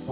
So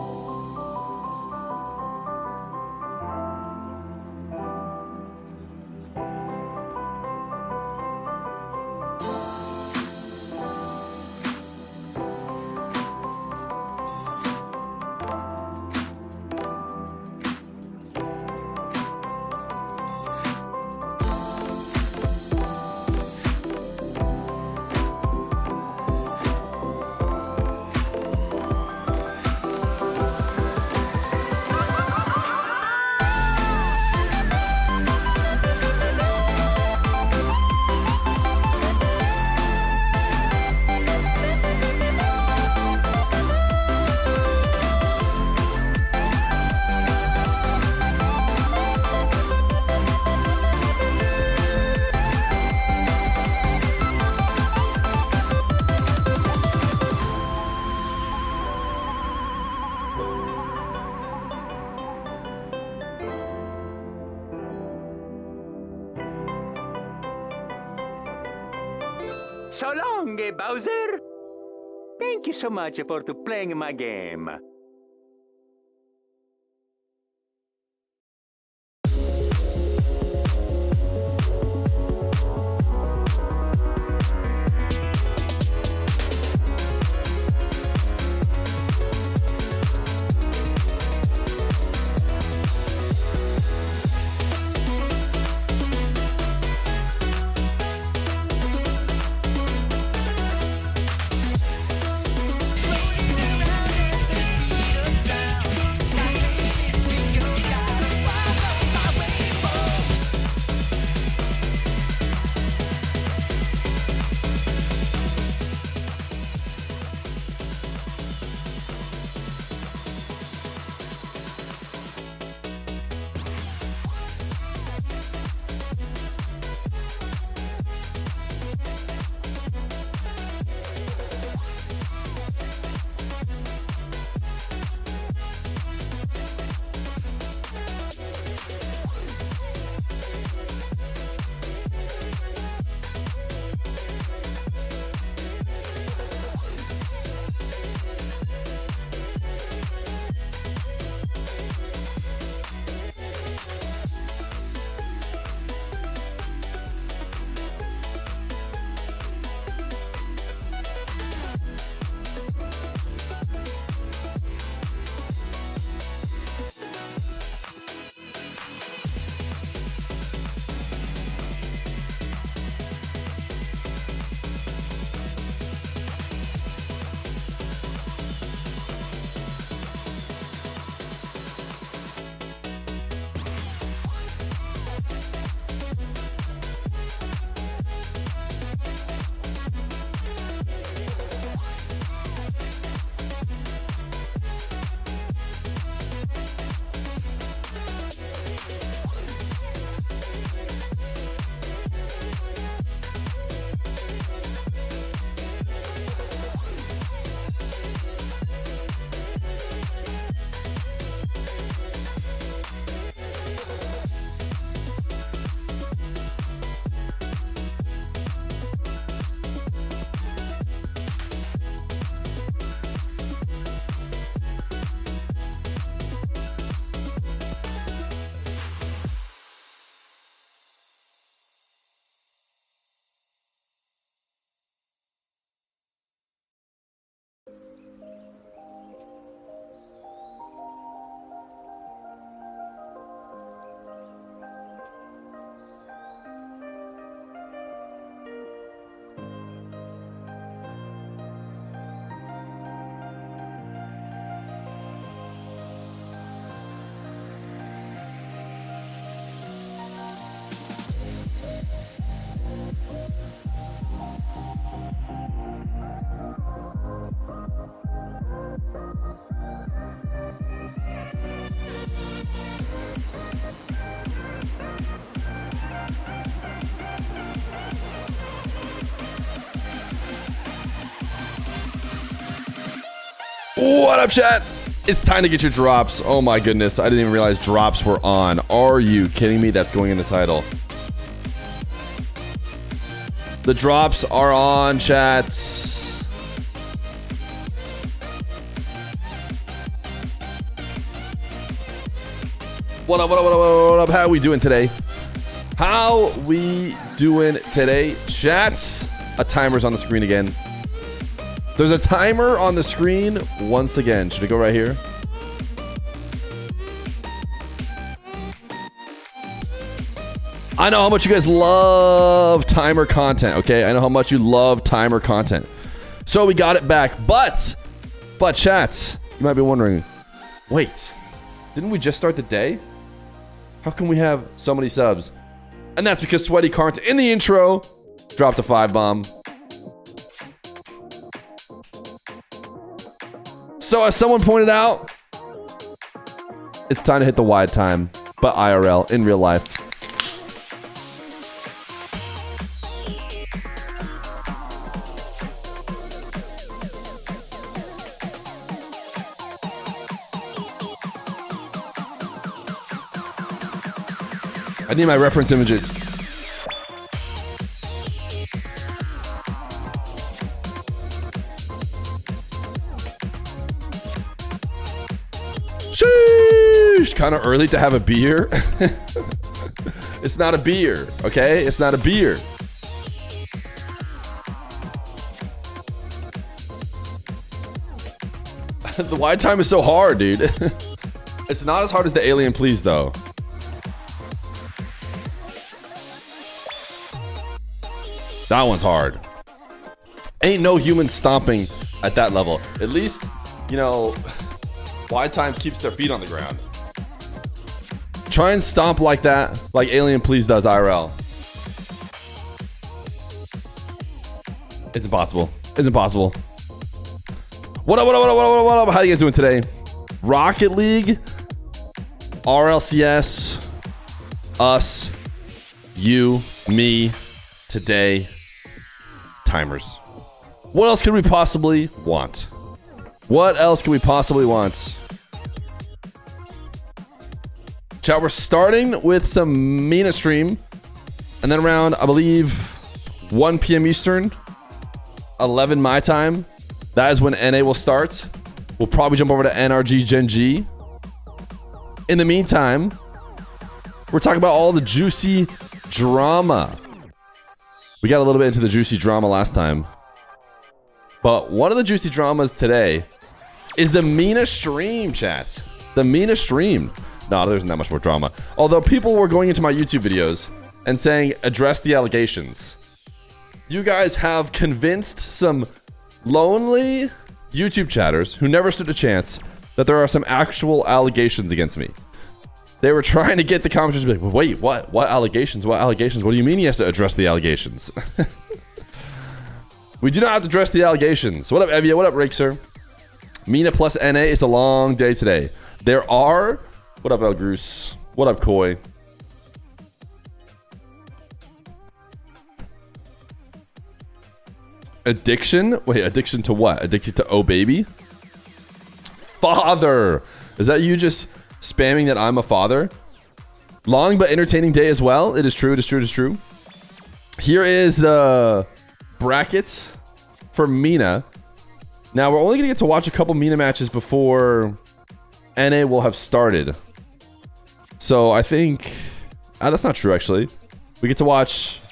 long, Bowser. Thank you so much for playing my game. What up, chat? It's time to get your drops. Oh my goodness, I didn't even realize drops were on. Are you kidding me? That's going in the title. The drops are on, chat. What up, what up, what up, what up? How we doing today? How we doing today? Chats, a timer's on the screen again. There's a timer on the screen once again. Should it go right here? I know how much you guys love timer content, okay? I know how much you love timer content. So we got it back, but chats, you might be wondering, wait, didn't we just start the day? How come we have so many subs? And that's because Sweaty Carnt in the intro dropped a 5 bomb. So as someone pointed out, it's time to hit the wide time, but IRL, in real life. I need my reference images. Sheesh! Kind of early to have a beer. It's not a beer, okay? It's not a beer. The wide time is so hard, dude. It's not as hard as the Alien Please, though. That one's hard. Ain't no human stomping at that level. At least, you know, wide time keeps their feet on the ground. Try and stomp like that, like Alien Please does IRL. It's impossible. It's impossible. What up, what up, what up, what up, what up? How you guys doing today? Rocket League, RLCS, us, you, me, today. Timers. What else could we possibly want? What else could we possibly want? Chat, we're starting with some MENA stream. And then around, I believe, 1 p.m. Eastern, 11 my time. That is when NA will start. We'll probably jump over to NRG GENG. In the meantime, we're talking about all the juicy drama. We got a little bit into the juicy drama last time. But one of the juicy dramas today is the MENA stream, chat. The MENA stream. No, there isn't that much more drama. Although people were going into my YouTube videos and saying, address the allegations. You guys have convinced some lonely YouTube chatters who never stood a chance that there are some actual allegations against me. They were trying to get the commenters to be like, wait, what? What allegations? What allegations? What do you mean he has to address the allegations? We do not have to address the allegations. What up, Evia? What up, Raker? MENA plus NA is a long day today. There are... What up, El Groose? What up, Koi? Addiction? Wait, addiction to what? Addicted to oh baby? Father! Is that you just... spamming that I'm a father? Long but entertaining day as well. It is true, it is true, it is true. Here is the bracket for MENA. Now, we're only going to get to watch a couple MENA matches before NA will have started. So, I think... that's not true, actually. We get to watch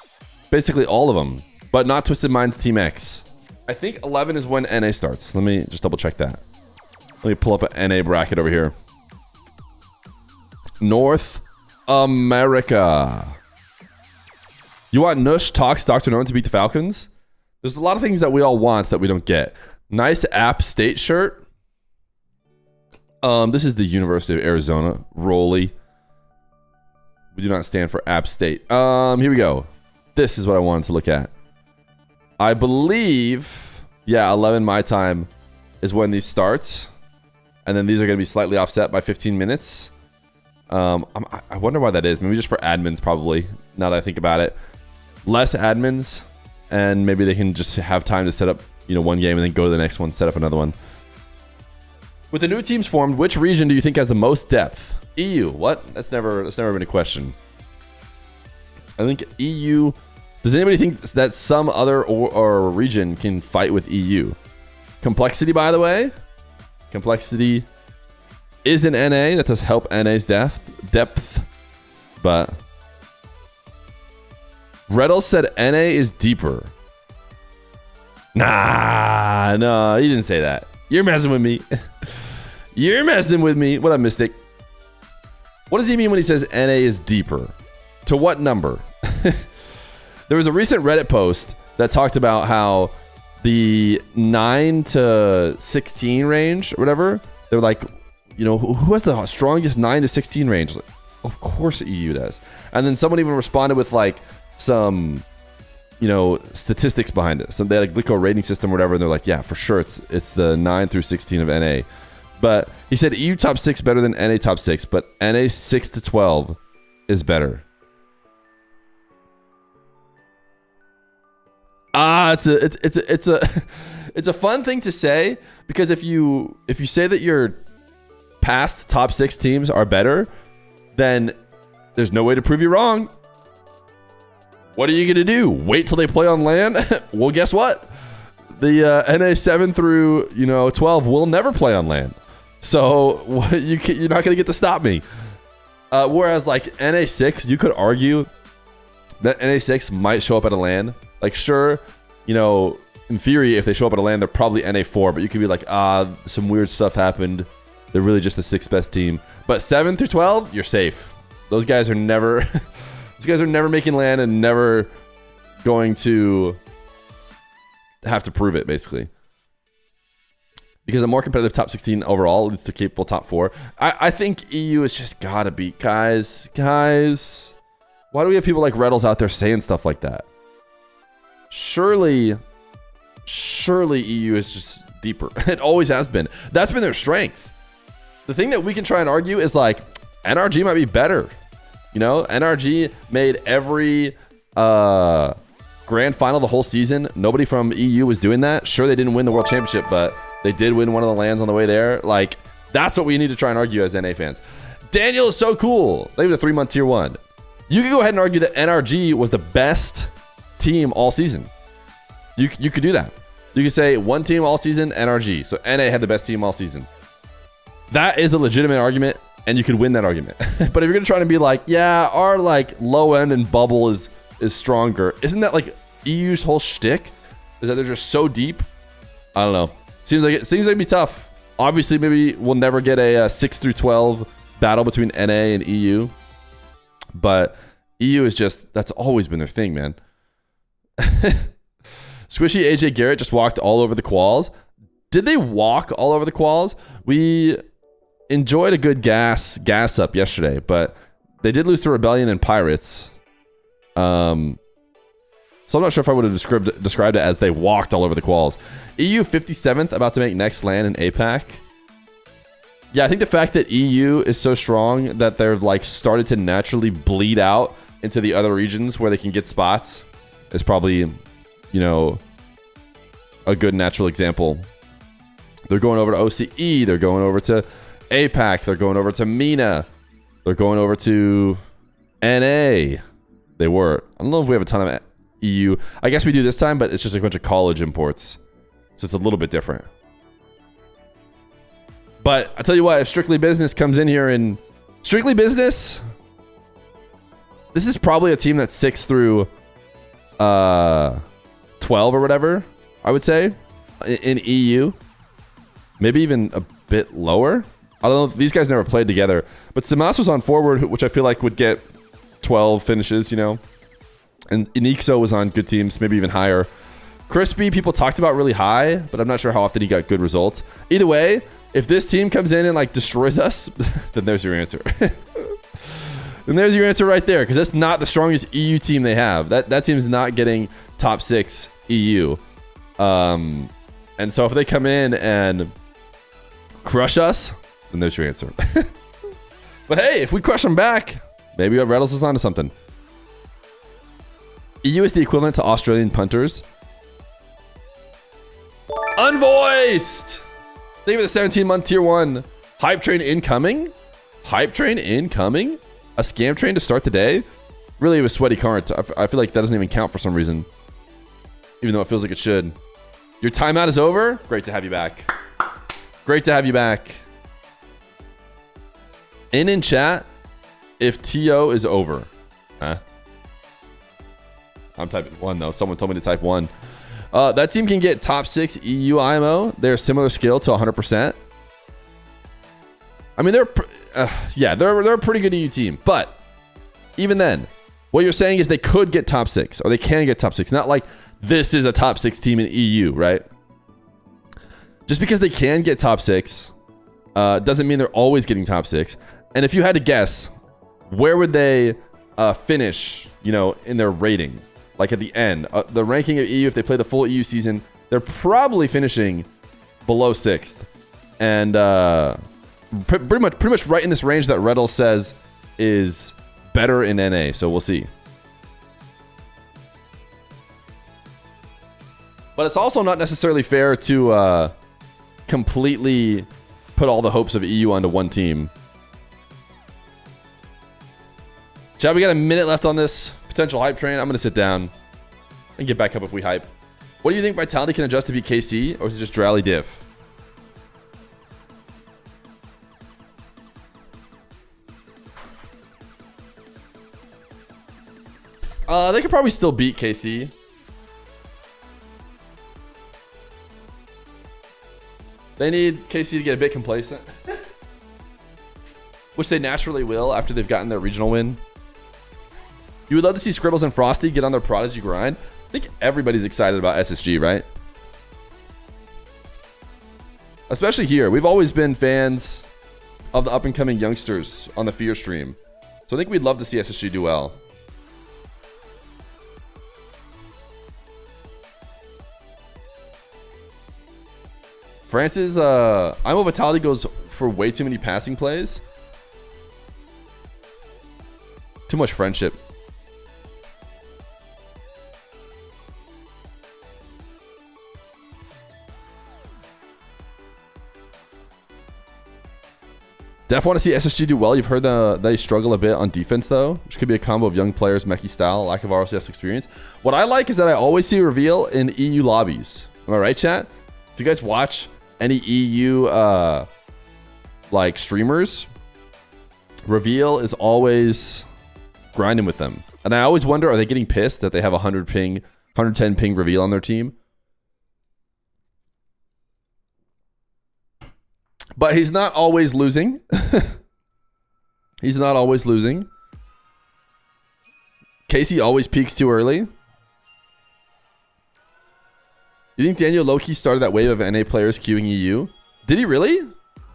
basically all of them, but not Twisted Minds Team X. I think 11 is when NA starts. Let me just double check that. Let me pull up an NA bracket over here. North America. You want NUSH, TOX, DRKNOWN to beat the Falcons? There's a lot of things that we all want that we don't get. Nice App State shirt. This is the University of Arizona. Rolly. We do not stand for App State. Here we go. This is what I wanted to look at. I believe, yeah, 11 my time is when these starts. And then these are going to be slightly offset by 15 minutes. I wonder why that is. Maybe just for admins, probably. Now that I think about it, less admins, and maybe they can just have time to set up, you know, one game and then go to the next one, set up another one. With the new teams formed, which region do you think has the most depth? EU. What? That's never been a question. I think EU. Does anybody think that some other or region can fight with EU? Complexity, by the way. Complexity is in NA. That does help NA's depth. But Reddle said NA is deeper. Nah, no, he didn't say that. You're messing with me. You're messing with me. What up, Mystic? What does he mean when he says NA is deeper? To what number? There was a recent Reddit post that talked about how the 9 to 16 range or whatever, they're like, you know, who has the strongest 9 to 16 range? Like, of course EU does. And then someone even responded with like some, you know, statistics behind it. So they had a Glico rating system or whatever, and they're like, yeah, for sure, it's the 9 through 16 of NA. But he said EU top 6 better than NA top 6, but NA 6 to 12 is better. It's a fun thing to say, because if you say that your past top 6 teams are better, then there's no way to prove you wrong. What are you gonna do? Wait till they play on LAN? Well, guess what? The NA 7 through 12 will never play on LAN, so you're not gonna get to stop me. Whereas like NA 6, you could argue that NA 6 might show up at a LAN. Like, sure, in theory, if they show up at a LAN, they're probably NA 4, but you could be like, some weird stuff happened. They're really just the 6th best team. But 7 through 12, you're safe. Those guys are never these guys are never making LAN and never going to have to prove it, basically. Because a more competitive top 16 overall leads to capable top 4. I think EU has just gotta beat guys. Why do we have people like Reddles out there saying stuff like that? Surely EU is just deeper. It always has been. That's been their strength. The thing that we can try and argue is like NRG might be better. NRG made every grand final the whole season. Nobody from EU was doing that. Sure, they didn't win the World Championship, but they did win one of the LANs on the way there. Like, that's what we need to try and argue as NA fans. Daniel is so cool. They have a 3-month tier 1. You could go ahead and argue that NRG was the best team all season. You could do that. You could say one team all season, NRG. So NA had the best team all season. That is a legitimate argument, and you could win that argument. But if you're gonna try to be like, yeah, our like low end and bubble is stronger, isn't that like EU's whole shtick? Is that they're just so deep? I don't know. Seems like it'd be tough. Obviously, maybe we'll never get a 6 through 12 battle between NA and EU. But EU is just, that's always been their thing, man. Squishy AJ Garrett just walked all over the quals. Did they walk all over the quals? We enjoyed a good gas up yesterday, but they did lose to Rebellion and Pirates. So I'm not sure if I would have described it as they walked all over the quals. EU 57th, about to make next LAN in APAC. Yeah, I think the fact that EU is so strong that they're like started to naturally bleed out into the other regions where they can get spots is probably, a good natural example. They're going over to OCE. They're going over to APAC. They're going over to MENA. They're going over to NA. They were. I don't know if we have a ton of EU. I guess we do this time, but it's just a bunch of college imports. So it's a little bit different. But I tell you what, if Strictly Business comes in here and Strictly Business, this is probably a team that's 6 through 12 or whatever, I would say, in EU. Maybe even a bit lower. I don't know. These guys never played together. But Samas was on forward, which I feel like would get 12 finishes, And Inixo was on good teams, maybe even higher. Crispy, people talked about really high, but I'm not sure how often he got good results. Either way, if this team comes in and like destroys us, then there's your answer. Then there's your answer right there, because that's not the strongest EU team they have. That team's not getting top 6 EU. And so if they come in and crush us, then there's your answer. But hey, if we crush them back, maybe Reddles is onto something. EU is the equivalent to Australian punters. Unvoiced! Thank you for the 17-month tier 1. Hype train incoming? Hype train incoming? A scam train to start the day? Really, it was sweaty cards. I feel like that doesn't even count for some reason. Even though it feels like it should. Your timeout is over? Great to have you back. Great to have you back. In chat, if TO is over. Huh? I'm typing 1 though. Someone told me to type 1. That team can get top 6 EU IMO. They're similar skill to 100%. I mean, they're a pretty good EU team. But even then, what you're saying is they could get top 6 or they can get top 6. Not like this is a top 6 team in EU, right? Just because they can get top 6 doesn't mean they're always getting top 6. And if you had to guess, where would they finish, you know, in their rating? Like at the end, the ranking of EU, if they play the full EU season, they're probably finishing below 6th. And pretty much right in this range that Reddle says is better in NA. So we'll see. But it's also not necessarily fair to completely put all the hopes of EU onto one team. Chad, we got a minute left on this potential hype train. I'm going to sit down and get back up if we hype. What do you think Vitality can adjust to beat KC, or is it just Drally diff? They could probably still beat KC. They need KC to get a bit complacent. Which they naturally will after they've gotten their regional win. You would love to see Scribbles and Frosty get on their Prodigy grind. I think everybody's excited about SSG, right? Especially here. We've always been fans of the up-and-coming youngsters on the Feer stream. So I think we'd love to see SSG do well. Francis, IMO Vitality goes for way too many passing plays. Too much friendship. Def want to see SSG do well. You've heard they struggle a bit on defense, though, which could be a combo of young players, mechie style, lack of RLCS experience. What I like is that I always see Reveal in EU lobbies. Am I right, chat? Do you guys watch any EU like streamers? Reveal is always grinding with them. And I always wonder, are they getting pissed that they have 100 ping, 110 ping Reveal on their team? But he's not always losing. He's not always losing. Casey always peaks too early. You think Daniel Loki started that wave of NA players queuing EU? Did he really?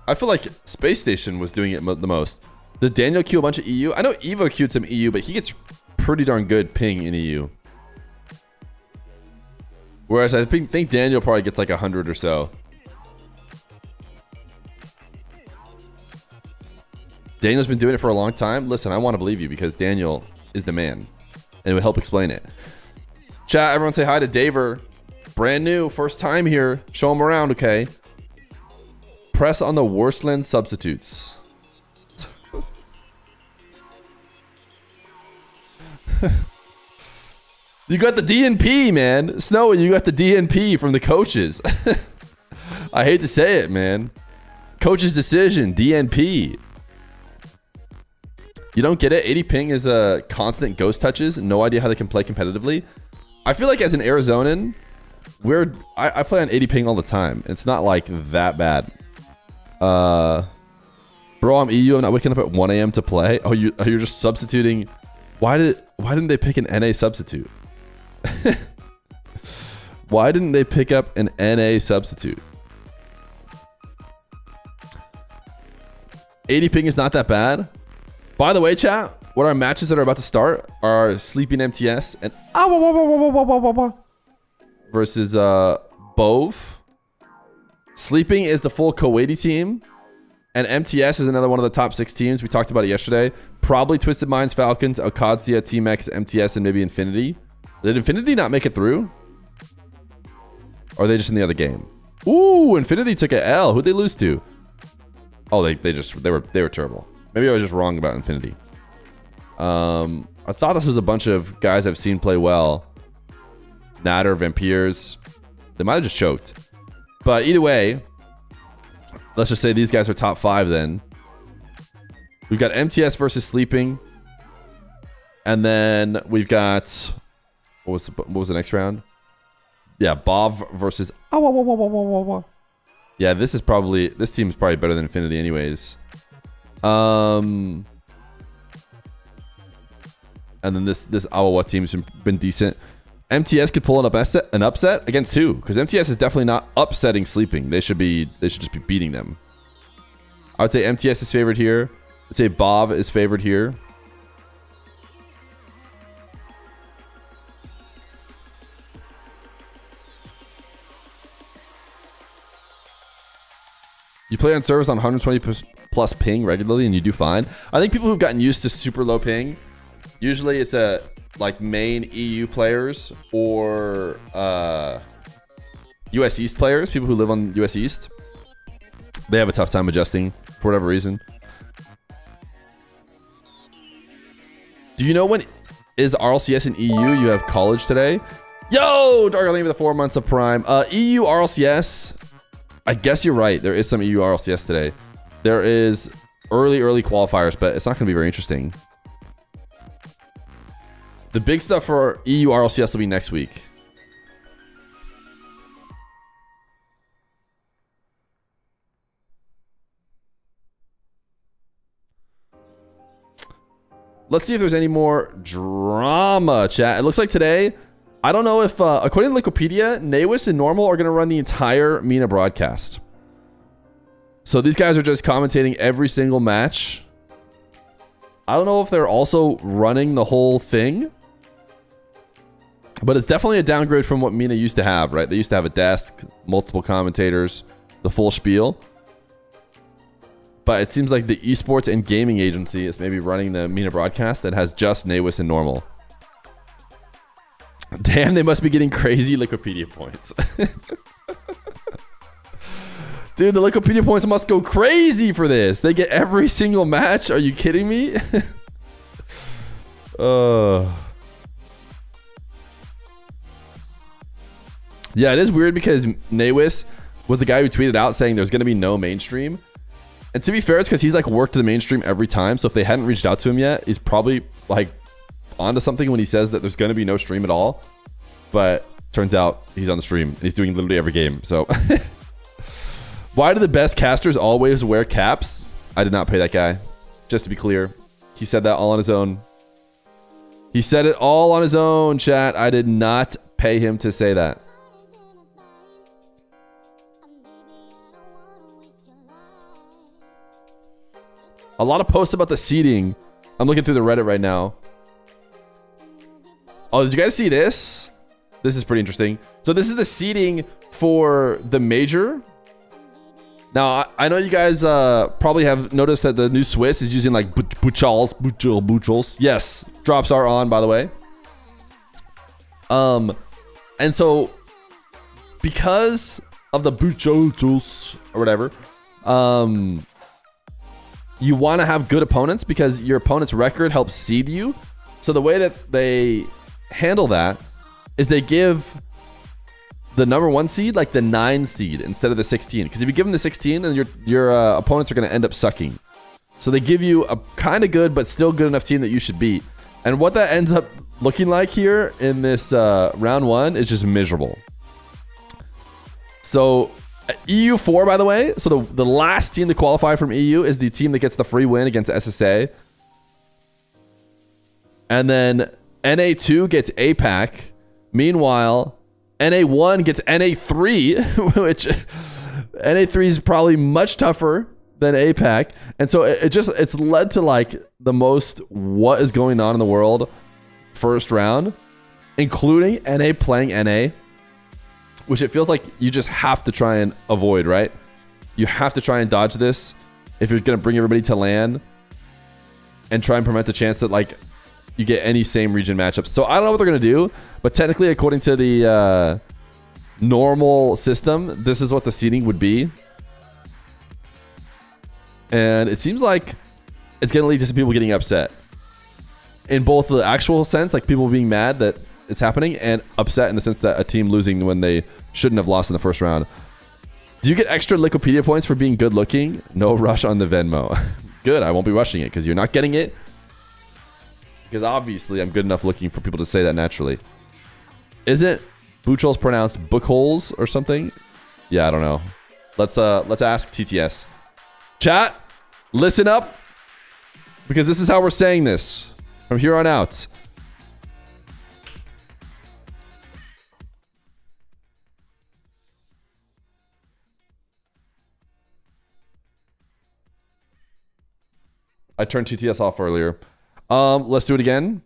I feel like Space Station was doing it the most. Did Daniel queue a bunch of EU? I know Evo queued some EU, but he gets pretty darn good ping in EU. Whereas I think Daniel probably gets like 100 or so. Daniel's been doing it for a long time. Listen, I want to believe you because Daniel is the man. And it would help explain it. Chat, everyone say hi to Daver. Brand new, first time here. Show him around, okay? Press on the Worstland substitutes. You got the DNP, man. Snowy, you got the DNP from the coaches. I hate to say it, man. Coach's decision, DNP. You don't get it? 80 ping is a constant ghost touches. No idea how they can play competitively. I feel like as an Arizonan, I play on 80 ping all the time. It's not like that bad. Bro, I'm EU. I'm not waking up at 1 a.m. to play. Oh, you're just substituting. Why didn't they pick an NA substitute? Why didn't they pick up an NA substitute? 80 ping is not that bad. By the way, chat, what our matches that are about to start are Sleeping MTS and versus Bove. Sleeping is the full Kuwaiti team, and MTS is another one of the top 6 teams. We talked about it yesterday. Probably Twisted Minds, Falcons, Akadzia, Team-X, MTS, and maybe Infinity. Did Infinity not make it through? Or are they just in the other game? Ooh, Infinity took a L. Who'd they lose to? Oh, they were terrible. Maybe I was just wrong about Infinity. I thought this was a bunch of guys I've seen play well. Natter, Vampires. They might have just choked. But either way, let's just say these guys are top 5 then. We've got MTS versus Sleeping. And then we've got... What was the next round? Yeah, Bob versus... Yeah, this team is probably better than Infinity anyways. And then this Awawa team's been decent. MTS could pull an upset against who? Because MTS is definitely not upsetting Sleeping. They should just be beating them. I would say MTS is favored here. I'd say Bob is favored here. You play on servers on 120 plus ping regularly and you do fine. I think people who've gotten used to super low ping, usually it's like main EU players or US East players, people who live on US East. They have a tough time adjusting for whatever reason. Do you know when is RLCS in EU? You have college today. Yo, Dark, thank you for the 4 months of Prime. EU RLCS. I guess you're right. There is some EU RLCS today. There is early qualifiers, but it's not going to be very interesting. The big stuff for EU RLCS will be next week. Let's see if there's any more drama, chat. It looks like today, I don't know if, according to Wikipedia, Nawis and Normal are going to run the entire MENA broadcast. So these guys are just commentating every single match. I don't know if they're also running the whole thing. But it's definitely a downgrade from what MENA used to have, right? They used to have a desk, multiple commentators, the full spiel. But it seems like the esports and gaming agency is maybe running the MENA broadcast that has just Nawis and Normal. Damn, they must be getting crazy Wikipedia points. Dude, the Wikipedia points must go crazy for this. They get every single match. Are you kidding me? Yeah, it is weird because Nawis was the guy who tweeted out saying there's going to be no mainstream. And to be fair, it's because he's like worked the mainstream every time. So if they hadn't reached out to him yet, he's probably like onto something when he says that there's going to be no stream at all. But turns out he's on the stream and he's doing literally every game. So why do the best casters always wear caps? I did not pay that guy. Just to be clear, he said that all on his own. He said it all on his own, chat. I did not pay him to say that. A lot of posts about the seeding. I'm looking through the Reddit right now. Oh, did you guys see this? This is pretty interesting. So this is the seeding for the major. Now, I know you guys probably have noticed that the new Swiss is using like Buchels. Yes, drops are on, by the way. And so because of the Buchels or whatever, you want to have good opponents because your opponent's record helps seed you. So the way that they handle that is they give the number 1 seed like the 9 seed instead of the 16. Because if you give them the 16, then your opponents are going to end up sucking. So they give you a kind of good but still good enough team that you should beat. And what that ends up looking like here in this round 1 is just miserable. So EU4, by the way, so the last team to qualify from EU is the team that gets the free win against SSA. And then NA2 gets APAC. Meanwhile, NA1 gets NA3, which NA3 is probably much tougher than APAC. And so it's led to like the most what is going on in the world first round, including NA playing NA. Which it feels like you just have to try and avoid, right? You have to try and dodge this if you're going to bring everybody to LAN and try and prevent the chance that like you get any same region matchups. So I don't know what they're going to do, but technically according to the normal system, this is what the seeding would be. And it seems like it's going to lead to some people getting upset. In both the actual sense, like people being mad that it's happening, and upset in the sense that a team losing when they shouldn't have lost in the first round. Do you get extra Wikipedia points for being good looking? No rush on the Venmo. Good. I won't be rushing it because you're not getting it. Because obviously I'm good enough looking for people to say that naturally. Isn't Buchholz pronounced bookholes or something? Yeah, I don't know. Let's ask TTS. Chat, listen up. Because this is how we're saying this from here on out. I turned TTS off earlier. Let's do it again.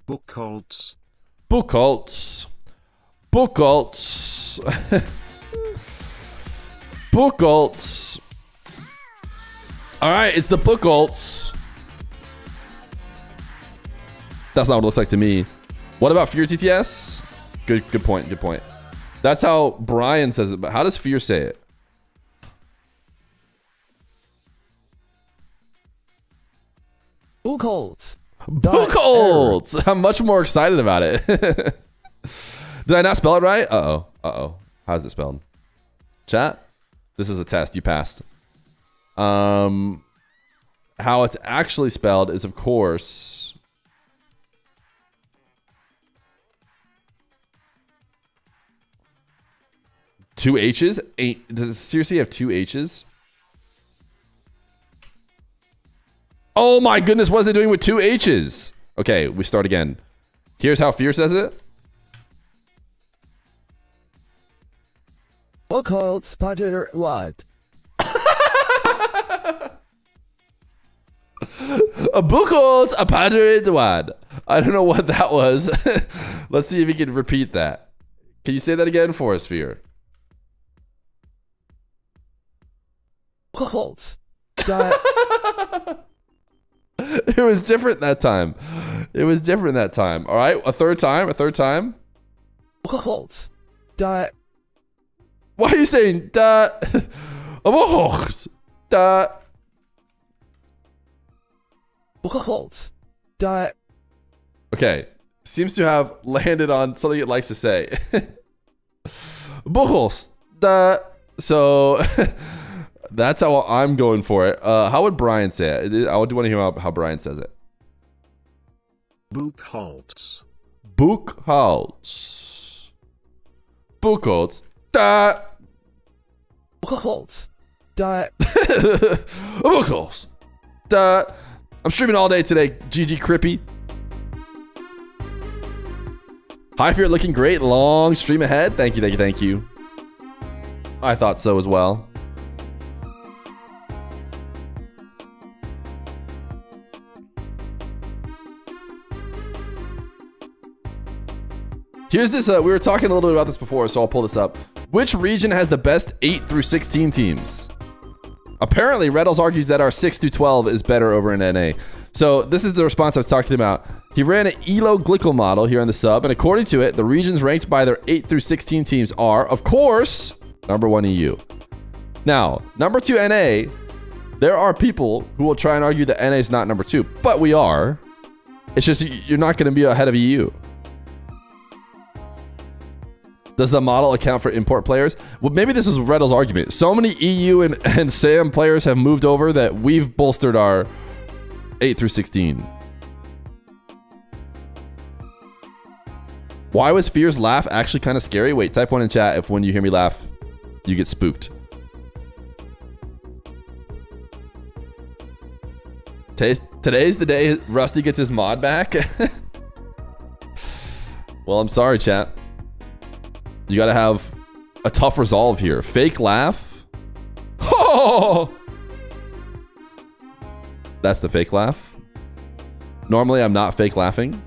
Buchholz. Buchholz. Buchholz. Buchholz. All right, it's the Buchholz. That's not what it looks like to me. What about Feer TTS? Good point. Good point. That's how Brian says it, but how does Feer say it? Buchholz. Buchholz. I'm much more excited about it. Did I not spell it right? Uh-oh. How's it spelled? Chat? This is a test. You passed. How it's actually spelled is, of course, two H's? Does it seriously have two H's? Oh my goodness, what is it doing with two H's? Okay, we start again. Here's how Feer says it. Buchholz Pater what? A Buchholz a Pater what? I don't know what that was. Let's see if we can repeat that. Can you say that again for us, Feer? Buchholz. It was different that time. It was different that time. All right, a third time. Buchholz. Why are you saying da? Buchholz. Da. Buchholz. Okay, seems to have landed on something it likes to say. Buchholz. Da. So that's how I'm going for it. How would Brian say it? I do want to hear how Brian says it. Buchholz. Buchholz. Buchholz. Da. Buchholz. Buchholz. Da. I'm streaming all day today. GG Crippy. Hi, Fear, looking great. Long stream ahead. Thank you. I thought so as well. Here's this. We were talking a little bit about this before, so I'll pull this up. Which region has the best 8 through 16 teams? Apparently, Reddles argues that our 6 through 12 is better over in NA. So this is the response I was talking about. He ran an ELO Glickle model here on the sub, and according to it, the regions ranked by their 8 through 16 teams are, of course, number 1 EU. Now, number 2 NA, there are people who will try and argue that NA is not number 2, but we are. It's just you're not going to be ahead of EU. Does the model account for import players? Well, maybe this is Reddle's argument. So many EU and SAM players have moved over that we've bolstered our 8 through 16. Why was Fear's laugh actually kind of scary? Wait, type 1 in chat if when you hear me laugh, you get spooked. Today's the day Rusty gets his mod back. Well, I'm sorry, chat. You gotta have a tough resolve here. Fake laugh. Oh! That's the fake laugh. Normally, I'm not fake laughing.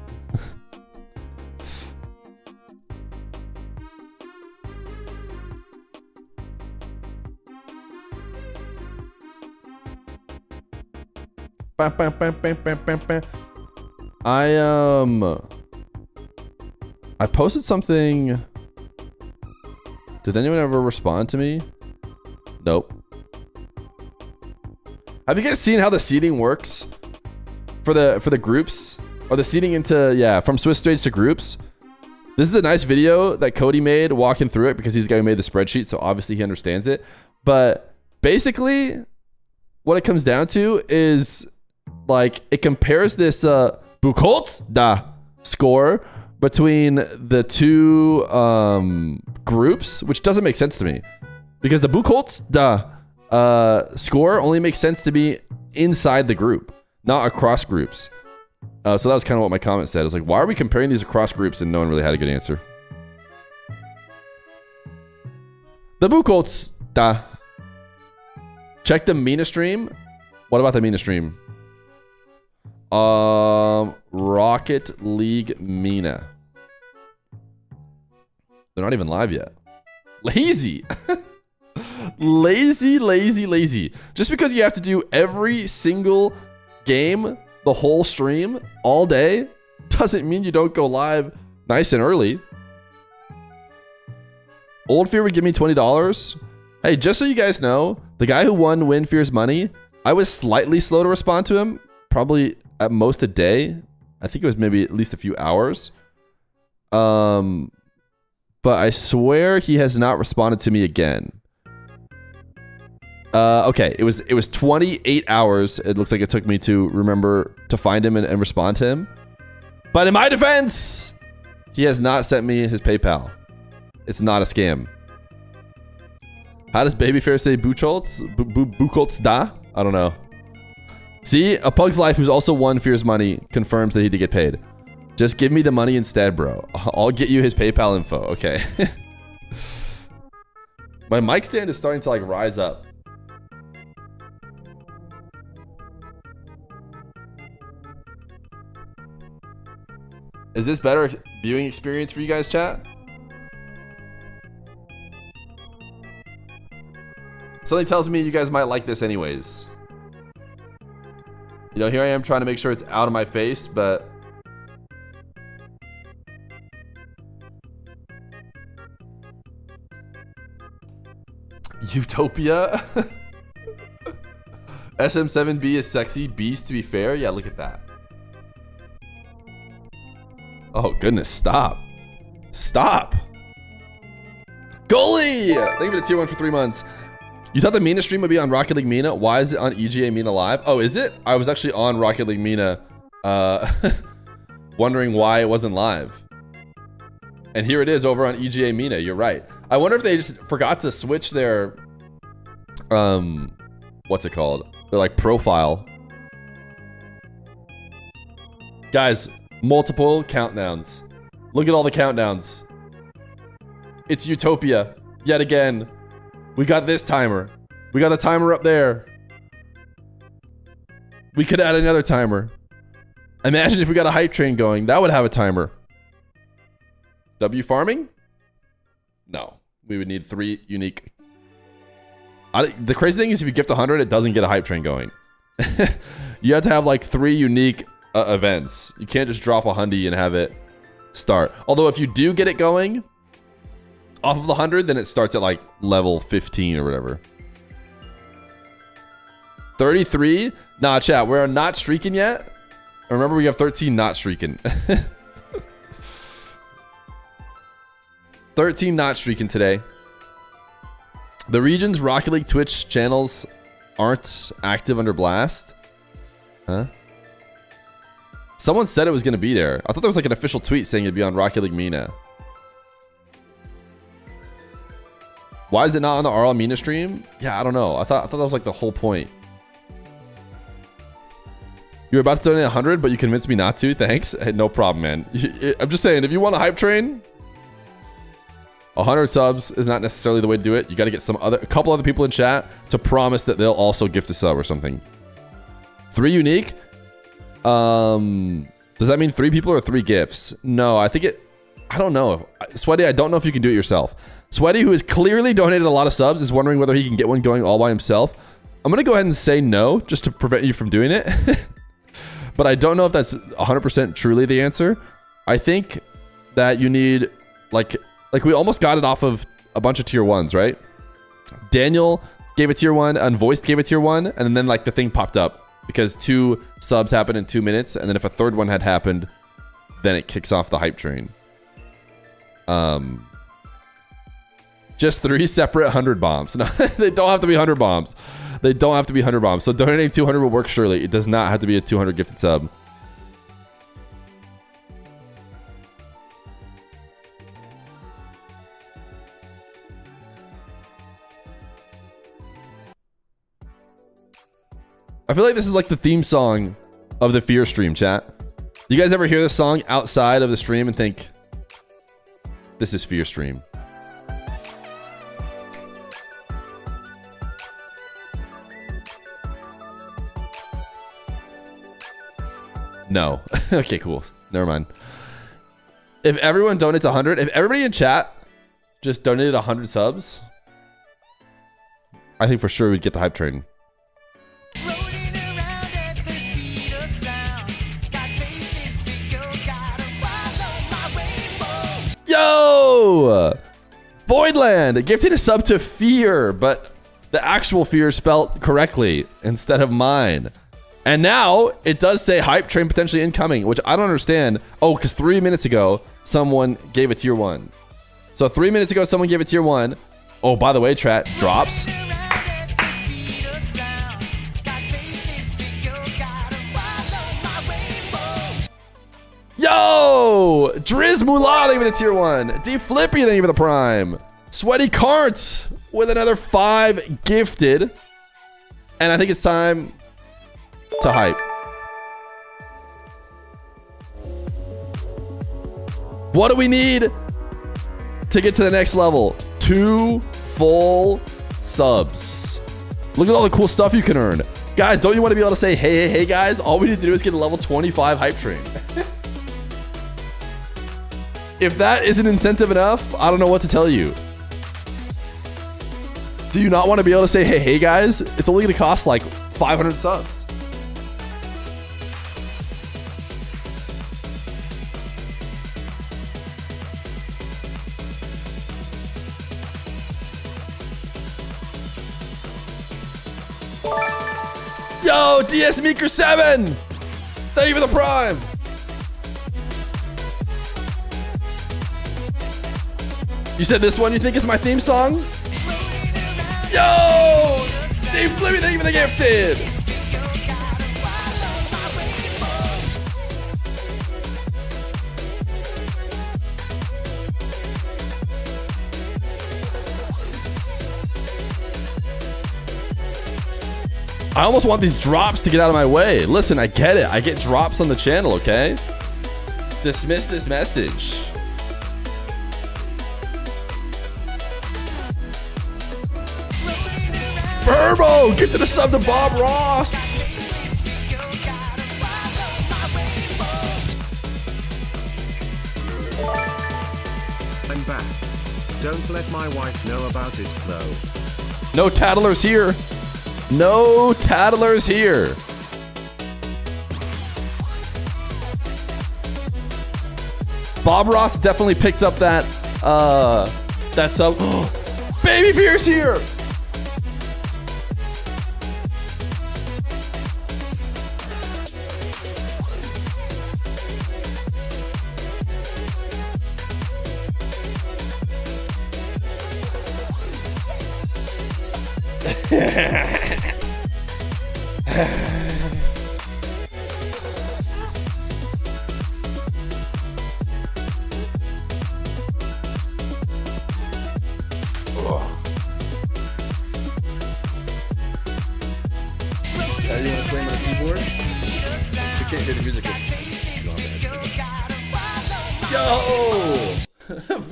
I posted something. Did anyone ever respond to me? Nope. Have you guys seen how the seeding works for the groups, or the seeding into from Swiss stage to groups? This is a nice video that Cody made walking through it because he's the guy who made the spreadsheet, so obviously he understands it. But Basically, what it comes down to is like it compares this Buchholz da score between the two groups, which doesn't make sense to me because the Buchholz da score only makes sense to me inside the group, not across groups. So that was kind of what my comment said. I was like, why are we comparing these across groups? And no one really had a good answer. The Buchholz da. Check the MENA stream. What about the MENA stream? Rocket League MENA. They're not even live yet. Lazy. Lazy. Just because you have to do every single game, the whole stream, all day, doesn't mean you don't go live nice and early. Old Feer would give me $20. Hey, just so you guys know, the guy who won Win Feer's money, I was slightly slow to respond to him. Probably at most a day. I think it was maybe at least a few hours. But I swear he has not responded to me again. Okay, it was 28 hours. It looks like it took me to remember to find him and respond to him. But in my defense, he has not sent me his PayPal. It's not a scam. How does Babyfair say Buchholz? Buchholz da? I don't know. See, a Pug's Life who's also won Fear's money confirms that he did get paid. Just give me the money instead, bro. I'll get you his PayPal info. Okay. My mic stand is starting to like rise up. Is this better viewing experience for you guys, chat? Something tells me you guys might like this anyways. You know, here I am trying to make sure it's out of my face, but... Utopia? SM7B is sexy. Beast, to be fair. Yeah, look at that. Oh, goodness. Stop. Stop. Goalie! Thank you for the tier 1 for 3 months. You thought the MENA stream would be on Rocket League MENA? Why is it on EGA MENA Live? Oh, is it? I was actually on Rocket League MENA, wondering why it wasn't live. And here it is over on EGA MENA. You're right. I wonder if they just forgot to switch their, what's it called? Their like profile. Guys, multiple countdowns. Look at all the countdowns. It's Utopia yet again. We got this timer. We got the timer up there. We could add another timer. Imagine if we got a hype train going. That would have a timer. W farming? No. We would need 3 unique. The crazy thing is if you gift 100, it doesn't get a hype train going. You have to have like 3 unique events. You can't just drop a hundy and have it start. Although if you do get it going off of the 100, then it starts at like level 15 or whatever. 33? Nah, chat, we're not streaking yet. Remember, we have 13 not streaking. 13 not streaking today. The region's Rocket League Twitch channels aren't active under Blast. Huh? Someone said it was going to be there. I thought there was like an official tweet saying it'd be on Rocket League MENA. Why is it not on the RL MENA stream? Yeah, I don't know. I thought that was like the whole point. You were about to donate 100, but you convinced me not to. Thanks. Hey, no problem, man. I'm just saying, if you want a hype train, 100 subs is not necessarily the way to do it. You got to get a couple other people in chat to promise that they'll also gift a sub or something. 3 unique. Does that mean 3 people or 3 gifts? No, I don't know. Sweaty, I don't know if you can do it yourself. Sweaty, who has clearly donated a lot of subs, is wondering whether he can get one going all by himself. I'm going to go ahead and say no, just to prevent you from doing it. But I don't know if that's 100% truly the answer. I think that you need, like we almost got it off of a bunch of tier 1s, right? Daniel gave a tier 1, Unvoiced gave a tier 1, and then like the thing popped up because 2 subs happened in 2 minutes, and then if a third one had happened, then it kicks off the hype train. Just 3 separate 100 bombs. No, they don't have to be 100 bombs. They don't have to be 100 bombs. So donating 200 will work surely. It does not have to be a 200 gifted sub. I feel like this is like the theme song of the Feer stream, chat. You guys ever hear this song outside of the stream and think, this is Feer stream? No. Okay, cool. Never mind. If everyone donates 100, if everybody in chat just donated 100 subs, I think for sure we'd get the hype train. Yo! Voidland gifting a sub to Feer, but the actual Feer spelled correctly instead of mine. And now it does say hype train potentially incoming, which I don't understand. Oh, because 3 minutes ago, someone gave a tier 1. So 3 minutes ago, someone gave a tier 1. Oh, by the way, chat, drops. Yo! Driz Moolah, thank you for the tier 1. D Flippy, thank you for the prime. Sweaty Cart with another 5 gifted. And I think it's time to hype. What do we need to get to the next level? 2 full subs. Look at all the cool stuff you can earn. Guys, don't you want to be able to say, hey, hey, hey, guys? All we need to do is get a level 25 hype train. If that isn't incentive enough, I don't know what to tell you. Do you not want to be able to say, hey, hey, guys? It's only going to cost like 500 subs. Yo, DS Meeker 7! Thank you for the prime! You said this one you think is my theme song? Yo! Steve Flippy, thank you for the gifted! I almost want these drops to get out of my way. Listen, I get it. I get drops on the channel, okay? Dismiss this message. Burbo, get to the sub to Bob Ross. I'm back. Don't let my wife know about it, though. No tattlers here. No tattlers here. Bob Ross definitely picked up that sub. Baby Feer's here.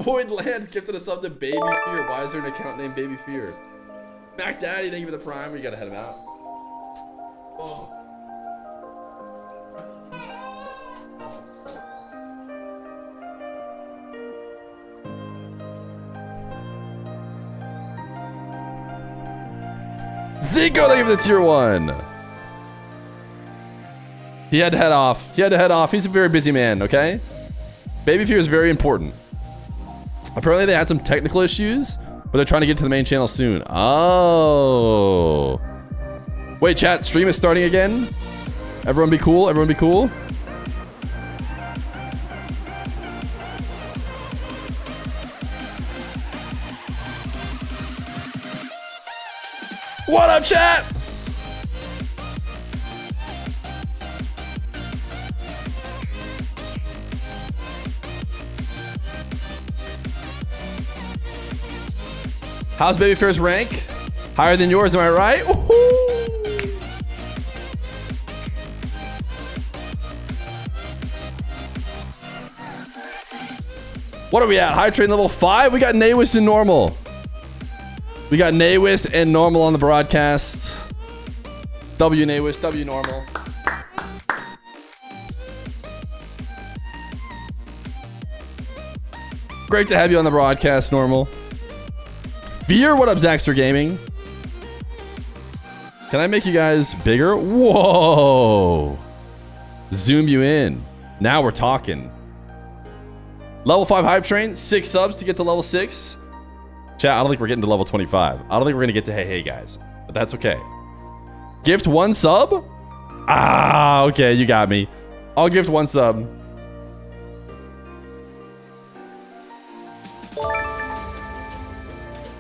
Voidland gifted a sub to Baby Feer. Why is there an account named Baby Feer? Mac Daddy, thank you for the prime. We gotta head him out. Oh. Zico, thank you for the tier 1. He had to head off. He had to head off. He's a very busy man, okay? Baby Feer is very important. Apparently they had some technical issues, but they're trying to get to the main channel soon. Oh. Wait, chat, stream is starting again? Everyone be cool, everyone be cool. What up, chat? How's Baby Feer's rank? Higher than yours, am I right? Woohoo! What are we at? High train level 5? We got Nawis and normal. We got Nawis and normal on the broadcast. W Nawis, W normal. Great to have you on the broadcast, normal. Feer, what up, Zaxter Gaming? Can I make you guys bigger? Whoa. Zoom you in. Now we're talking. Level 5 hype train, 6 subs to get to level 6. Chat, I don't think we're getting to level 25. I don't think we're going to get to hey guys, but that's okay. Gift 1 sub? Ah, okay, you got me. I'll gift 1 sub.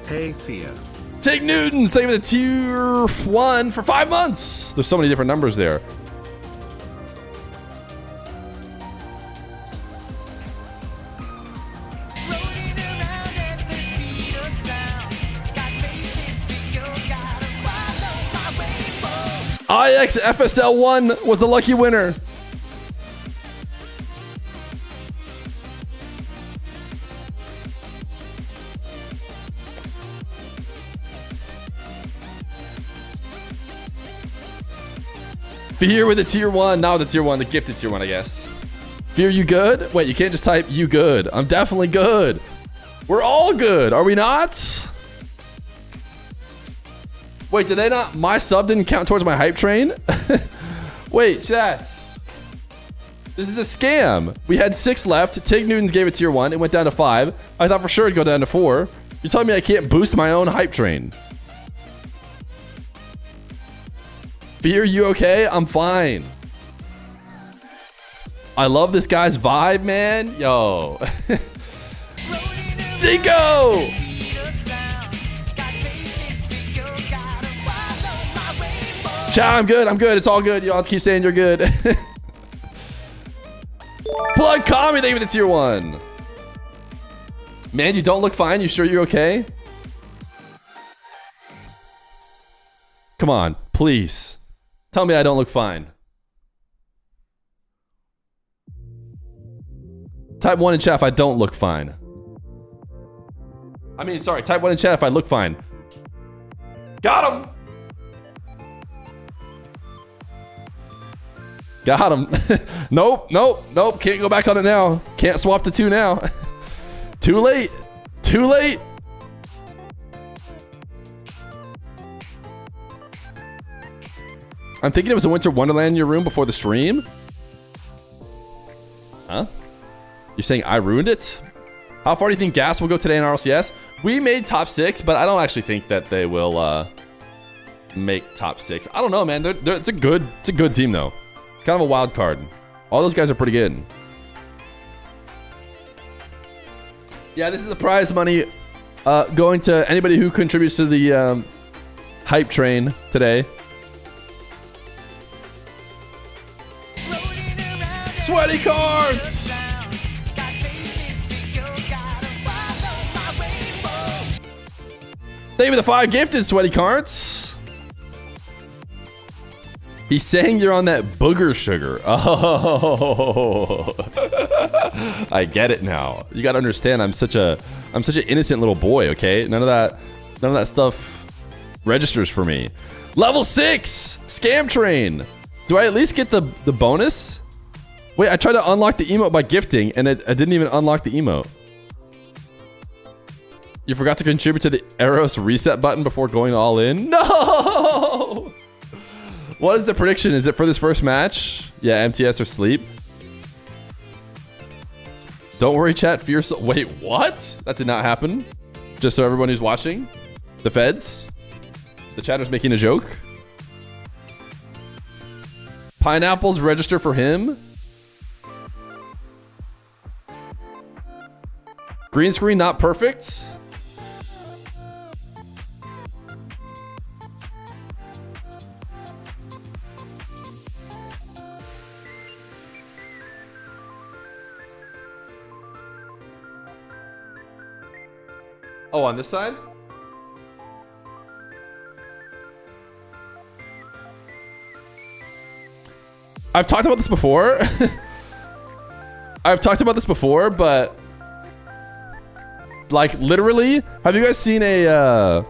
Hey, Feer. Take Newtons, thank you for the tier 1 for 5 months. There's so many different numbers there. IX FSL1 was the lucky winner. Feer with the tier 1. Not with the tier 1, the gifted tier 1, I guess. Feer, you good? Wait, you can't just type you good. I'm definitely good. We're all good, are we not? Wait, did they not? My sub didn't count towards my hype train? Wait, chat. This is a scam. We had 6 left. Tig Newtons gave it tier 1. It went down to 5. I thought for sure it'd go down to 4. You're telling me I can't boost my own hype train? Feer, you okay? I'm fine. I love this guy's vibe, man. Yo. Zico! Chat, I'm good. I'm good. It's all good. You all keep saying you're good. Plug Kami, thank you for the tier 1. Man, you don't look fine. You sure you're okay? Come on, please. Tell me I don't look fine. Type 1 in chat if I don't look fine. I mean, sorry. Type 1 in chat if I look fine. Got him. Got him. Nope, nope, nope. Can't go back on it now. Can't swap to 2 now. Too late. Too late. I'm thinking it was a Winter Wonderland in your room before the stream. Huh? You're saying I ruined it? How far do you think Gas will go today in RLCS? We made top 6, but I don't actually think that they will make top 6. I don't know, man. It's a good team though. Kind of a wild card. All those guys are pretty good. Yeah, this is the prize money going to anybody who contributes to the hype train today. Sweaty cards! Thank you for the 5 gifted sweaty cards. He's saying you're on that booger sugar. Oh, I get it now. You gotta understand, I'm such an innocent little boy. Okay, none of that stuff registers for me. Level 6 scam train. Do I at least get the bonus? Wait, I tried to unlock the emote by gifting, and I didn't even unlock the emote. You forgot to contribute to the Eros reset button before going all in. No. What is the prediction? Is it for this first match? Yeah, MTS or sleep. Don't worry, chat. Fear. Wait, what? That did not happen. Just so everyone who's watching, the feds, the chatter's making a joke. Pineapples register for him. Green screen not perfect. Oh, on this side? I've talked about this before. I've talked about this before, but like literally, have you guys seen a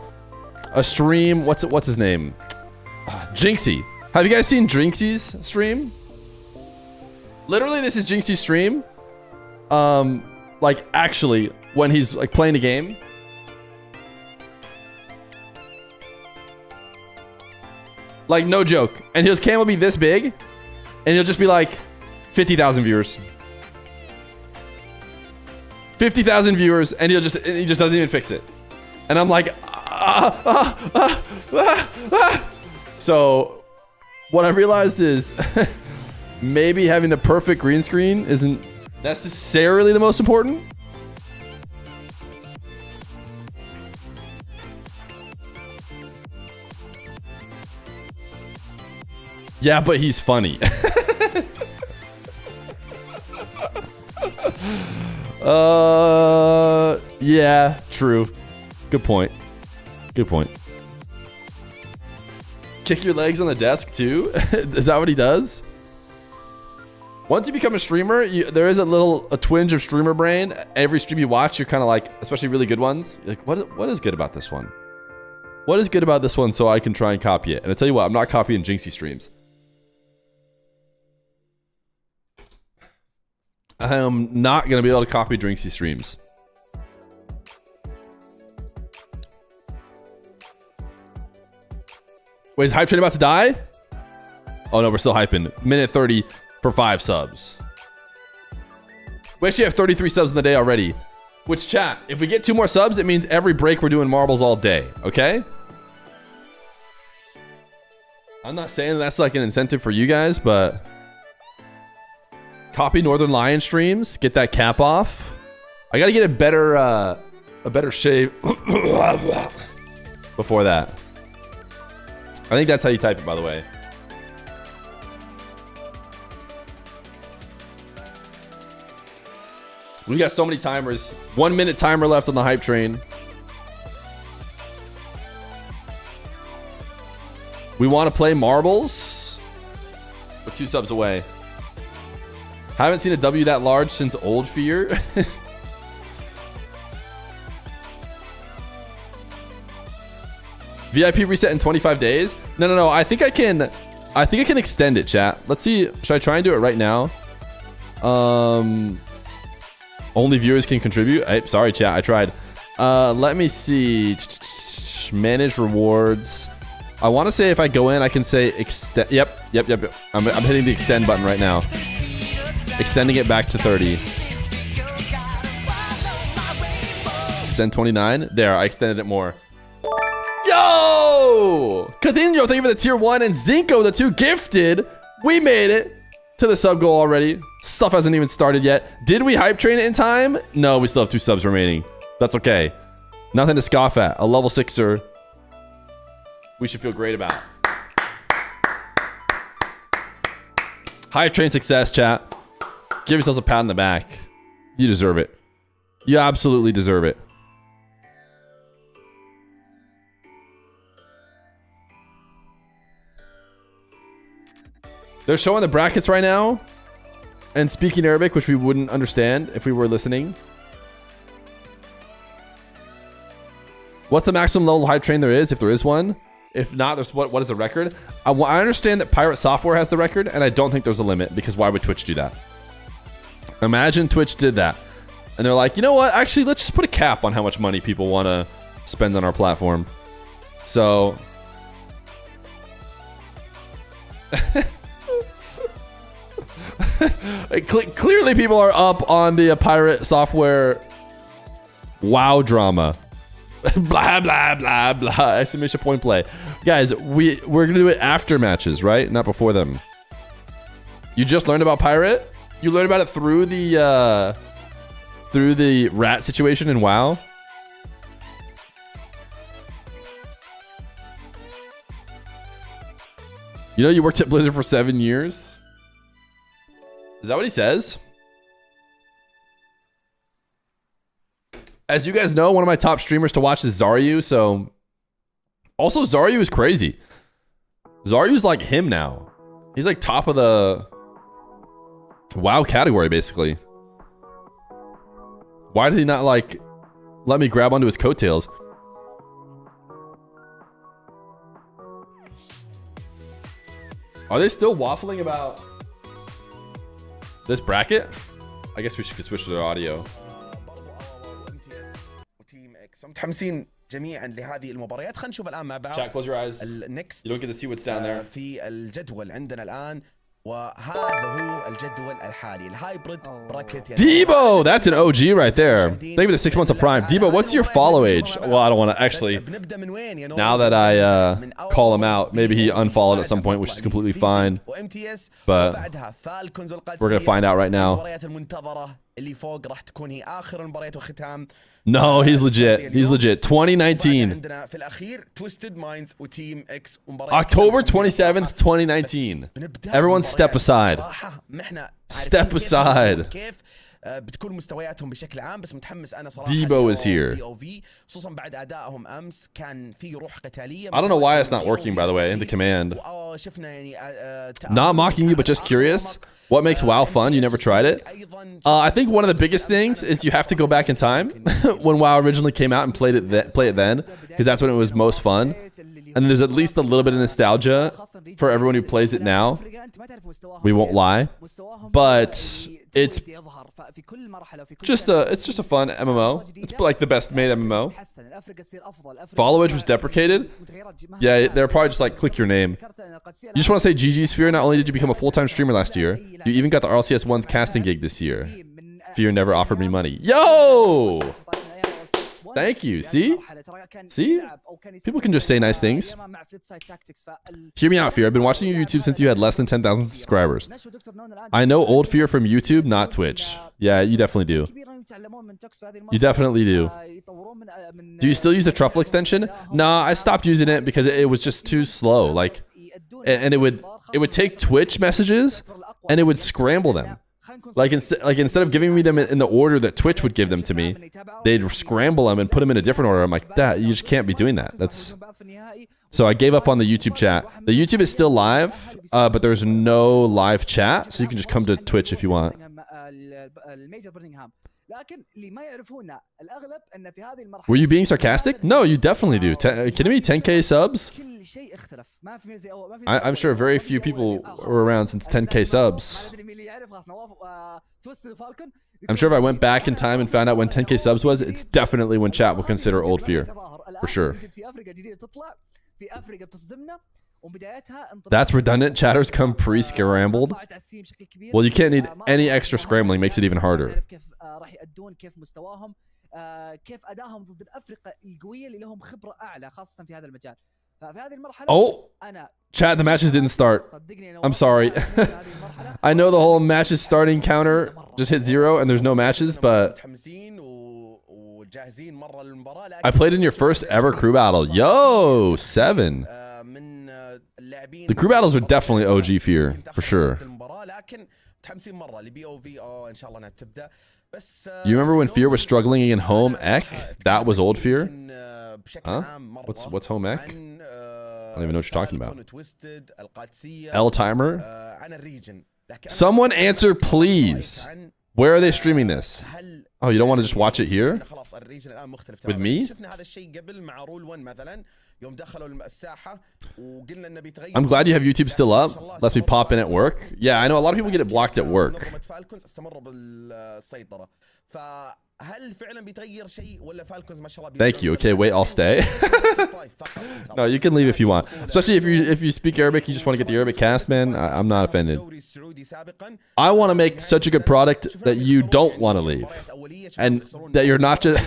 stream? What's his name? Jinxie. Have you guys seen Jinxie's stream? Literally, this is Jinxie's stream. Like actually, when he's like playing a game. Like no joke. And his cam will be this big, and he'll just be like 50,000 viewers. 50,000 viewers, and he just doesn't even fix it. And I'm like, So what I realized is maybe having the perfect green screen isn't necessarily the most important. Yeah, but he's funny. Yeah, true. Good point. Good point. Kick your legs on the desk too? Is that what he does? Once you become a streamer, there is a twinge of streamer brain. Every stream you watch, you're kind of like, especially really good ones, you're like, what is good about this one? What is good about this one so I can try and copy it? And I tell you what, I'm not copying Jinxie streams. I am not going to be able to copy Jinxie streams. Wait, is Hype Train about to die? Oh no, we're still hyping. Minute 30 for 5 subs. We actually have 33 subs in the day already. Which, chat, if we get 2 more subs, it means every break we're doing marbles all day, okay? I'm not saying that's like an incentive for you guys, but copy Northern Lion streams, get that cap off. I gotta get a better shave before that. I think that's how you type it, by the way. We got so many timers. 1 minute timer left on the hype train. We want to play marbles. We're 2 subs away. Haven't seen a W that large since old Feer. VIP reset in 25 days? No. I think I can extend it, chat. Let's see. Should I try and do it right now? Only viewers can contribute. Sorry, chat. I tried. Let me see. Manage rewards. I want to say if I go in, I can say extend. Yep. I'm hitting the extend button right now. Extending it back to 30. Extend 29. There, I extended it more. Yo! Coutinho, thank you for the tier 1, and Zinko, the 2 gifted. We made it to the sub goal already. Stuff hasn't even started yet. Did we hype train it in time? No, we still have 2 subs remaining. That's okay. Nothing to scoff at. A level 6er. We should feel great about. Hype train success, chat. Give yourselves a pat on the back. You deserve it. You absolutely deserve it. They're showing the brackets right now and speaking Arabic, which we wouldn't understand if we were listening. What's the maximum level hype train there is, if there is one? If not, there's what is the record? I understand that Pirate Software has the record, and I don't think there's a limit, because why would Twitch do that? Imagine Twitch did that. And they're like, you know what? Actually, let's just put a cap on how much money people want to spend on our platform. So... Clearly people are up on the Pirate Software WoW drama. Blah blah blah blah, exclamation point play. Guys, we're gonna do it after matches, right? Not before them. You just learned about Pirate? You learned about it through the rat situation in WoW? You know you worked at Blizzard for 7 years? Is that what he says? As you guys know, one of my top streamers to watch is Zaryu. So, also Zaryu is crazy. Zaryu's like him now. He's like top of the WoW category, basically. Why did he not like let me grab onto his coattails? Are they still waffling about this bracket? I guess we should switch to their audio. متحمسين جميعا لهذه المباريات. خلينا نشوف الان مع بعض. Chat, close your eyes. You don't get to see what's down there. في الجدول عندنا الان وهذا هو الجدول الحالي الهايبريد براكت. Debo, that's an OG right there. Thank you for the 6 months of Prime. Debo, what's your follow age? Well, I don't want to actually. Now that I call him out, maybe he unfollowed at some point, which is completely fine. But we're gonna find out right now. No, he's legit. He's legit. 2019. October 27th, 2019. Everyone step aside. Step aside. بتكون مستوياتهم بشكل عام بس متحمس انا صراحه. Debo is here. خصوصا بعد ادائهم امس كان في روح قتاليه. I don't know why it's not working, by the way, in the command. شفنا يعني Not mocking you, but just curious. What makes WoW fun? You never tried it? I think one of the biggest things is you have to go back in time when WoW originally came out and play it then, because that's when it was most fun. And there's at least a little bit of nostalgia for everyone who plays it now. We won't lie, but it's just a fun MMO. It's like the best made MMO. Follow age was deprecated. Yeah, they're probably just like click your name. You just want to say GG's Feer. Not only did you become a full-time streamer last year, you even got the RLCS 1's casting gig this year. Feer never offered me money. Yo! Thank you. See? See? People can just say nice things. Hear me out, Feer. I've been watching your YouTube since you had less than 10,000 subscribers. I know old Feer from YouTube, not Twitch. Yeah, you definitely do. You definitely do. Do you still use the truffle extension? Nah, I stopped using it because it was just too slow. Like, and it would take Twitch messages and it would scramble them. Like instead of giving me them in the order that Twitch would give them to me, they'd scramble them and put them in a different order. I'm like, that you just can't be doing that. That's so I gave up on the YouTube chat. The YouTube is still live, but there's no live chat, so you can just come to Twitch if you want. Were you being sarcastic? No, you definitely do. Kidding me? 10k subs? I'm sure very few people were around since 10k subs. I'm sure if I went back in time and found out when 10k subs was, it's definitely when chat will consider old Feer. For sure. That's redundant. Chatters come pre-scrambled. Well, you can't need any extra scrambling. Makes it even harder. Oh, chat, the matches didn't start. I'm sorry. I know the whole matches starting counter just hit 0 and there's no matches, but I played in your first ever crew battle. Yo, 7. The crew battles are definitely OG Feer, for sure. You remember when Feer was struggling in home ec? That was old Feer? Huh? What's home ec? I don't even know what you're talking about. L timer? Someone answer, please. Where are they streaming this? Oh, you don't want to just watch it here? With me? I'm glad you have YouTube still up. Lets me pop in at work. Yeah, I know a lot of people get it blocked at work. Thank you. Okay, wait, I'll stay. No, you can leave if you want. Especially if you speak Arabic, you just want to get the Arabic cast, man. I'm not offended. I want to make such a good product that you don't want to leave. And that you're not just...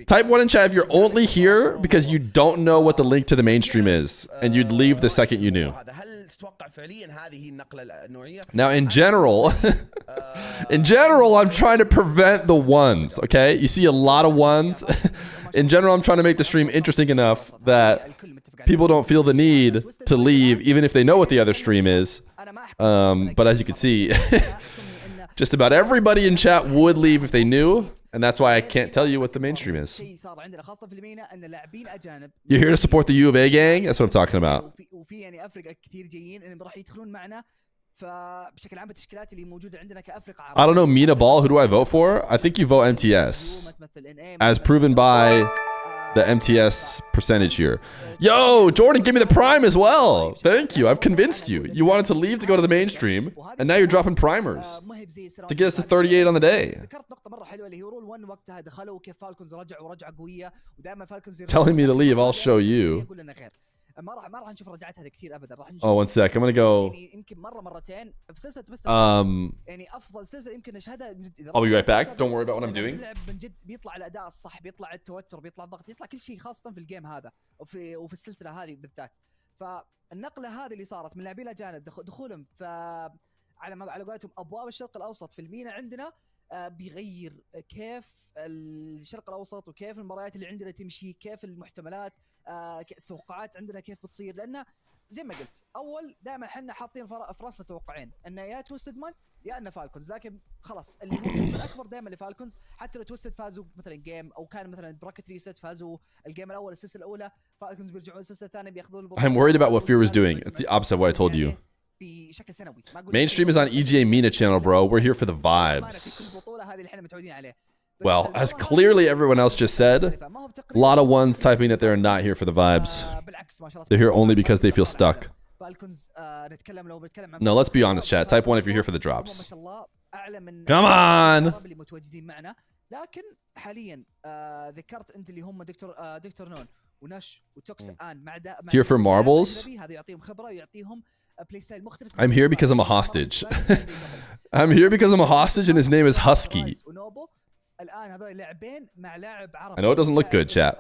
Type 1 in chat if you're only here because you don't know what the link to the mainstream is. And you'd leave the second you knew. Now, in general, I'm trying to prevent the ones, okay? You see a lot of ones. In general, I'm trying to make the stream interesting enough that people don't feel the need to leave, even if they know what the other stream is. But as you can see, Just about everybody in chat would leave if they knew, and that's why I can't tell you what the mainstream is. You're here to support the U of A gang? That's what I'm talking about. I don't know, MENA Ball, who do I vote for? I think you vote MTS, as proven by the MTS percentage here. Yo, Jordan, give me the prime as well. Thank you. I've convinced you. You wanted to leave to go to the mainstream, and now you're dropping primers to get us to 38 on the day. Telling me to leave, I'll show you. Oh, one sec. I'm gonna go. I'll be right back. Don't worry about what I'm doing. بيطلع الاداء الصح، بيطلع التوتر، بيطلع الضغط، يطلع كل شيء خاصه في الجيم هذا وفي السلسله هذه بالذات. فالنقله هذه اللي صارت من لاعبين الاجانب دخولهم على قولتهم ابواب الشرق الاوسط في المينا عندنا، بيغير كيف الشرق الاوسط وكيف المباريات اللي عندنا تمشي، كيف المحتملات، التوقعات عندنا كيف بتصير. لانه زي ما قلت اول دائما احنا حاطين في راسنا توقعين، انه يا تويستد مانز يا انه فالكونز، لكن خلاص اللي هو النسبه الاكبر دائما لفالكونز. حتى لو تويستد فازوا مثلا جيم او كان مثلا براكت ريست فازوا الجيم الاول السلسله الاولى، فالكونز بيرجعون السلسله الثانيه بياخذون البطوله. I'm worried about what Feer was doing. It's the opposite of what I told you. بشكل سنوي. Mainstream is on EGA MENA channel, bro. We're here for the vibes. Well, as clearly everyone else just said, a lot of ones typing that they're not here for the vibes. They're here only because they feel stuck. No, let's be honest, chat. Type 1 if you're here for the drops. Come on! لكن حاليا ذكرت انت اللي هم دكتور نون ونش وتوكس الان مع Here for marbles? هذا يعطيهم خبره ويعطيهم بلاي ستايل مختلف. I'm here because I'm a hostage. I'm here because I'm a hostage and his name is Husky. I know it doesn't look good, chat,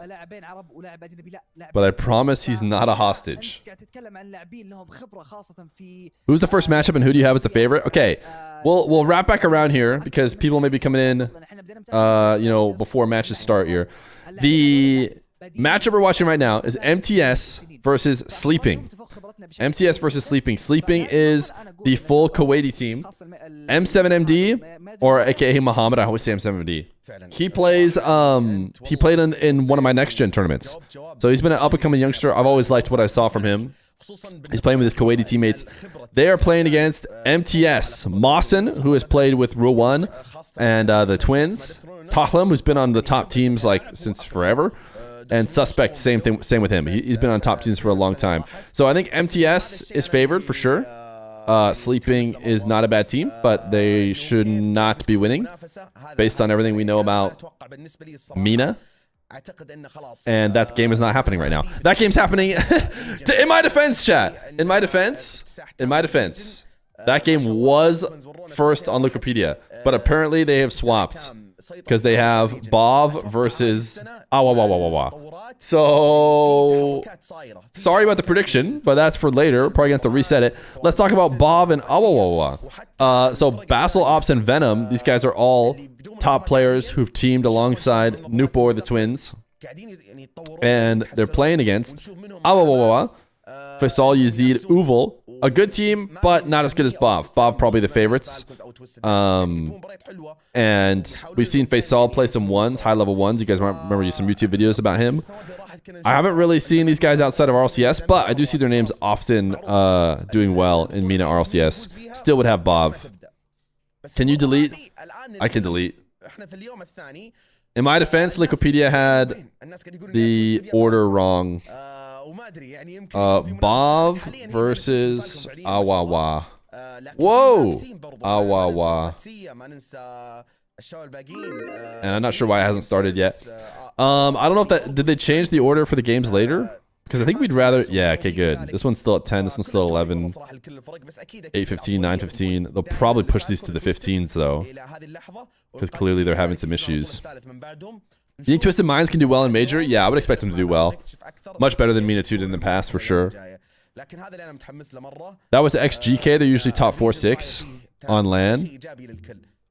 but I promise he's not a hostage. Who's the first matchup and who do you have as the favorite? Okay, we'll wrap back around here because people may be coming in, you know, before matches start here. The matchup we're watching right now is MTS versus Sleeping. MTS versus Sleeping. Sleeping is the full Kuwaiti team. M7MD, or aka Muhammad, I always say M7MD. He plays, he played in one of my next gen tournaments. So he's been an up and coming youngster. I've always liked what I saw from him. He's playing with his Kuwaiti teammates. They are playing against MTS. Mawson, who has played with Ruwan and the Twins. Tahlam, who's been on the top teams like since forever. And Suspect, same with him. He's been on top teams for a long time. So I think MTS is favored for sure. Sleeping is not a bad team, but they should not be winning based on everything we know about MENA. And that game is not happening right now. That game's happening. In my defense, chat. In my defense, that game was first on Wikipedia, but apparently they have swapped. Because they have Bav versus Awawawawa. So, sorry about the prediction, but that's for later. Probably going to have to reset it. Let's talk about Bav and Awawawa. So, Basil, Ops, and Venom, these guys are all top players who've teamed alongside Nupo, the Twins. And they're playing against Awawawa, Faisal, Yazid, Uval. A good team, but not as good as Bav. Bav probably the favorites. And we've seen Faisal play some ones, high-level ones. You guys might remember some YouTube videos about him. I haven't really seen these guys outside of RLCS, but I do see their names often doing well in MENA RLCS. Still would have Bav. Can you delete? I can delete. In my defense, Wikipedia had the order wrong. Bav versus Awawa. Whoa! Awawa. And I'm not sure why it hasn't started yet. I don't know if that... Did they change the order for the games later? Because I think we'd rather... Yeah, okay, good. This one's still at 10. This one's still 11. 8:15, 9:15. They'll probably push these to the 15s, though. Because clearly they're having some issues. You think Twisted Minds can do well in Major? Yeah, I would expect them to do well. Much better than MENA 2 did in the past, for sure. That was XGK. They're usually top 4-6 on LAN.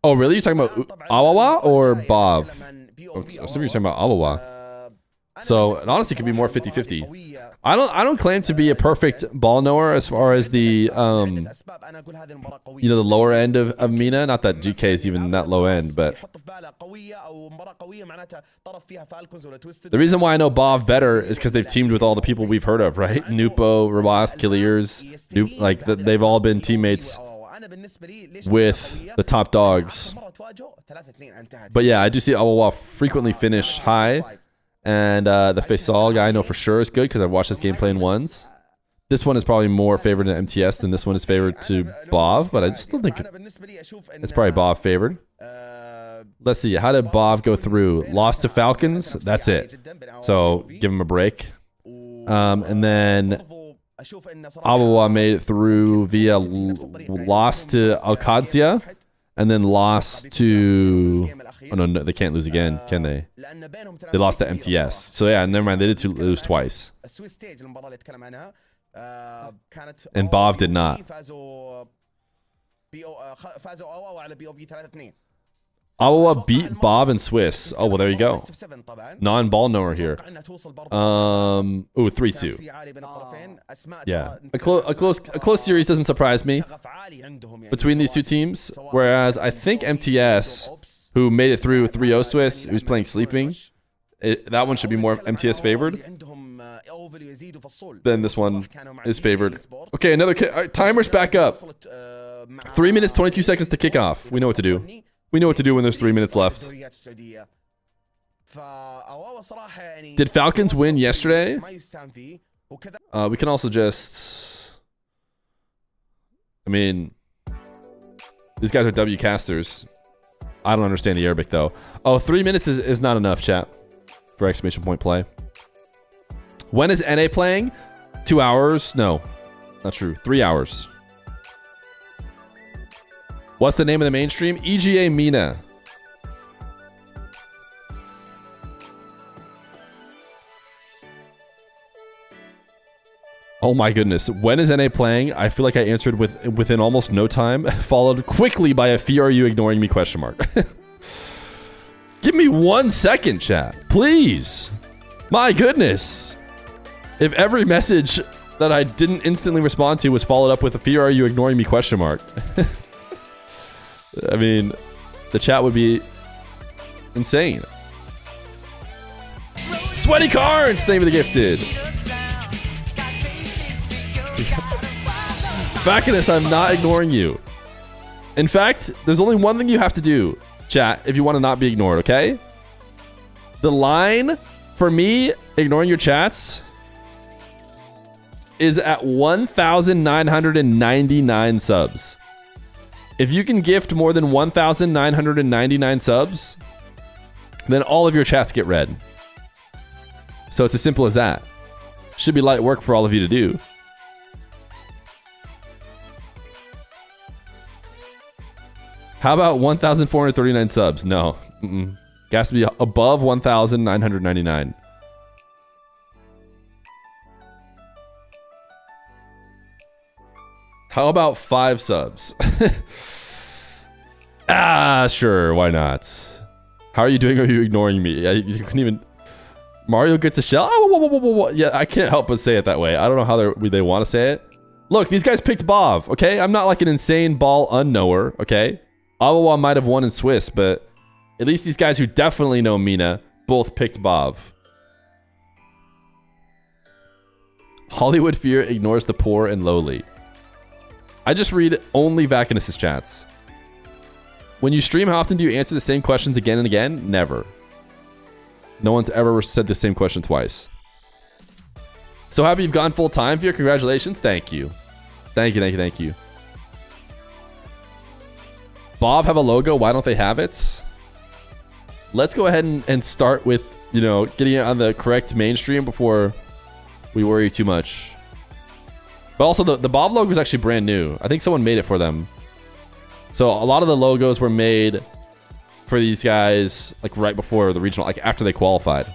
Oh, really? You're talking about Awawa or Bav? I assume you're talking about Awawa. So it honestly could be more 50-50. I don't claim to be a perfect ball knower as far as the the lower end of MENA. Not that GK is even that low end, but the reason why I know BOV better is because they've teamed with all the people we've heard of, right? Nupo, Rabas, Killiers, they've all been teammates with the top dogs. But yeah, I do see Awawa frequently finish high. And the Faisal guy I know for sure is good because I've watched his gameplay in ones. This one is probably more favored to MTS than this one is favored to BOV, but I still think it's probably BOV favored. Let's see, how did BOV go through? Lost to Falcons, that's it. So give him a break. And then Awawa made it through via loss to Al-Qadsia. And then lost to... Oh, no, they can't lose again, can they? They lost to MTS. So, yeah, never mind. They did lose twice. And BOV did not. Awawa beat BOV and Swiss. Oh, well, there you go. Non-ball knower here. 3-2. Yeah. A close series doesn't surprise me between these two teams. Whereas I think MTS, who made it through 3-0 Swiss, who's playing Sleeping, that one should be more MTS favored. Then this one is favored. Okay, another timer's back up. 3 minutes, 22 seconds to kick off. We know what to do. We know what to do when there's 3 minutes left. Did Falcons win yesterday? We can also just... I mean... These guys are W casters. I don't understand the Arabic, though. Oh, 3 minutes is not enough, chat. For exclamation point play. When is NA playing? 2 hours? No. Not true. 3 hours. What's the name of the mainstream? EGA MENA. Oh my goodness. When is NA playing? I feel like I answered within almost no time, followed quickly by a Feer, are you ignoring me? Question mark. Give me 1 second, chat. Please. My goodness. If every message that I didn't instantly respond to was followed up with a Feer, are you ignoring me? Question mark. I mean, the chat would be insane. Sweaty Cards, name of the gifted. Bacchus, I'm not ignoring you. In fact, there's only one thing you have to do, chat, if you want to not be ignored, okay? The line for me ignoring your chats is at 1,999 subs. If you can gift more than 1,999 subs, then all of your chats get read. So it's as simple as that. Should be light work for all of you to do. How about 1,439 subs? No. It has to be above 1,999. How about 5 subs? Sure, why not? How are you doing? Are you ignoring me? You couldn't even... Mario gets a shell? Yeah, I can't help but say it that way. I don't know how they want to say it. Look, these guys picked BOV, okay? I'm not like an insane ball unknower, okay? Awawa might have won in Swiss, but at least these guys who definitely know MENA both picked BOV. Hollywood Fear ignores the poor and lowly. I just read only Vacanus' chats. When you stream, how often do you answer the same questions again and again? Never. No one's ever said the same question twice. So happy you've gone full time, Fear. Congratulations. Thank you. Thank you. BOV have a logo. Why don't they have it? Let's go ahead and start with, getting it on the correct mainstream before we worry too much. But also, the BOV logo is actually brand new. I think someone made it for them. So a lot of the logos were made for these guys, like right before the regional, like after they qualified.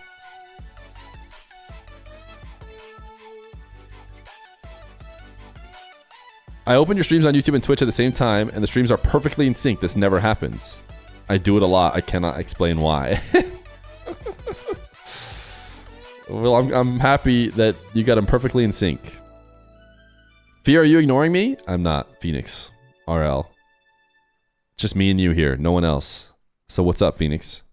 I open your streams on YouTube and Twitch at the same time, and the streams are perfectly in sync. This never happens. I do it a lot. I cannot explain why. Well, I'm happy that you got them perfectly in sync. Fear, are you ignoring me? I'm not. Phoenix. RL. Just me and you here. No one else. So what's up, Phoenix?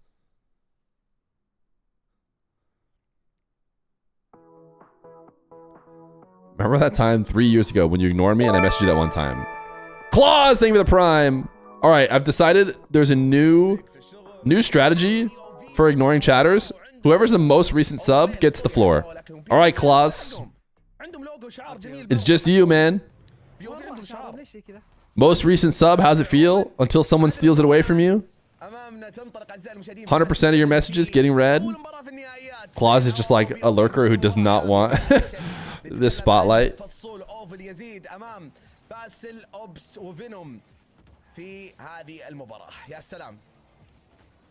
Remember that time 3 years ago when you ignored me and I messaged you that one time? Claws, thank you for the prime. All right, I've decided there's a new strategy for ignoring chatters. Whoever's the most recent sub gets the floor. All right, Claws. It's just you, man. Most recent sub, how's it feel until someone steals it away from you? 100% of your messages getting read. Claws is just like a lurker who does not want this spotlight.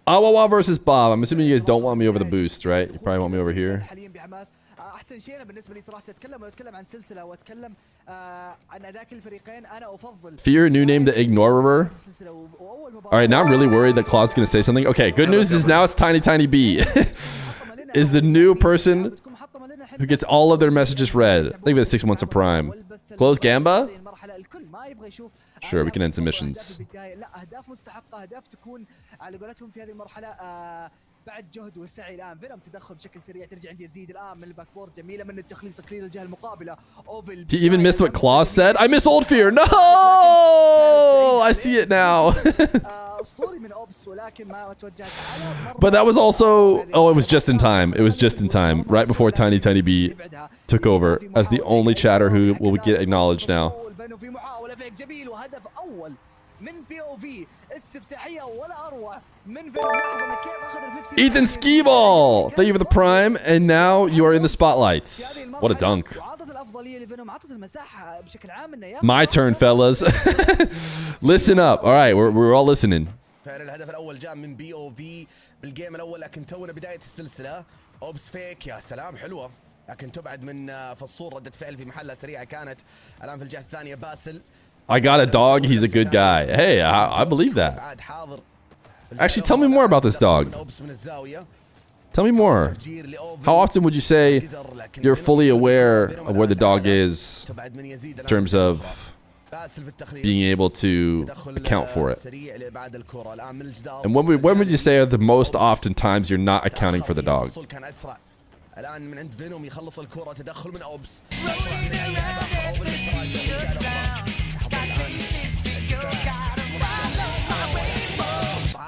Awawa versus Bob. I'm assuming you guys don't want me over the boost, right? You probably want me over here. احسن شيء انا بالنسبه لي صراحه اتكلم عن سلسله واتكلم عن اداء الفريقين انا افضل Fear, new name the Ignorer. Alright, now I'm really worried that Claw's gonna say something. Okay, good news is now it's Tiny B. Is the new person who gets all of their messages read. I think that's 6 months of prime. Close Gamba? Sure, we can end submissions. بعد جهد والسعي الان فينوم تدخل بشكل سريع ترجع عند يزيد الان من الباك بورد جميله من التخليص كلين الجهه المقابله. He even missed what Claw said. I miss old Fear. No, I see it now. But that was also, oh, it was just in time. It was just in time, right before Tiny B took over as the only chatter who will get acknowledged now. Ethan Skee-Ball, thank you for the prime, and now you are in the spotlights. What a dunk. My turn, fellas. Listen up. All right, we're all listening. الهدف الاول جاء من بي او في بالجيم الاول لكن تونا بدايه السلسله. اوبس فيك يا سلام حلوه لكن تبعد من فصول ردة فعل في محلها سريعه كانت. الان في الجهه الثانيه باسل. I got a dog. He's a good guy. Hey, I believe that. Actually, tell me more about this dog. Tell me more. How often would you say you're fully aware of where the dog is in terms of being able to account for it? And when would you say are the most often times you're not accounting for the dog?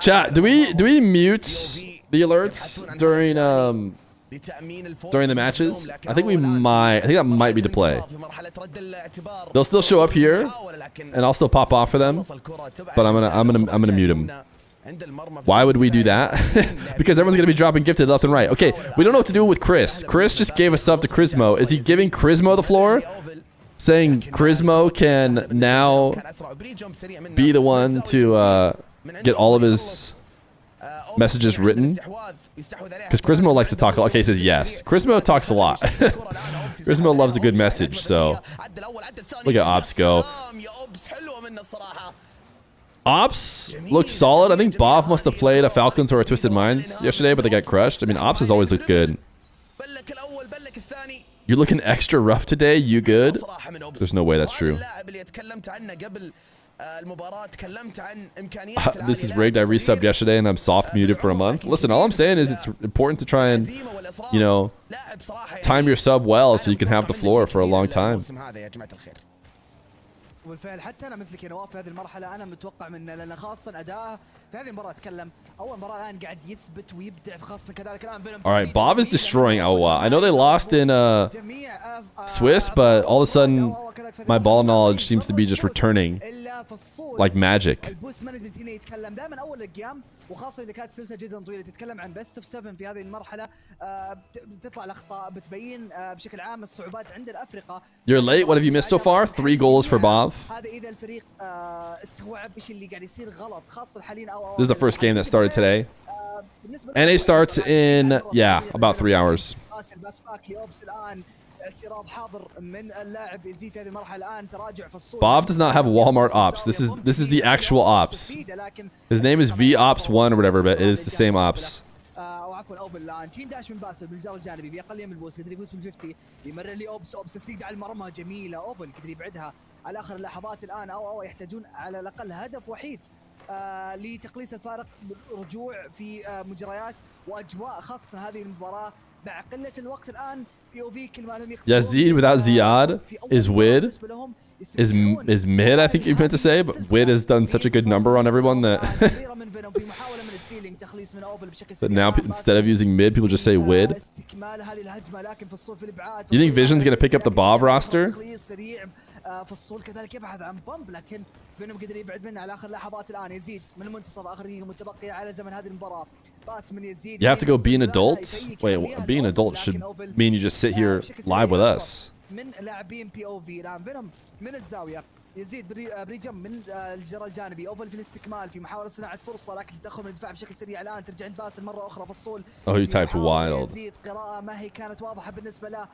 Chat, do we mute the alerts during the matches? I think we might. I think that might be the play. They'll still show up here, and I'll still pop off for them. But I'm gonna mute them. Why would we do that? Because everyone's gonna be dropping gifted left and right. Okay, we don't know what to do with Chris. Chris just gave a sub to Crismo. Is he giving Crismo the floor? Saying Crismo can now be the one to get all of his messages written? Because Crismo likes to talk a lot. Okay, he says yes. Crismo talks a lot. Crismo loves a good message, so look at Ops go. Ops looked solid. I think Bob must have played a Falcons or a Twisted Minds yesterday, but they got crushed. I mean, Ops has always looked good. You're looking extra rough today. You good? There's no way that's true. This is rigged. I resubbed yesterday and I'm soft muted for a month. Listen, all I'm saying is it's important to try and, you know, time your sub well so you can have the floor for a long time. وبالفعل حتى انا مثلك يا نواف في هذه المرحله انا متوقع من لان خاصه اداءه في هذه المباراه اتكلم اول مباراه الان قاعد يثبت ويبدع خاصه كذلك الان فينوم. All right, Bob is destroying Awa. I know they lost in Swiss, but all of a sudden my ball knowledge seems to be just returning like magic. البوست مانجمنت هنا يتكلم دائما اول القيام وخاصه اذا كانت سلسله جدا طويله تتكلم عن بيست اوف 7 في هذه المرحله بتطلع الاخطاء بتبين بشكل عام الصعوبات عند الافرقه. You're late. What have you missed so far? 3 goals for Bob. هذا اذا الفريق استوعب ايش اللي قاعد يصير غلط خاصه حاليا This is the first game that started today. NA starts in, yeah, about 3 hours. Bob does not have Walmart Ops. This is the actual Ops. His name is V Ops 1 or whatever, but it is the same Ops. عفوا اوفل الان تشين داش من باسل بالجزء الجانبي باقل من البوس قدر يفوز بال50 يمرر لي اوبس تسديد على المرمى جميله اوفل قدر يبعدها على اخر اللحظات الان او يحتاجون على الاقل هدف وحيد لتقليص الفارق رجوع في مجريات واجواء خاصه هذه المباراه مع قله الوقت الان POV كل ما لهم Yazid without Ziad is Wid. Is mid, I think you meant to say, but Wid has done such a good number on everyone that that now instead of using mid, people just say Wid. You think Vision's gonna pick up the Bob roster? فالصول كذلك يبحث عن بامب لكن فينوم قدر يبعد منه على اخر لحظات الان يزيد من المنتصف اخر دقيقه متبقيه على زمن هذه المباراه باس من يزيد. You have to go be an adult? Wait, being an adult should mean you just sit here live with us. من لاعبين POV الان فينوم من الزاويه يزيد بريجم من الجرى الجانبي اوفل في الاستكمال في محاوله صناعه فرصه لكن تدخل من الدفاع بشكل سريع الان ترجع عند باسل مره اخرى فالصول. Oh, you typed wild. يزيد قراءه ما هي كانت واضحه بالنسبه له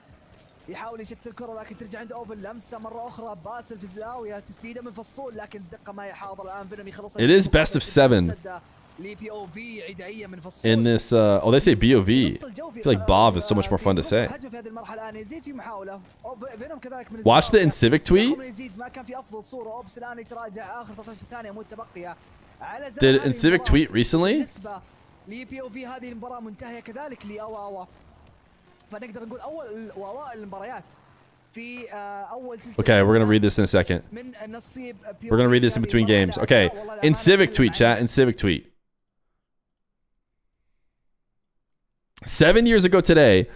يحاول يشتت الكره لكن ترجع عند اوفل لمسه مره اخرى باسل في الزاويه تسديده من فصول لكن الدقه ما هي حاضره الان فينوم يخلص. It is best of 7 in this oh they say BOV. I feel like Bov is so much more fun to say. Watch the Incivic tweet. Did Incivic tweet recently? فنقدر نقول اوائل المباريات في اول سلسله. Okay, we're gonna read this in a second. We're gonna read this in between games. Okay, in Civic tweet chat. In Civic tweet. 7 years ago today,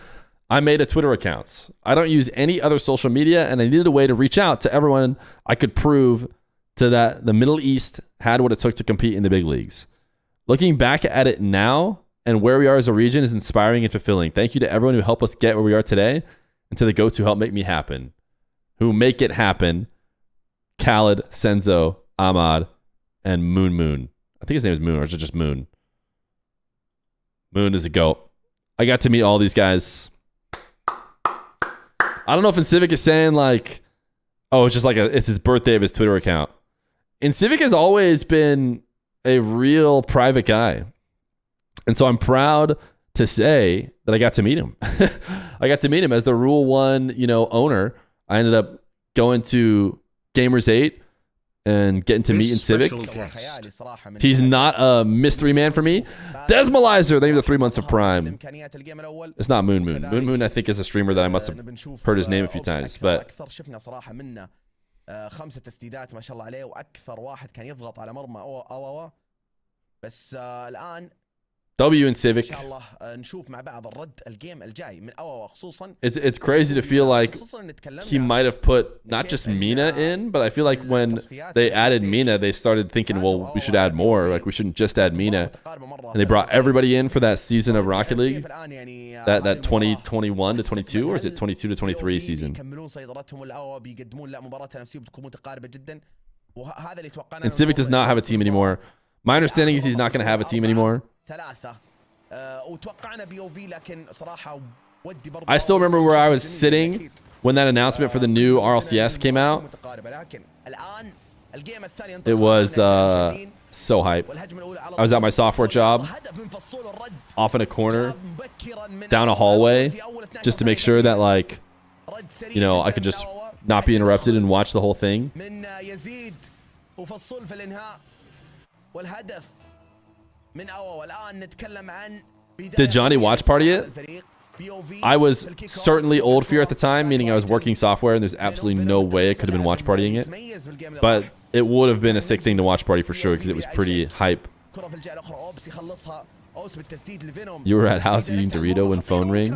I made a Twitter account. I don't use any other social media, and I needed a way to reach out to everyone I could prove to that the Middle East had what it took to compete in the big leagues. Looking back at it now, and where we are as a region is inspiring and fulfilling. Thank you to everyone who helped us get where we are today and to the GOATs who help make me happen. Who make it happen. Khaled, Senzo, Ahmad, and Moon. I think his name is Moon, or is it just Moon? Moon is a GOAT. I got to meet all these guys. I don't know if Incivic is saying like, oh, it's just like it's his birthday of his Twitter account. Incivic has always been a real private guy. And so I'm proud to say that I got to meet him. I got to meet him as the Rule 1, owner. I ended up going to Gamers 8 and getting to meet Incivic. He's not a mystery man for me. Desmolizer, thank you for the 3 months of Prime. It's not Moon. Moon, I think, is a streamer that I must have heard his name a few times. But خمسة تسديدات ما شاء الله عليه واكثر واحد كان يضغط على مرمى او بس الان W and Civic. It's crazy to feel like he might have put not just MENA in, but I feel like when they added MENA, they started thinking, well, we should add more. Like, we shouldn't just add MENA. And they brought everybody in for that season of Rocket League, that 2021 to 22, or is it 22 to 23 season? And Civic does not have a team anymore. My understanding is he's not going to have a team anymore. I still remember where I was sitting when that announcement for the new RLCS came out. It was so hype. I was at my software job, off in a corner, down a hallway, just to make sure that, like, I could just not be interrupted and watch the whole thing. Did Johnny watch party it? I was certainly old Feer at the time, meaning I was working software and there's absolutely no way I could have been watch partying it. But it would have been a sick thing to watch party for sure because it was pretty hype. You were at house eating Dorito when phone ring?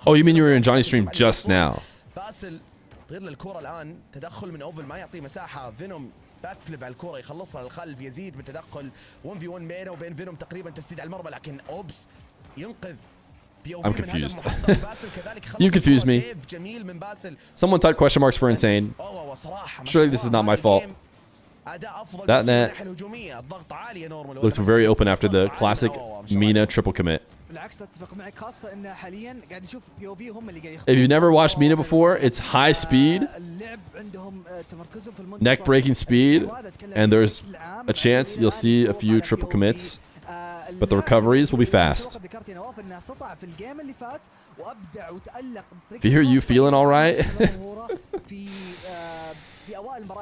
Oh, you mean you were in Johnny's stream just now? غير للكرة الآن تدخل من أوفل ما يعطي مساحة فينوم باك فليب على الكرة يخلصها للخلف يزيد بالتدخل 1v1 مينا وبين فينوم تقريبا تسديد على المرمى لكن أوبس ينقذ I'm confused. You confused me. Someone type question marks for insane. Surely this is not my fault. That net looked very open after the classic MENA triple commit. بالعكس اتفق معك خاصه ان حاليا قاعد نشوف بي او في هم اللي قاعد If you've never watched MENA before, it's high speed, اللعب عندهم تمركزهم في المنتصف neck breaking speed, and there's a chance you'll see a few triple commits, but the recoveries will be fast. Feer, you feeling all right?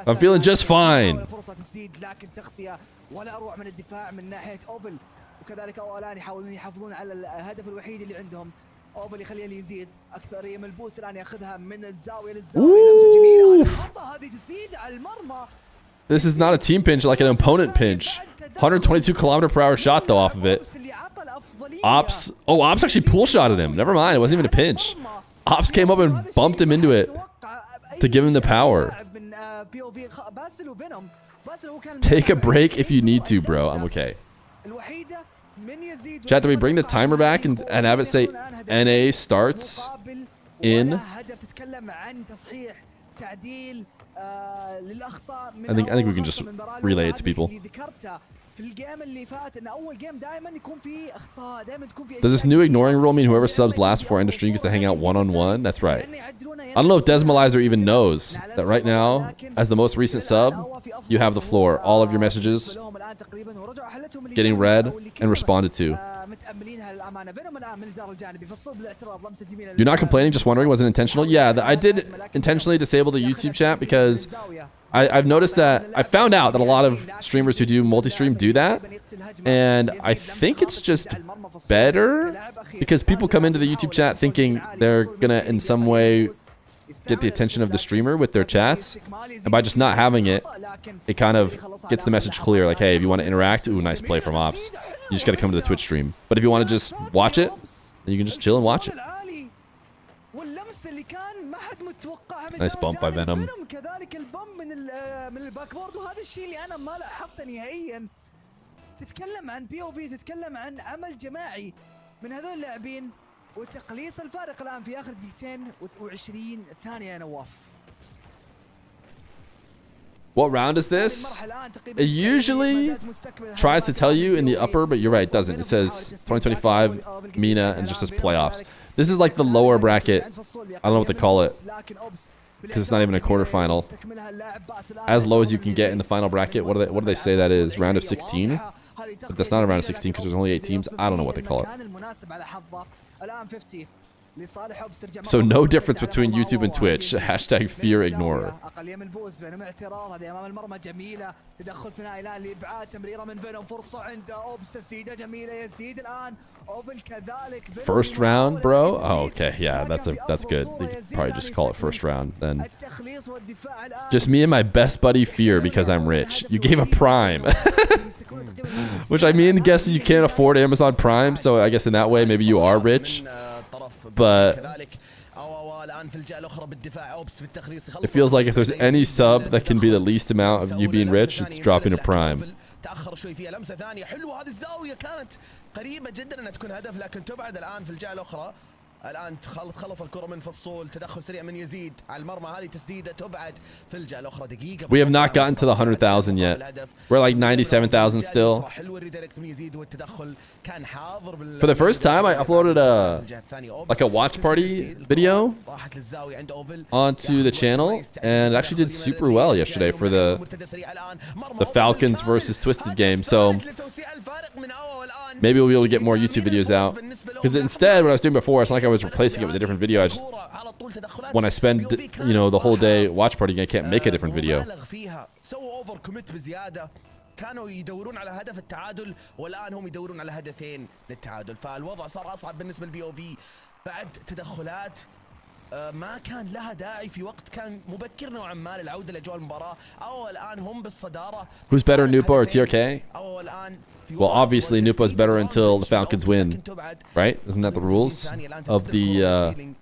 I'm feeling just fine. فرصة تسديد لكن تغطية ولا اروع من الدفاع من ناحية اوفل، وكذلك الان يحاولون يحافظون على الهدف الوحيد اللي عندهم. اوفل يخليه ليزيد اكثر ملبوس الان ياخذها من الزاوية للزاوية. لمسة جميلة الخطة هذه تسديد على المرمى. This is not a team pinch, like an opponent pinch. 122 km/h shot though off of it. Ops. Oh, Ops actually pool shotted him. Never mind, it wasn't even a pinch. Ops came up and bumped him into it to give him the power. Take a break if you need to, bro. I'm okay. Chat, do we bring the timer back and have it say NA starts in? I think we can just relay it to people. Does this new ignoring rule mean whoever subs last before end of stream gets to hang out one-on-one? That's right. I don't know if Desmalizer even knows that right now, as the most recent sub, you have the floor. All of your messages getting read and responded to. You're not complaining, just wondering, was it intentional? Yeah, I did intentionally disable the YouTube chat because I've noticed that, I found out that a lot of streamers who do multi-stream do that, and I think it's just better because people come into the YouTube chat thinking they're gonna in some way get the attention of the streamer with their chats, and by just not having it, it kind of gets the message clear, like, hey, if you want to interact, ooh, nice play from Ops, you just gotta come to the Twitch stream. But if you want to just watch it, then you can just chill and watch it. Nice bump by Venom. كذلك البمب من الباكبورد، وهذا الشيء اللي انا ما لاحظته نهائيا. تتكلم عن بي او في، تتكلم عن عمل جماعي من هذول اللاعبين وتقليص الفارق الان في اخر دقيقتين و20 ثانيه يا نواف. What round is this? It usually tries to tell you in the upper, but you're right, it doesn't. It says 2025 MENA and just says playoffs. This is like the lower bracket. I don't know what they call it because it's not even a quarterfinal. As low as you can get in the final bracket. What do they say that is? Round of 16? But that's not a round of 16 because there's only 8 teams. I don't know what they call it. So no difference between YouTube and Twitch. Hashtag Feer Ignorer. First round, bro? Oh, okay. Yeah, that's good. They could probably just call it first round then. Just me and my best buddy Feer because I'm rich. You gave a Prime. Which I mean, guess you can't afford Amazon Prime, so I guess in that way maybe you are rich. But it feels like if there's any sub that can be the least amount of you being rich, it's dropping a Prime. تأخر شوي فيها لمسة ثانية حلوة، هذه الزاوية كانت قريبة جدا انها تكون هدف لكن تبعد الآن في الجهة الأخرى. الآن تخلص الكرة من فصول، تدخل سريع من يزيد على المرمى، هذه تسديدة تبعد في الجهة الأخرى. دقيقة. We have not gotten to the 100,000 yet. We're like 97,000 still. For the first time, I uploaded a watch party video onto the channel, and it actually did super well yesterday for the Falcons versus Twisted game. So maybe we'll be able to get more YouTube videos out. Because instead, what I was doing before, it's not like I was replacing it with a different video. I just, when I spend, you know, the whole day watch partying, I can't make a different video. كانوا يدورون على هدف التعادل والآن هم يدورون على هدفين للتعادل، فالوضع صار أصعب بالنسبة للبي او في بعد تدخلات ما كان لها داعي في وقت كان مبكر نوعا ما للعودة لأجواء المباراة. أو الآن هم بالصدارة. Who's better, Nupa or TRK? Well, obviously Nupa's better until the Falcons win, right? Isn't that the rules of the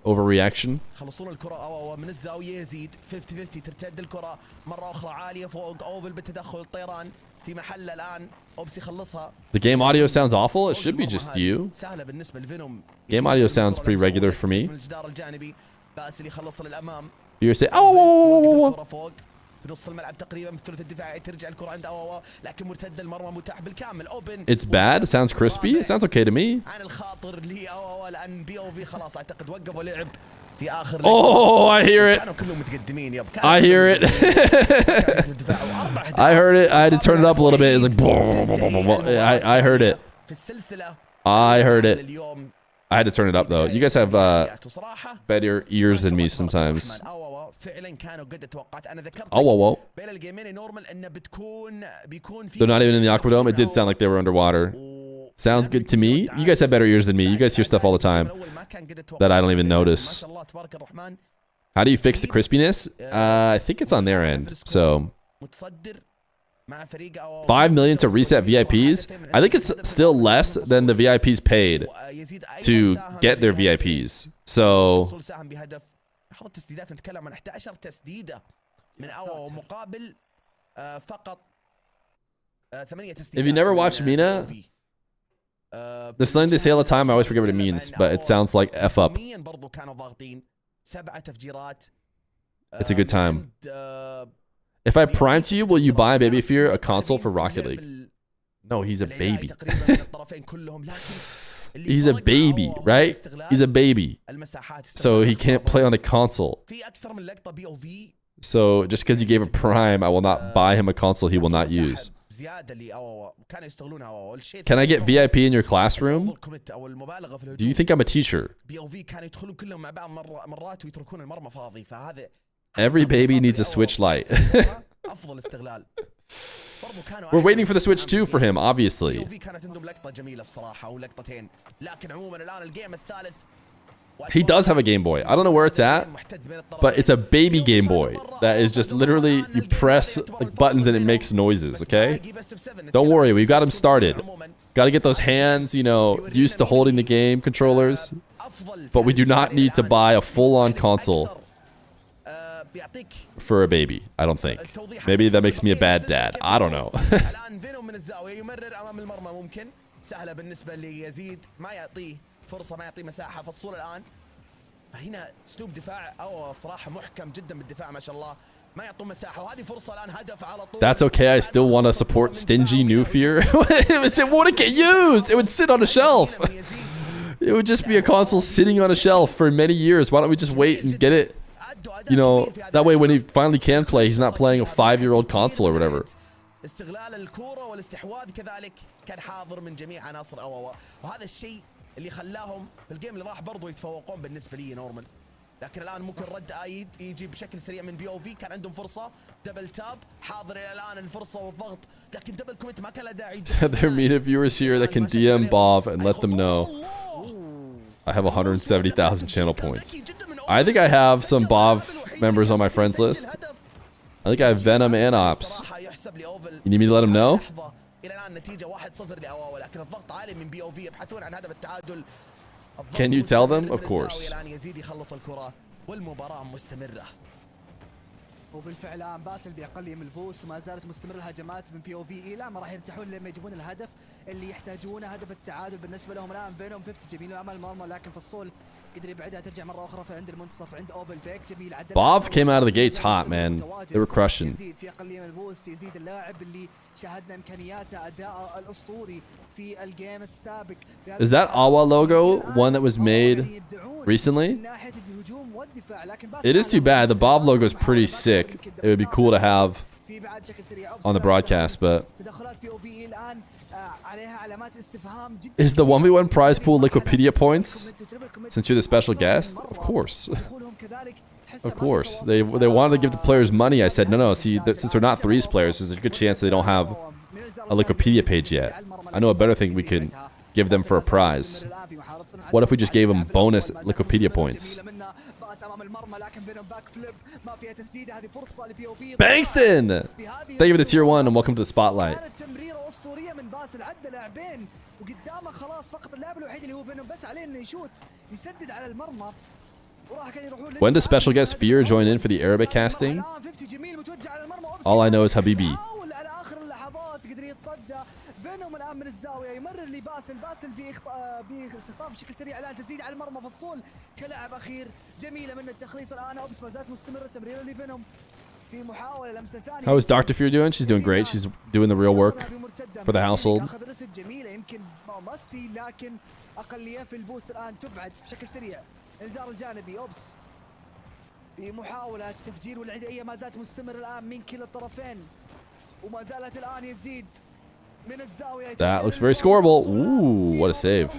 overreaction? خلصون الكرة من الزاوية يزيد 50-50 ترتد الكرة مرة أخرى عالية فوق أوفل بالتدخل الطيران في محل الآن أوبس يخلصها. The game audio sounds awful. It should be just you. سهلة بالنسبة لفينوم. Game audio sounds pretty regular for me. الجدار الجانبي باسل يخلص للأمام. You say, oh. في نص الملعب تقريبا في الثلث الدفاعي، ترجع الكره عند أواوا لكن مرتد المرمى متاح بالكامل. اوبن It's bad. It sounds crispy. It sounds okay to me. عن الخاطر لأواوا لان بي او في خلاص اعتقد وقفوا لعب في اخر Oh, I hear it. كانوا كلهم متقدمين يب. I hear it. I heard it. I had to turn it up a little bit. It's like I heard it. في السلسلة I heard it. اليوم I had to turn it up though. You guys have better ears than me sometimes. فعلا كانوا قد توقعت. انا ذكرت Oh, whoa, whoa. بين الجيمين نورمال انه بيكون في They're not even in the Aquadome. It did sound like they were underwater. Sounds good to me. You guys have better ears than me. You guys hear stuff all the time that I don't even notice. How do you fix the crispiness? I think it's on their end. So 5 million to reset VIPs. I think it's still less than the VIPs paid to get their VIPs. So حضرت تسديدات نتكلم عن 11 تسديده من أواوا مقابل فقط 8 تسديدات. if you never watched MENA, there's something they say all the time. I always forget what it means, but it sounds like F up. برضو كانوا ضاغطين 7 تفجيرات. It's a good time. If I prime to you, will you buy Baby Fear a console for Rocket League? No, he's a baby. He's a baby, right? He's a baby. So he can't play on a console. So just because you gave a Prime, I will not buy him a console he will not use. Can I get VIP in your classroom? Do you think I'm a teacher? Every baby needs a Switch Lite. We're waiting for the Switch 2 for him, obviously. He does have a Game Boy. I don't know where it's at, but it's a baby Game Boy that is just literally, you press like buttons and it makes noises, okay? Don't worry, we've got him started. Got to get those hands, you know, used to holding the game controllers. But we do not need to buy a full-on console for a baby, I don't think. Maybe that makes me a bad dad. I don't know. فرصة ما يعطيه مساحة فالصورة الآن هنا اسلوب دفاع او صراحة محكم جدا بالدفاع ما شاء الله ما يعطون مساحة وهذه فرصة الآن هدف على طول. That's okay. I still want to support stingy new Feer. It wouldn't get used. It would sit on a shelf. It would just be a console sitting on a shelf for many years. Why don't we just wait and get it? You know, that way when he finally can play, he's not playing a 5-year-old console or whatever. استغلال الكرة والاستحواذ كذلك كان حاضر من جميع عناصر أواوا وهذا الشيء اللي خلاهم في الجيم اللي راح برضو يتفوقون بالنسبة لي نورمال. لكن الآن ممكن رد آيد يجي بشكل سريع من بي او في كان عندهم فرصة دبل تاب حاضر إلى الآن الفرصة والضغط لكن دبل كومنت ما كان له داعي. There are MENA viewers here that can DM Bob and let them know. I have 170,000 channel points. I think I have some Bob members on my friends list. I think I have Venom and Ops. You need me to let them know? Can you tell them? Of course. وبالفعل الان باسل باقل من البوست وما زالت مستمره الهجمات من بي او في الى ما راح يرتاحون لما يجيبون الهدف اللي يحتاجونه هدف التعادل بالنسبه لهم الان فينوم 50 جميل امام المرمى لكن فالصول قدر يبعدها ترجع مره اخرى في عند المنتصف عند اوبن فيك جميل عدل. Bob came out of the gates hot, man. They were crushing. يزيد في اقل من البوست يزيد اللاعب اللي شاهدنا امكانياته اداء الاسطوري في الجيم السابق. Is that Awa logo one that was made recently? It is too bad. The Bob logo is pretty sick. It would be cool to have on the broadcast, but is the 1v1 prize pool Liquipedia points? Since you're the special guest? Of course. Of course. They wanted to give the players money. I said, no. See, since they're not threes players, there's a good chance they don't have a Liquipedia page yet. I know a better thing we can give them for a prize. What if we just gave them bonus Liquipedia points? Bankston! Thank you for the tier 1 and welcome to the spotlight. When does special guest Feer join in for the Arabic casting? All I know is Habibi. فينوم الان من الزاويه يمرر لباسل باستخطاف بشكل سريع الان تزيد على المرمى فالصول كلاعب اخير جميله من التخليص الان اوبس ما زالت مستمره تمريره لفينوم في محاولة لمسة ثانية. How is Dr. Feer doing? She's doing great. She's doing the real work for the household. أخذ ريسك جميلة يمكن ماستي لكن أقلية في البوس الآن تبعد بشكل سريع. الإنذار الجانبي أوبس في محاولة تفجير والعدائية ما زالت مستمرة الآن من كلا الطرفين وما زالت الآن يزيد من الزاوية. That looks very scoreable. Ooh, what a save.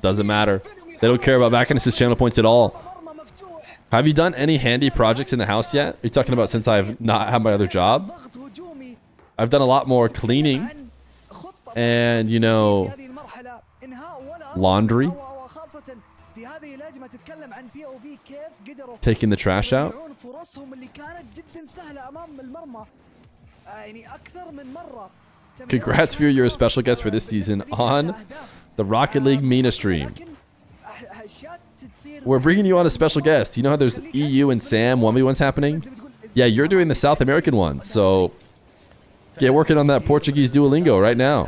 Doesn't matter. They don't care about backing assist channel points at all. Have you done any handy projects in the house yet? Are you talking about since I've not had my other job? I've done a lot more cleaning and, you know, laundry. Taking the trash out. Congrats, Fear, you're a special guest for this season on the Rocket League MENA stream. We're bringing you on a special guest. You know how there's EU and SAM 1v1s happening? Yeah, you're doing the South American ones, so get working on that Portuguese Duolingo right now.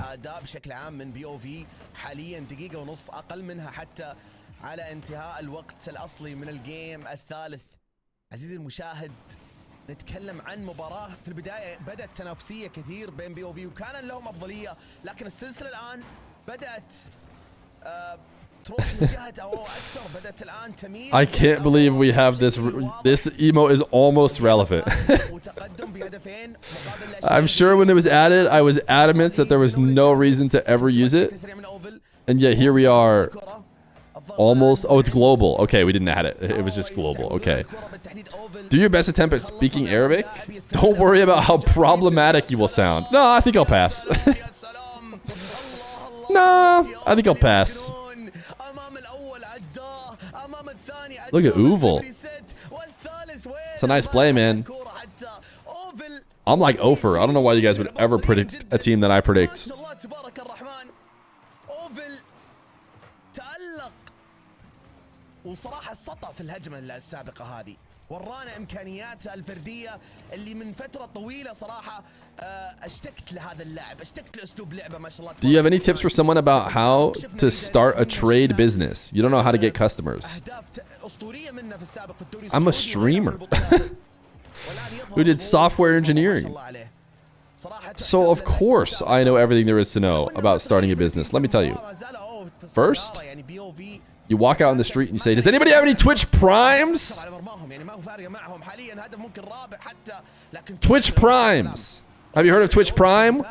على انتهاء الوقت الأصلي من الجيم الثالث. عزيزي المشاهد نتكلم عن مباراة في البداية بدأت تنافسية كثير بين بي او في وكان لهم أفضلية لكن السلسلة الآن بدأت تروح لجهة أو أكثر بدأت الآن تميل. I can't believe we have this. This emo is almost relevant. I'm sure when it was added, I was adamant that there was no reason to ever use it, and yet here we are. Almost. Oh, it's global. Okay, we didn't add it. It was just global. Okay. Do your best attempt at speaking Arabic. Don't worry about how problematic you will sound. No, I think I'll pass. No, I think I'll pass. Look at Uval. It's a nice play, man. I'm like Ofer. I don't know why you guys would ever predict a team that I predict. وصراحة السطع في الهجمة السابقة هذه ورانا إمكانياته الفردية اللي من فترة طويلة صراحة اشتقت لهذا اللاعب اشتقت لأسلوب لعبه ما شاء الله. Do you have any tips for someone about how to start a trade business? You don't know how to get customers. I'm a streamer who did software engineering. So of course I know everything there is to know about starting a business. Let me tell you. First, you walk out in the street and you say, does anybody have any Twitch Primes? Twitch Primes. Have you heard of Twitch Prime?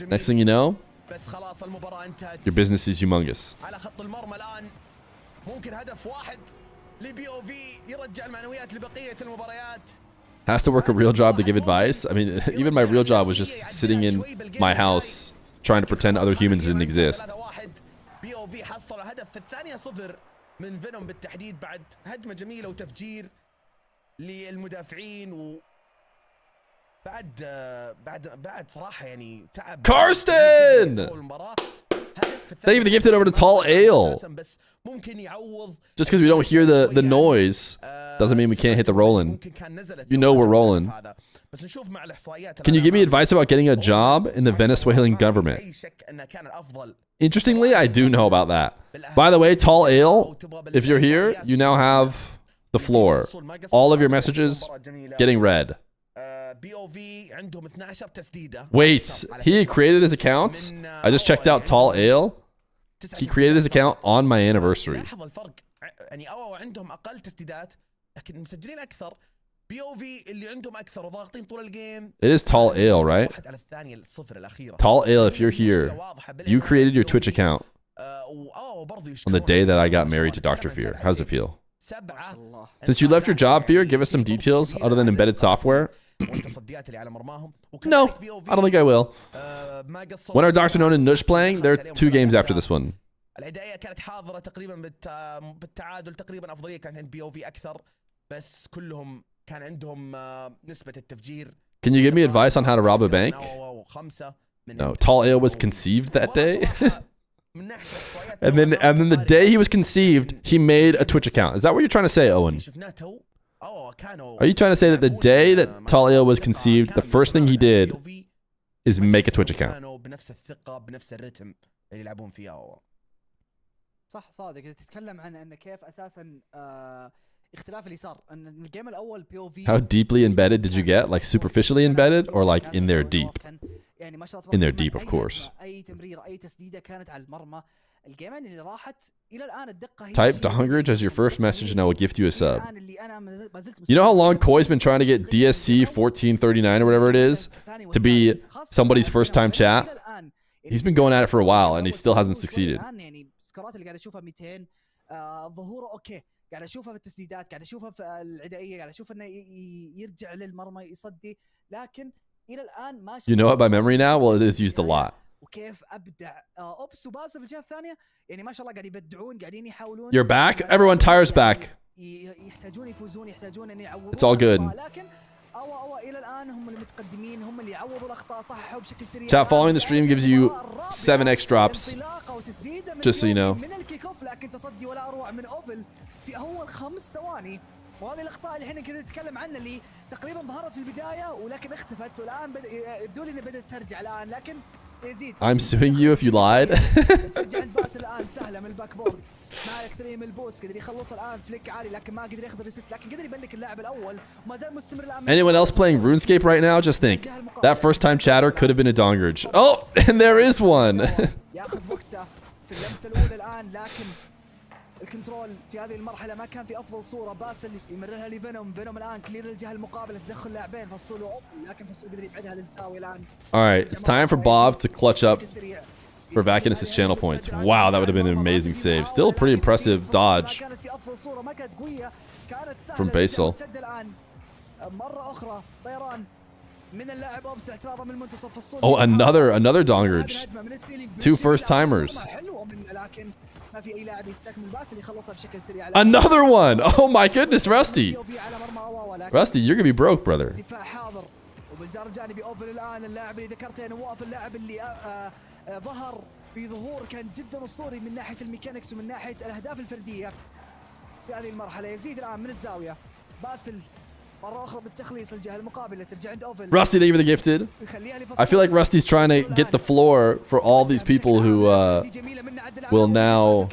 Next thing you know, your business is humongous. Has to work a real job to give advice. I mean, even my real job was just sitting in my house trying to pretend other humans didn't exist. في حصل هدف في الثانية 0 من فينوم بالتحديد بعد هجمة جميلة وتفجير للمدافعين بعد صراحة يعني تعب. Karsten! They even gifted over to Tall Ale. Just because we don't hear the noise doesn't mean we can't hit the rolling. You know we're rolling. Can you give me advice about getting a job in the Venezuelan government? Interestingly, I do know about that. By the way, Tall Ale, if you're here, you now have the floor. All of your messages getting read. Wait, he created his account? I just checked out Tall Ale. He created his account on my anniversary. It is Tall Ale, right? Tall Ale, if you're here, you created your Twitch account on the day that I got married to Dr. Feer. How's it feel? Since you left your job, Feer, give us some details other than embedded software. No, I don't think I will. When are DRKNOWN and NUSH playing? They're 2 games after this one. العداية كانت حاضرة تقريبا بالتعادل تقريبا أفضلية كانت عند بي او في أكثر بس كلهم كان عندهم نسبة التفجير. Can you give me advice on how to rob a bank? No, Tall Ale was conceived that day. and then the day he was conceived, he made a Twitch account. Is that what you're trying to say, Owen? Are you trying to say that the day that Tall Ale was conceived, the first thing he did is make a Twitch account? صح صادق تتكلم عن ان كيف اساسا اختلاف اللي صار ان الجيم الاول بي او في How deeply embedded did you get? Like superficially embedded or like in there deep? يعني ما شاء الله In there تبارك deep, of الرحمن، course. اي تمريره اي تسديده كانت على المرمى. الجيمين اللي راحت الى الان الدقه هي Type الشيء اللي Dongrage as your first message and I will gift you a sub. الآن اللي أنا ما زلت You know how long Koi's been trying to get DSC 1439 or whatever it is to be somebody's first time chat? He's been going at it for a while and he still hasn't succeeded. يعني سكورات اللي قاعد اشوفها 200 ظهوره اوكي، قاعد اشوفها في التسديدات، قاعد اشوفها في العدائيه، قاعد اشوف انه يرجع للمرمى يصدي، لكن الى الان ما You know it by memory now? Well, it is used a lot. وكيف ابدع اوبس وباسل في الجهه الثانيه، يعني ما شاء الله قاعد يبدعون، قاعدين يحاولون. You're back? Everyone tires back. يحتاجون يفوزون، يحتاجون ان يعوضون. It's all good. لكن أو الى الان هم المتقدمين، هم اللي يعوضوا الاخطاء صححوا بشكل سريع. Chat, following the stream gives you 7x drops. Just so you know. من الكيك اوف، لكن تصدي ولا اروع من اوفل في اول 5 ثواني. وهذه الاخطاء اللي احنا كنا نتكلم عنها اللي تقريبا ظهرت في البدايه ولكن اختفت، والان يبدو لي انها بدات ترجع الان، لكن يزيد. I'm suing you if you lied. ترجع عند باسل الان سهله من الباك بورد مع اكثريه من البوس، قدر يخلص الان فليك عالي لكن ما قدر ياخذ الريست، لكن قدر يبلك اللاعب الاول وما زال مستمر الان. Anyone else playing RuneScape right now? Just think. That first time chatter could have been a Dongrage. Oh, and there is one. ياخذ وقته في اللمسه الاولى الان، لكن الكنترول في هذه المرحله ما كان في افضل صوره. باسل يمررها لفينوم، فينوم الان كلير للجهه المقابله، تدخل لاعبين فصول لكن فصول قدر يبعدها للزاويه الان. Alright, it's time for Bob to clutch up for back into his channel points. Wow, that would have been an amazing save. Still a pretty impressive dodge from Basil. مره اخرى طيران من اللاعب اوبس اعتراضه من المنتصف فصول. Oh, another Dongrage. 2 first timers. لكن ما في اي لاعب يستكمل. باسل يخلصها بشكل سريع. Another one. Oh my goodness, Rusty. Rusty, you're gonna be broke, brother. دفاع حاضر وبالجار الجانبي اوفل الان، اللاعب اللي ذكرته نواف، اللاعب اللي ظهر بظهور كان جدا اسطوري من ناحيه الميكانكس ومن ناحيه الاهداف الفرديه في هذه المرحله. يزيد الان من الزاويه باسل مرة أخرى بالتخليص الجهة المقابلة، ترجع عند أوفل. Rusty, thank you for the gifted. I feel like Rusty's trying to get the floor for all these people who will now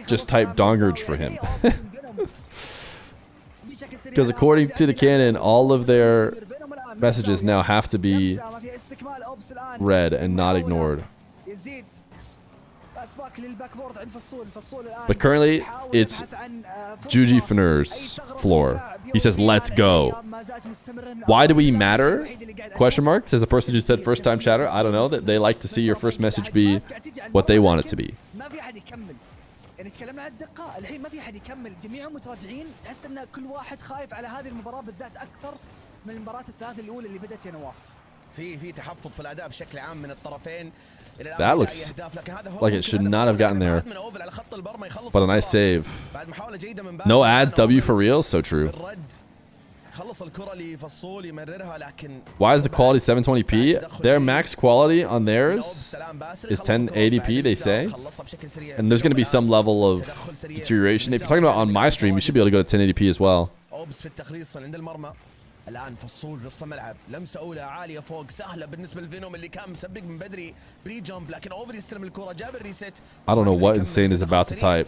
just type Dongrage for him. Because according to the canon, all of their messages now have to be read and not ignored. But currently, it's Juji Fener's floor. He says, let's go. Why do we matter? Question mark. Says the person who said first time chatter. I don't know. That they like to see your first message be what they want it to be. يعني تكلمنا عن الدقة، الحين ما في أحد يكمل، جميعهم متراجعين، تحس ان كل واحد خايف على هذه المباراة بالذات أكثر من المباراة الثلاث الأولى اللي بدأت يا نواف. في تحفظ في الأداء بشكل عام من الطرفين. That looks like it should not have gotten there. But a nice save. No ads, W for real? So true. Why is the quality 720p? Their max quality on theirs is 1080p, they say. And there's going to be some level of deterioration. If you're talking about on my stream, you should be able to go to 1080p as well. الان فصول نص الملعب، لمسه اولى عاليه فوق سهله بالنسبه لفينوم اللي كان مسبق من بدري بري جامب، لكن اوفر يستلم الكره جاب الريست. I don't know what insane is about to type.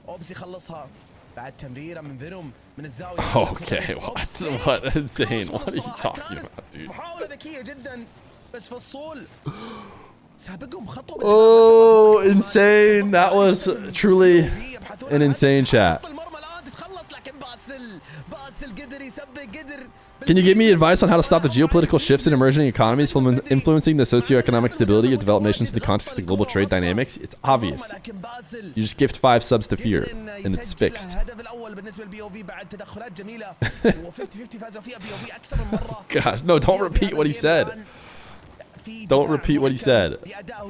اوبس يخلصها بعد تمريره من فينوم من الزاويه. Okay, what insane? What are you talking about, dude? محاوله ذكيه جدا بس فصول سابقهم خطوه. Oh, insane. That was truly an insane chat. Can you give me advice on how to stop the geopolitical shifts in emerging economies from influencing the socioeconomic stability of developed nations in the context of global trade dynamics? It's obvious. You just gift 5 subs to Feer, and it's fixed. Gosh, no, don't repeat what he said. Don't repeat what he said.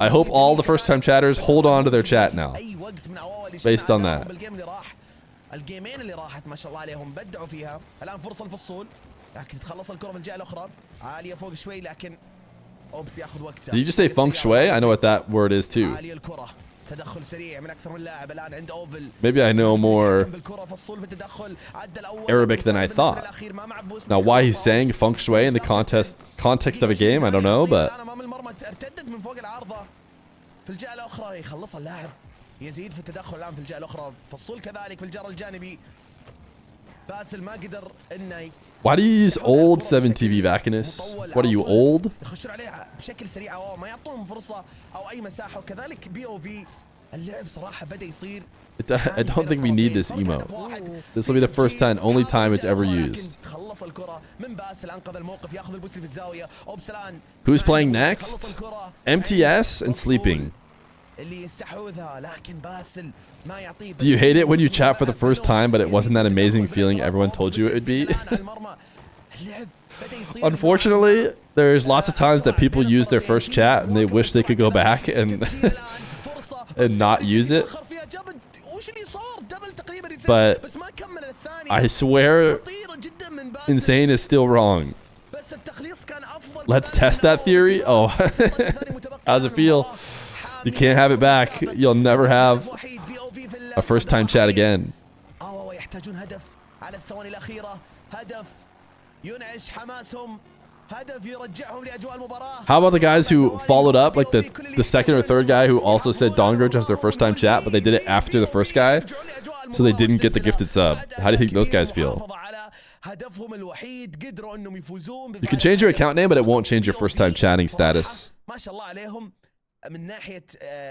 I hope all the first-time chatters hold on to their chat now, based on that. الجيمين اللي راحت ما شاء الله عليهم بدعوا فيها. الان فرصه للفصول لكن تتخلص الكره من الجهه الاخرى عاليه فوق شوي لكن اوبس ياخذ وقته. Did you just say feng shui? I know what that word is too. عاليه الكره تدخل سريع من اكثر من لاعب الان عند اوفل. Maybe I know more Arabic than I thought. Now why he's saying feng shui in the context of a game, I don't know, but ارتدت من فوق العارضه في الجهه الاخرى يخلصها اللاعب. يزيد في التدخل الان في الجهه الاخرى، فصول كذلك في الجار الجانبي باسل ما قدر انه Why do you use old 7TV Vacanus? What are you, old? يخشون عليه بشكل سريع او ما يعطونهم فرصه او اي مساحه. وكذلك بي او في اللعب صراحه بدا يصير I don't think we need this emote. This will be the first time, only time it's ever used. خلص الكره من باسل انقذ الموقف ياخذ البوست في الزاويه. اوبسلان Who's playing next? MTS and sleeping. اللي يستحوذها لكن باسل ما يعطيه. Do you hate it when you chat for the first time, but it wasn't that amazing feeling everyone told you it would be? Unfortunately, there's lots of times that people use their first chat and they wish they could go back and not use it. But I swear, insane is still wrong. Let's test that theory. Oh, how's it feel? You can't have it back. You'll never have a first time chat again. يحتاجون هدف على الثواني الأخيرة. هدف ينعش حماسهم. هدف يرجعهم لأجواء المباراة. How about the guys who followed up, like the second or third guy who also said Dongrudge as their first time chat, but they did it after the first guy, so they didn't get the gifted sub. How do you think those guys feel? You can change your account name, but it won't change your first time chatting status. ما شاء الله عليهم من ناحية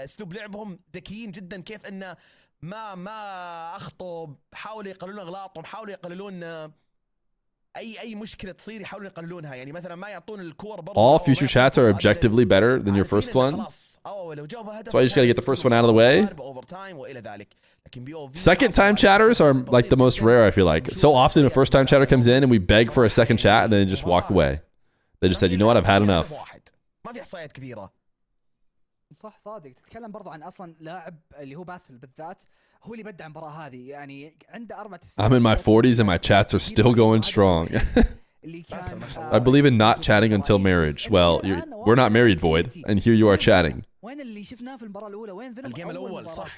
أسلوب لعبهم ذكيين جدا. كيف إنه ما أخطوا، حاولوا يقللون أغلاطهم، حاولوا يقللون أي مشكلة تصير يحاولون يقللونها. يعني مثلا ما يعطون الكور برضه. All future chats are objectively better than your first one. That's why you just gotta get the first one out of the way. Second time chatters are like the most rare, I feel like. So often a first time chatter comes in and we beg for a second chat and then they just walk away. They just said, you know what, I've had enough. ما في إحصائيات كثيرة. صح صادق. تتكلم برضو عن اصلا لاعب اللي هو باسل بالذات هو اللي بدع المباراه هذه. يعني عنده 4 I'm in my 40s and my chats are still going strong. I believe in not chatting until marriage. Well, we're not married, Void, and here you are chatting. وين اللي شفناه في المباراه الاولى؟ وين فينوم؟ الجيم الأول صح.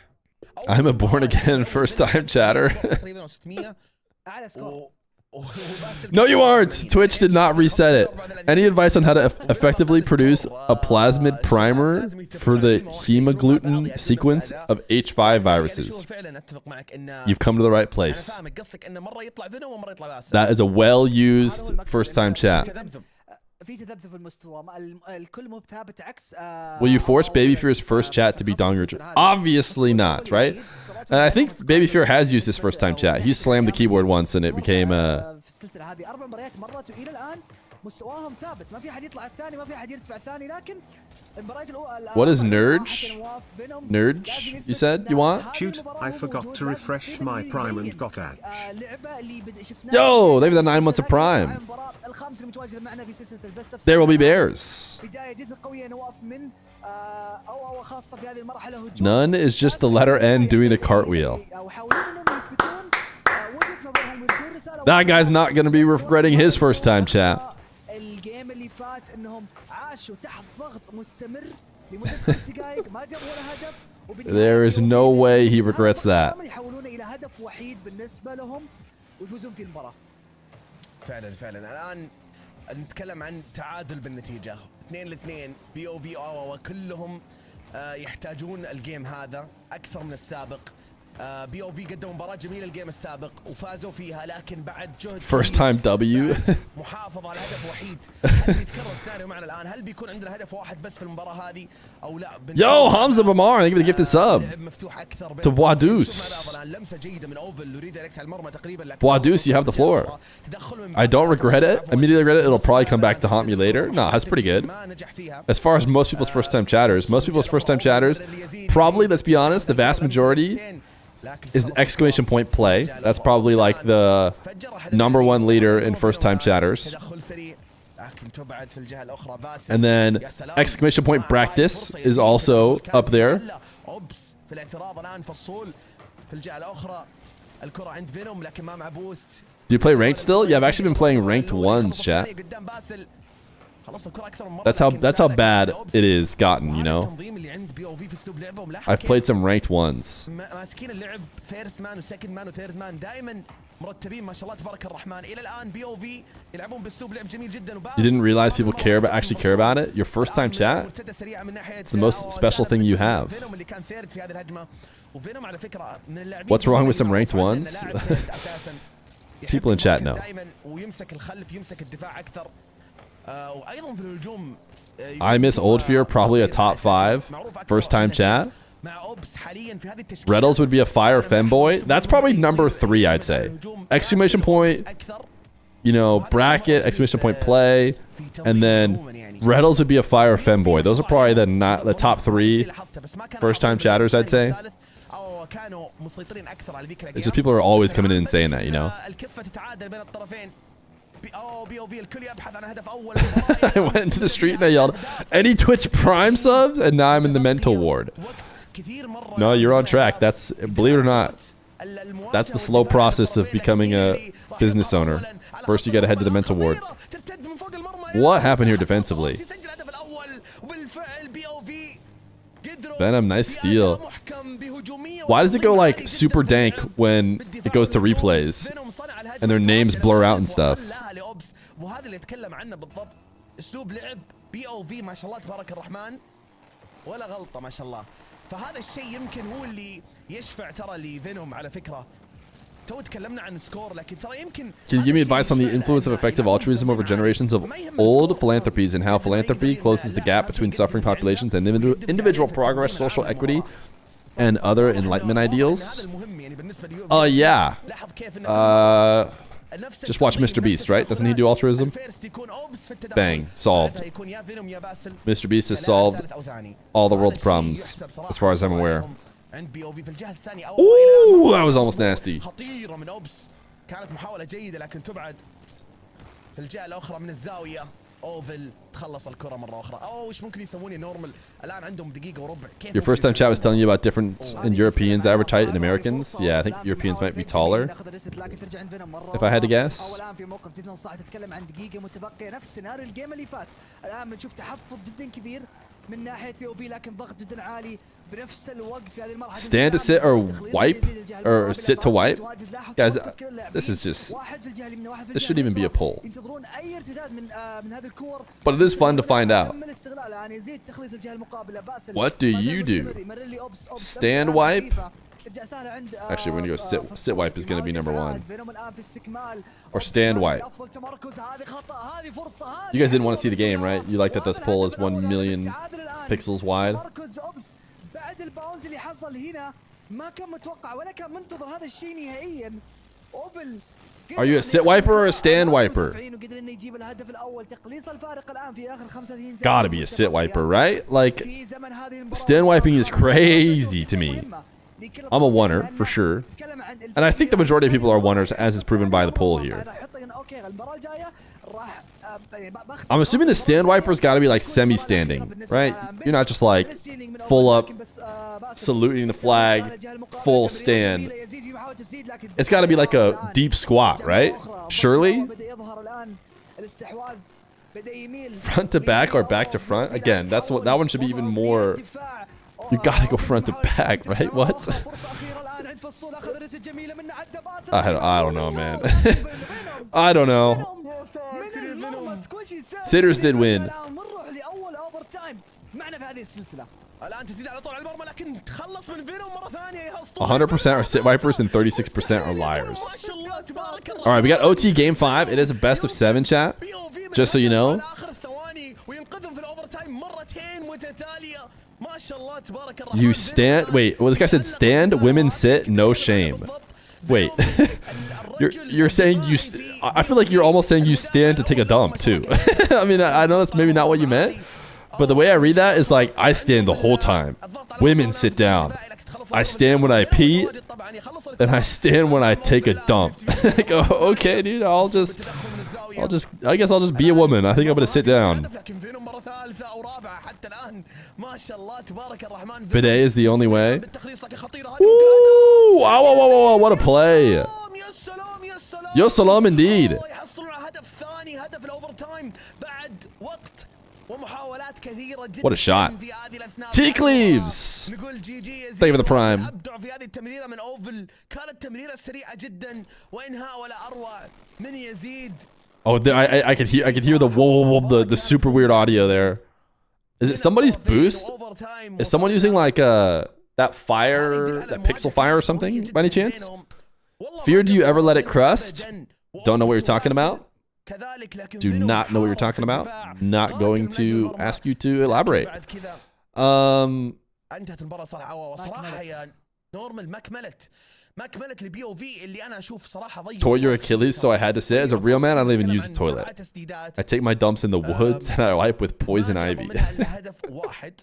I'm a born again first time chatter. تقريبا 600. اعلى سكور. No, you aren't. Twitch did not reset it. Any advice on how to effectively produce a plasmid primer for the hemagglutinin sequence of H5 viruses? You've come to the right place. That is a well-used first-time chat. Will you force Baby Fear's first chat to be Dongrudge? Obviously not, right? And I think Baby Fear has used his first time chat. He slammed the keyboard once and it became What is NRG? NRG, you said you want? Shoot, I forgot to refresh my Prime and got Edge. Yo, they've done 9 months of Prime. There will be bears. None is just the letter N doing a cartwheel. That guy's not going to be regretting his first time chat. There is no way he regrets that. فعلا الآن نتكلم عن تعادل بالنتيجة 2-2. بي او في وكلهم يحتاجون الجيم هذا أكثر من السابق. بي او في قدموا مباراة جميلة الجيم السابق وفازوا فيها لكن بعد جهد first time W. محافظة على هدف وحيد. هل بيتكرر السيناريو معنا الآن؟ هل بيكون عندنا هدف واحد بس في المباراة هذه أو لا؟ Yo, Hamza Bamar, thank you for the gifted sub. To Boadus. لمسة جيدة من أوفل وريدايركت على المرمى تقريبا. Boadus, you have the floor. I don't regret it. Immediately regret it. It'll probably come back to haunt me later. No, that's pretty good. As far as most people's first time chatters, probably, let's be honest, the vast majority is the exclamation point play. That's probably like the #1 leader in first time chatters. And then exclamation point practice is also up there. Do you play ranked still? Yeah, I've actually been playing ranked ones, chat. That's how bad it is gotten, you know. I've played some ranked ones. You didn't realize people actually care about it? Your first time chat? It's the most special thing you have. What's wrong with some ranked ones? People in chat know. I miss old Feer, probably a top 5. First time chat. Reddles would be a fire femboy. That's probably number 3, I'd say. Exclamation point, you know, bracket, exclamation point play, and then Reddles would be a fire femboy. Those are probably the top 3 first time chatters, I'd say. It's just people are always coming in and saying that, you know. I went into the street and I yelled, "Any Twitch Prime subs?" And now I'm in the mental ward. No, you're on track. That's, believe it or not, that's the slow process of becoming a business owner. First, you got to head to the mental ward. What happened here defensively? Venom, nice steal. Why does it go like super dank when it goes to replays and their names blur out and stuff? فهذا الشيء يمكن هو اللي يشفع ترى لفينوم على فكرة. تو تكلمنا عن سكور لكن ترى يمكن. Can you give me advice on the influence of effective altruism over generations of old philanthropies and how philanthropy closes the gap between suffering populations and individual progress, social equity, and other enlightenment ideals? Yeah. Just watch Mr. Beast, right? Doesn't he do altruism? Bang. Solved. Mr. Beast has solved all the world's problems, as far as I'm aware. Ooh, that was almost nasty. Your first time chat was telling you about difference in Europeans average height and Americans. Yeah, I think Europeans might be taller, if I had to guess. Stand to sit or wipe, or sit to wipe? Guys, this is just, this shouldn't even be a poll. But it is fun to find out. What do you do? Stand wipe? Actually, we're going to go sit wipe is going to be number 1. Or stand wipe. You guys didn't want to see the game, right? You like that this poll is 1 million pixels wide? Are you a sit wiper or a stand wiper? Gotta be a sit wiper, right? Like, stand wiping is crazy to me. I'm a oneer, for sure. And I think the majority of people are oneers, as is proven by the poll here. I'm assuming the stand wiper's got to be like semi-standing, right? You're not just like full up, saluting the flag, full stand. It's got to be like a deep squat, right? Surely? Front to back or back to front? Again, that's what, that one should be even more. You gotta go front to back, right? What? I don't know, man. I don't know. Sitters did win. 100% are sit vipers and 36% are liars. All right, we got OT game 5. It is a best of 7 chat. Just so you know. You stand. Wait, well, this guy said stand. Women sit. No shame. Wait, you're saying you. I feel like you're almost saying you stand to take a dump too. I mean, I know that's maybe not what you meant, but the way I read that is like I stand the whole time. Women sit down. I stand when I pee, and I stand when I take a dump. I go, okay, dude. I guess I'll just be a woman. I think I'm gonna sit down. Bidet is the only way. Ooh! Wow, wow, wow, wow, what a play. Yo salam indeed. What a shot. T-Cleaves. Thank you for the prime. Oh, I could hear the whoa, the super weird audio there. Is it somebody's boost? Is someone using like that fire, that pixel fire or something by any chance? Fear, do you ever let it crust? Don't know what you're talking about. كذلك لكن Do فينوم not know what you're حارب في talking about. الدفاع. Not قاتل going من أجل to المرمى. ask you to elaborate. بعد كذا انتهت المباراة صراحة وصراحة يا نورمال ما كملت البي او في اللي انا اشوف صراحة ضيع Tore your Achilles, so I had to say it. As a real man, I don't even use the toilet. I take my dumps in the woods and I wipe with poison ivy. هدف واحد.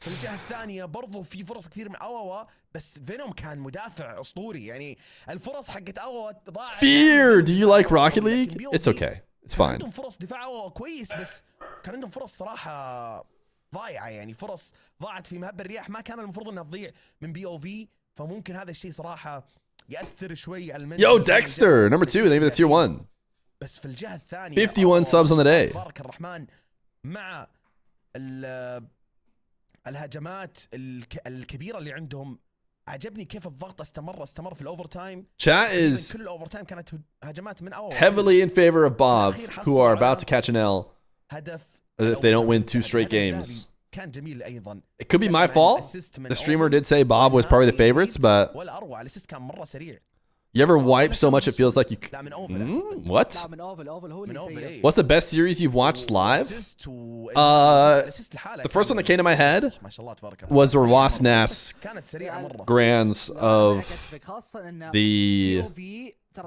في الجهة الثانية برضو في فرص كثير من أواوا بس فينوم كان مدافع أسطوري يعني الفرص حقت أواوا ضاعت. Feer, do you like Rocket League? It's okay. It's fine. عندهم فرص دفاع أواوا كويس بس كان عندهم فرص صراحة ضايعة يعني فرص ضاعت في مهب الرياح ما كان المفروض انها تضيع من بي او في فممكن هذا الشيء صراحة يأثر شوي على Yo, Dexter, number 2, thank you for the tier 1. بس في الجهة الثانية 51 subs on the day. تبارك الرحمن مع الهجمات الكبيرة اللي عندهم عجبني كيف الضغط استمر في الاوفر تايم. Chat is كل الاوفر تايم كانت هجمات من أول heavily in favor of Bob, who are about to catch an L هدف if they don't win 2 straight games. كان جميل ايضا. It could be my fault. The streamer did say Bob was probably the favorites, but ولا اروع الاسيست كان مرة سريع. you ever wipe so much it feels like you لا من اوفل. what? لا من اوفل هو اللي يسيف. What's the best series you've watched live? The first one that came to my head ما شاء الله تبارك الله. was Ross Nass كانت سريعة مرة. Grands of the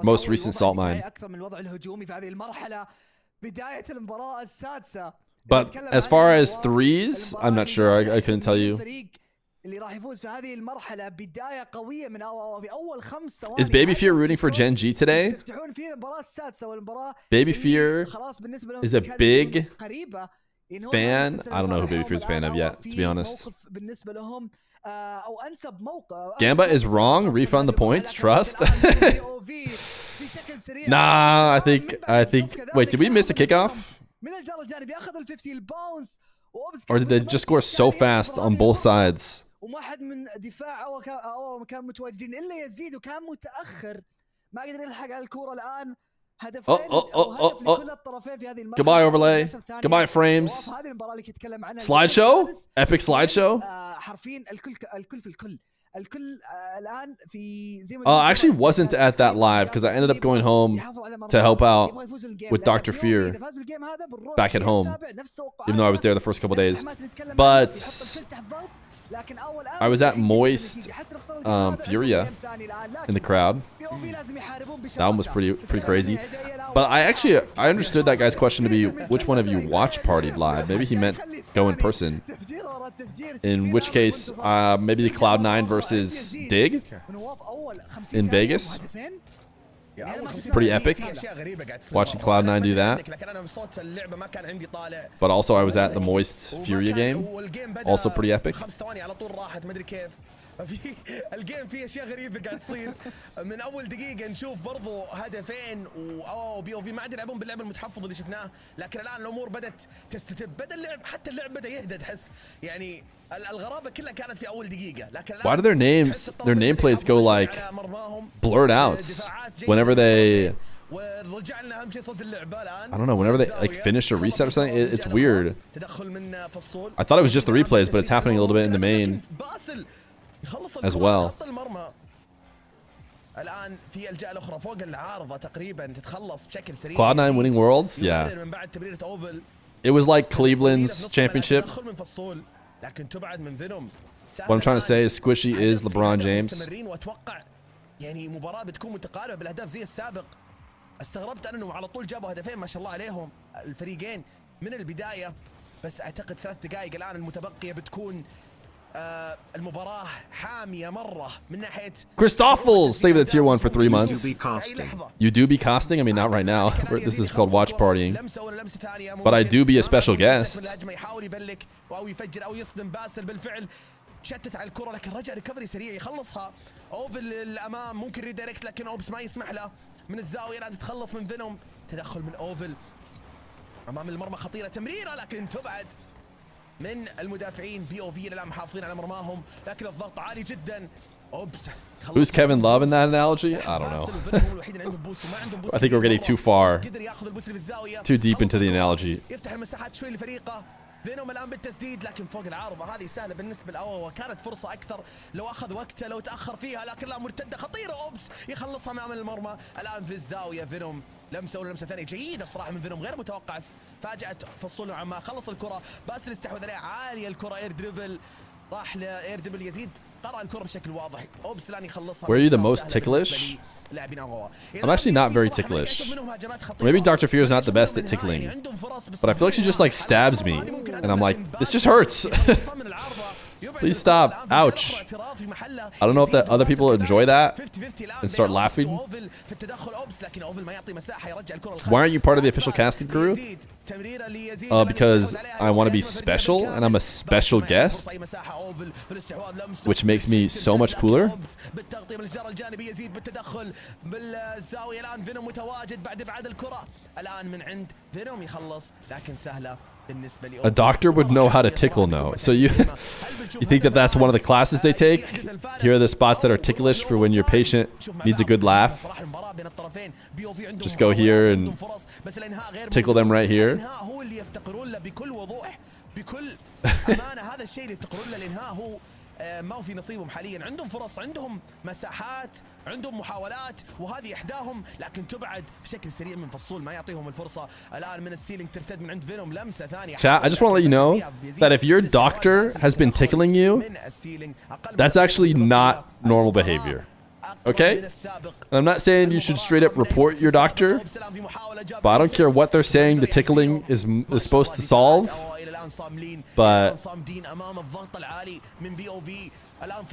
most recent Salt Mine. اكثر من الوضع الهجومي في هذه المرحلة بداية المباراة السادسة. But as far as threes, I'm not sure. I couldn't tell you. اللي راح يفوز في هذه المرحلة بداية قوية من في أول 5 ثواني. Is Baby Feer rooting for Gen G today? يفتحون في المباراة السادسة والمباراة. Baby Feer خلاص بالنسبة لهم is a big قريبة. fan. I don't know who Baby Feer is a fan of yet, to be honest. بالنسبة لهم أو أنسب موقع. Gamba is wrong. Refund the points. Trust. Nah, I think. Wait, did we miss a kickoff? من الجار الجانبي أخذ ال 50 الباونس. Or did they just score so fast on both sides? وما حد من دفاع أو كان متواجدين إلا يزيد وكان متأخر ما قدر يلحق على الكرة الآن. هدفين هدف لكل الطرفين في هذه المرحلة. Goodbye overlay. Goodbye frames. هذه المباراة اللي يتكلم عنها. Slideshow? Epic slideshow? حرفيا الكل في الكل. الكل الآن في زي ما I actually wasn't at that live because I ended up going home to help out with Dr. Fear back at home, even though I was there the first couple days. But I was at Moist Furia in the crowd. That one was pretty crazy. But I understood that guy's question to be which one of you watch partied live. Maybe he meant go in person. In which case, maybe Cloud9 versus Dig in Vegas. Pretty epic. Watching Cloud9 do that. But also I was at the Moist Furia game. Also pretty epic. في الجيم في اشياء غريبه قاعد تصير من اول دقيقه نشوف برضو هدفين بي او في ما عاد يلعبون باللعب المتحفظ اللي شفناه لكن الان الامور بدت تستتب بدا اللعب حتى اللعب بدا يهدى تحس يعني الغرابه كلها كانت في اول دقيقه لكن Why do their nameplates go like blurred out whenever they ورجعنا اهم شيء صوت اللعبه الان I don't know whenever they like finish a reset or something it's weird. تدخل من فصول I thought it was just the replays but it's happening a little bit in the main as well. الآن في الجهة الأخرى فوق العارضة تقريبا تتخلص بشكل سريع. Cloud9 winning worlds, yeah. من بعد تمريرة أوفل. It was like Cleveland's championship. تدخل من فصول لكن تبعد من فينوم. What I'm trying to say is Squishy is LeBron James. مستمرين وأتوقع يعني مباراة بتكون متقاربة بالأهداف زي السابق. استغربت أنا إنه على طول جابوا هدفين ما شاء الله عليهم الفريقين من البداية بس أعتقد 3 دقائق الآن المتبقية بتكون المباراة حامية مرة من ناحية Christoffels, stay with the tier 1 for 3 months. casting. You do be casting? I mean, not right now. This is called watch partying. But I do be a special guest. يحاول يبلك أو يفجر أو يصدم باسل بالفعل شتت على الكرة لكن رجع ريكفري سريع يخلصها أوفل للأمام ممكن ريدايركت لكن أوبس ما يسمح له من الزاوية راد تخلص من فينوم تدخل من أوفل أمام المرمى خطيرة تمريرة لكن تبعد من المدافعين بي او في الان محافظين على مرماهم لكن الضغط عالي جدا اوبس Who's Kevin Love in that analogy? I don't know. I think we're getting too far, too deep into the analogy. يفتح المساحات شوي لفريقه فينوم الان بالتسديد لكن فوق العارضه هذه سهله بالنسبه لاوا وكانت فرصه اكثر لو اخذ وقته لو تاخر فيها لكن لا مرتده خطيره اوبس يخلصها امام المرمى الان في الزاويه فينوم لمسه ولمسه ثانيه جيده الصراحه من فينوم غير متوقع. فاجات فصول نوعا ما. خلص الكره بس الاستحواذ عليها عاليه الكره. اير دريبل راح لاير دريبل يزيد قرأ الكره بشكل واضح. اوبس لان يخلصها. Were you the most ticklish? I'm actually not very ticklish. Maybe Dr. Feer is not the best at tickling, but I feel like she just like stabs me, and I'm like, this just hurts. Please stop. Ouch. I don't know if that other people enjoy that and start laughing. Why aren't you part of the official casting crew? Because I want to be special and I'm a special guest, which makes me so much cooler. A doctor would know how to tickle now. So you think that that's one of the classes they take? Here are the spots that are ticklish for when your patient needs a good laugh. Just go here and tickle them right here. ما هو في نصيبهم حاليا. عندهم فرص عندهم مساحات عندهم محاولات وهذه احداهم لكن تبعد بشكل سريع من فصول ما يعطيهم الفرصة. الان من السيلينج ترتد من عند فينوم لمسة ثانية. Chat, I just want to let you know that if your doctor has been tickling you, that's actually not normal behavior. Okay? And I'm not saying you should straight up report your doctor, but I don't care what they're saying the tickling is supposed to solve. But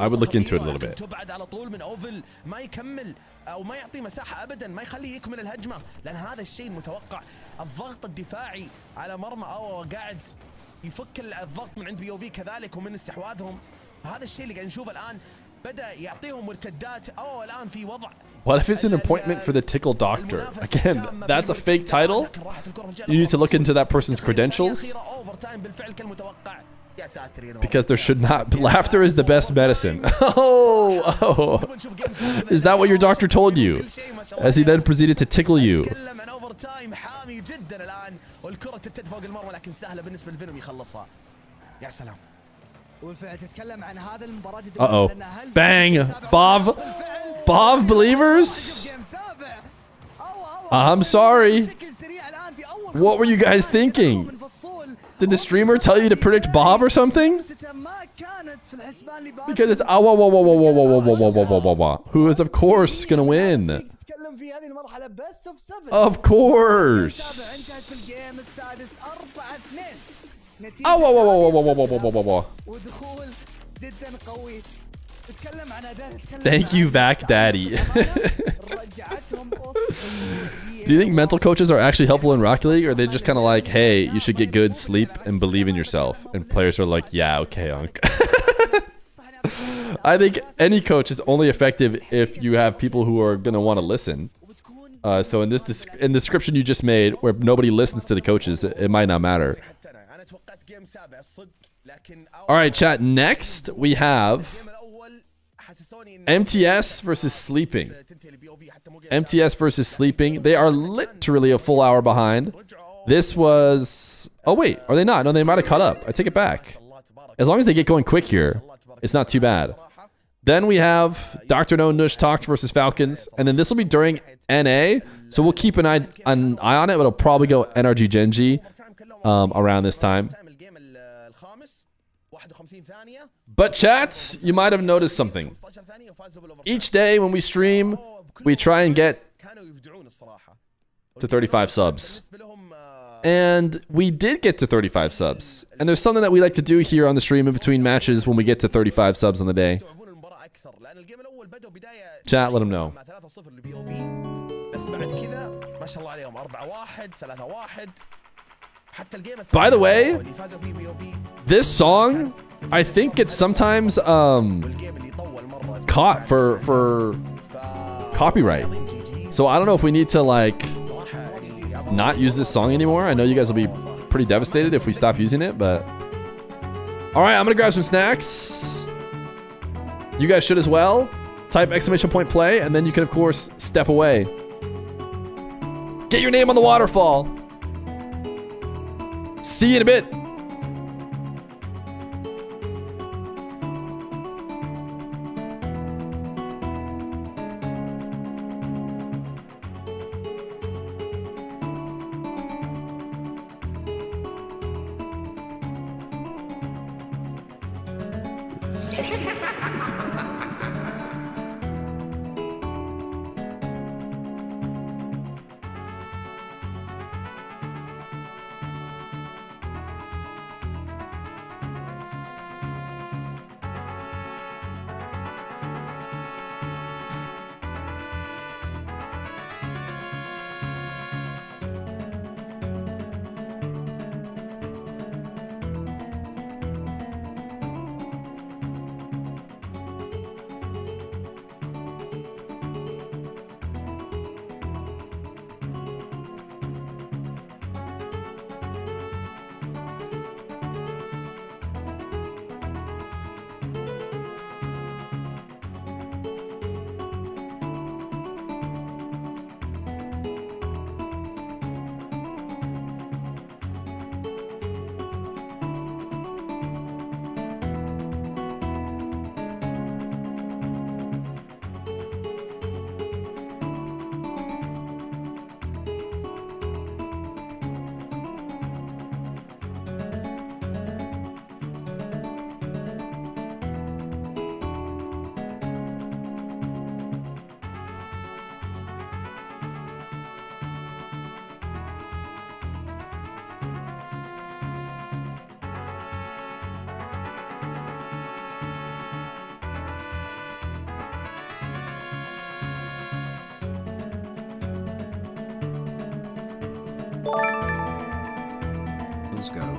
I would look into it a little bit. او ما يعطي مساحه ابدا ما يخليه يكمل الهجمه لان هذا الشيء المتوقع. الضغط الدفاعي على مرمى او قاعد يفك الضغط من عند بي او في كذلك ومن استحواذهم. هذا الشيء اللي قاعد نشوفه الان بدا يعطيهم مرتدات. او الان في وضع. What if it's an appointment for the tickle doctor? Again, that's a fake title. You need to look into that person's credentials. Because there should not. Laughter is the best medicine. Oh. Is that what your doctor told you? As he then proceeded to tickle you. Uh-oh. Bang. Bav believers? I'm sorry. What were you guys thinking? Did the streamer tell you to predict Bob or something? Because it's who is of course gonna win. Of course. Thank you, Vac Daddy. Do you think mental coaches are actually helpful in Rocket League, or are they just kind of like, hey, you should get good sleep and believe in yourself? And players are like, yeah, okay, Unc. I think any coach is only effective if you have people who are going to want to listen. So in this in the description you just made, where nobody listens to the coaches, it might not matter. All right, chat. Next, we have MTS versus Sleeping. MTS versus Sleeping. They are literally a full hour behind. This was... Oh, wait. Are they not? No, they might have caught up. I take it back. As long as they get going quick here, it's not too bad. Then we have DRKNOWN NUSH TOX versus Falcons. And then this will be during NA. So we'll keep an eye on it. But it'll probably go NRG GENG around this time. But chats, you might have noticed something. Each day when we stream, we try and get to 35 subs. And we did get to 35 subs. And there's something that we like to do here on the stream in between matches when we get to 35 subs on the day. Chat, let them know. By the way, this song, I think it's sometimes caught for copyright. So I don't know if we need to like not use this song anymore. I know you guys will be pretty devastated if we stop using it, but all right, I'm gonna grab some snacks. You guys should as well. Type !play, and then you can of course step away. Get your name on the waterfall. See you in a bit. Let's go.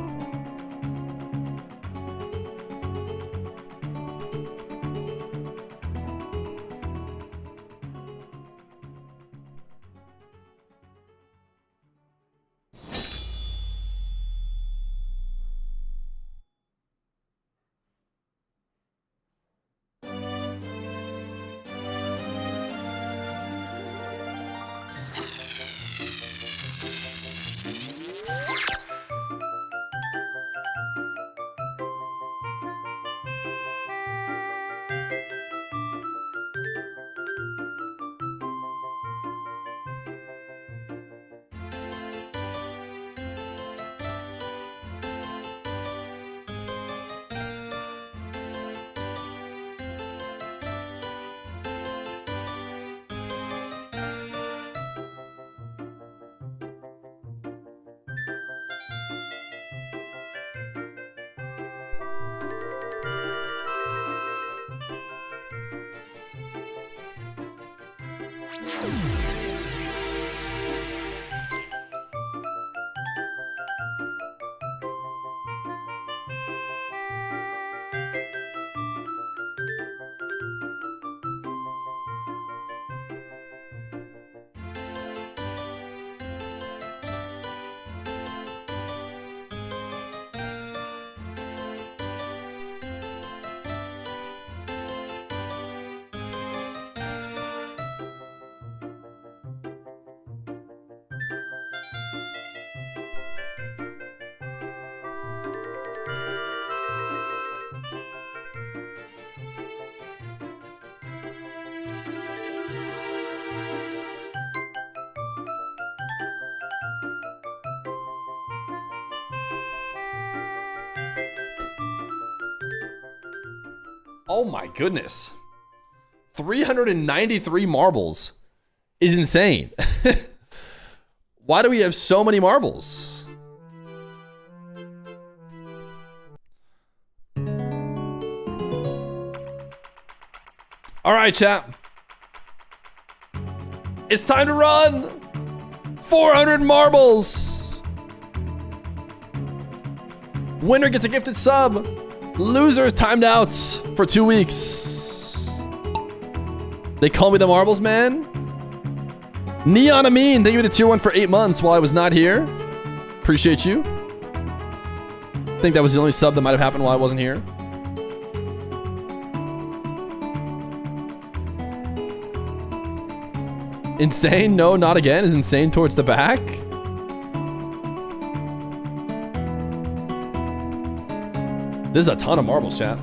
Oh my goodness. 393 marbles is insane. Why do we have so many marbles? All right, chat. It's time to run. 400 marbles. Winner gets a gifted sub. Loser is timed out for 2 weeks. They call me the marbles man. Neon Amin, thank you for the tier 1 for 8 months while I was not here. Appreciate you. I think that was the only sub that might have happened while I wasn't here. Insane? No, not again. Is insane towards the back? This is a ton of marbles, chat.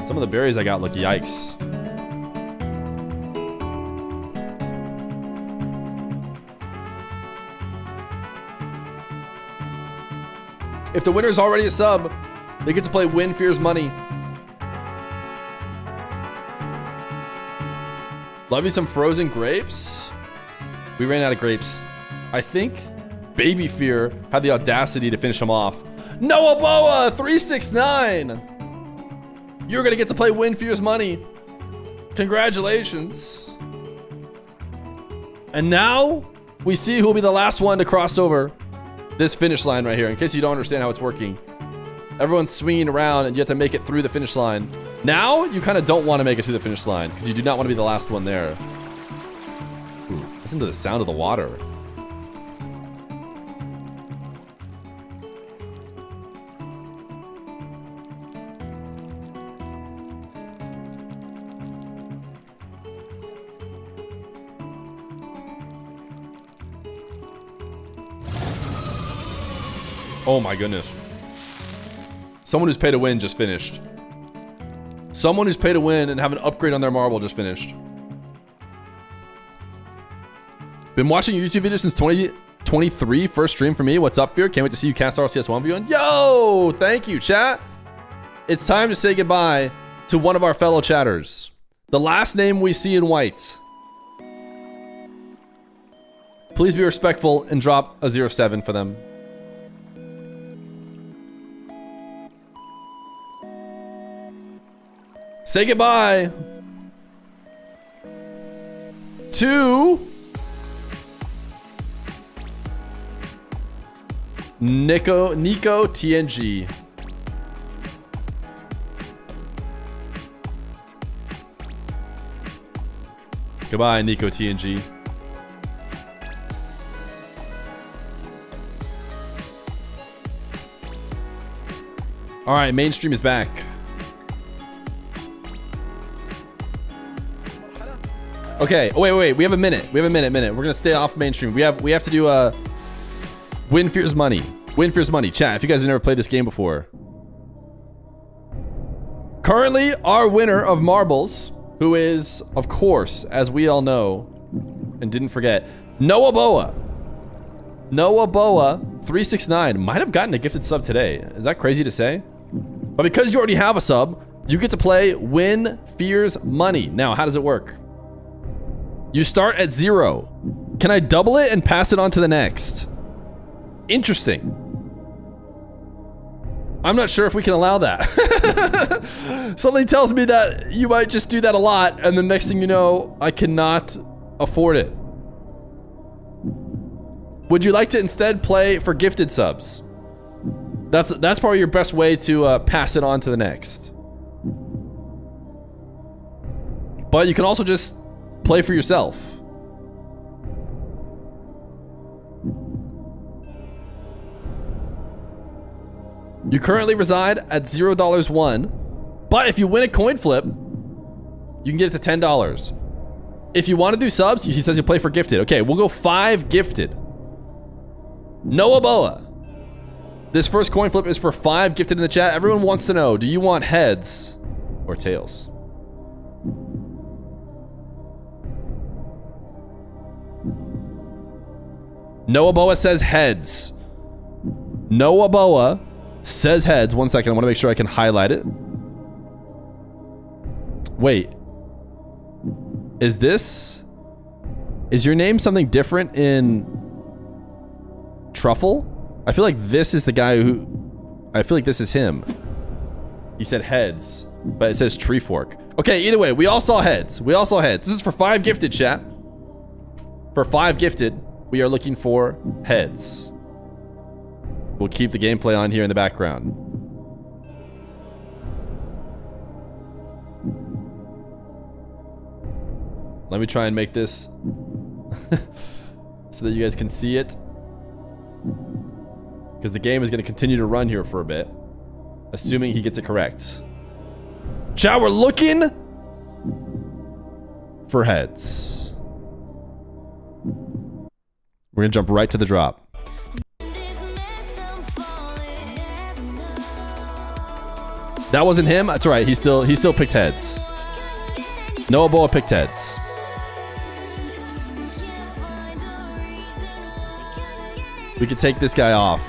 Some of the berries I got look yikes. If the winner's already a sub, they get to play Win Feer's money. Love you some frozen grapes. We ran out of grapes. I think Baby Feer had the audacity to finish him off. Noah Boa 369. You're gonna get to play Win Feer's money. Congratulations. And now we see who will be the last one to cross over this finish line right here. In case you don't understand how it's working, everyone's swinging around and you have to make it through the finish line. Now you kind of don't want to make it to the finish line because you do not want to be the last one there. Ooh, listen to the sound of the water. Oh my goodness. Someone who's paid to win just finished. Someone who's paid to win and have an upgrade on their marble just finished. Been watching YouTube videos since 2023. First stream for me. What's up, Feer? Can't wait to see you cast RLCS 1v1. Yo! Thank you, chat. It's time to say goodbye to one of our fellow chatters. The last name we see in white. Please be respectful and drop a 07 for them. Say goodbye to Nico TNG. Goodbye, Nico TNG. All right, mainstream is back. Okay. Oh, wait. We have a minute. We're gonna stay off mainstream. We have to do Win Feer's money. Win Feer's money. Chat, if you guys have never played this game before. Currently, our winner of marbles, who is, of course, as we all know, and didn't forget, Noah Boa. Noah Boa 369 might have gotten a gifted sub today. Is that crazy to say? But because you already have a sub, you get to play Win Feer's money. Now, how does it work? You start at 0. Can I double it and pass it on to the next? Interesting. I'm not sure if we can allow that. Something tells me that you might just do that a lot, and the next thing you know, I cannot afford it. Would you like to instead play for gifted subs? That's probably your best way to pass it on to the next. But you can also just play for yourself. You currently reside at $0 but if you win a coin flip, you can get it to $10. If you want to do subs, he says you play for gifted. Okay, we'll go 5 gifted. Noah Boa. This first coin flip is for 5 gifted in the chat. Everyone wants to know, do you want heads or tails? Noah Boa says heads. Noah Boa says heads. 1 second, I want to make sure I can highlight it. Wait. Is your name something different in Truffle? I feel like this is the guy who... I feel like this is him. He said heads, but it says tree fork. Okay, either way, we all saw heads. This is for 5 gifted, chat. For 5 gifted, we are looking for heads. We'll keep the gameplay on here in the background. Let me try and make this so that you guys can see it. Because the game is going to continue to run here for a bit. Assuming he gets it correct. Chat, we're looking for heads. We're going to jump right to the drop. That wasn't him? That's alright, he still picked heads. Noah Boa picked heads. We could take this guy off.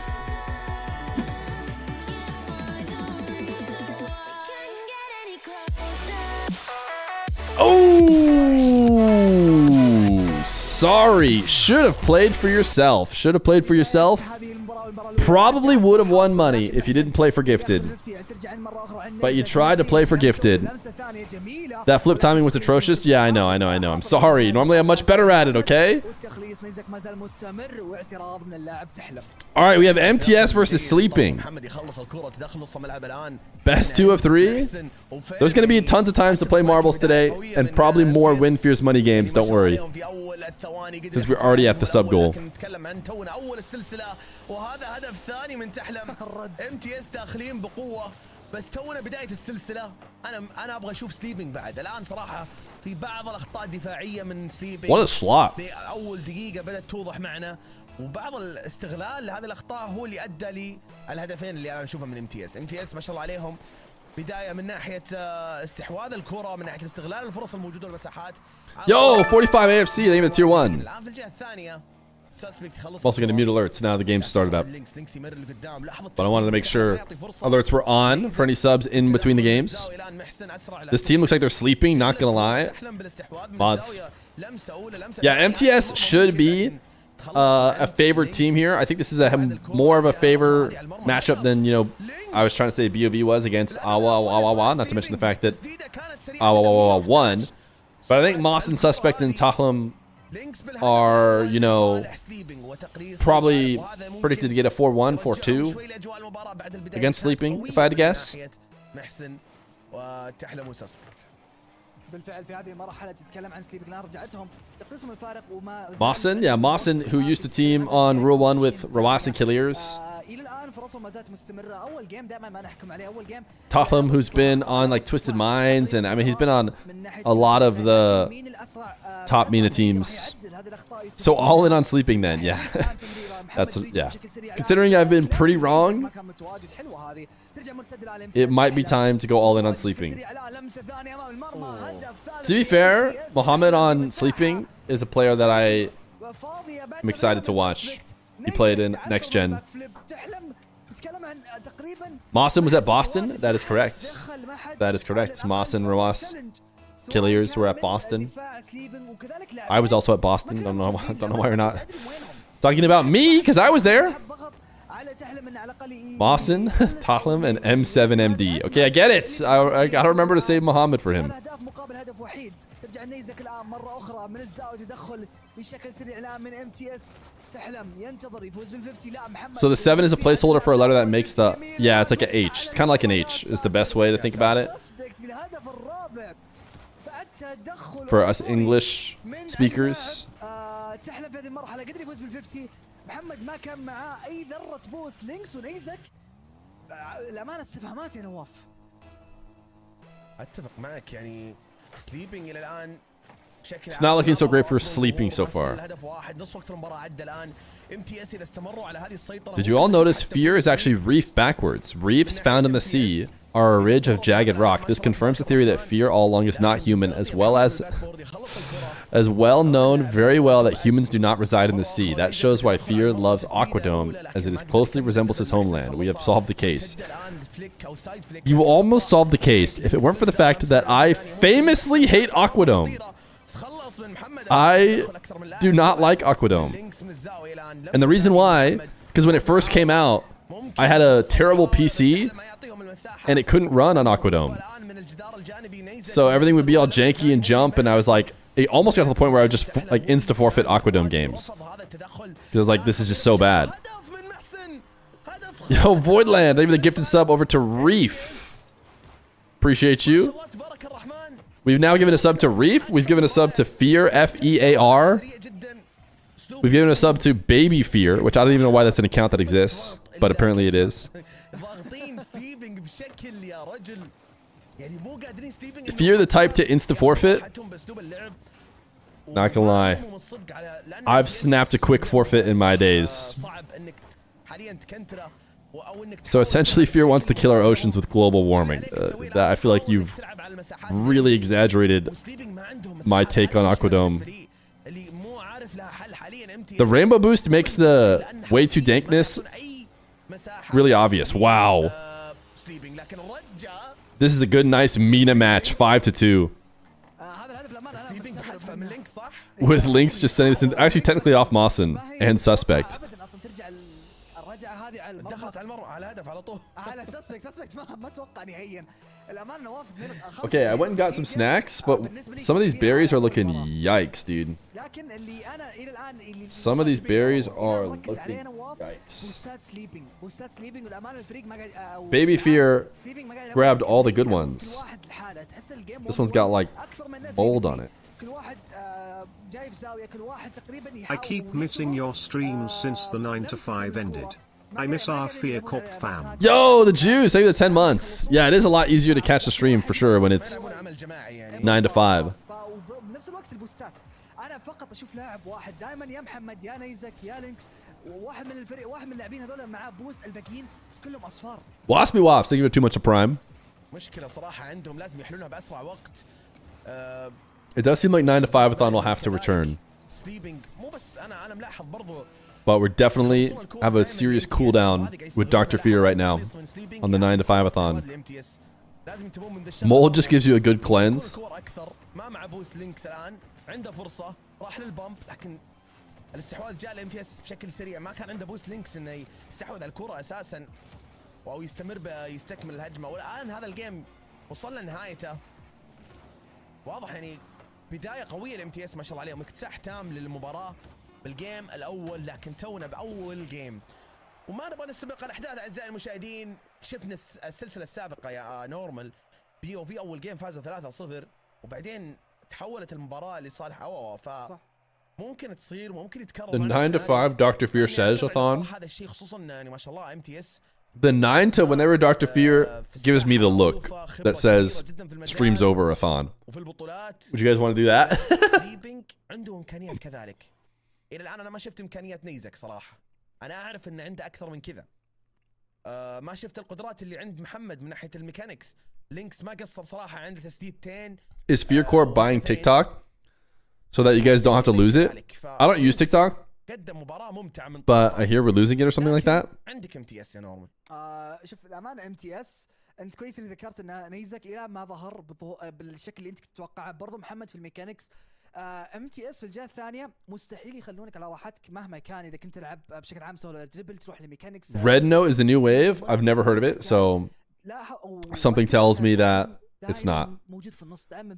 sorry. Should have played for yourself. Should have played for yourself. Probably would have won money if you didn't play for gifted. But you tried to play for gifted. That flip timing was atrocious. Yeah, I know. I'm sorry. Normally I'm much better at it, okay? All right, we have MTS versus Sleeping. Best 2 of 3. There's going to be tons of times to play marbles today and probably more win Fear's money games, don't worry. Since we're already at the sub goal. بس تونا بداية السلسلة أنا أبغى أشوف سليبينج بعد الآن صراحة في بعض الأخطاء الدفاعية من سليبينج. What a slot. بأول دقيقة بدأت توضح معنا وبعض الاستغلال لهذه الأخطاء هو اللي أدى للهدفين اللي أنا أشوفهم من MTS ما شاء الله عليهم بداية من ناحية استحواذ الكرة من ناحية استغلال الفرص الموجودة والمساحات. Yo, 45 AFC, they even tier 1. الآن في الجهة الثانية I'm also going to mute alerts now the game started up. But I wanted to make sure alerts were on for any subs in between the games. This team looks like they're sleeping, not going to lie. Mods. Yeah, MTS should be a favored team here. I think this is more of a favor matchup than, you know, I was trying to say BOV was against Awa, not to mention the fact that Awa won. But I think Moss and Suspect and Tahlam are, you know, probably predicted to get a 4-1, 4-2 against Sleeping, if I had to guess. Mawson, yeah, Mawson, who used to team on Rule 1 with Rawas and Killiers. Tahlam, who's been on like Twisted Minds, and I mean he's been on a lot of the top MENA teams. So all in on Sleeping then, yeah. That's, yeah. Considering I've been pretty wrong, it might be time to go all in on Sleeping. To be fair, Mohammed on Sleeping is a player that I am excited to watch. He played in Next Gen. Mawson was at Boston? That is correct. That is correct. Mawson, Rawas, Killiers were at Boston. I was also at Boston. Don't know why you're not talking about me, because I was there. Mawson, Tahlam, and M7MD. Okay, I get it. I gotta remember to save Muhammad for him. So the 7 is a placeholder for a letter that makes the... Yeah, it's like an H. It's kind of like an H is the best way to think about it. For us English speakers. محمد ما كان معاه اي ذره بوس لينكس ونيزك الامانه استفهامات يا نواف. اتفق معك يعني سليبينج الى الان بشكل It's not looking so great for Sleeping so far. Did you all notice Feer is actually reef backwards? Reefs found in the sea are a ridge of jagged rock. This confirms the theory that Feer all along is not human, as well known very well that humans do not reside in the sea. That shows why Feer loves Aquadome, as it closely resembles his homeland. We have solved the case. You almost solved the case if it weren't for the fact that I famously hate Aquadome. I do not like Aquadome. And the reason why, because when it first came out, I had a terrible PC and it couldn't run on Aquadome. So everything would be all janky and jump, and I was like, it almost got to the point where I would just like insta forfeit Aquadome games. Because I was like, this is just so bad. Yo, Voidland, I even the gifted sub over to Reef. Appreciate you. We've now given a sub to Reef. We've given a sub to Feer, F-E-A-R. We've given a sub to Baby Feer, which I don't even know why that's an account that exists, but apparently it is. If you're the type to insta forfeit, not gonna lie, I've snapped a quick forfeit in my days. So essentially, Feer wants to kill our oceans with global warming. I feel like you've really exaggerated my take on Aquadome. The rainbow boost makes the way too dankness really obvious. Wow. This is a good, nice MENA match, 5-2. with links just sending this in. Actually, technically off Mawson and Suspect. ابدا اصلا ترجع الرجعه هذه على المرمى دخلت على المرمى على الهدف على طول. على سسبكت ما اتوقع نهائيا. الامانه نواف Okay, I went and got some snacks, but some of these berries are looking yikes, dude. لكن اللي انا الى الان اللي Some of these berries are مركز looking عليه نواف yikes. بوستات سليبنج والامانه الفريق ما قاعد Baby Feer grabbed all the good ones. كل واحد لحاله تحس الجيم This one's got like اكثر من bold on it. كل واحد جاي في زاويه كل واحد تقريبا I يحاول keep missing your streams since the 9 to 5 ended. I miss our Feer Cop fam. Yo, the Jews, thank you for the 10 months. Yeah, it is a lot easier to catch the stream for sure when it's يلعبون عمل جماعي يعني. 9 to 5. وبنفس الوقت البوستات انا فقط اشوف لاعب واحد دائما يا محمد يا نيزك يا لينكس وواحد من الفريق واحد من اللاعبين هذول معاه بوست الباقيين كلهم اصفار. Waspy Wops, thank you for too much of Prime. مشكلة صراحة عندهم لازم يحلونها بأسرع وقت. It does seem like 9 to 5-a-thon will have to return. سليبنج مو بس أنا ملاحظ برضو. But we're definitely have a serious cooldown with Dr. Feer right now on the 9 to 5-a-thon. Mole just gives you a good cleanse. ما مع بوست لينكس الآن عنده فرصة راح للبامب لكن الاستحواذ جاء الام تي اس بشكل سريع ما كان عنده بوست لينكس انه يستحوذ على الكرة اساسا او يستمر يستكمل الهجمة والان هذا الجيم وصل لنهايته واضح يعني بداية قوية الام تي اس ما شاء الله عليهم اكتساح تام للمباراة بالجيم الاول لكن تونا باول جيم وما نبغى نستبق الاحداث اعزائي المشاهدين شفنا السلسلة السابقة يا نورمال بي او في اول جيم فازوا 3-0 وبعدين تحولت المباراة لصالح أواوا فممكن تصير ممكن يتكرر. The 9 to 5 Dr. Feer says-a-thon. هذا الشيء خصوصا يعني ما شاء الله ام تي اس. The 9 to whenever Dr. Feer gives me the look that says stream's over-a-thon. وفي البطولات Would you guys want to do that? سليبنج عنده امكانيات كذلك. الى الان انا ما شفت امكانيات نيزك صراحة. انا اعرف ان عنده اكثر من كذا. ما شفت القدرات اللي عند محمد من ناحية الميكانكس. لينكس ما قصر صراحة عنده تسديدتين. Is Fear Corp buying TikTok so that you guys don't have to lose it? I don't use TikTok, but I hear we're losing it or something like that. عندك ام تي اس يا نورمان. شوف الامانه ام تي اس انت كويس اللي ذكرت ان نيزك الى ما ظهر بالشكل اللي انت كنت تتوقعه برضو محمد في الميكانكس. ام تي اس في الجهه الثانيه مستحيل يخلونك على راحتك مهما كان اذا كنت تلعب بشكل عام سولو دريبل تروح لميكانكس. Red Note is the new wave. I've never heard of it, so something tells me that it's not.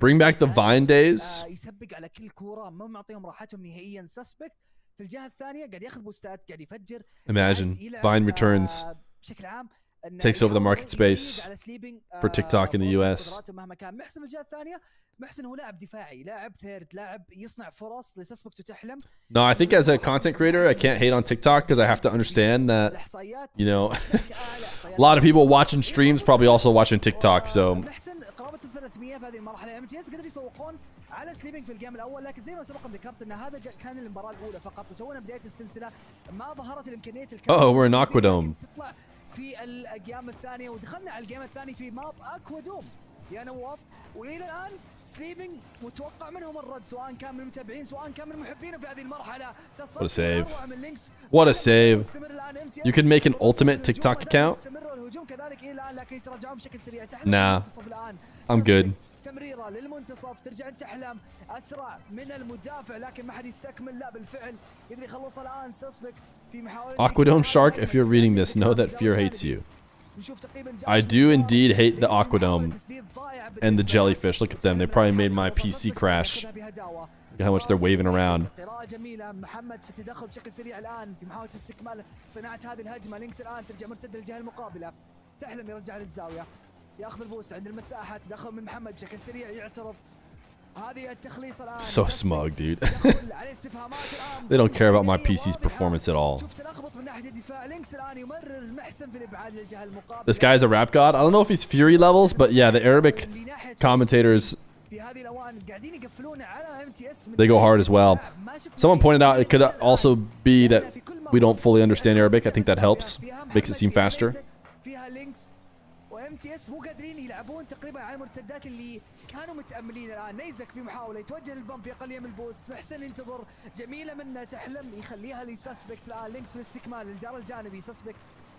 Bring back the Vine days. يسبق على كل كوره ما معطيهم راحتهم نهائيا. سسبكت في الجهه الثانيه قاعد ياخذ بوستات قاعد يفجر. Imagine Vine returns, بشكل عام takes over the market space for TikTok in the US. مهما كان محسن الجهه الثانيه محسن هو لاعب دفاعي لاعب ثيرد لاعب يصنع فرص لسسبكت وتحلم. No, I think as a content creator I can't hate on TikTok because I have to understand that, you know, a lot of people watching streams probably also watching TikTok, so محسن قرابه 300 في هذه المرحله. ام تي اس قدروا يفوقون على سليبنج في الجيم الاول لكن زي ما سبق ذكرت ان هذا كان المباراه الاولى فقط وتونا بدايه السلسله ما ظهرت الامكانيه we're in Aquadome. تطلع في الجيم الثانيه ودخلنا على الجيم الثاني في ماب اكوادوم يا نواف والى الان سليبنج متوقع منهم الرد سواء كان من المتابعين سواء كان من المحبين في هذه المرحله. What a save. What a save. You could make an ultimate TikTok account. Nah, I'm good. تمريره للمنتصف ترجع تحلم اسرع من المدافع لكن ما حد يستكمل لا بالفعل يقدر يخلصها الان سسبكت في محاوله. Aquadome Shark, if you're reading this, know that Fear hates you. I do indeed hate the Aquadome and the jellyfish. Look at them. They probably made my PC crash. Look at how much they're waving around. قراءة جميلة محمد في التدخل بشكل سريع الآن في محاولة استكمال صناعة هذه الهجمة. لينكس الآن ترجع مرتدة للجهة المقابلة تحلم يرجع للزاوية ياخذ البوس عند المساحة تدخل من محمد بشكل سريع يعترض هذه التخليص الآن. So smug, dude. They don't care about my PC's performance at all. This guy's a rap god. I don't know if he's Fury levels, but yeah, the Arabic commentators, they go hard as well. Someone pointed out it could also be that we don't fully understand Arabic. I think that helps. Makes it seem faster. ام تي اس مو قادرين يلعبون تقريبا على المرتدات اللي كانوا متاملين. الان نيزك في محاوله يتوجه للبمب في اقل من البوست. محسن ينتظر جميله منه تحلم يخليها لسسبكت. الان لينكس في الاستكمال الجار الجانبي سسبكت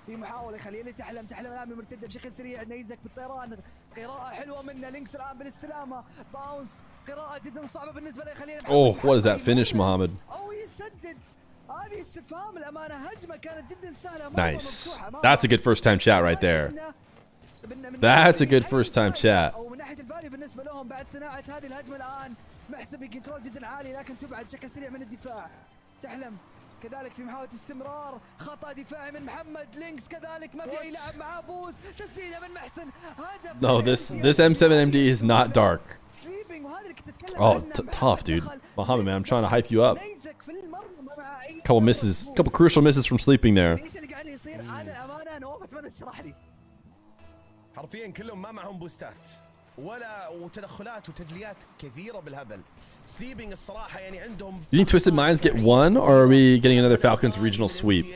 في محاوله خليني تحلم الان بمرتده بشكل سريع. نيزك بالطيران، قراءه حلوه منه. لينكس الان بالاستلامه، باونس، قراءه جدا صعبه بالنسبه له. خلينا Oh, what is that finish, Mohammed? او يسدد. هذه استفهام الامانه، هجمه كانت جدا سهله. Nice. That's a good first time chat right there. That's a good first time chat. او من ناحيه الفالي بالنسبه لهم بعد صناعه هذه الهجمه الان محسب بكنترول جدا عالي، لكن تبعد بشكل سريع من الدفاع. تحلم كذلك في محاولة استمرار، خطأ دفاعي من محمد. لينكس كذلك ما في أي لاعب معاه بوز. تسديدة من محسن، هدف. No, this M7MD is not dark. سليبينج، وهذا اللي كنت أتكلم Oh, عنه. tough, dude. Mohammed, man, I'm trying to hype you up. نيزك في المرمى مع أي Couple misses, couple crucial misses from sleeping there. ايش اللي قاعد يصير؟ انا امانه نواف اتمنى تشرح لي. حرفيا كلهم ما معهم بوستات ولا وتدخلات وتدليات كثيره بالهبل. سليبينج الصراحه يعني عندهم. You think Twisted Minds get one, or are we getting another Falcons regional sweep?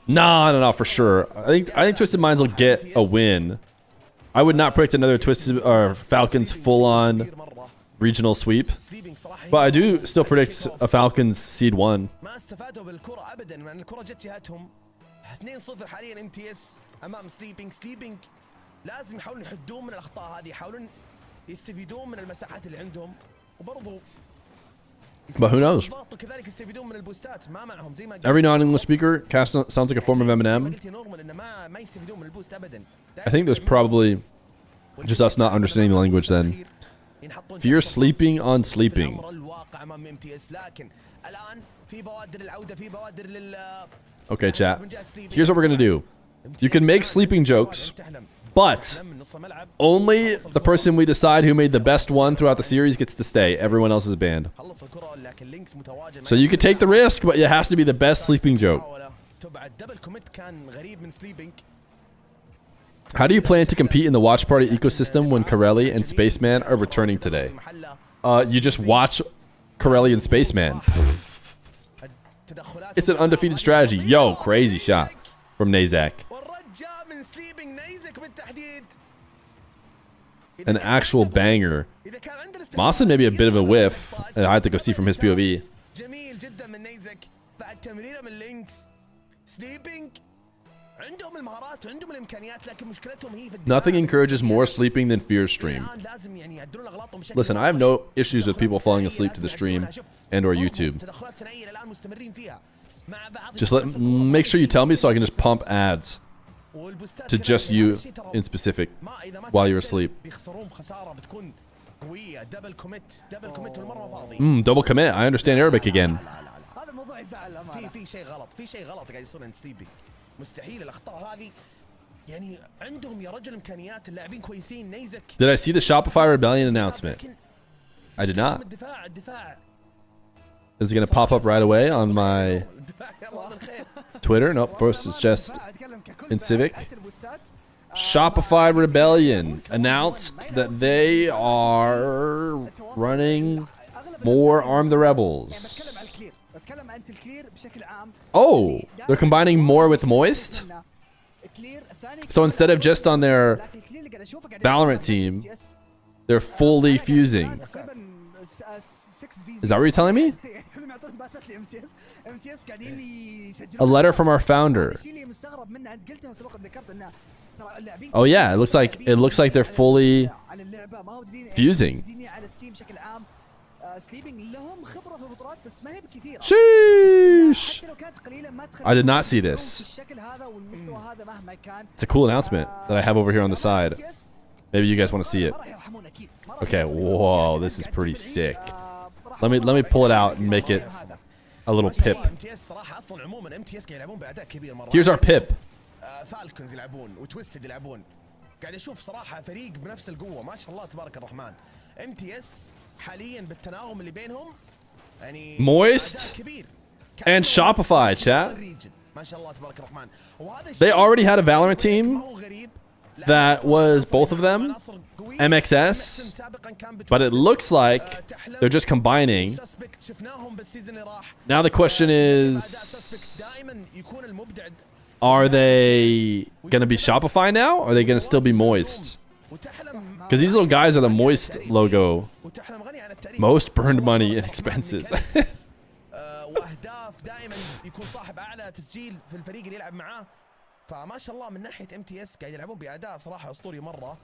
No, for sure. I think Twisted Minds will get a win. I would not predict another Twisted or Falcons full-on regional sweep, but I do still predict a Falcons seed 1. ما استفادوا بالكره ابدا، لان الكره جت جهتهم. 2-0 حاليا MTS امام سليبينج. لازم يحاولون يحدون من الاخطاء هذه، يحاولون يستفيدون من المساحات اللي عندهم، وبرضه But who knows? وكذلك يستفيدون من البوستات. ما معهم زي ما Every non-English speaker sounds like a form of Eminem. ما يستفيدون من البوست ابدا. I think there's probably just us not understanding the language then. Fear sleeping on sleeping. Okay, chat. Here's what we're gonna do. You can make sleeping jokes, but only the person we decide who made the best one throughout the series gets to stay. Everyone else is banned. So you can take the risk, but it has to be the best sleeping joke. How do you plan to compete in the watch party ecosystem when Corelli and Spaceman are returning today? You just watch Corelli and Spaceman. It's an undefeated strategy. Yo, crazy shot from Nazak. An actual banger. Mawson maybe a bit of a whiff. I had to go see from his POV. Nothing encourages more sleeping than Fear's stream. Listen, I have no issues with people falling asleep to the stream and or YouTube. Just make sure you tell me so I can just pump ads to just you in specific while you're asleep. Double commit. I understand Arabic again. مستحيل الاخطاء هذه. يعني عندهم يا رجل امكانيات، اللاعبين كويسين. نيزك. Did I see the Shopify Rebellion announcement? I did not. Is it going to pop up right away on my Twitter? Nope. First it's just in Civic. Shopify Rebellion announced that they are running more Arm the Rebels. Oh, they're combining more with Moist? So instead of just on their Valorant team, they're fully fusing. Is that what you're telling me? A letter from our founder. Oh yeah, it looks like they're fully fusing. Sheesh! I did not see this. It's a cool announcement that I have over here on the side. Maybe you guys want to see it. Okay, whoa, this is pretty sick. Let me pull it out and make it a little pip. Here's our pip. فالكونز يلعبون وتويستد يلعبون. قاعد اشوف صراحه فريق بنفس القوه ما شاء الله تبارك الرحمن. MTS حاليا بالتناغم اللي بينهم يعني Moist and Shopify, chat. ما شاء الله تبارك الرحمن. They already had a Valorant team that was both of them MXS, but it looks like they're just combining. Now the question is, are they gonna be Shopify now? Or are they gonna still be Moist? Because these little guys are the Moist logo. Most burned money and expenses. فما شاء الله من ناحيه MTS قاعد يلعبون باداء صراحه اسطوري مره.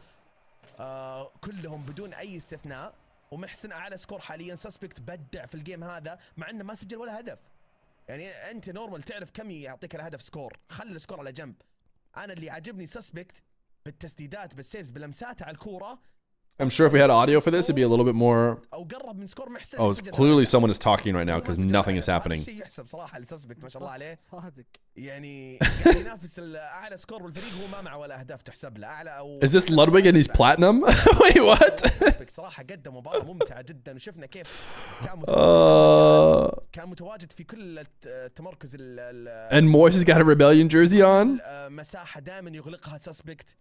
كلهم بدون اي استثناء. ومحسن اعلى سكور حاليا. سسبكت بدع في الجيم هذا مع انه ما سجل ولا هدف. يعني انت نورمال تعرف كم يعطيك الهدف سكور، خلي السكور على جنب. انا اللي عاجبني سسبكت بالتسديدات بالسيفز بلمساته على الكوره. I'm sure if we had audio for this, it'd be a little bit more. او قرب من سكور محسن. Oh, clearly someone is talking right now because nothing is happening. شيء يحسب صراحه لسسبكت ما شاء الله عليه. صادق. يعني قاعد ينافس اعلى سكور بالفريق هو ما معه ولا اهداف تحسب له اعلى او. Is this Ludwig and he's platinum? Wait, what? سسبكت صراحه قدم مباراه ممتعه جدا وشفنا كيف كان متواجد في كل التمركز And Moise has got a rebellion jersey on. مساحه دائما يغلقها سسبكت.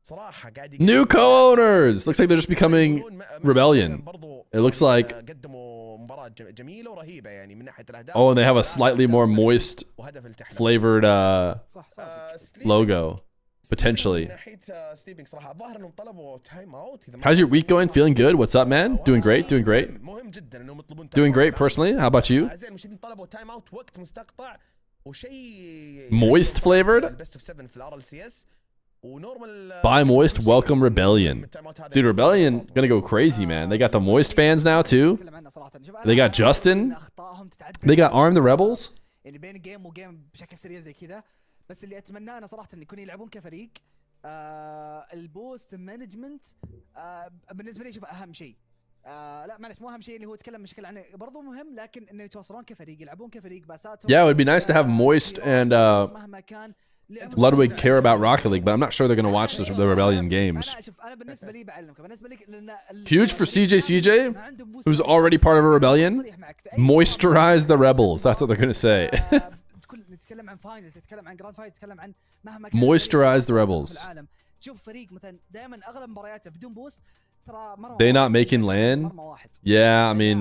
صراحة قاعد New co-owners. Looks like they're just becoming Rebellion. It looks like. قدموا مباراة جميلة ورهيبة يعني من ناحية الأهداف. Oh, and they have a slightly more moist flavored logo potentially. How's your week going? Feeling good? What's up, man? Doing great. Doing great. Doing great personally. How about you? Moist flavored? Buy Moist, welcome Rebellion. Dude, Rebellion gonna go crazy, man. They got the Moist fans now too. They got Justin. They got Arm the Rebels. يعني بين جيم وجيم بشكل سريع زي كذا. بس اللي اتمناه انا صراحه ان يكونوا يلعبون كفريق. البوست مانجمنت بالنسبه لي شوف اهم شيء. لا معلش مو اهم شيء اللي هو يتكلم بشكل عنه برضو مهم لكن انه يتواصلون كفريق يلعبون كفريق باساتهم. Yeah, it would be nice to have Moist and مهما كان Ludwig care about Rocket League, but I'm not sure they're going to watch the Rebellion games. Huge for CJ, who's already part of a Rebellion. Moisturize the Rebels. That's what they're going to say. Moisturize the Rebels. They not making land? Yeah, I mean,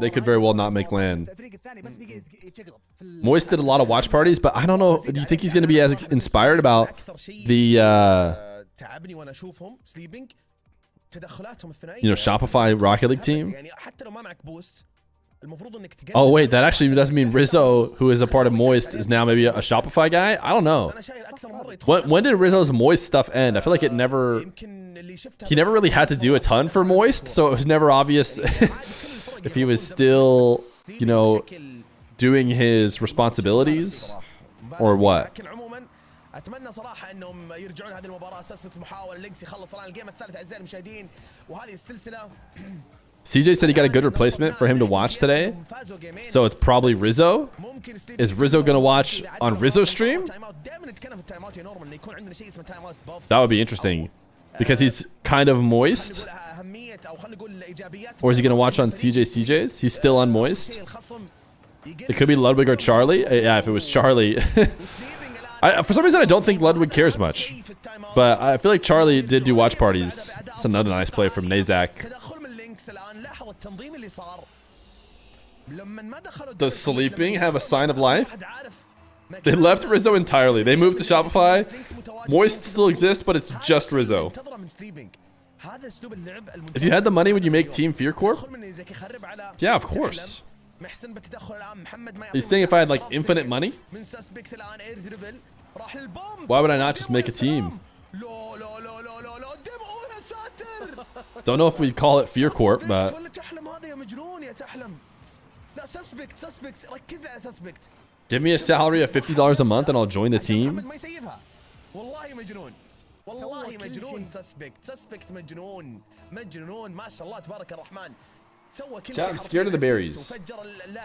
they could very well not make land. Moist did a lot of watch parties, but I don't know. Do you think he's going to be as inspired about the, Shopify Rocket League team? Oh wait, that actually doesn't mean Rizzo, who is a part of Moist, is now maybe a Shopify guy? I don't know. When did Rizzo's Moist stuff end? I feel like he never really had to do a ton for Moist, so it was never obvious if he was still, doing his responsibilities or what. اتمنى صراحه انهم يرجعون هذه المباراه. سسبكت محاوله لينكس يخلص على الجيم الثالث اعزائي المشاهدين وهذه السلسله. CJ said he got a good replacement for him to watch today, so it's probably Rizzo. Is Rizzo gonna watch on Rizzo's stream? That would be interesting, because he's kind of Moist. Or is he gonna watch on CJ's? He's still on Moist. It could be Ludwig or Charlie. Yeah, if it was Charlie. For some reason, I don't think Ludwig cares much, but I feel like Charlie did do watch parties. That's another nice play from Nazak. Does sleeping have a sign of life? They left Rizzo entirely. They moved to Shopify. Moist still exists, but it's just Rizzo. If you had the money, would you make Team Fear Corp? Yeah, of course. Are you saying if I had like infinite money? Why would I not just make a team? Don't know if we'd call it Fear Corp, but give me a salary of $50 a month and I'll join the team. I'm scared of the berries.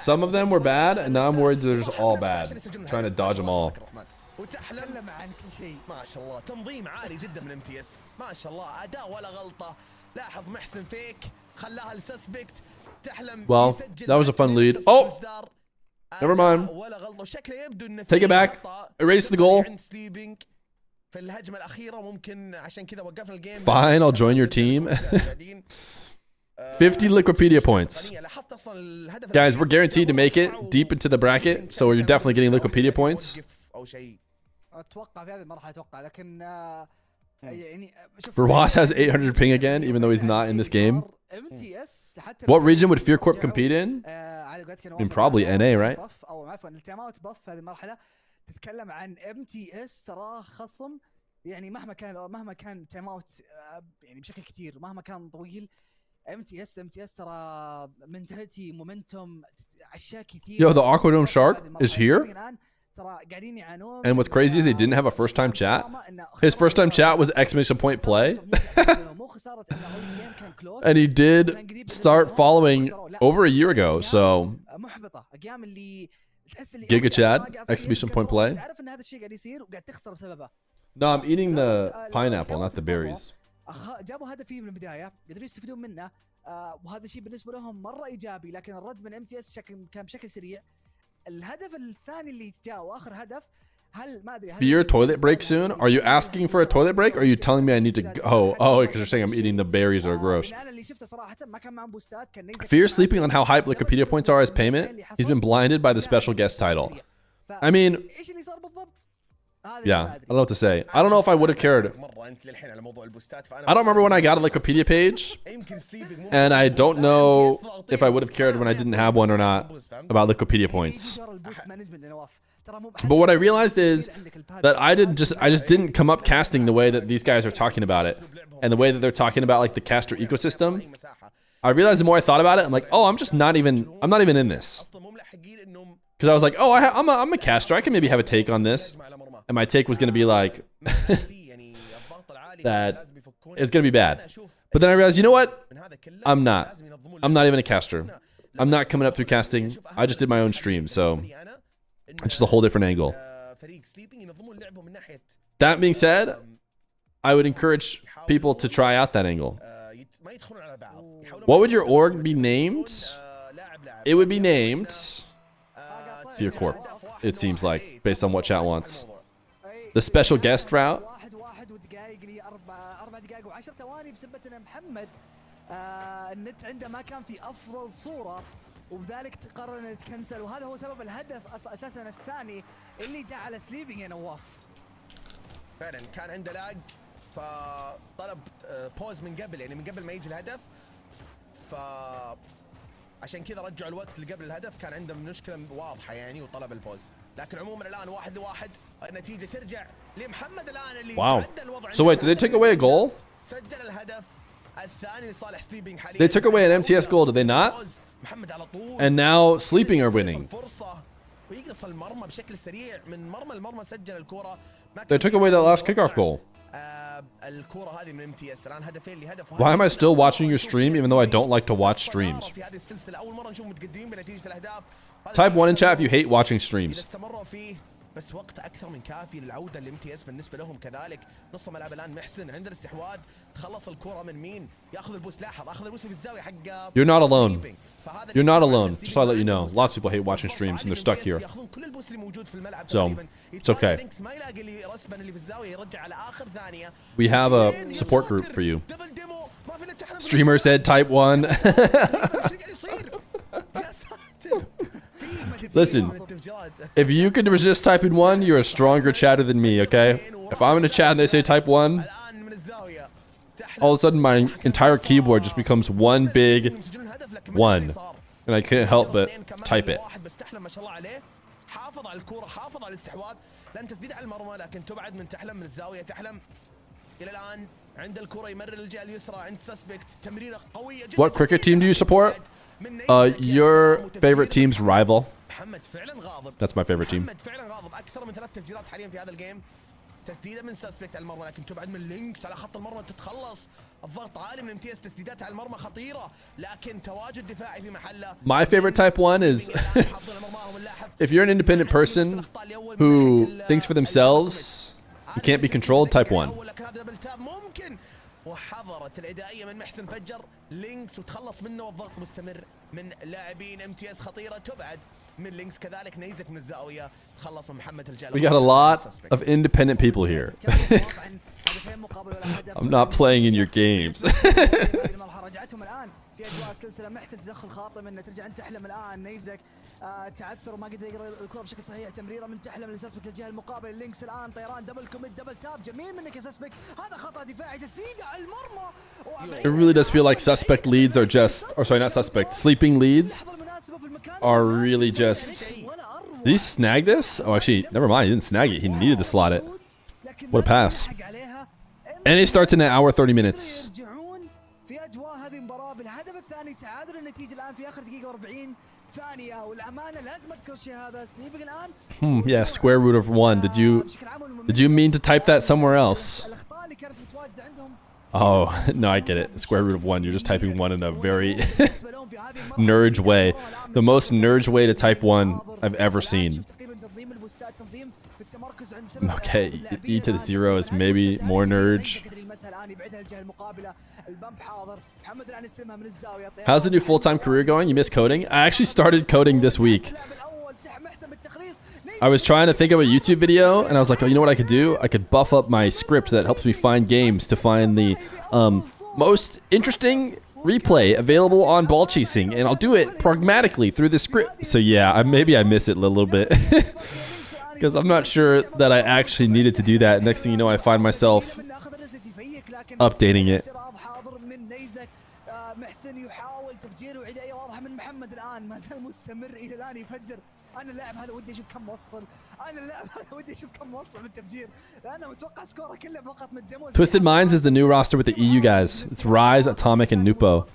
Some of them were bad, and now I'm worried they're just all bad. I'm trying to dodge them all. وتحلم عن كل شيء ما شاء الله. تنظيم عالي جدا من MTS ما شاء الله. اداء ولا غلطه. لاحظ محسن فيك خلاها لسسبكت. تحلم. Well, that was a fun lead. Oh, never mind. ولا غلطه. شكله يبدو انه take it back. Erase the goal. في الهجمه الاخيره ممكن عشان كذا وقفنا الجيم. Fine, I'll join your team. 50 Liquipedia points. Guys, we're guaranteed to make it deep into the bracket, so you're definitely getting Liquipedia points. اتوقع في هذه المرحله اتوقع لكن يعني Verwas has 800 ping again, even though he's not in this game. What region would Fear Corp compete in? I mean, probably NA, right? او عفوا التايم اوت بف هذه المرحله تتكلم عن MTS ترى خصم يعني مهما كان تايم اوت يعني بشكل كثير مهما كان طويل. MTS ترى منتاليتي مومنتوم اشياء كثير. Yo, the Aquadome Shark is here. ترى قاعدين يعانون. And what's crazy is they didn't have a first time chat. His first time chat was exclamation point play. And he did start following over a year ago. So Giga Chad, exclamation point play. No, I'm eating the pineapple, not the berries. جابوا هدف فيه من البدايه قدروا يستفيدون منه وهذا الشيء بالنسبه لهم مره ايجابي. لكن الرد من MTS كان بشكل سريع. الهدف الثاني اللي جاء واخر هدف هل ما ادري Fear toilet break soon? Are you asking for a toilet break or are you telling me I need to go? Oh, because you're saying I'm eating the berries are gross. Fear sleeping on how hype Wikipedia points are as payment. He's been blinded by the special guest title. I mean, yeah, I don't know what to say. I don't know if I would have cared. I don't remember when I got a Wikipedia page, and I don't know if I would have cared when I didn't have one or not about Wikipedia points. But what I realized is that I just didn't come up casting the way that these guys are talking about it, and the way that they're talking about like the caster ecosystem. I realized the more I thought about it, I'm like, oh, I'm not even in this. Because I was like, oh, I'm a caster. I can maybe have a take on this. And my take was going to be like, that it's going to be bad. But then I realized, you know what? I'm not even a caster. I'm not coming up through casting. I just did my own stream. So it's just a whole different angle. That being said, I would encourage people to try out that angle. What would your org be named? It would be named Fear Corp, it seems like, based on what chat wants. The special guest route. النت عنده ما كان في افضل صوره وبذلك قرر انه يتكنسل وهذا هو سبب الهدف اساسا الثاني اللي جاء على سليبنج يا نواف. فعلا كان عنده لاج فطلب بوز من قبل يعني من قبل ما يجي الهدف عشان كذا رجعوا الوقت اللي قبل الهدف كان عنده مشكله واضحه يعني وطلب البوز. لكن عموما الان 1-1 النتيجه ترجع لمحمد الان اللي تعدى الوضع. So wait, did they take away a goal? سجل الهدف الثاني لصالح سليبنج حاليا. They took away an MTS goal, did they not? محمد على طول. And now Sleeping are winning. فرصه ويقص المرمى بشكل سريع من مرمى المرمى سجل الكره. They took away that last kickoff goal. الكره هذه من MTS الان هدفين لهدف. Why am I still watching your stream even though I don't like to watch streams? في هذه السلسله اول مره نشوف متقدمين بنتيجه الاهداف. Type 1 in chat if you hate watching streams. استمروا فيه بس وقت اكثر من كافي للعوده لMTS بالنسبه لهم كذلك. نص الملعب الان محسن عند الاستحواذ تخلص الكره من مين؟ ياخذ البوس. لاحظ اخذ البوس في الزاويه حق. You're not alone. You're not alone. Just to let you know, lots of people hate watching streams and they're stuck here. So it's okay. We have a support group for you. Streamer said type 1. Listen, if you can resist typing 1, you're a stronger chatter than me, okay? If I'm in a chat and they say type 1, all of a sudden my entire keyboard just becomes one big 1. And I can't help but type it. What cricket team do you support? Your favorite team's rival. That's my favorite team. تسديده من سسبكت على المرمى لكن تبعد من لينكس على خط المرمى تتخلص. الضغط عالي من MTS تسديدات على المرمى خطيره لكن تواجد دفاعي في محله. My favorite type 1 is if you're an independent person who thinks for themselves, you can't be controlled, type 1. ممكن وحضرت العدائيه من محسن فجر لينكس وتخلص منه والضغط مستمر من لاعبين MTS خطيره تبعد من لينكس كذلك نيزك من الزاويه تخلص من محمد الجلال. We got a lot of independent people here. I'm not playing in your games. رجعتهم الان في اجواء السلسله محسن تدخل خاطئ منه ترجع انت تحلم الان نيزك تعثر وما قدر يقرا الكره بشكل صحيح تمريره من تحلم لسسبك للجهه المقابله لينكس الان طيران دبل كوميت دبل تاب جميل منك يا سسبك هذا خطا دفاعي تسديده على المرمى. It really does feel like suspect leads are just, or sorry, not suspect, sleeping leads are really just Did he snag this? Oh, actually, never mind. He didn't snag it. He needed to slot it. What a pass. And it starts in an hour 30 minutes. في اجواء هذه المباراه بالهدف الثاني تعادل النتيجه الان في اخر دقيقه 40 ثانيه والامانه لازم اذكر الشيء هذا سليبنج الان Yeah, square root of 1. Did you mean to type that somewhere else? الاخطاء اللي كانت متواجده عندهم Oh, no, I get it. Square root of 1. You're just typing 1 in a very nerd way. The most nerd way to type 1 I've ever seen. Okay, e to the 0 is maybe more nerd. How's the new full-time career going? You miss coding? I actually started coding this week. I was trying to think of a YouTube video, and I was like, oh, you know what I could do? I could buff up my script that helps me find games to find the most interesting replay available on ball chasing, and I'll do it pragmatically through the script. So yeah, maybe I miss it a little bit. Because I'm not sure that I actually needed to do that. Next thing you know, I find myself updating it. انا اللاعب هذا ودي اشوف كم وصل بالتفجير لانه متوقع سكوره كله فقط من الديمو. Twisted Minds is the new roster with the EU guys. It's Rise, Atomic, and Nupo.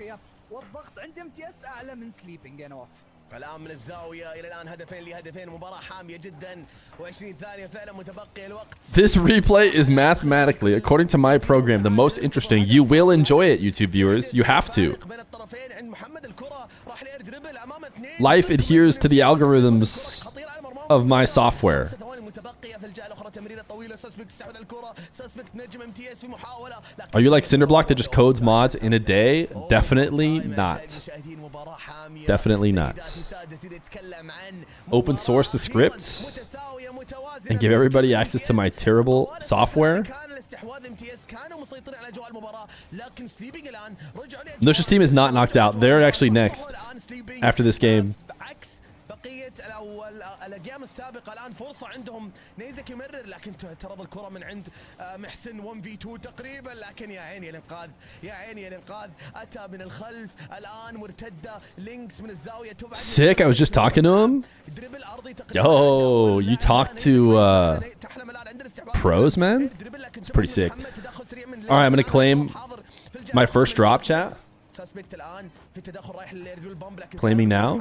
والضغط عند امتياس اعلى من سليبنج اند اوف. الان من الزاويه الى الان هدفين لهدفين مباراه حاميه جدا و20 ثانيه فعلا متبقي الوقت. This replay is mathematically, according to my program, the most interesting. You will enjoy it, YouTube viewers. You have to. Life adheres to the algorithms of my software. Are you like Cinderblock that just codes mods in a day? Definitely not. Definitely not. Open source the scripts and give everybody access to my terrible software. NUSH's team is not knocked out. They're actually next after this game. الاجيام السابقه الان فرصه عندهم نيزك يمرر لكن ترضى الكره من عند محسن 1v2 تقريبا لكن يا عيني الانقاذ يا عيني الانقاذ اتى من الخلف الان مرتده لينكس من الزاويه تبعد. Sick. I was just talking to him. Yo, you talk to pros, man? It's pretty sick. All right, I'm going to claim my first drop, chat. Claiming now.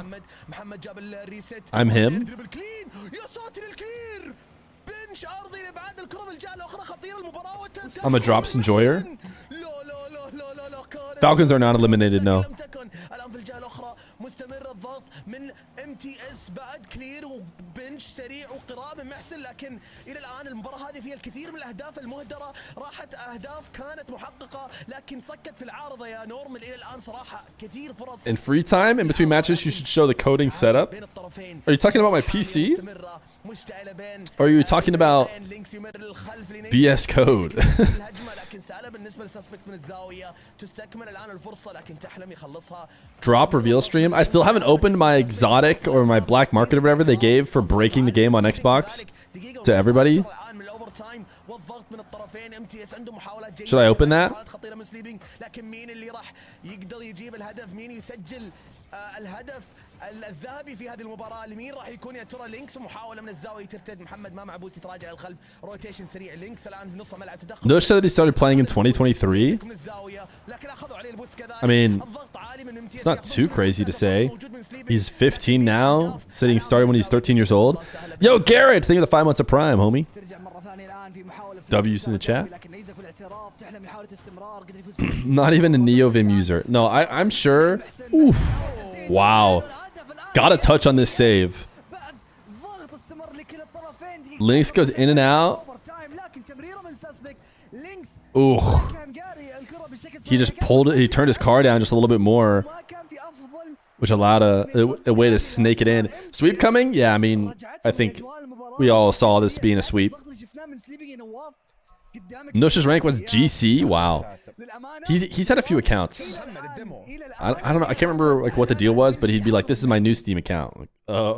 I'm him. I'm a drops enjoyer. Falcons are not eliminated, no. مستمر الضغط من MTS بعد كلير وبنش سريع وقراب من محسن لكن الى الان المباراه هذه فيها الكثير من الاهداف المهدره راحت اهداف كانت محققه لكن صكت في العارضه يا نورمال الى الان صراحه كثير فرص. In free time in between matches you should show the coding setup. Are you talking about my PC? Or are you talking about VS Code? Drop reveal stream. I still haven't opened my exotic or my black market or whatever they gave for breaking the game on Xbox to everybody. Should I open that? الذهبي في هذه المباراة لمين راح يكون يا ترى لينكس محاولة من الزاوية ترتد محمد ما معبوس يتراجع للخلف روتيشن سريع لينكس الآن في نص ملعب تدخل. NUSH said that he started playing in 2023. I mean, it's not too crazy to say. He's 15 now, sitting started when he's 13 years old. Yo, Garrett, thank you for the 5 months of Prime, homie. W's in the chat. Not even a NeoVim user. No, I'm sure. Oof. Wow. Got a touch on this save. Lynx goes in and out. Ooh. He just pulled it. He turned his car down just a little bit more, which allowed a way to snake it in. Sweep coming? Yeah, I mean, I think we all saw this being a sweep. NUSH's rank was GC. Wow. للأمانة He's had a few accounts. محمد الدمو I don't know. I can't remember like what the deal was, but he'd be like, "This is my new Steam account." Like,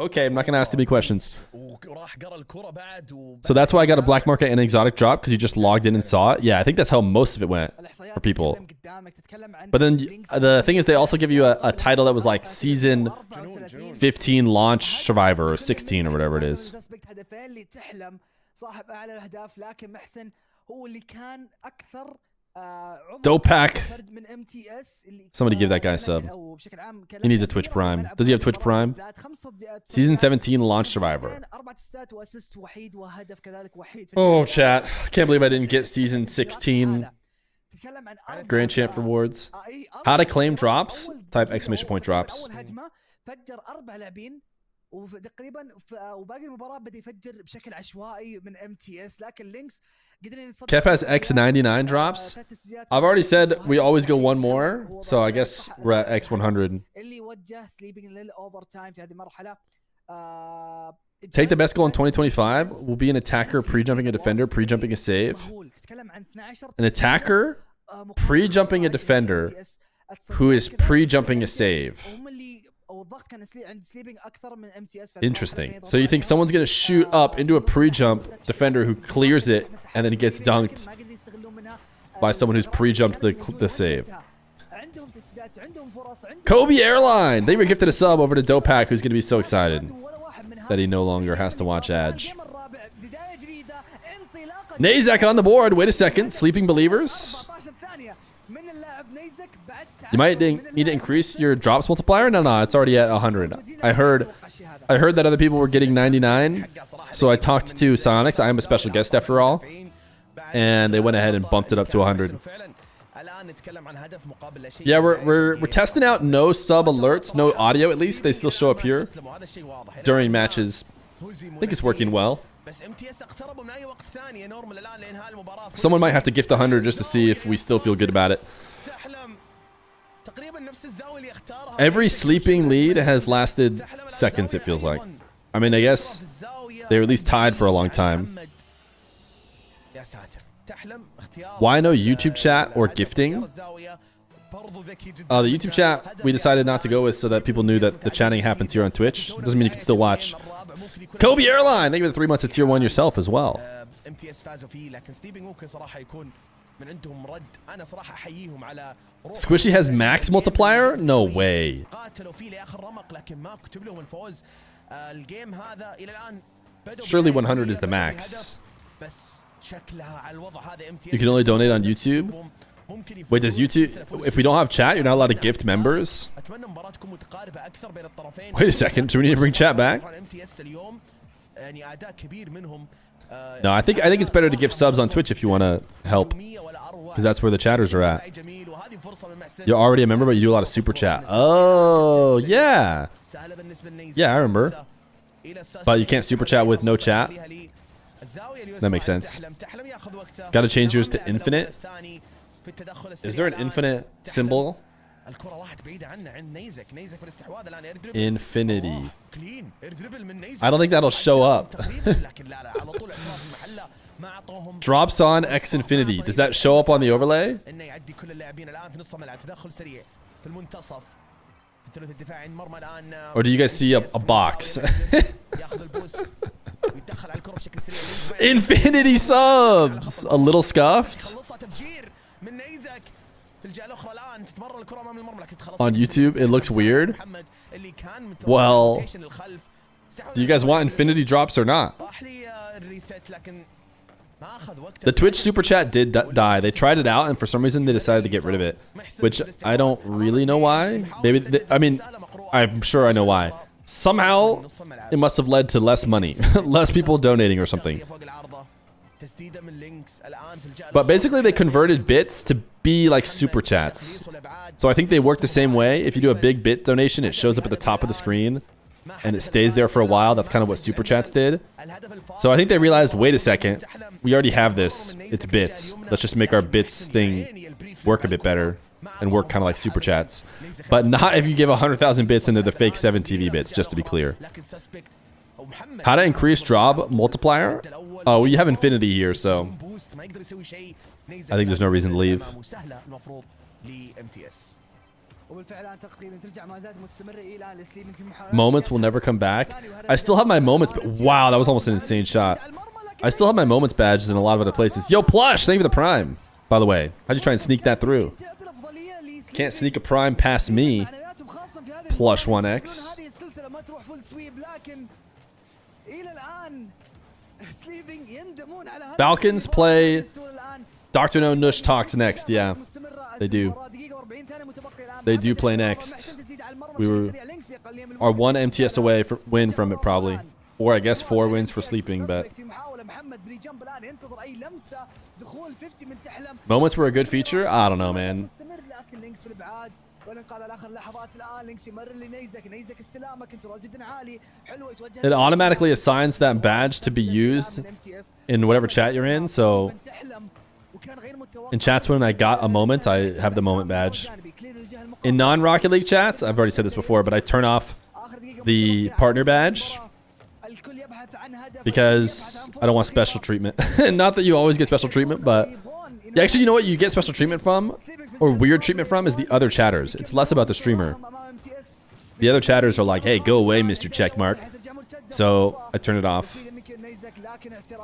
okay, I'm not gonna ask too many questions. وراح قرا الكرة بعد So that's why I got a black market and an exotic drop because you just logged in and saw it. Yeah, I think that's how most of it went for people. But then the thing is, they also give you a title that was like season 15 launch survivor or 16 or whatever it is. صاحب اعلى الاهداف لكن محسن هو اللي كان اكثر Dope pack. فرد من MTS Somebody give that guy a sub. او بشكل عام He needs a Twitch Prime. Does he have Twitch Prime? Season 17 launch survivor. 4 اسيستات واسيست وحيد وهدف كذلك وحيد. Oh, chat. I can't believe I didn't get season 16 تتكلم عن Grand Champ rewards. How to claim drops? Type exclamation point drops. اول هجمه فجر 4 لاعبين وتقريبا وباقي المباراه بدا يفجر بشكل عشوائي من MTS لكن لينكس قدرنا نتصدر. Kep has X99 drops. I've already said we always go one more, so I guess we're at X100. اللي وجه سليبنج للاوفر تايم في هذه المرحله. Take the best goal in 2025 will be an attacker pre-jumping a defender, pre-jumping a save. An attacker pre-jumping a defender who is pre-jumping a save. Interesting. So you think someone's going to shoot up into a pre-jump defender who clears it and then gets dunked by someone who's pre-jumped the save. Kobe Airline! They were gifted a sub over to Dopak, who's going to be so excited that he no longer has to watch Adge. Nazak on the board. Wait a second. Sleeping Believers. You might need to increase your drops multiplier. No, it's already at 100. I heard that other people were getting 99, so I talked to Sonics. I am a special guest after all, and they went ahead and bumped it up to 100. Yeah, we're testing out no sub alerts, no audio at least. They still show up here during matches. I think it's working well. Someone might have to gift 100 just to see if we still feel good about it. Every sleeping lead has lasted seconds, it feels like. I mean, I guess they were at least tied for a long time. Why no YouTube chat or gifting? The YouTube chat we decided not to go with so that people knew that the chatting happens here on Twitch. Doesn't mean you can still watch. Kobe Airline, thank you for the 3 months of tier 1 yourself as well. Squishy has max multiplier? No way. Surely 100 is the max. You can only donate on YouTube? Wait, does YouTube... If we don't have chat, you're not allowed to gift members? Wait a second, do we need to bring chat back? No, I think it's better to give subs on Twitch if you want to help. Because that's where the chatters are at. You're already a member, but you do a lot of super chat. Oh, yeah. Yeah, I remember. But you can't super chat with no chat? That makes sense. Gotta change yours to infinite? Is there an infinite symbol? Infinity. I don't think that'll show up. Drops on X Infinity. Does that show up on the overlay? Or do you guys see a box? Infinity subs! A little scuffed? On YouTube, it looks weird. Well, do you guys want infinity drops or not? The Twitch super chat did die. They tried it out, and for some reason, they decided to get rid of it. Which I don't really know why. Maybe I mean, I'm sure I know why. Somehow, it must have led to less money, less people donating or something. But basically, they converted bits to be like super chats. So I think they work the same way. If you do a big bit donation, it shows up at the top of the screen and it stays there for a while. That's kind of what super chats did. So I think they realized, wait a second, we already have this. It's bits. Let's just make our bits thing work a bit better and work kind of like super chats. But not if you give 100,000 bits and they're the fake 7TV bits, just to be clear. How to increase job multiplier? Oh, we have infinity here, so I think there's no reason to leave. Moments will never come back. I still have my moments, but wow, that was almost an insane shot. I still have my moments badges in a lot of other places. Yo, Plush, thank you for the prime. By the way, how'd you try and sneak that through? Can't sneak a prime past me. Plush 1x. Falcons play DRKNOWN NUSH TOX next. Yeah, they do. They do play next. We are 1 MTS away from win from it probably. Or I guess 4 wins for sleeping, but moments were a good feature? I don't know, man. It automatically assigns that badge to be used in whatever chat you're in, so in chats when I got a moment, I have the moment badge. In non-Rocket League chats, I've already said this before, but I turn off the partner badge because I don't want special treatment. Not that you always get special treatment, but actually, you know what you get special treatment from, or weird treatment from, is the other chatters. It's less about the streamer. The other chatters are like, hey, go away, Mr. Checkmark. So I turn it off.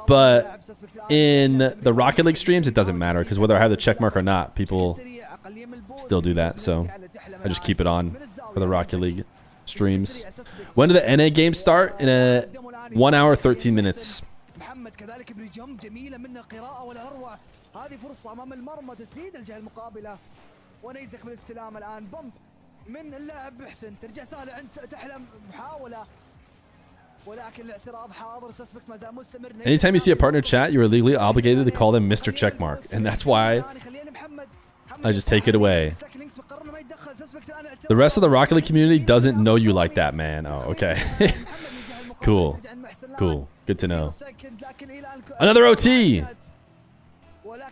But in the Rocket League streams, it doesn't matter, because whether I have the checkmark or not, people still do that. So I just keep it on for the Rocket League streams. When do the NA games start? In 1 hour 13 minutes. هذه فرصة أمام المرمى تسديد الجهة المقابلة ونيزك بالاستلام الآن بمب من اللاعب محسن ترجع سهلة عند تحلم محاولة ولكن الاعتراض حاضر سسبك ما زال مستمر. Anytime you see a partner chat, you are legally obligated to call them Mr. Checkmark, and that's why I just take it away. The rest of the Rocket League community doesn't know you like that, man. Oh, okay. Cool. Cool. Good to know. Another OT!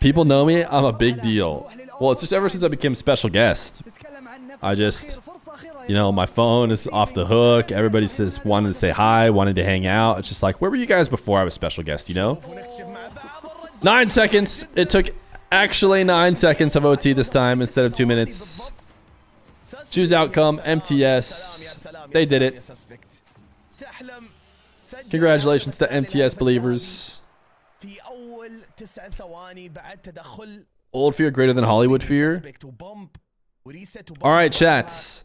People know me, I'm a big deal. Well, it's just ever since I became special guest. I just, you know, my phone is off the hook. Everybody says wanted to say hi, wanted to hang out. It's just like, where were you guys before I was special guest, you know? 9 seconds. It took actually 9 seconds of OT this time instead of 2 minutes. Choose outcome, MTS. They did it. Congratulations to MTS believers. Old Feer greater than Hollywood Feer. All right, chats.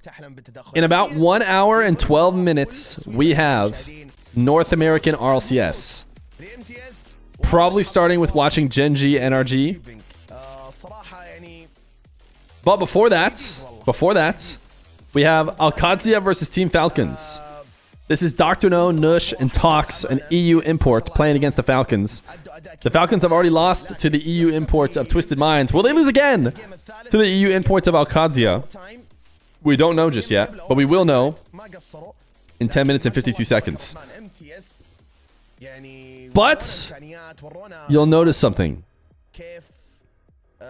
In about 1 hour and 12 minutes, we have North American RLCS. Probably starting with watching GENG NRG. But before that, we have Alcadzia versus Team Falcons. This is DRKNOWN, NUSH, and TOX, an EU import, playing against the Falcons. The Falcons have already lost to the EU imports of Twisted Minds. Will they lose again to the EU imports of Alcadzia? We don't know just yet, but we will know in 10 minutes and 52 seconds. But you'll notice something.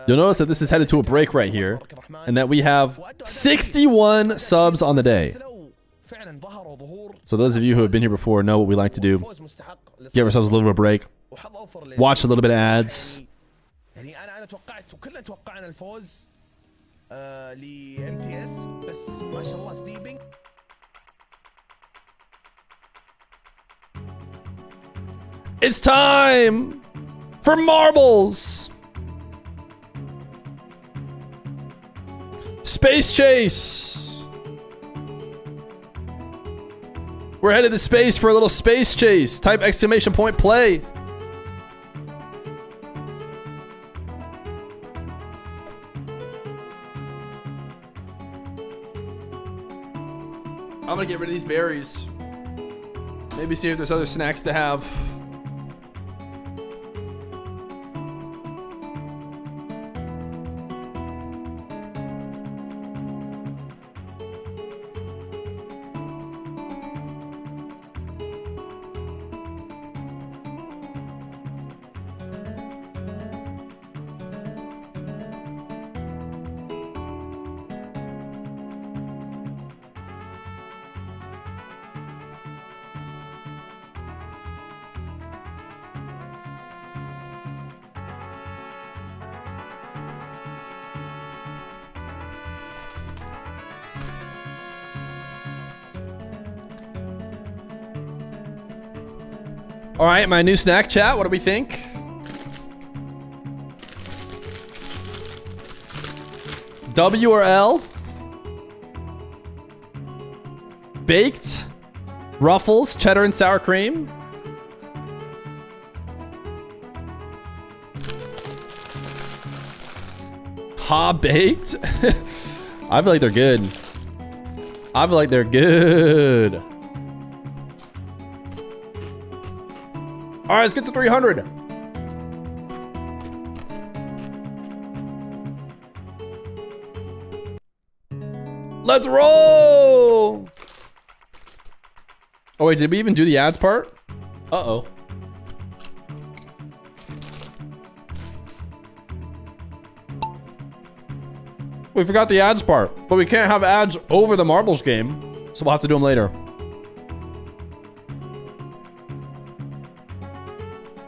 You'll notice that this is headed to a break right here, and that we have 61 subs on the day. So those of you who have been here before know what we like to do. Give ourselves a little bit of a break. Watch a little bit of ads. It's time for marbles. Space chase. We're headed to space for a little space chase. Type exclamation point play. I'm gonna get rid of these berries. Maybe see if there's other snacks to have. All right, my new snack chat. What do we think? W or L? Baked, Ruffles, cheddar and sour cream. Ha baked? I feel like they're good. I feel like they're good. All right, let's get to 300. Let's roll. Oh wait, did we even do the ads part? Uh-oh. We forgot the ads part, but we can't have ads over the marbles game, so we'll have to do them later.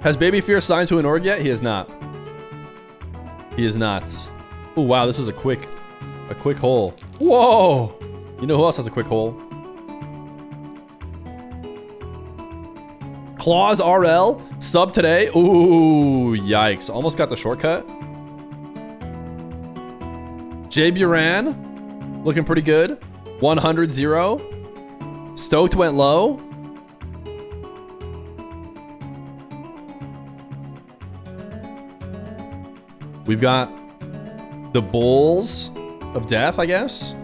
Has Baby Feer signed to an org yet? He has not. He is not. Oh wow, this was a quick hole. Whoa! You know who else has a quick hole? Claws RL sub today. Ooh, yikes! Almost got the shortcut. J Buran looking pretty good. 100-0. Stoked went low. We've got the Bulls of Death, I guess.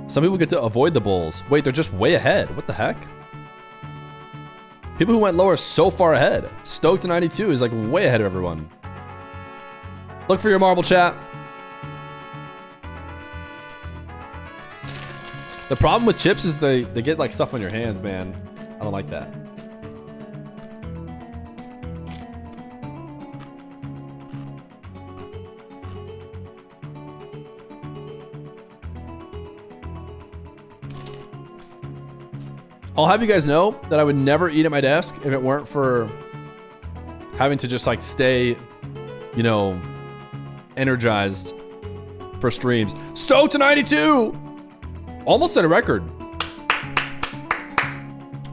Some people get to avoid the Bulls. Wait, they're just way ahead. What the heck? People who went lower are so far ahead. Stoked 92 is like way ahead of everyone. Look for your marble, chat. The problem with chips is they get like stuff on your hands, man. I don't like that. I'll have you guys know that I would never eat at my desk if it weren't for having to just like stay, you know, energized for streams. Stoked to 92! Almost set a record.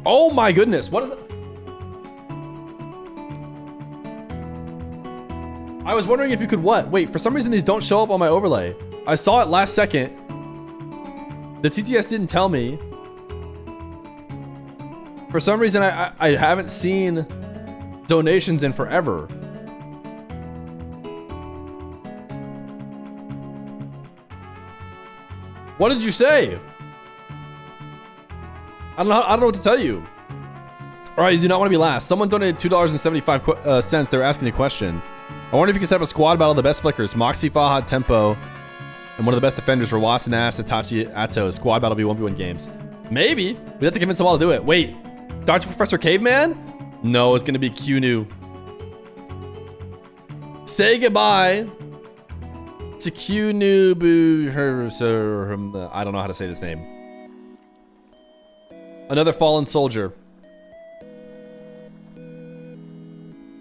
Oh my goodness, what is it? I was wondering if you could what? Wait, for some reason these don't show up on my overlay. I saw it last second. The TTS didn't tell me. For some reason I haven't seen donations in forever. What did you say? I don't know what to tell you. All right, you do not want to be last. Someone donated $2.75. They were asking a question. I wonder if you can set up a squad battle of the best flickers. Moxie, Faha, Tempo, and one of the best defenders for Wasanass, Itachi, Atto. Squad battle v1v1 games. Maybe. We'd have to convince them all to do it. Wait, Dr. Professor Caveman? No, it's going to be QNU. Say goodbye to QNU. I don't know how to say this name. Another fallen soldier.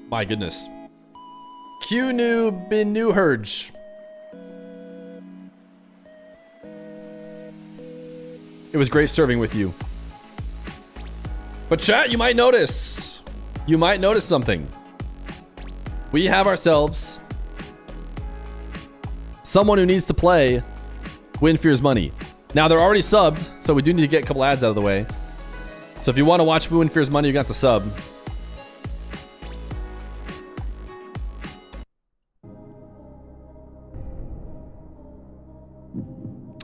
My goodness. QNU Binuherj. It was great serving with you. But chat, you might notice. You might notice something. We have ourselves someone who needs to play Win Fear's Money. Now, they're already subbed, so we do need to get a couple ads out of the way. So if you want to watch Win Fear's Money, you got to sub.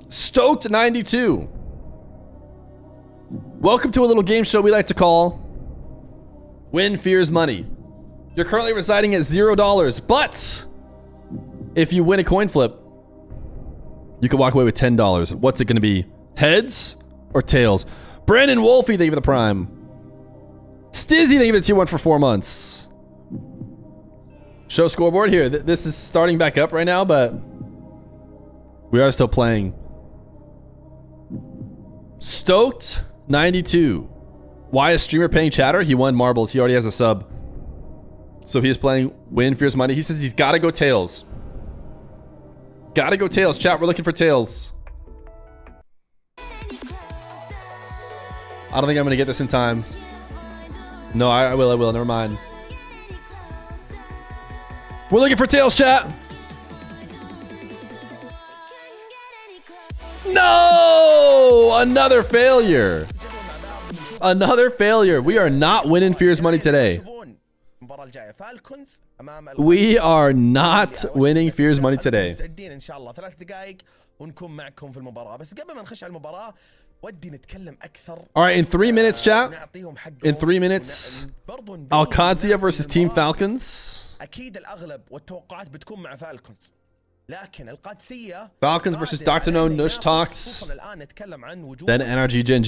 Stoked 92. Welcome to a little game show we like to call Win Fear's Money. You're currently residing at $0, but if you win a coin flip, you can walk away with $10. What's it going to be? Heads or tails? Brandon Wolfie, thank you for the prime. Stizzy, thank you for the tier 1 for 4 months. Show scoreboard here. This is starting back up right now, but we are still playing. Stoked 92. Why is streamer paying chatter? He won marbles. He already has a sub. So he is playing Win Fear's Money. He says he's got to go tails. Got to go tails. Chat, we're looking for tails. I don't think I'm going to get this in time. No, I will. Never mind. We're looking for tails, chat. No! Another failure. Another failure. We are not winning Fear's money today. We are not winning Fear's money today. All right, in 3 minutes, chat. In 3 minutes, Alcadzia versus Team Falcons. Falcons versus DRKNOWN, NUSH, TOX. Then NRG, GENG.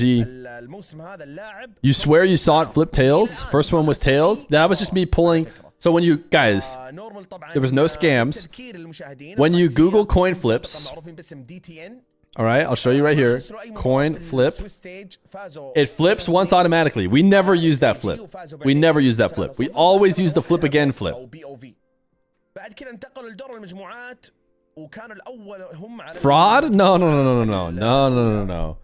You swear you saw it flip tails? First one was tails? That was just me pulling. So when you, guys, there was no scams. When you Google coin flips, all right, I'll show you right here. Coin flip. It flips once automatically. We never use that flip. We never use that flip. We always use the flip again flip. Fraud? No.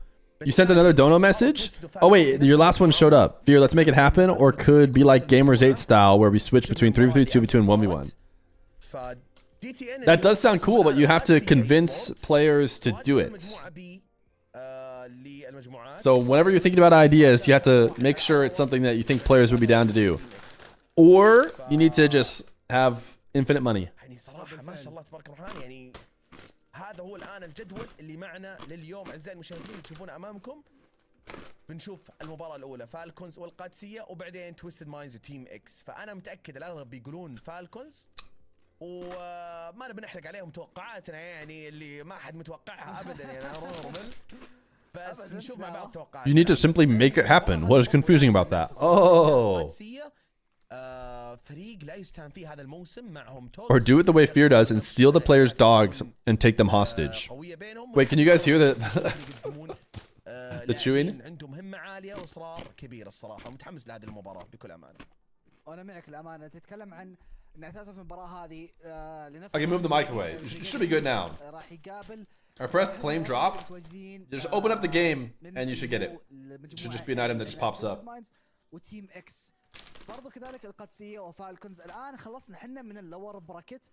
You sent another dono message? Oh wait, your last one showed up. Fear, let's make it happen, or could be like Gamers 8 style where we switch between 3v3, 2v2, and 1v1. That does sound cool, but you have to convince players to do it. So whenever you're thinking about ideas, you have to make sure it's something that you think players would be down to do. Or you need to just have infinite money. هذا هو الآن الجدول اللي معنا لليوم أعزائي المشاهدين تشوفونه أمامكم. بنشوف المباراة الأولى فالكونز والقادسية وبعدين تويستد ماينز وتيم إكس. فأنا متأكد الأغلب بيقولون فالكونز وما نبي نحرق عليهم توقعاتنا يعني اللي ما حد متوقعها أبدا يعني بس نشوف مع بعض توقعات. You need to simply make it happen. What is confusing about that? Oh. Or do it the way Fear does and steal the players' dogs and take them hostage. Wait, can you guys hear the the chewing? I can move the mic away. You should be good now. I press claim drop. Just open up the game and you should get it. It should just be an item that just pops up. برضو كذلك القادسية وفالكونز. الآن خلصنا حنا من اللور براكت،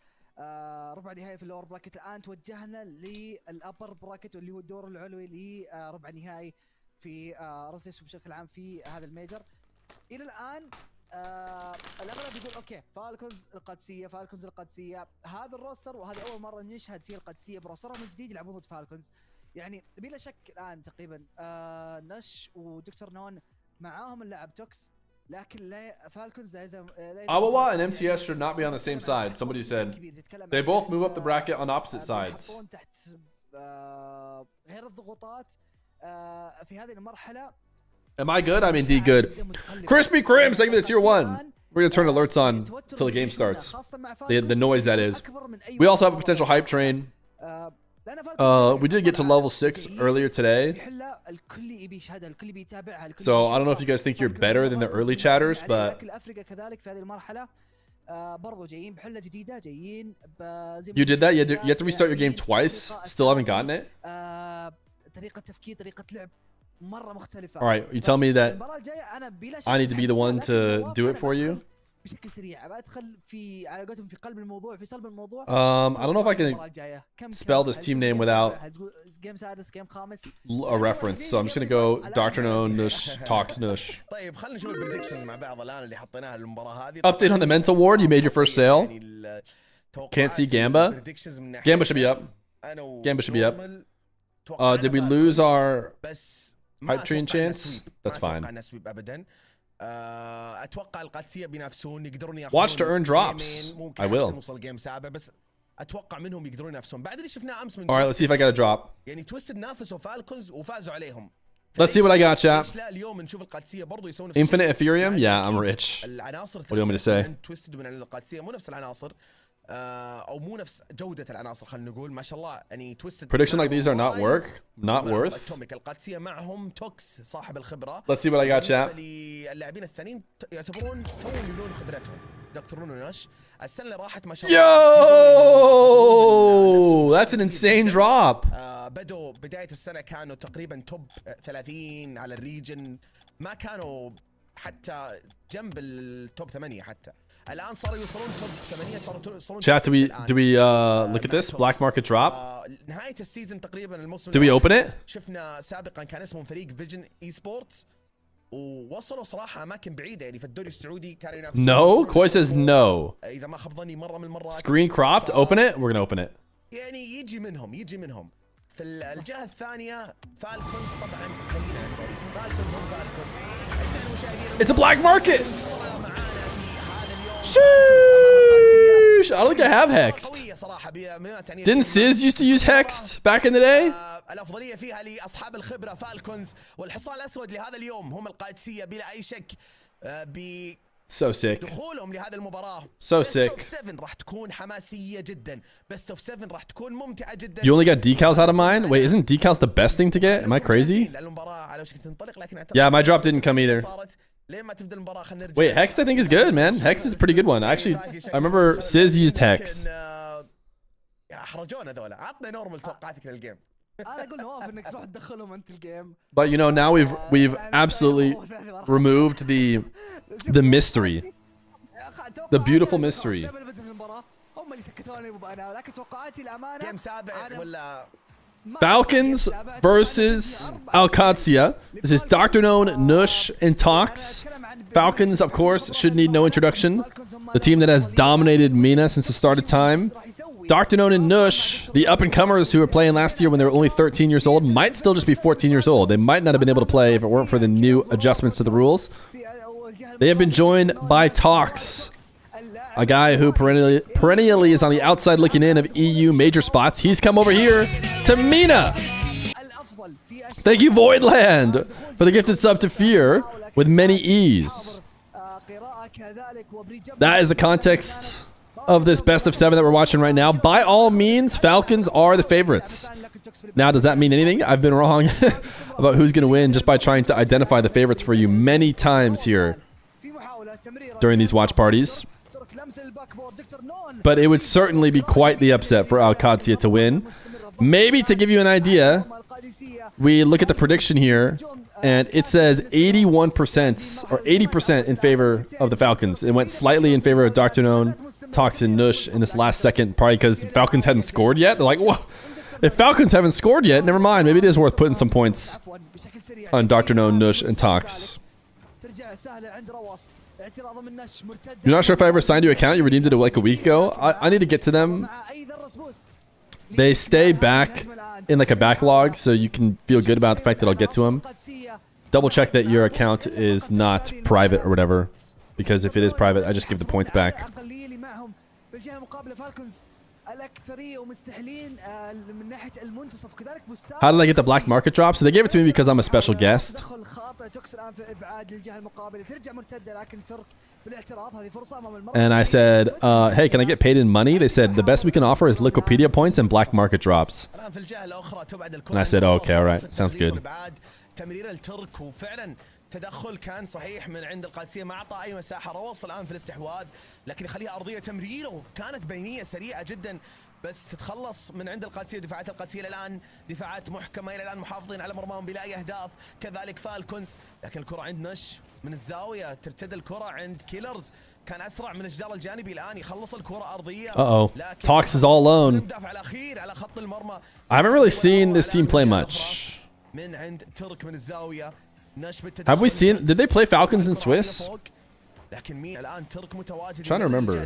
ربع نهائي في اللور براكت. الآن توجهنا للأبر براكت واللي هو الدور العلوي لربع نهائي في RLCS بشكل عام في هذا الميجر. إلى الآن الأغلب يقول أوكي فالكونز القادسية هذا الروستر، وهذه أول مرة نشهد فيه القادسية بروسترها من جديد يلعبون ضد فالكونز. يعني بلا شك الآن تقريبا نش ودكتور نون معاهم اللاعب توكس. Awawa and MTS should not be on the same side. Somebody said they both move up the bracket on opposite sides. Am I good? I'm indeed good. Crispy Crims, thank you for the tier 1. We're going to turn alerts on until the game starts. The noise that is. We also have a potential hype train. We did get to level 6 earlier today. So I don't know if you guys think you're better than the early chatters, but you did that? You have to restart your game twice? Still haven't gotten it? Alright, you tell me that I need to be the one to do it for you? I don't know if I can spell this team name without a reference, so I'm just gonna go DRKNOWN, NUSH, TOX, NUSH. Update on the mental ward. You made your first sale. Can't see Gamba. Gamba should be up. Did we lose our hype train chance? That's fine. Watch to earn drops. I will. Alright, let's see if I got a drop. Let's see what I got, chat. Infinite Ethereum? Yeah, I'm rich. What do you want me to say? Prediction like these are not worth. Let's see what I got, chat. Yo, that's an insane drop. بدوا بداية السنة كانوا تقريبا توب 30 على الريجن، ما كانوا حتى جنب التوب 8 حتى الان صاروا يوصلون توب 8 صاروا يوصلون. Chat, do we look at this black market drop? نهايه السيزون تقريبا الموسم Do we open it? شفنا سابقا كان اسمهم فريق فيجن اي سبورتس ووصلوا صراحه اماكن بعيده يعني في الدوري السعودي كانوا ينافسون. No, Koi says no. اذا ما خاب ظني مره من المرات. Screen cropped. Open it. We're gonna open it. يعني يجي منهم في الجهه الثانيه فالكونز طبعا خلينا نعترف فالكونز هم فالكونز. It's a black market. Sheesh. I don't think I have Hexed. Didn't Sizz used to use Hexed back in the day? الافضليه فيها لاصحاب الخبره فالكونز والحصان الاسود لهذا اليوم هم القادسيه بلا اي شك. So sick. دخولهم لهذه المباراه So sick. Best of 7 راح تكون حماسيه جدا. Best of 7 راح تكون ممتعه جدا. You only got decals out of mine? Wait, isn't decals the best thing to get? Am I crazy? Yeah, my drop didn't come either. Wait, Hex I think is good, man. Hex is a pretty good one. Actually, I remember Sizz used Hex. احرجونا ذولا. عطنا نورمال توقعاتك للجيم. انا اقول نواف انك تروح تدخلهم انت الجيم. But you know, now we've absolutely removed the mystery. The beautiful mystery. هم اللي سكتوني ابو انا لكن توقعاتي الامانه جيم سابع ولا Falcons versus Alcancia. This is DRKNOWN, NUSH, and TOX. Falcons, of course, should need no introduction. The team that has dominated MENA since the start of time. DRKNOWN and NUSH, the up-and-comers who were playing last year when they were only 13 years old, might still just be 14 years old. They might not have been able to play if it weren't for the new adjustments to the rules. They have been joined by TOX, a guy who perennially is on the outside looking in of EU major spots. He's come over here to MENA. Thank you, Voidland, for the gifted sub to Feer with many E's. That is the context of this best of 7 that we're watching right now. By all means, Falcons are the favorites. Now, does that mean anything? I've been wrong about who's going to win just by trying to identify the favorites for you many times here during these watch parties. But it would certainly be quite the upset for Alcancia to win. Maybe to give you an idea, we look at the prediction here, and it says 81% or 80% in favor of the Falcons. It went slightly in favor of DRKNOWN, TOX, and NUSH in this last second, probably because Falcons hadn't scored yet. They're like, whoa, if Falcons haven't scored yet, never mind. Maybe it is worth putting some points on DRKNOWN, NUSH, and TOX. You're not sure if I ever signed your account? You redeemed it like a week ago? I need to get to them. They stay back in like a backlog, so you can feel good about the fact that I'll get to them. Double check that your account is not private or whatever, because if it is private, I just give the points back. How did I get the black market drop? So they gave it to me because I'm a special guest. And I said, hey, can I get paid in money? They said, the best we can offer is Liquipedia points and black market drops. And I said, oh, okay, all right. Sounds good. تدخل كان صحيح من عند القادسيه ما اعطى اي مساحه روص الان في الاستحواذ لكن يخليها ارضيه تمريره كانت بينيه سريعه جدا بس تتخلص من عند القادسيه دفاعات القادسيه الان دفاعات محكمه الى الان محافظين على مرماهم بلا اي اهداف كذلك فالكونز لكن الكره عند نش من الزاويه ترتد الكره عند كيلرز كان اسرع من الجدار الجانبي الان يخلص الكره ارضيه TOX is all alone. المدافع الاخير على خط المرمى I haven't really seen this team play much. من عند ترك من الزاويه Have we seen? Did they play Falcons in Swiss? لكن مين الان ترك متواجد Trying to remember.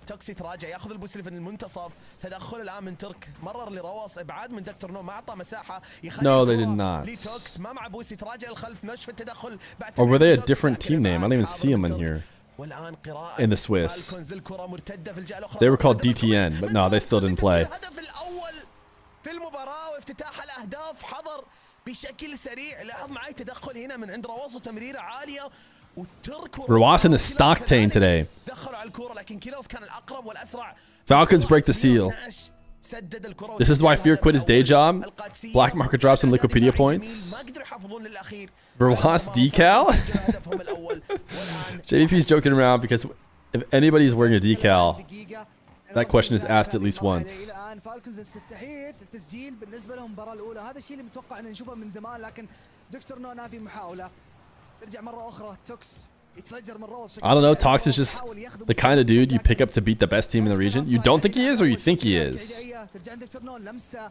توكس يتراجع ياخذ البوسلي في المنتصف تدخل الان من ترك مرر لروس ابعاد من دكتور نو ما اعطى مساحه No, they did not. لتوكس ما مع بوسي تراجع الخلف نش في التدخل Or were they a different team name? I don't even see them in here. والان قراءه In the Swiss. الكره مرتده في الجهه الاخرى They were called DTN, but no, they still didn't play. الهدف الاول في المباراه وافتتاح الاهداف حضر بشكل سريع لاحظ معي تدخل هنا من عند رواس وتمريره عاليه وترك Rawas in the Stocktain today. دخلوا على الكره لكن كيلرز كان الاقرب والاسرع Falcons break the seal. سدد الكره This is why Feer quit his day job. Black market drops and Liquipedia points. ما قدروا يحافظون للاخير Rawas decal? JVP's joking around because if anybody's wearing a decal, that question is asked at least once. الان فالكونز استفتحيت التسجيل بالنسبه لهم المباراه الاولى هذا الشيء اللي متوقع ان نشوفه من زمان لكن دكتور نو نافي محاوله ترجع مرة أخرى توكس يتفجر من روس. I don't know. Tox is just the kind of dude you pick up to beat the best team in the region. You don't think he is, or you think he is. ترجع عندك تورنون لمسة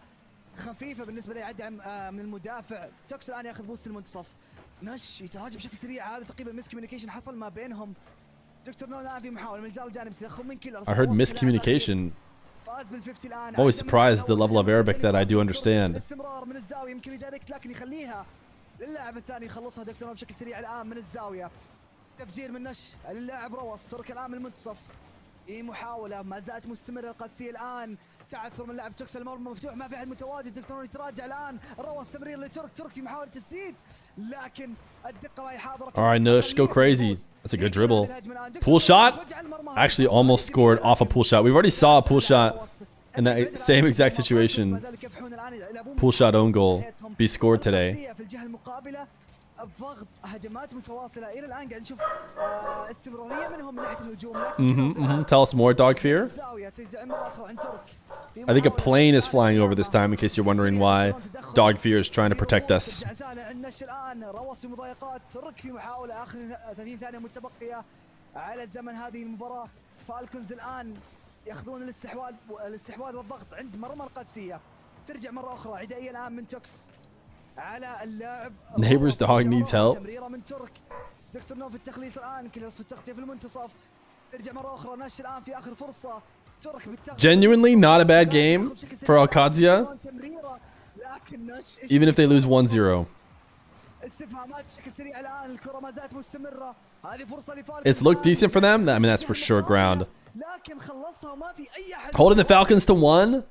خفيفة بالنسبة له يعدي من المدافع. توكس الآن ياخذ بوست المنتصف. نش يتراجع بشكل سريع. هذا تقريبا مس كوميونيكيشن حصل ما بينهم. دكتور نون الآن في محاولة من الجانب الجانب تدخل من كيلر. I heard miscommunication. فاز بال50 الآن. I'm always surprised the level of Arabic that I do understand. استمرار من الزاوية يمكن يدايركت لكن يخليها للاعب الثاني يخلصها دكتور نون بشكل سريع الآن من الزاوية. تفجير من نش للاعب روس. ترك الآن من المنتصف. في محاولة ما زالت مستمرة القادسية الآن. تعثر من لاعب توكس المرمى مفتوح ما في احد متواجد. دكتور يتراجع الان. روس تمرير لترك. ترك في محاولة تسديد لكن الدقة ما هي حاضرة. All right, Nush, go crazy. That's a good dribble. Pool shot. Actually, almost scored off a pool shot. We've already saw a pool shot in that same exact situation. Pool shot own goal be scored today. الضغط هجمات متواصلة إلى الآن قاعد نشوف استمرارية منهم من ناحية الهجوم. Tell us more, Dog Feer. I think a plane is flying over this time, in case you're wondering why Dog Feer is trying to protect us. روس مضايقات. ترك في محاولة آخر 30 ثانية متبقية على زمن هذه المباراة. فالكونز الآن ياخذون الاستحواذ والضغط عند مرمى القادسية. ترجع مرة أخرى عدائية الآن من توكس على اللاعب. Neighbor's dog needs help. تمريرة من ترك. دكتور نوف التخليص الآن كيلرز في التغطية في المنتصف. ترجع مرة أخرى نش الآن في آخر فرصة. ترك بالتغطية. Genuinely not a bad game for Alcadzia, even if they lose 1-0. استفهامات بشكل سريع الآن. الكرة ما زالت مستمرة. هذه فرصة لفالكونز. It's looked decent for them. I mean, that's for sure ground. لكن خلصها وما في أي أحد. Holding the Falcons to 1.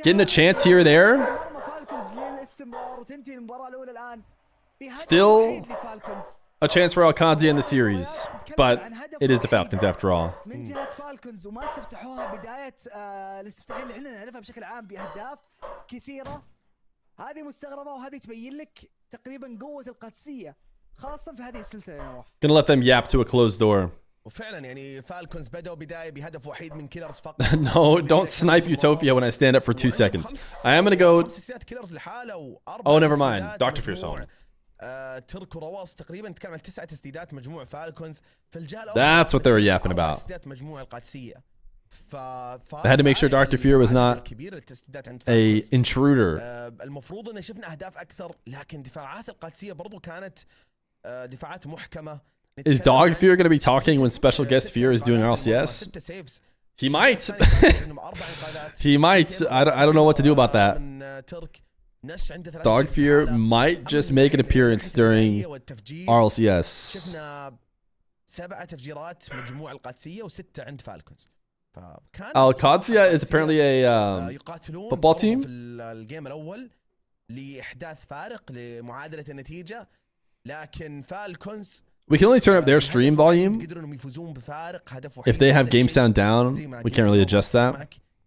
Getting a chance here or there. Still a chance for Alcadzia in the series, but it is the Falcons after all. من جهة فالكونز وما استفتحوها بداية الاستفتاحية اللي احنا نعرفها بشكل عام بأهداف كثيرة. هذه مستغربة وهذه تبين لك تقريبا قوة القادسية خاصة في هذه السلسلة يا نواف. Gonna let them yap to a closed door. وفعلا يعني فالكونز بدأوا بداية بهدف وحيد من كيلرز فقط. No, don't snipe Utopia when I stand up for 2 seconds. I am gonna go. Oh, never mind. Dr. Fear saw me. ترك ورواس تقريبا نتكلم عن 9 تسديدات مجموع فالكونز في الجهة. That's what they were yapping about. تسديدات مجموع القادسية. They had to make sure Dr. Fear was not a intruder. المفروض ان شفنا اهداف اكثر لكن دفاعات القادسية برضو كانت دفاعات محكمة. Is Dog Fear going to be talking when special guest Feer is doing RLCS? He might. He might. I don't know what to do about that. Dog Fear might just make an appearance during RLCS. شفنا 7 تفجيرات مجموع القادسية و6 عند فالكونز. Alcadzia is apparently a football team. في الجيم الأول لإحداث فارق لمعادلة النتيجة لكن فالكونز We can only turn up their stream volume. If they have game sound down, we can't really adjust that.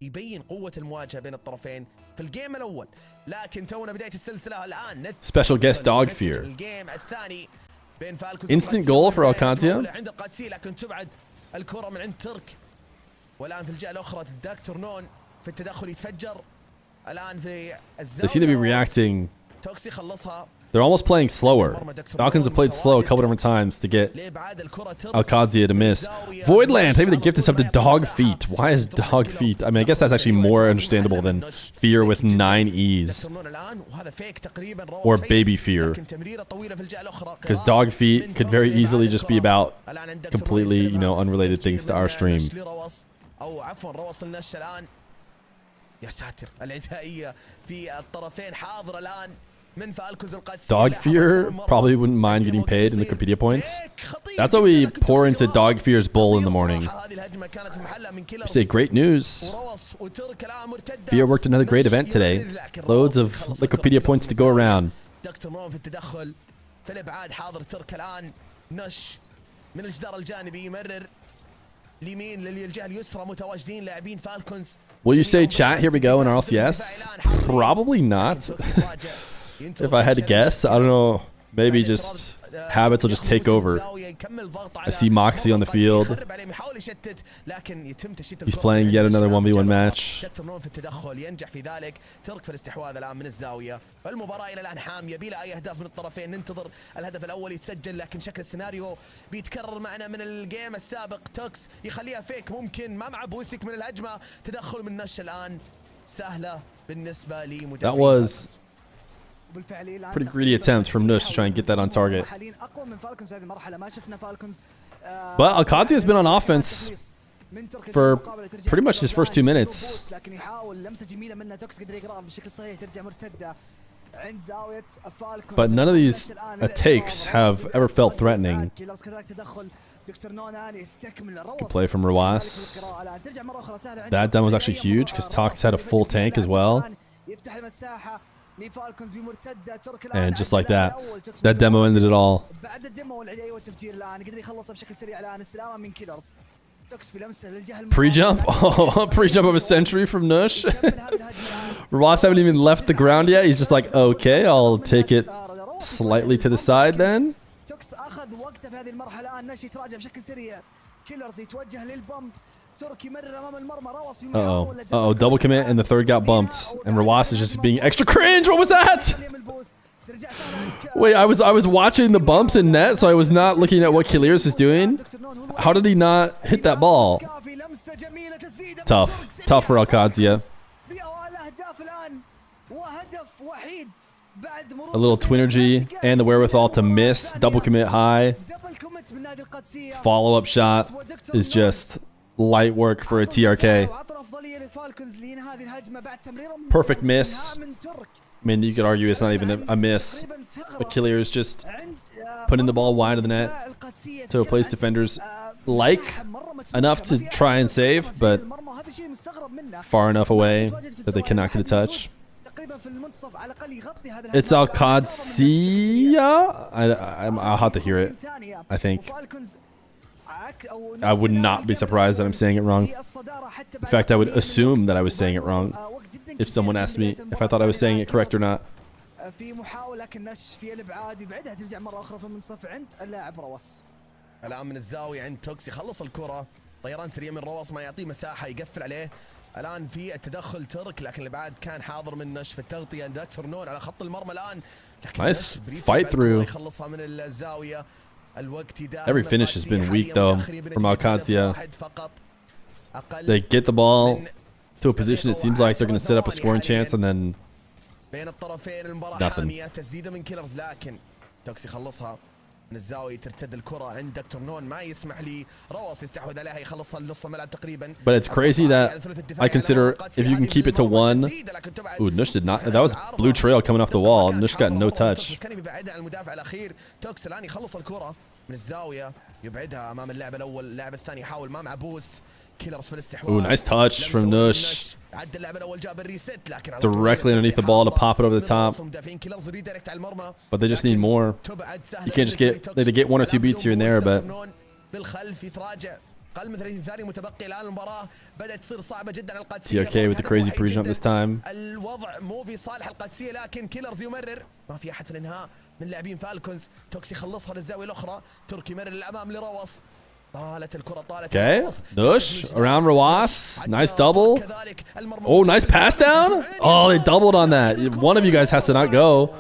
يبين قوة المواجهة بين الطرفين في الجيم الأول لكن تونا بداية السلسلة الآن. Special guest Dog Fear. الجيم الثاني بين فالكونز Instant goal for Alcadzia. عند القادسية لكن تبعد الكرة من عند ترك. والآن في الجهة الأخرى دكتور نون في التدخل يتفجر الآن في الزاوية. They seem to be reacting. توكسي خلصها. They're almost playing slower. Falcons have played slow a couple different times to get Alcadzia to miss. Voidland, maybe the gift is up to Dog Feet. Why is Dog Feet? I mean, I guess that's actually more understandable than Fear with 9 E's. Or Baby Fear. Because Dog Feet could very easily just be about completely, you know, unrelated things to our stream. يا ساتر العدائية في الطرفين حاضرة الآن. Dog Fear probably wouldn't mind getting paid in Wikipedia points. That's what we pour into Dog Fear's bowl in the morning. We say great news. Fear worked another great event today. Loads of Wikipedia points to go around. Will you say chat, here we go in RLCS? Probably not. If I had to guess, I don't know, maybe just habits will just take over. I see Moxie on the field. He's playing yet another 1v1 match. في التدخل ينجح في ذلك. ترك في الاستحواذ الان من الزاويه. المباراه الى الان حاميه بلا اي اهداف من الطرفين. ننتظر الهدف الاول يتسجل لكن شكل السيناريو بيتكرر معنا من الجيم السابق. توكس يخليها فيك ممكن ما مع بوسك من الهجمه. تدخل من نش الان سهله بالنسبه لمدافع. That was pretty greedy attempt from NUSH to try and get that on target. But Alcati has been on offense for pretty much his first 2 minutes. But none of these takes have ever felt threatening. Good play from Rawas. That demo was actually huge because TOX had a full tank as well. And just like that, that demo ended it all. Pre-jump? Oh, pre-jump of a century from NUSH. Rawas haven't even left the ground yet. He's just like, okay, I'll take it slightly to the side then. Uh-oh. Uh-oh, double commit and the third got bumped. And Rawas is just being extra cringe. What was that? Wait, I was watching the bumps in net, so I was not looking at what Kiliers was doing. How did he not hit that ball? Tough. Tough for Alcadzia. A little Twinergy and the wherewithal to miss. Double commit high. Follow-up shot is just light work for a TRK. Perfect miss. I mean, you could argue it's not even a miss. But Killier is just putting the ball wide of the net to a place defenders like enough to try and save, but far enough away that they cannot get a touch. It's Alcadzia. I'll have to hear it, I think. I would not be surprised that I'm saying it wrong. In fact, I would assume that I was saying it wrong if someone asked me if I thought I was saying it correct or not. الان من الزاويه عند توكس يخلص الكره. طيران سريع من رواس ما يعطيه مساحه يقفل عليه. الان في التدخل ترك لكن الابعاد كان حاضر من نش في التغطيه. دكتور نون على خط المرمى الان. Nice fight through. يخلصها من الزاويه. Every finish has been weak though from Alcadzia. They get the ball to a position it seems like they're going to set up a scoring chance and then nothing. من الزاويه ترتد الكره عند دكتور نون ما يسمح لي رواس يستحوذ عليها يخلصها لنص الملعب تقريبا. But it's crazy that I consider if you can keep it to one. Ooh, NUSH did not. That was blue trail coming off the wall. NUSH got no touch. كان يبعدها عن المدافع الاخير. توكس الان يخلص الكره من الزاويه يبعدها امام اللاعب الاول. اللاعب الثاني يحاول ما مع بوست. كيلرز في الاستحواذ. Ooh, nice touch from NUSH. Directly underneath the ball to pop it over the top. But they just need more. You can't just get, they get 1 or 2 beats here and there, but TRK with the crazy pre-jump this time. الوضع مو في صالح القادسية لكن كيلرز يمرر. ما في احد في الانهاء من لاعبين فالكونز. توكس يخلصها للزاوية الأخرى. تركي يمرر للأمام لروس. Okay, NUSH around Rawas. Nice double. Oh, nice pass down. Oh, they doubled on that. One of you guys has to not go.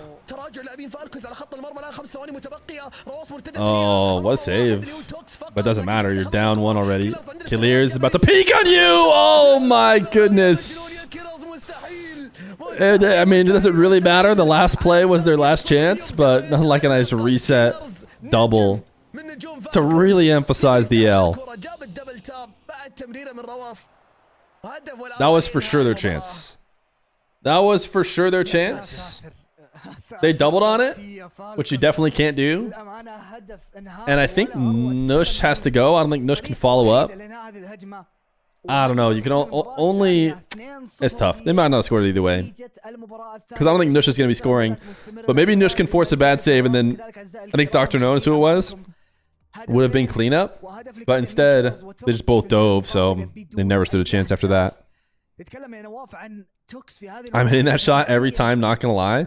Oh, what a save. But it doesn't matter. You're down 1 already. Kilier is about to peek on you. Oh, my goodness. I mean, it doesn't really matter. The last play was their last chance, but nothing like a nice reset double to really emphasize the L. That was for sure their chance. That was for sure their chance. They doubled on it, which you definitely can't do. And I think NUSH has to go. I don't think NUSH can follow up. I don't know. You can only... It's tough. They might not score it either way. Because I don't think NUSH is going to be scoring. But maybe NUSH can force a bad save, and then I think DRKNOWN is who it was. Would have been cleanup. But instead, they just both dove, so they never stood a chance after that. I'm hitting that shot every time, not going to lie.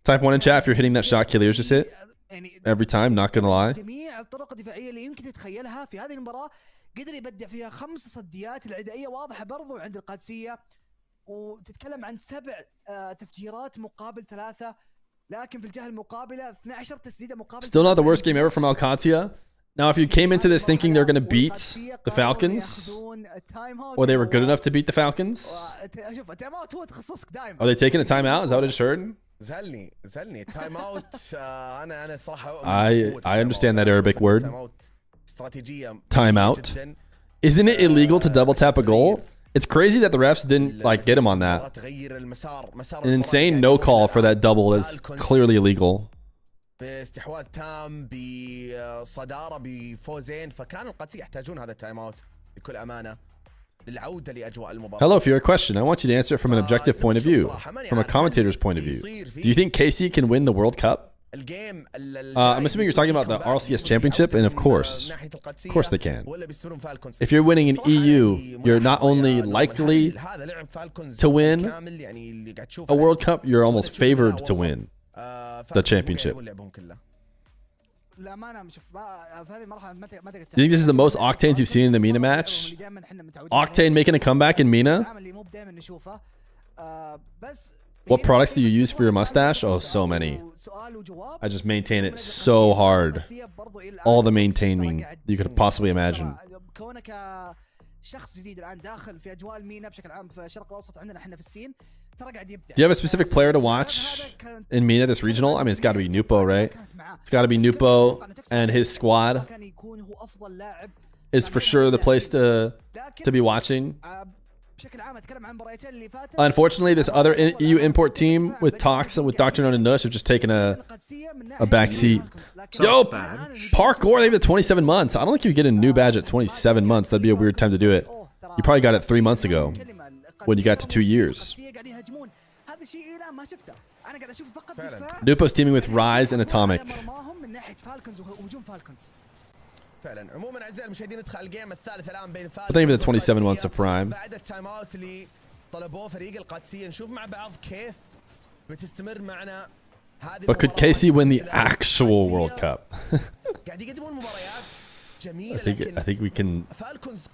Type 1 in chat if you're hitting that shot Killiers just hit. يعني every time, not gonna lie. جميع الطرق الدفاعيه اللي يمكن تتخيلها في هذه المباراه قدر يبدع فيها. 5 صديات العدائيه واضحه برضو عند القادسيه، وتتكلم عن 7 تفجيرات مقابل 3، لكن في الجهه المقابله 12 تسديده مقابل. Still not the worst game ever from Alcatia. Now, if you came into this thinking they're going to beat the Falcons, or they were good enough to beat the Falcons, are they taking a timeout? Is that what I just heard? زهلني تايم اوت. انا صراحه I understand that Arabic word. استراتيجيه Timeout. Isn't it illegal to double tap a goal? It's crazy that the refs didn't like get him on that. An insane no call for that double is clearly illegal. باستحواذ تام، بصداره، بفوزين، فكان القادسية يحتاجون هذا التايم اوت بكل امانه للعوده لاجواء المباراه. Hello, Feer, a question. I want you to answer it from an objective point of view, from a commentator's point of view. Do you think KC can win the World Cup? I'm assuming you're talking about the RLCS Championship, and of course they can. If you're winning an EU, you're not only likely to win a World Cup, you're almost favored to win the championship. Do you think this is the most Octanes you've seen in the MENA match? Octane making a comeback in MENA? What products do you use for your mustache? Oh, so many. I just maintain it so hard. All the maintaining you could possibly imagine. شخص جديد الان داخل في اجواء المينا بشكل عام في الشرق الاوسط، عندنا احنا في السين ترى قاعد يبدع. Do you have a specific player to watch in MENA this regional? I mean, it's got to be Nupo, right? It's got to be Nupo, and his squad is for sure the place to be watching. Unfortunately, this other EU import team with TOX and with DRKNOWN and NUSH have just taken a back seat. Yo, parkour, they have it 27 months. I don't think you get a new badge at 27 months. That'd be a weird time to do it. You probably got it 3 months ago when you got to 2 years. Nupo's teaming with Rise and Atomic. فعلا. عموما اعزائي المشاهدين ندخل الجيم الثالث الان بين But even the 27 months of prime. بعد التايم اوت اللي طلبوه فريق القادسيه. نشوف مع بعض كيف بتستمر معنا هذه. But could KC win the actual World Cup? قاعد يقدمون مباريات جميله. I think we can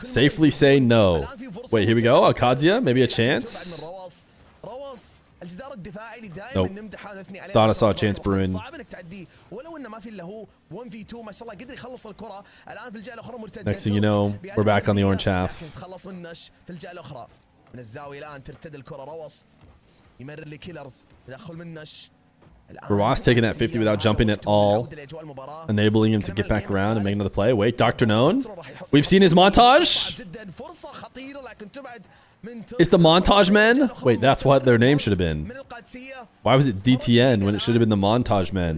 safely say no. Wait, here we go. Alcadia, maybe a chance. الجدار الدفاعي اللي دائما نمدحه ونثني عليه. Thought I saw a chance, Bruin. صعب انك تعديه ولو انه ما في الا هو 1v2 ما شاء الله قدر يخلص الكره. الان في الجهه الاخرى مرتده. Next thing you know, we're back on the orange half. تخلص من نش في الجهه الاخرى من الزاويه. الان ترتد الكره. روس يمرر لكيلرز. تدخل من نش. Ross taking that 50 without jumping at all, enabling him to get back around and make another play. Wait, DRKNOWN. We've seen his montage. It's the montage men? Wait, that's what their name should have been. Why was it DTN when it should have been the montage men?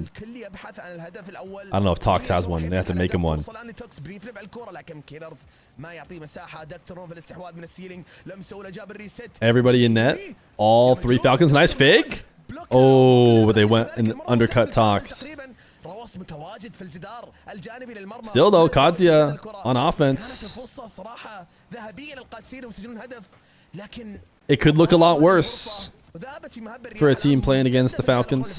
I don't know if TOX has one. They have to make him one. Everybody in net. All 3 Falcons. Nice fake. Oh, but they went and undercut TOX. Still though, Kadzia on offense. It could look a lot worse for a team playing against the Falcons.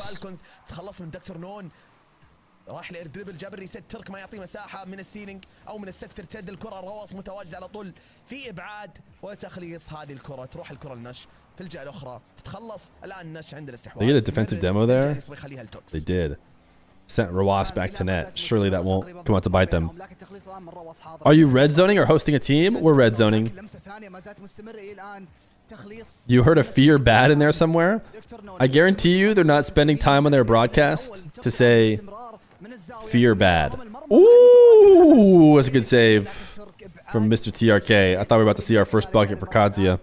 راح لإردريبل جاب الريست. ترك ما يعطي مساحة من السيلينج أو من السقف. ترتد الكرة. رواس متواجد على طول في إبعاد وتخليص هذه الكرة. تروح الكرة لنش في الجهة الأخرى. تتخلص الآن نش عند الاستحواذ. They get a defensive demo there. They did. Sent Rawas back to net. Surely that won't come out to bite them. Are you red zoning or hosting a team? We're red zoning. You heard a Feer bad in there somewhere? I guarantee you they're not spending time on their broadcast to say Feer bad. Ooh, that's a good save from Mr. TRK. I thought we were about to see our first bucket for Kadzia.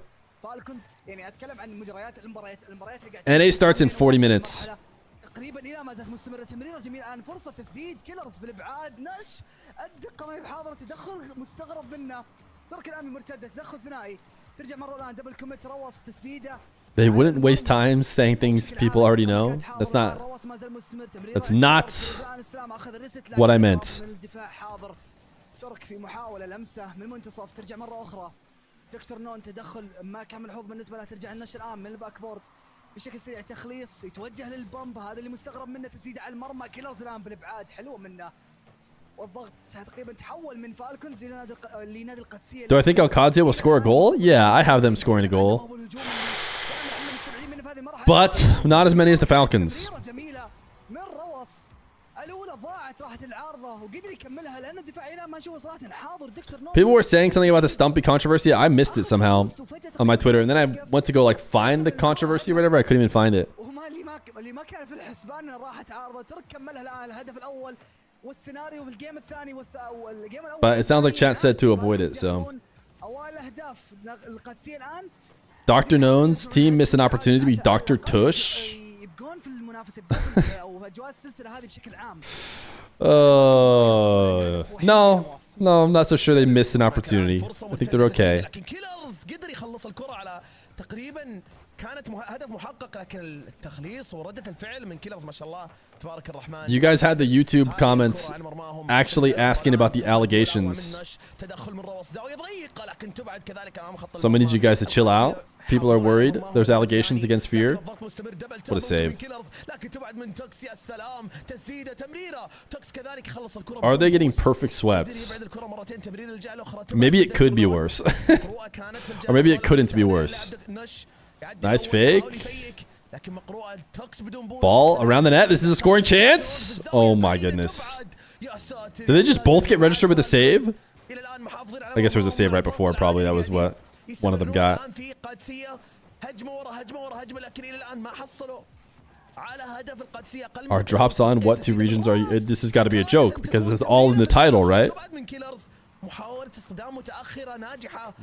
NA starts in 40 minutes. تقريبا الى ما زالت مستمره. تمريره جميل الان. فرصه تسديد كيلرز في الابعاد. نش الدقه ما هي بحاضره. تدخل مستغرب منه. ترك الان مرتده. تدخل ثنائي. ترجع مره الان دبل كوميت. روس تسديده. They wouldn't waste time saying things people already know. That's not what I meant. ترك في محاوله لمسه من المنتصف. ترجع مره اخرى. DRKNOWN تدخل ما كان ملحوظ بالنسبه له. ترجع النش الان من الباك بورد. بشكل سريع تخليص يتوجه للبمب، هذا اللي مستغرب منه، تسديده على المرمى. كيلرز الان بالابعاد حلوه منه، والضغط تقريبا تحول من فالكونز لنادي القادسيه. Do I think Alcadzia will score a goal? Yeah, I have them scoring a goal. But not as many as the Falcons. جميله من روس، الاولى ضاعت راحت العارضه وقدر يكملها لانه الدفاع الى ما نشوفه صراحه حاضر. دكتور نون People were saying something about the Stumpy controversy. I missed it somehow on my Twitter, and then I went to go like find the controversy or whatever. I couldn't even find it. وما اللي ما كان في الحسبان راحت عارضه، ترك كملها الان الهدف الاول والسيناريو في الجيم الثاني والجيم الاول. But it sounds like chat said to avoid it, so. اوائل الاهداف القادسيه الان. DRKNOWN's team missed an opportunity to be Dr. Tush. يبقون في المنافسه او اجواء السلسله هذه بشكل عام. No, I'm not so sure they missed an opportunity. I think they're okay. لكن كيلرز قدر يخلص الكرة على تقريبا كانت هدف محقق، لكن التخليص وردة الفعل من كيلرز ما شاء الله تبارك الرحمن. You guys had the YouTube comments actually asking about the allegations. So I'm gonna need you guys to chill out. People are worried. There's allegations against Feer. What a save. Are they getting perfect sweeps? Maybe it could be worse. Or maybe it couldn't be worse. Nice fake. Ball around the net. This is a scoring chance. Oh my goodness. Did they just both get registered with a save? I guess there was a save right before. Probably that was what one of them got. Are drops on? What two regions are you? This has got to be a joke because it's all in the title, right?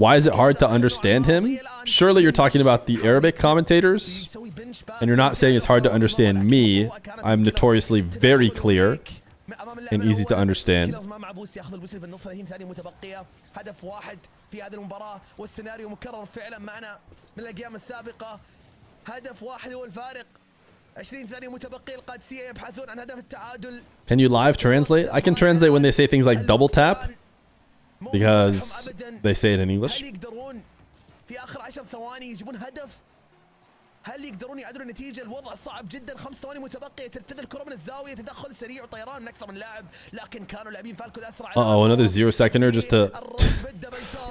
Why is it hard to understand him? Surely you're talking about the Arabic commentators, and you're not saying it's hard to understand me. I'm notoriously very clear and easy to understand. Can you live translate? I can translate when they say things like double tap, because they say it in English. هل يقدرون يعدلوا النتيجة؟ الوضع صعب جدا، 5 ثواني متبقية، ترتد الكرة من الزاوية، تدخل سريع وطيران من أكثر من لاعب، لكن كانوا لاعبين فالكون أسرع. Another 0-seconder just to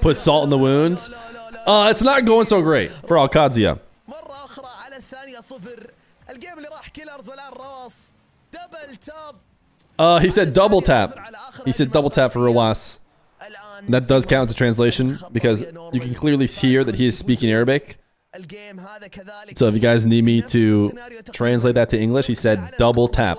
put salt in the wounds. It's not going so great for Alcadzia. مرة أخرى على الثانية 0. الجيم اللي راح كيلرز والآن رواس دبل تاب. He said double tap. He said double tap for Rawas. That does count as a translation because you can clearly hear that he is speaking Arabic. So if you guys need me to translate that to English, he said double tap.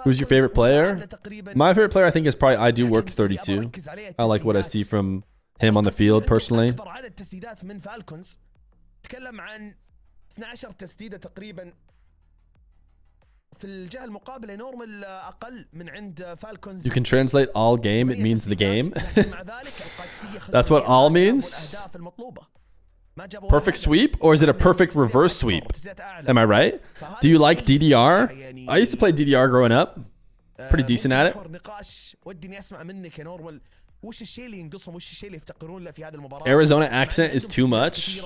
Who's your favorite player? My favorite player, I think, is probably I Do Work 32. I like what I see from him on the field personally. You can translate all game, it means the game. That's what all means? Perfect sweep? Or is it a perfect reverse sweep? Am I right? Do you like DDR? I used to play DDR growing up. Pretty decent at it. Arizona accent is too much.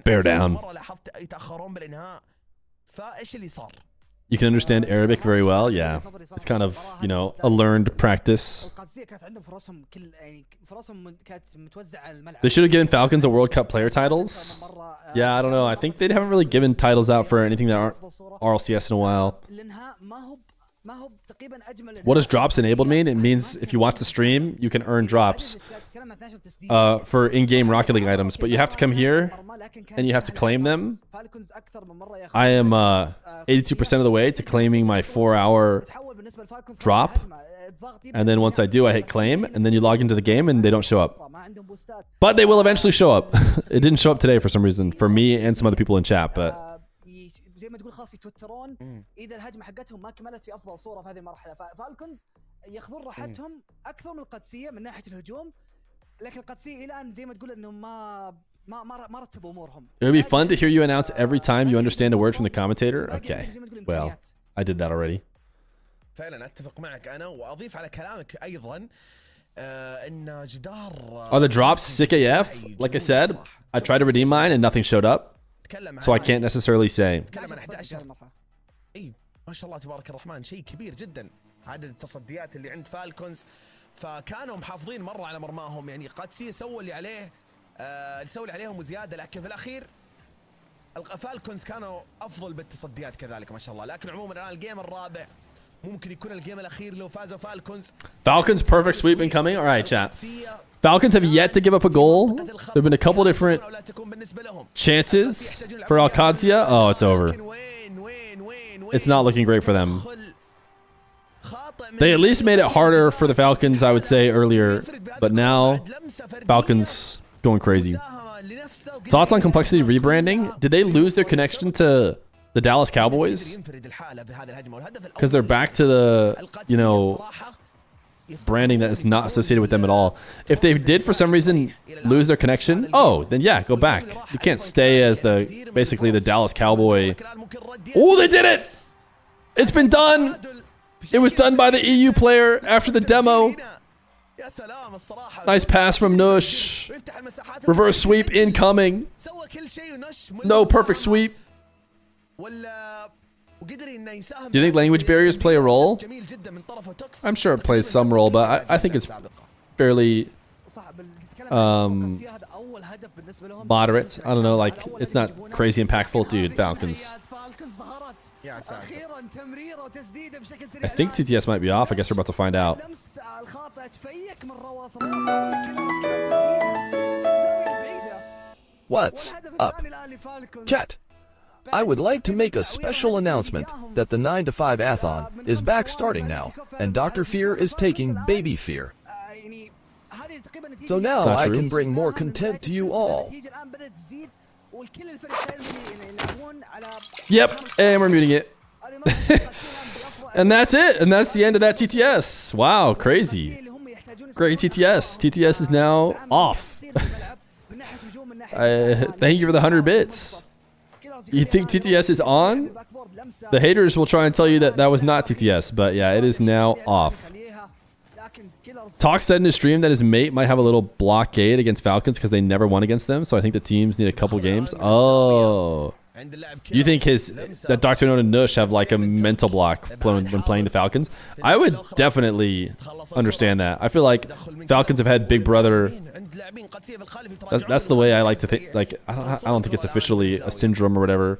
Bear down. You can understand Arabic very well. Yeah, it's kind of, you know, a learned practice. They should have given Falcons a World Cup player titles. Yeah, I don't know. I think they haven't really given titles out for anything that aren't RLCS in a while. What does drops enabled mean? It means if you watch the stream, you can earn drops for in-game Rocket League items, but you have to come here and you have to claim them. I am 82% of the way to claiming my 4-hour drop, and then once I do, I hit claim, and then you log into the game and they don't show up. But they will eventually show up. It didn't show up today for some reason, for me and some other people in chat, but زي ما تقول خلاص يتوترون اذا الهجمه حقتهم ما كملت في افضل صوره في هذه المرحله. فالكونز ياخذون راحتهم اكثر من القادسيه من ناحيه الهجوم، لكن القادسيه الى ان زي ما تقول انهم ما رتبوا امورهم. It would be fun to hear you announce every time you understand a word from the commentator. Okay, well, I did that already. فعلا اتفق معك انا، واضيف على كلامك ايضا ان جدار Are the drops sick AF? Like I said, I tried to redeem mine and nothing showed up, so I can't necessarily say. تكلم عن 11. اي ما شاء الله تبارك الرحمن، شيء كبير جدا عدد التصديات اللي عند فالكونز، فكانوا محافظين مره على مرماهم. يعني قادسية سوى اللي عليه، سوى اللي عليهم وزياده، لكن في الاخير فالكونز كانوا افضل بالتصديات كذلك ما شاء الله. لكن عموما الان الجيم الرابع ممكن يكون الجيم الاخير لو فازوا فالكونز. Falcons perfect sweep incoming. All right, chat. Falcons have yet to give up a goal. There've been a couple different chances for Alcadzia. Oh, it's over. It's not looking great for them. They at least made it harder for the Falcons, I would say, earlier. But now, Falcons going crazy. Thoughts on complexity rebranding? Did they lose their connection to the Dallas Cowboys? Because they're back to the, you know, branding that is not associated with them at all. If they did for some reason lose their connection, oh, then yeah, go back. You can't stay as basically the Dallas Cowboy. Oh, they did it! It's been done! It was done by the EU player after the demo. Nice pass from NUSH. Reverse sweep incoming. No perfect sweep. Do you think language barriers play a role? I'm sure it plays some role, but I think it's fairly moderate. I don't know, like it's not crazy impactful. Dude, Falcons. I think TTS might be off. I guess we're about to find out. What's up? Chat. I would like to make a special announcement that the 9 to 5 Athon is back starting now, and Dr. Feer is taking Baby Feer. So now I can bring more content to you all. Yep, and we're muting it. And that's it. And that's the end of that TTS. Wow, crazy. Great TTS. TTS is now off. Thank you for the 100 bits. You think TTS is on? The haters will try and tell you that that was not TTS, but yeah, it is now off. TOX said in his stream that his mate might have a little blockade against Falcons because they never won against them, so I think the teams need a couple games. Oh. You think that DRKNOWN and NUSH have like a mental block when playing the Falcons? I would definitely understand that. I feel like Falcons have had Big Brother. That's the way I like to think. Like I don't think it's officially a syndrome or whatever,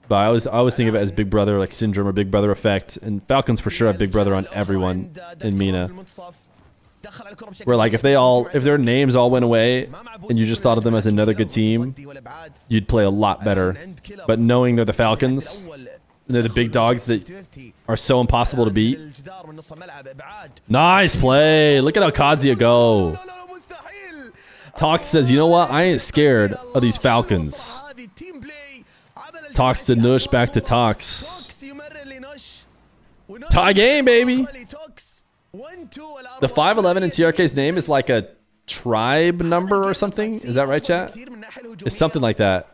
but I always think of it as Big Brother, like syndrome or Big Brother effect. And Falcons for sure have Big Brother on everyone in MENA. Where like if their names all went away and you just thought of them as another good team, you'd play a lot better. But knowing they're the Falcons, and they're the big dogs that are so impossible to beat. Nice play. Look at Alcadzia go. TOX says, you know what? I ain't scared of these Falcons. TOX to NUSH, back to TOX. Tie game, baby. The 511 in TRK's name is like a tribe number or something. Is that right, chat? It's something like that.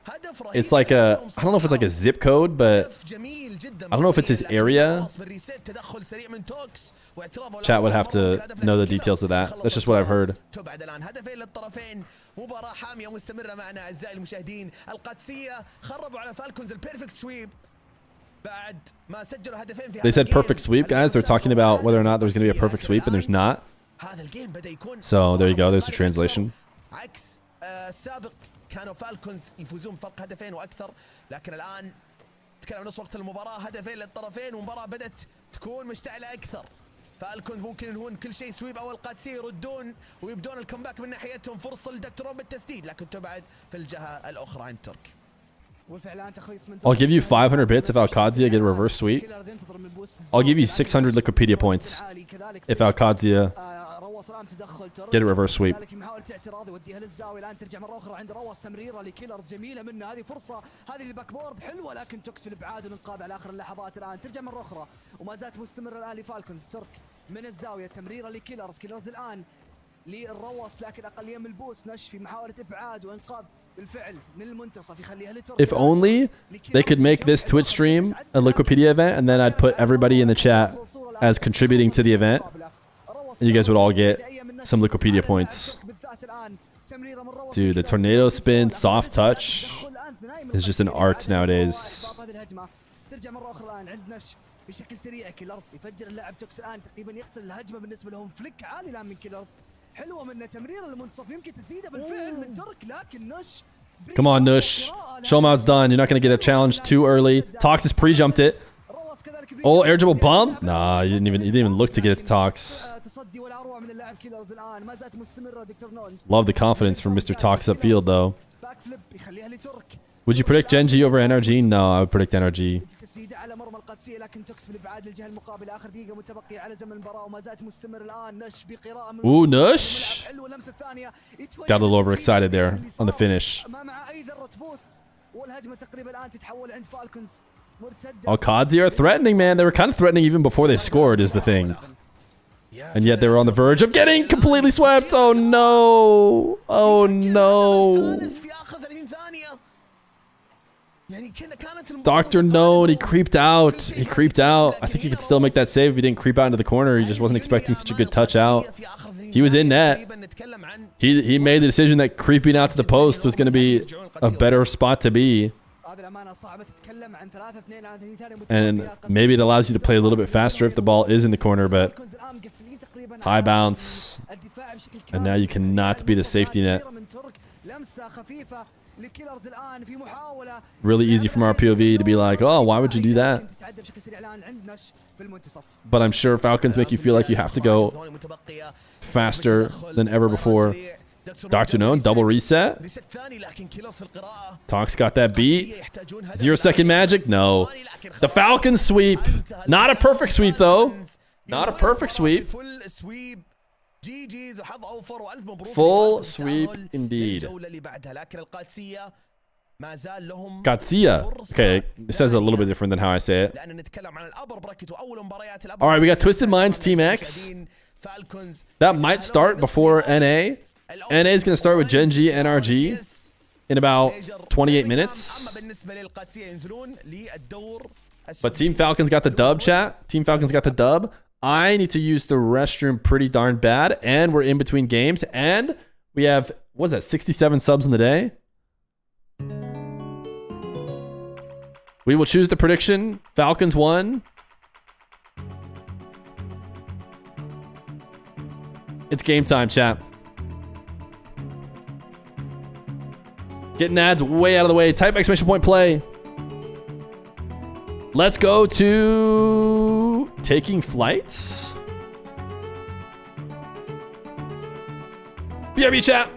It's like a, I don't know if it's like a zip code, but I don't know if it's his area. Chat would have to know the details of that. That's just what I've heard. مباراة حامية ومستمرة معنا أعزائي المشاهدين. القادسية خربوا على فالكونز البيرفكت سويب بعد ما سجلوا هدفين في They said perfect sweep, guys. They're talking about whether or not there's going to be a perfect sweep, and there's not. So there you go. There's the translation. عكس السابق كانوا فالكونز يفوزون بفرق هدفين وأكثر، لكن الآن تكلم نص وقت المباراة هدفين للطرفين والمباراة بدأت تكون مشتعلة أكثر. فالكونز ممكن ينهون كل شيء سويب او القادسية يردون ويبدون الكومباك من ناحيتهم، فرصة لدكتورون بالتسديد لكن تبعد في الجهة الأخرى عند ترك. I'll give you 500 bits if Alcadzia get a reverse sweep. I'll give you 600 Wikipedia points if Alcadzia get a reverse sweep. محاولة اعتراض يوديها للزاوية الآن ترجع مرة أخرى عند روس، تمريرة لكيلرز جميلة منه، هذه فرصة، هذه الباك بورد حلوة لكن توكس في الإبعاد والإنقاذ على آخر اللحظات. الآن ترجع مرة أخرى وما زالت مستمرة الآن لفالكونز. ترك من الزاوية، تمريرة لكيلرز، كيلرز الآن للروس لكن أقلية من البوس. نش في محاولة إبعاد وإنقاذ If only they could make this Twitch stream a Liquipedia event, and then I'd put everybody in the chat as contributing to the event. And you guys would all get some Liquipedia points. Dude, the tornado spin, soft touch is just an art nowadays. بشكل سريع كيلرز يفجر اللاعب توكس الان تقريبا يقتل الهجمه بالنسبه لهم فليك عالي الان من كيلرز حلوه من تمرير المنتصف يمكن تسديده بالفعل من ترك لكن نوش Come on, Nush. Show him how it's done. You're not going to get a challenge too early. Tox has pre-jumped it. Oh, air dribble bomb? Nah, you didn't even look to get it to Tox. Love the confidence from Mr. Tox upfield, though. Would you predict Gen G over NRG? No, I would predict NRG. Ooh, Nush! Got a little overexcited there on the finish. Al-Qadzi are threatening, man. They were kind of threatening even before they scored, is the thing. And yet they were on the verge of getting completely swept. Oh, no. Oh, no. DRKNOWN, he creeped out. He creeped out. I think he could still make that save if he didn't creep out into the corner. He just wasn't expecting such a good touch out. He was in net. He made the decision that creeping out to the post was going to be a better spot to be. And maybe it allows you to play a little bit faster if the ball is in the corner, but high bounce. And now you cannot be the safety net. Really easy from our POV to be like, oh, why would you do that? But I'm sure Falcons make you feel like you have to go faster than ever before. DRKNOWN, double reset. Tox got that beat. 0-second magic? No. The Falcons sweep. Not a perfect sweep, though. Not a perfect sweep. Full sweep indeed. Qadsiya. Okay, this says a little bit different than how I say it. Alright, we got Twisted Minds Team X. That might start before NA. NA is going to start with Gen G NRG in about 28 minutes. But Team Falcons got the dub, chat. Team Falcons got the dub. I need to use the restroom pretty darn bad. And we're in between games. And we have, what is that, 67 subs in the day? We will choose the prediction. Falcons won. It's game time, chat. Getting ads way out of the way. Type exclamation point play. Let's go to taking flights. BRB chat.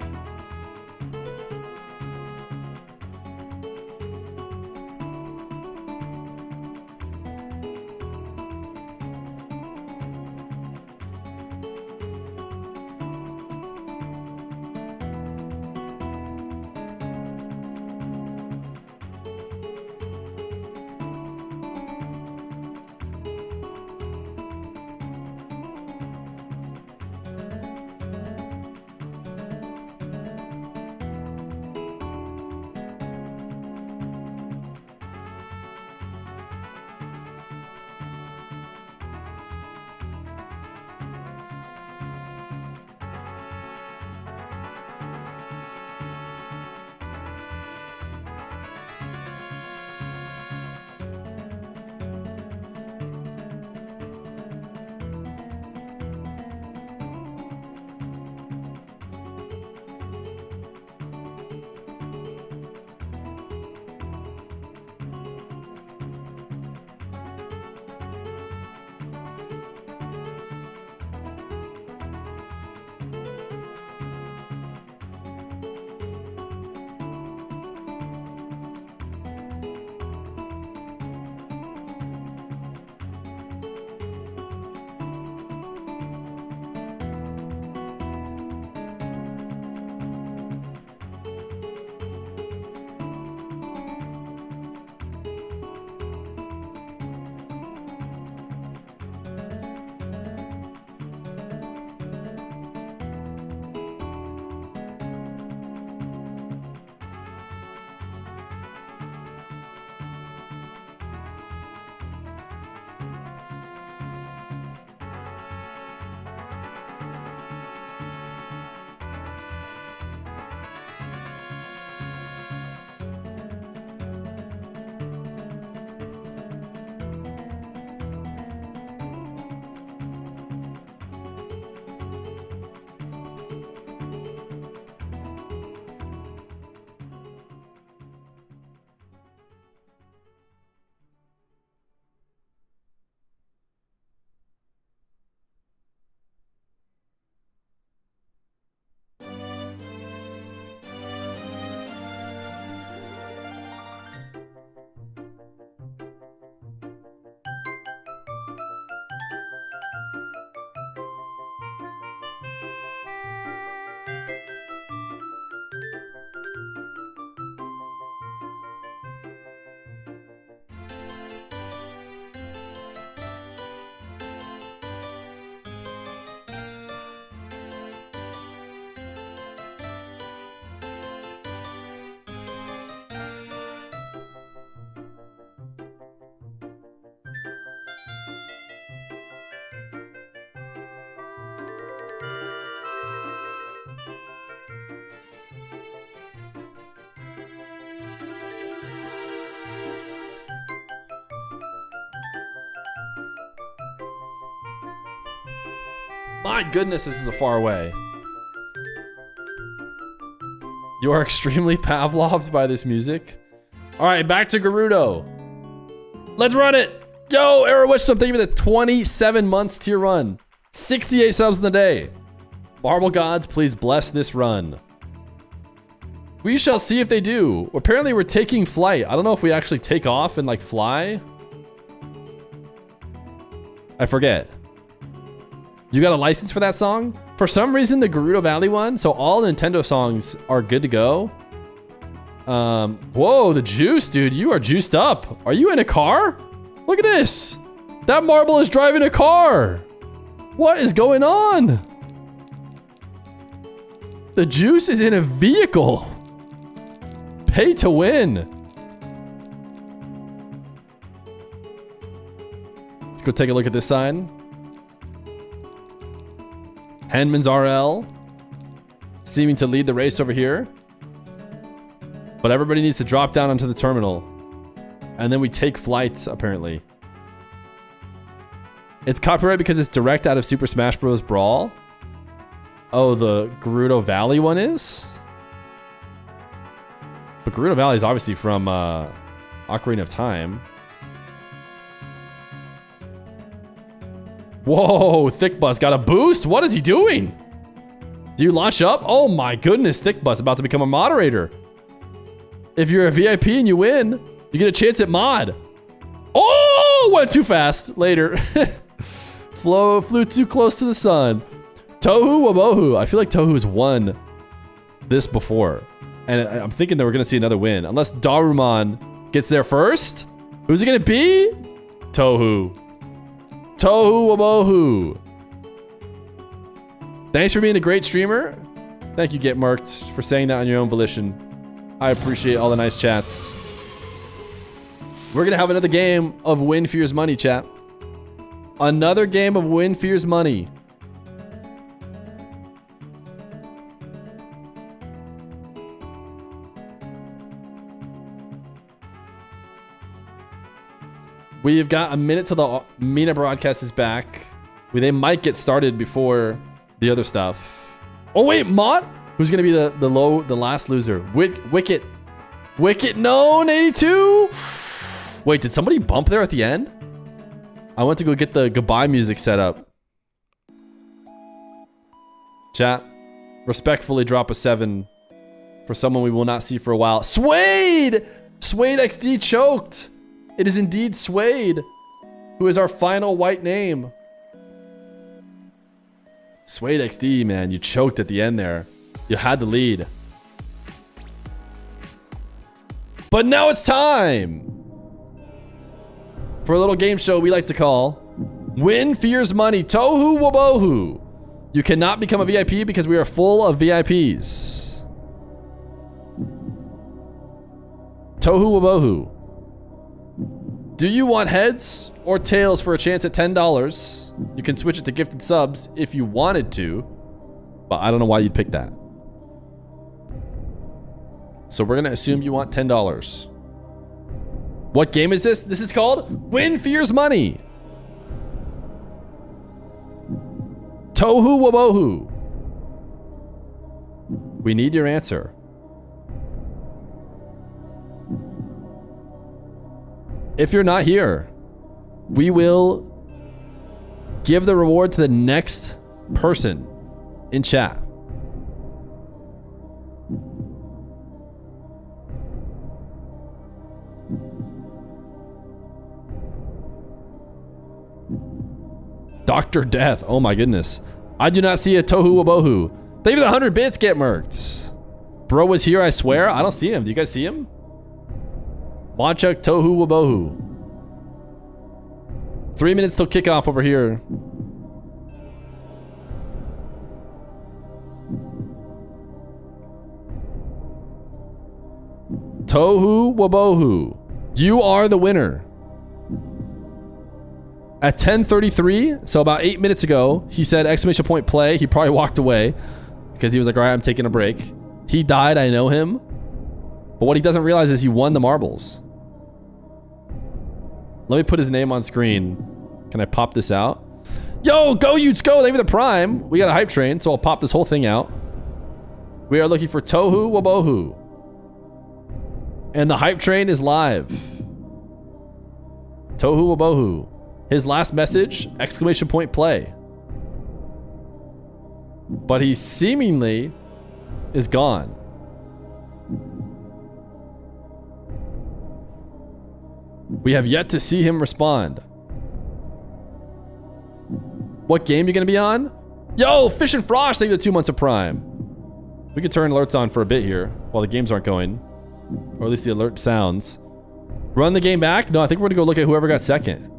My goodness, this is a far away. You are extremely Pavloved by this music. All right, back to Gerudo. Let's run it. Yo, Arrow Witch, thank you for the 27 months tier run. 68 subs in the day. Marble gods, please bless this run. We shall see if they do. Apparently, we're taking flight. I don't know if we actually take off and like fly. I forget. You got a license for that song? For some reason, the Gerudo Valley one, so all Nintendo songs are good to go. Whoa, the juice, dude. You are juiced up. Are you in a car? Look at this. That marble is driving a car. What is going on? The juice is in a vehicle. Pay to win. Let's go take a look at this sign. Henman's RL. Seeming to lead the race over here. But everybody needs to drop down onto the terminal. And then we take flights, apparently. It's copyright because it's direct out of Super Smash Bros. Brawl. Oh, the Gerudo Valley one is? But Gerudo Valley is obviously from Ocarina of Time. Whoa, Thick Bus got a boost? What is he doing? Do you launch up? Oh my goodness, Thick Bus about to become a moderator. If you're a VIP and you win, you get a chance at mod. Oh, went too fast. Later. Flew too close to the sun. Tohu Wabohu. I feel like Tohu's won this before. And I'm thinking that we're going to see another win. Unless Darumon gets there first. Who's it going to be? Tohu. Tohu Wabohu. Thanks for being a great streamer. Thank you, Get Marked, for saying that on your own volition. I appreciate all the nice chats. We're going to have another game of Win Fear's Money, chat. Another game of Win Fear's Money. We've got a minute till the MENA broadcast is back. They might get started before the other stuff. Oh wait, Mott? Who's gonna be the last loser? Wicket known 82. Wait, did somebody bump there at the end? I went to go get the goodbye music set up. Chat, respectfully drop a 7 for someone we will not see for a while. Suede XD choked. It is indeed Suede, who is our final white name. Suede XD, man, you choked at the end there. You had the lead. But now it's time for a little game show we like to call Win Fear's Money. Tohu Wabohu. You cannot become a VIP because we are full of VIPs. Tohu Wabohu. Do you want heads or tails for a chance at $10? You can switch it to gifted subs if you wanted to, but I don't know why you'd pick that. So we're going to assume you want $10. What game is this? This is called Win Fear's Money. Tohu Wabohu. We need your answer. If you're not here, we will give the reward to the next person in chat. Dr. Death. Oh my goodness. I do not see a Tohu Wabohu. Thank you for the 100 bits, Get Murked. Bro was here, I swear. I don't see him. Do you guys see him? Monchuk Tohu Wabohu. 3 minutes till kickoff over here. Tohu Wabohu. You are the winner. At 10:33, so about 8 minutes ago, he said exclamation point play. He probably walked away because he was like, all right, I'm taking a break. He died, I know him. But what he doesn't realize is he won the marbles. Let me put his name on screen. Can I pop this out? Yo, go Utes, go. Thank you for the prime. We got a hype train, so I'll pop this whole thing out. We are looking for Tohu Wabohu. And the hype train is live. Tohu Wabohu. His last message, exclamation point play. But he seemingly is gone. We have yet to see him respond. What game you gonna be on? Yo, Fish and Frosh, thank you for the 2 months of Prime. We could turn alerts on for a bit here while the games aren't going. Or at least the alert sounds. Run the game back? No, I think we're gonna go look at whoever got second.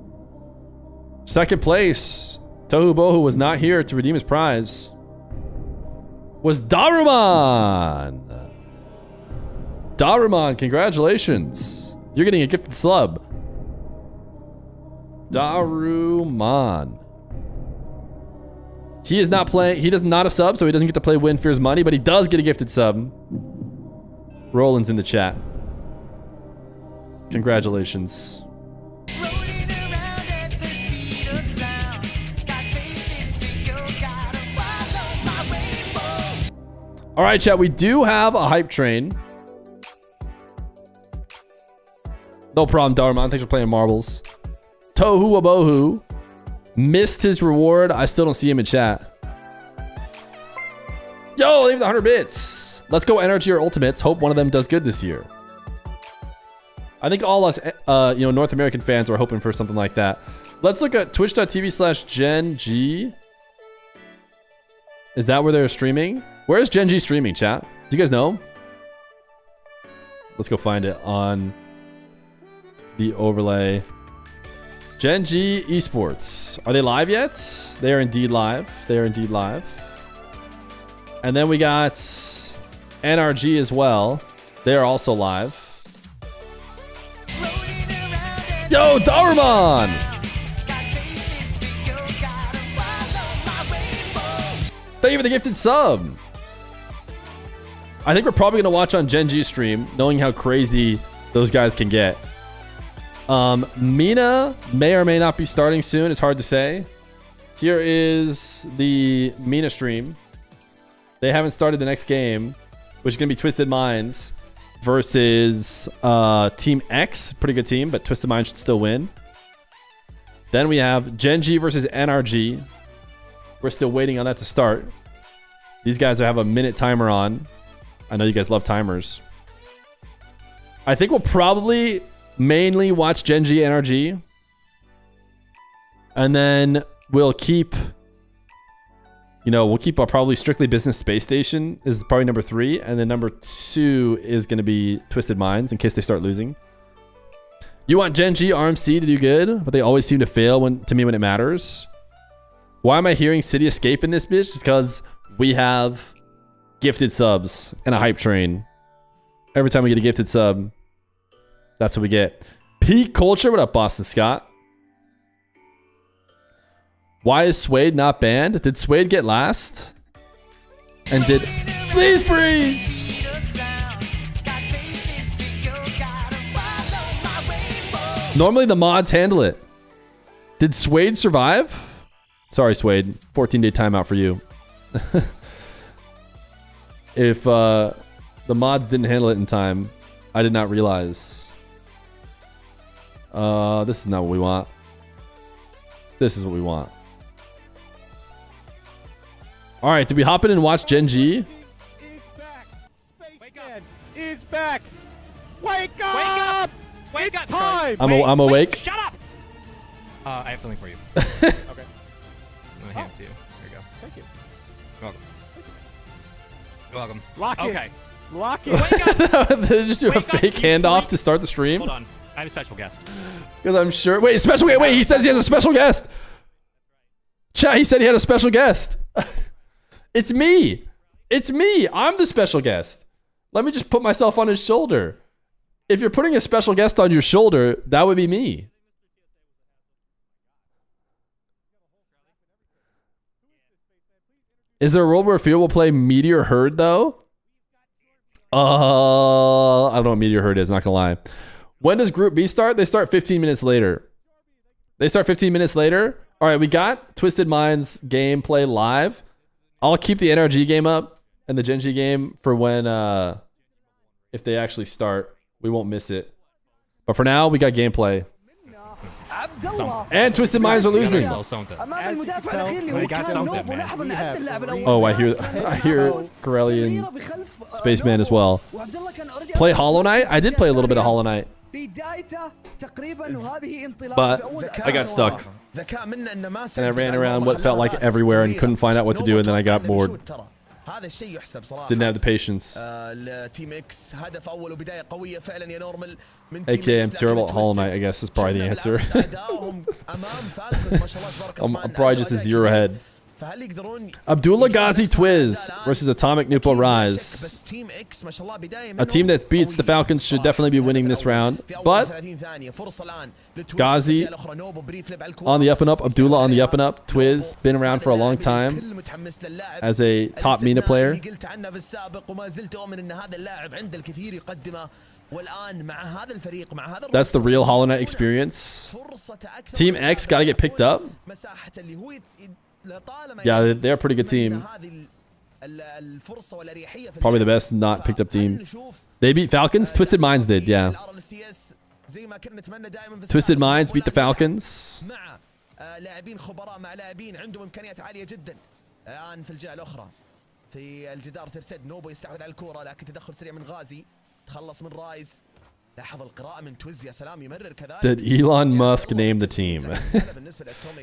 Second place. Tohu Bohu was not here to redeem his prize. Was Daruman. Daruman, congratulations. You're getting a gifted sub. Daruman. He is not playing. He does not a sub, so he doesn't get to play Win Fear's money, but he does get a gifted sub. Roland's in the chat. Congratulations. All right, chat. We do have a hype train. No problem, Darman. Thanks for playing marbles. Tohu Wabohu missed his reward. I still don't see him in chat. Yo, leave the 100 bits. Let's go NRG or Ultimates. Hope one of them does good this year. I think all us, North American fans are hoping for something like that. Let's look at twitch.tv/GenG. Is that where they're streaming? Where is GenG streaming, chat? Do you guys know? Let's go find it on the overlay. GenG Esports. Are they live yet? They are indeed live. They are indeed live. And then we got NRG as well. They are also live. Yo, Darman! Thank you for the gifted sub. I think we're probably going to watch on GenG's stream, knowing how crazy those guys can get. MENA may or may not be starting soon. It's hard to say. Here is the MENA stream. They haven't started the next game, which is going to be Twisted Minds versus Team X. Pretty good team, but Twisted Minds should still win. Then we have GenG versus NRG. We're still waiting on that to start. These guys have a minute timer on. I know you guys love timers. I think we'll probably mainly watch GenG NRG. And then we'll keep... we'll keep a probably Strictly Business Space Station is probably number 3. And then number 2 is going to be Twisted Minds in case they start losing. You want GenG RMC to do good, but they always seem to fail to me when it matters. Why am I hearing City Escape in this bitch? It's because we have gifted subs and a hype train. Every time we get a gifted sub, that's what we get. Peak Culture. What up, Boston Scott? Why is Suede not banned? Did Suede get last? And did Sleaze Breeze? Normally the mods handle it. Did Suede survive? Sorry, Suede. 14-day timeout for you. If the mods didn't handle it in time, I did not realize. This is not what we want. This is what we want. All right, did we hop in and watch GenG? Spaceman is back. Wake up! Wake up! Time. I'm awake. Shut up! I have something for you. Okay. I'm gonna hand it to you. Here you go. Thank you. You're welcome. You're welcome. Lock it. Okay. Lock it. Wake up! They just do a fake handoff to start the stream. Hold on. I have a special guest. Because I'm sure. Wait, special. Wait. He says he has a special guest. Chat. He said he had a special guest. It's me. It's me. I'm the special guest. Let me just put myself on his shoulder. If you're putting a special guest on your shoulder, that would be me. Is there a world where Feer will play Meteor Herd, though? I don't know what Meteor Herd is, not gonna lie. When does Group B start? They start 15 minutes later. They start 15 minutes later. All right, we got Twisted Minds gameplay live. I'll keep the NRG game up and the GENG game for when, if they actually start. We won't miss it. But for now, we got gameplay. And Twisted Minds are losing. Sell something. Oh, I hear Corellian Spaceman as well. Play Hollow Knight? I did play a little bit of Hollow Knight. But I got stuck. And I ran around what felt like everywhere and couldn't find out what to do, and then I got bored. هذا الشيء يحسب صراحة. Didn't have the patience. التيم اكس هدف اول وبداية قوية فعلا يا نورمال من AKA I'm terrible at Hollow Knight, I guess is probably the answer. I'm probably just a zero head. Abdullah Ghazi Twiz versus Atomic Nupo Rise. A team that beats the Falcons should definitely be winning this round. But Ghazi on the up and up, Abdullah on the up and up. Twiz been around for a long time as a top MENA player. That's the real Hollow Knight experience. Team X got to get picked up. Yeah, they're a pretty good team. Probably the best not picked up team. They beat Falcons? Twisted Minds did, yeah. Twisted Minds beat the Falcons. Did Elon Musk name the team?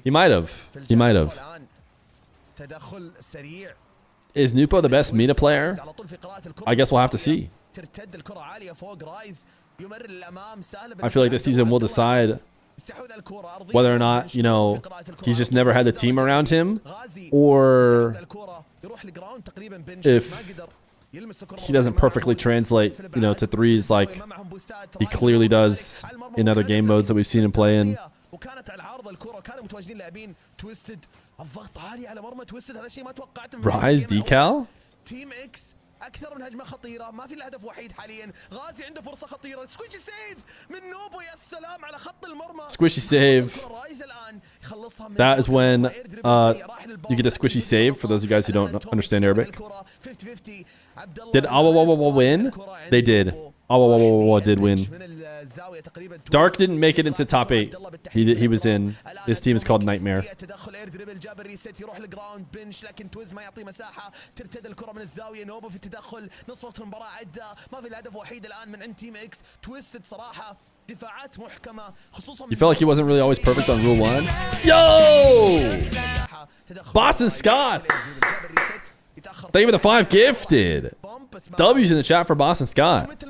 He might have. He might have. Is Nupo the best MENA player? I guess we'll have to see. I feel like this season will decide whether or not, you know, he's just never had the team around him, or if he doesn't perfectly translate, you know, to threes like he clearly does in other game modes that we've seen him play in. Rise decal? اكثر من هجمه خطيره ما في الهدف وحيد حاليا غازي عنده فرصه خطيره سكويشي سيف من نوبو يا سلام على خط المرمى squishy save. That is when you get a squishy save for those of you guys who don't understand Arabic. Did Awawawa win? They did. Awawawa did win. Dark didn't make it into top 8. He was in. His team is called Nightmare. You felt like he wasn't really always perfect on Rule 1? Yo! Boston Scots! Thank you for the 5 gifted. W's in the chat for Boston Scott.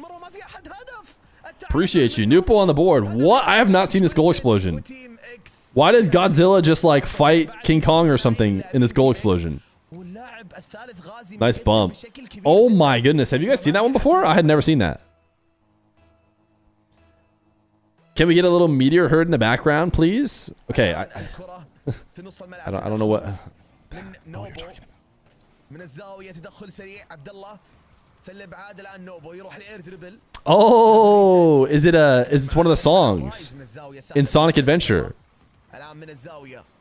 Appreciate you. Nupo on the board. What? I have not seen this goal explosion. Why did Godzilla just like fight King Kong or something in this goal explosion? Nice bump. Oh my goodness. Have you guys seen that one before? I had never seen that. Can we get a little meteor herd in the background, please? Okay. I don't know what. Oh, you're talking about. Oh, is it one of the songs in Sonic Adventure?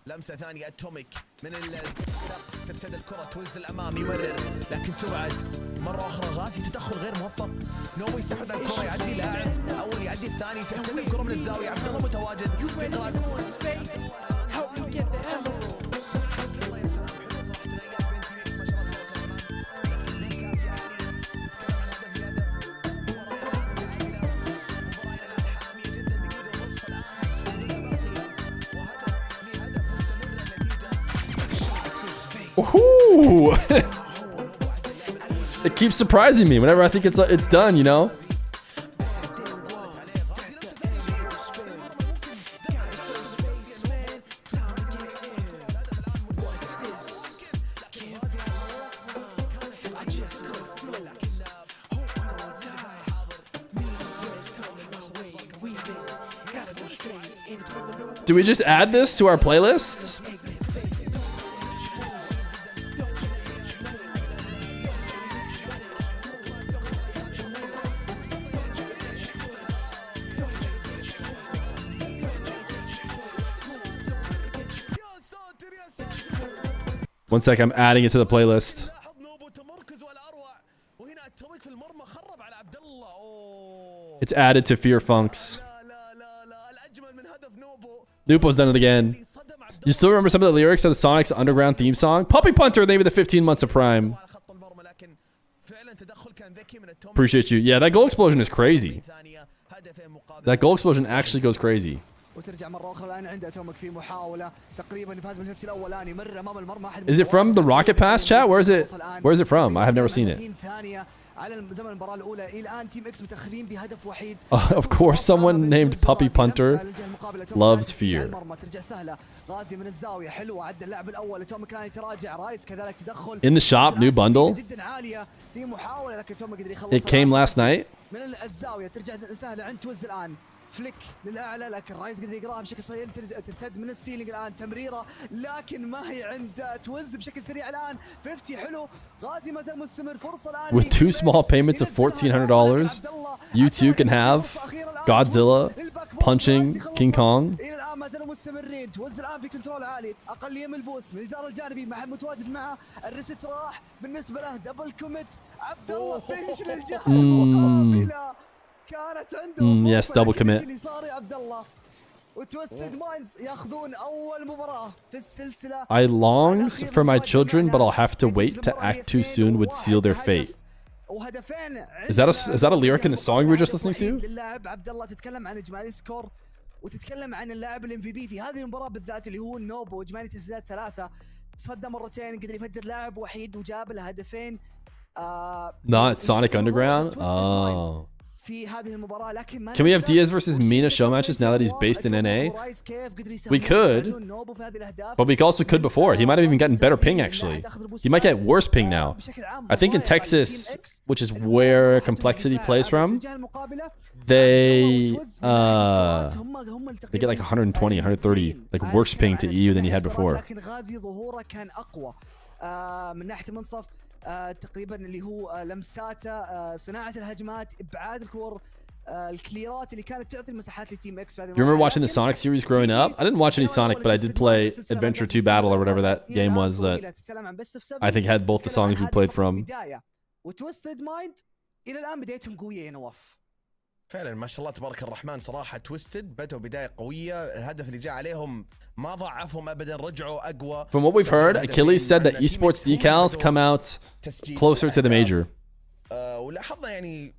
لمسة ثانية اتوميك من السقف ترتد الكرة توز للامام يمرر لكن تبعد مرة اخرى غازي تدخل غير موفق نوبو يستحوذ على الكرة يعدي لاعب اول يعدي الثاني ترتد الكرة من الزاوية عبد الله متواجد في قراءة Ooh. It keeps surprising me whenever I think it's done, you know? Do we just add this to our playlist? 1 sec, I'm adding it to the playlist. لاحظ نوبو تمركزه الأروع وهنا التويك في المرمى خرب على عبد الله. أوه. It's added to Feer Funks. لا لا لا لا الأجمل من هدف نوبو. Lupo's done it again. صدم عبد You still remember some of the lyrics of the Sonic's underground theme song? Puppy Punter, maybe the 15 months of prime. على خط المرمى لكن فعلا تدخل كان ذكي من التوميك. Appreciate you. Yeah, that goal explosion is crazy. ثانية هدفين مقابل. That goal explosion actually goes crazy. وترجع مرة أخرى الآن عند تومك في محاولة تقريبا يفاز بالفيفتي الأولاني مر أمام المرمى. Is it from the Rocket Pass, chat? Where is it from? I have never seen it. على زمن المباراة الأولى إلى الآن تيم إكس متأخرين بهدف وحيد. Of course, someone named Puppy Punter loves Feer. ترجع سهلة. غازي من الزاوية حلوة عدى اللاعب الأول تومك كان يتراجع رايس كذلك تدخل. In the shop, new bundle. جدا عالية في محاولة لكن تومك قدر يخلص. It came last night. من الزاوية ترجع سهلة عند توز الآن. فليك للاعلى لكن رايس قدر يقراها بشكل صحيح ترتد من السيلينج الان تمريره لكن ما هي عند توز بشكل سريع الان 50 حلو غازي ما زال مستمر فرصه الان With 2 small payments of $1,400, you too can have Godzilla punching King Kong. الى الان ما زالوا مستمرين توز الان بكنترول عالي اقليه من البوس من الجدار الجانبي ما حد متواجد معه الريست راح بالنسبه له دبل كوميت عبد الله فينش للجهه المقابله كانت عنده yes, double commit. اللي صار يا عبد الله وتويستد مايندز ياخذون اول مباراه في السلسله. I longs for my children, but I'll have to wait to act too soon would seal their fate. وهدفين Is that a lyric in the song we were just listening to? اللاعب عبد الله تتكلم عن اجمالي سكور وتتكلم عن اللاعب الام في بي في هذه المباراه بالذات اللي هو نوبو واجمالي تسديدات 3 صدى مرتين قدر يفجر لاعب وحيد وجاب له هدفين. Not Sonic Underground? Oh. في هذه المباراة لكن Can we have Diaz versus MENA show matches now that he's based in NA? We could, but we also could before. He might have even gotten better ping actually. He might get worse ping now. I think in Texas, which is where Complexity plays from, they get like 120, 130, like worse ping to EU than he had before. لكن غازي ظهوره كان أقوى من ناحية المنصف. تقريبا اللي هو لمساته صناعه الهجمات ابعاد الكور الكليرات اللي كانت تعطي المساحات لتيم اكس. Do you remember watching the Sonic series growing up? I didn't watch any Sonic, but I did play Adventure 2 Battle or whatever that game was that I think had both the songs we played from. وتويستد مايند الى الان بدايتهم قويه يا نواف. فعلا ما شاء الله تبارك الرحمن صراحه تويستد بدأوا بدايه قويه الهدف اللي جاء عليهم ما ضعفهم ابدا رجعوا اقوى. From what we've heard, Achilles said that esports decals come out closer to the major. ولاحظنا يعني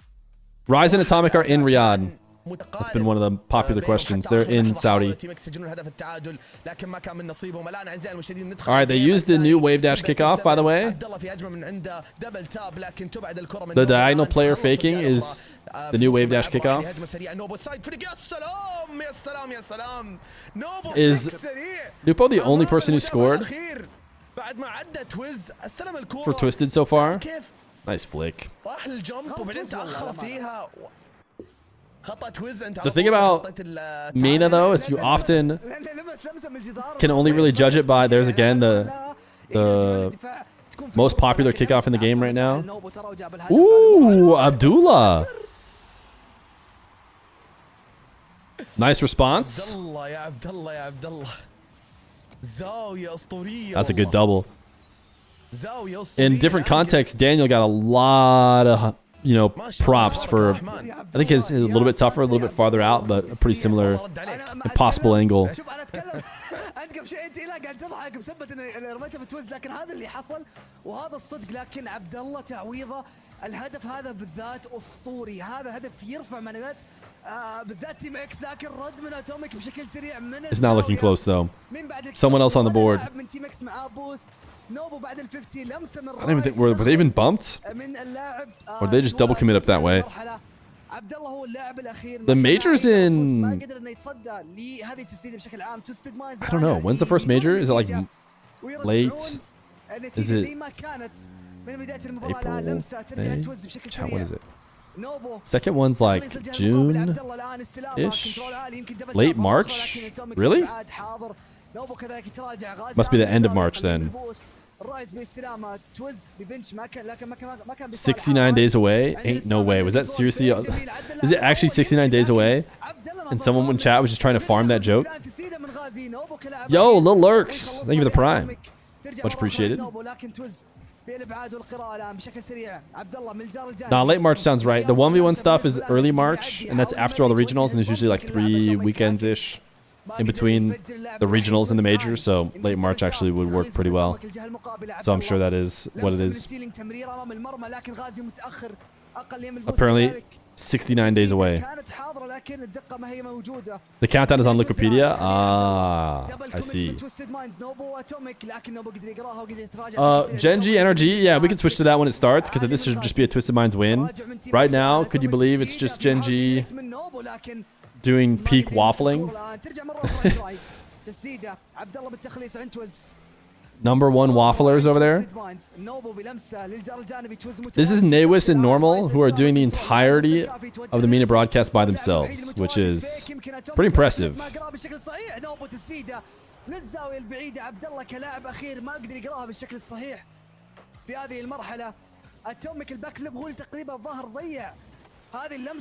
Rise and Atomic are in Riyadh. That's been one of the popular questions. They're in Saudi. Alright, they used the new wave dash kickoff, by the way. The diagonal player faking is the new wave dash kickoff. Is Lupo the only person who scored for Twisted so far? Nice flick. The thing about MENA though is you often can only really judge it by, there's again the most popular kickoff in the game right now. Ooh, Abdullah. Nice response. That's a good double. In different contexts, Daniel got a lot of, you know, props for, I think his is a little bit tougher, a little bit farther out, but a pretty similar impossible angle. عندكم شيء انت لا قاعد تضحك بسبب ان رميته بتوز لكن هذا اللي حصل وهذا الصدق لكن عبد الله تعويضه الهدف هذا بالذات اسطوري هذا هدف يرفع معنويات بالذات تيم اكس لكن رد من اتوميك بشكل سريع من It's not looking close though. Someone else on the board. من تيم اكس مع بوس نوبو بعد ال 50 لمسه من I don't even think were they even bumped? من اللاعب Or did they just double commit up that way? عبد الله هو اللاعب الاخير The majors in ما قدر انه يتصدى لهذه التسديده بشكل عام توستد ماينز I don't know. When's the first major? Is it like late? Is it زي ما كانت من بدايه المباراه لمسه ترجع توز بشكل سريع. What is it? Second one's like June-ish? Late March? Really? Must be the end of March then. 69 days away? Ain't no way. Was that seriously? Is it actually 69 days away? And someone in chat was just trying to farm that joke? Yo, Lil Lurks. Thank you for the prime. Much appreciated. لكن توز بالابعاد والقراءه الان بشكل سريع. عبد الله من الجار الجانبي. Nah, late March sounds right. The 1v1 stuff is early March, and that's after all the regionals, and there's usually like 3 weekends ish in between the regionals and the majors, so late March actually would work pretty well. So I'm sure that is what it is. Apparently 69 days away. The countdown is on Wikipedia. Ah, I see. GENG, NRG, yeah, we can switch to that when it starts, because this should just be a Twisted Minds win. Right now, could you believe it's just GENG doing peak waffling? Number 1 wafflers over there. This is Nawis and Normal, who are doing the entirety of the MENA broadcast by themselves, which is pretty impressive.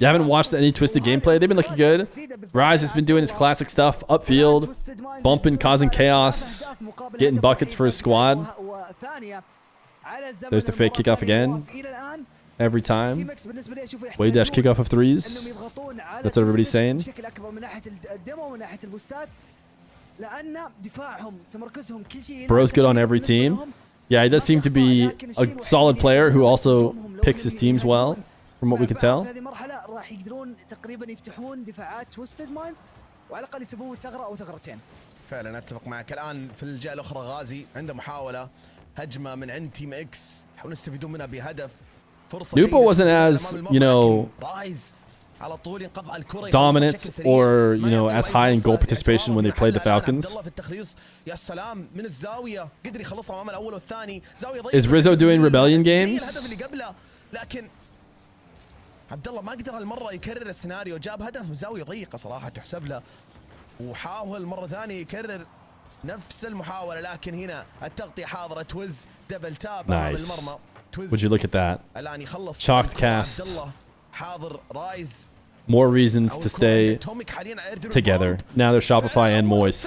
You haven't watched any Twisted gameplay? They've been looking good. Rise has been doing his classic stuff, upfield, bumping, causing chaos, getting buckets for his squad. There's the fake kickoff again. Every time. Wave dash kickoff of 3s. That's what everybody's saying. Bro's good on every team. Yeah, he does seem to be a solid player who also picks his teams well, from what we can tell. فعلا اتفق معك. الان في الجهه الاخرى غازي عنده محاوله هجمه من عند تيم اكس يحاولون يستفيدون منها بهدف. فرصه Nupo wasn't as, you know, dominant or, you know, as high in goal participation when they played the Falcons. Is Rizzo doing Rebellion games? عبد الله ما قدر هالمره يكرر السيناريو، جاب هدف من زاويه ضيقه صراحه تحسب له، وحاول مره ثانيه يكرر نفس المحاوله، لكن هنا التغطيه حاضره. توز دبل تاب امام المرمى. Would you look at that? الان يخلص Chalked cast. عبد الله حاضر. رايز more reasons to stay together. Now they're Shopify and Moist.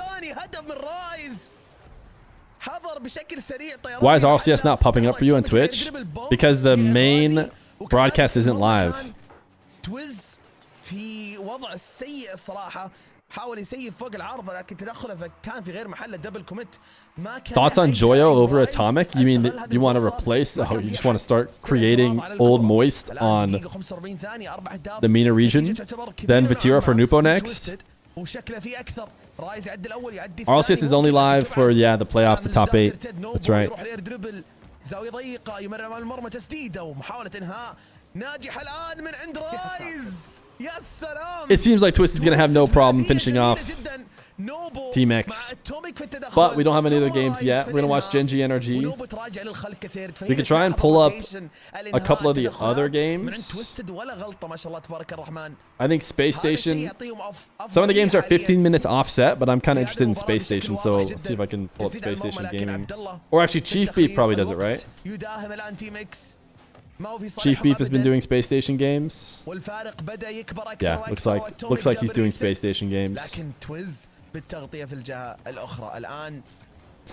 Why is RLCS not popping up for you on Twitch? Because the main broadcast isn't live. Thoughts on Joyo over Atomic? You mean that you want to replace, oh, you just want to start creating old Moist on the MENA region? Then Vatira for Nupo next? RLCS is only live for, yeah, the playoffs, the top 8. That's right. زاوية ضيقة يمرر امام المرمى تسديده ومحاولة انهاء ناجحة الان من عند رايز. يا سلام. It seems like Twisted's gonna have no problem finishing off Team X, but we don't have any other games yet. We're gonna watch GENG NRG. We could try and pull up a couple of the other games. I think Space Station. Some of the games are 15 minutes offset, but I'm kind of interested in Space Station, so let's see if I can pull up Space Station Gaming. Or actually, Chief Beef probably does it, right? Chief Beef has been doing Space Station games. Yeah, looks like he's doing Space Station games.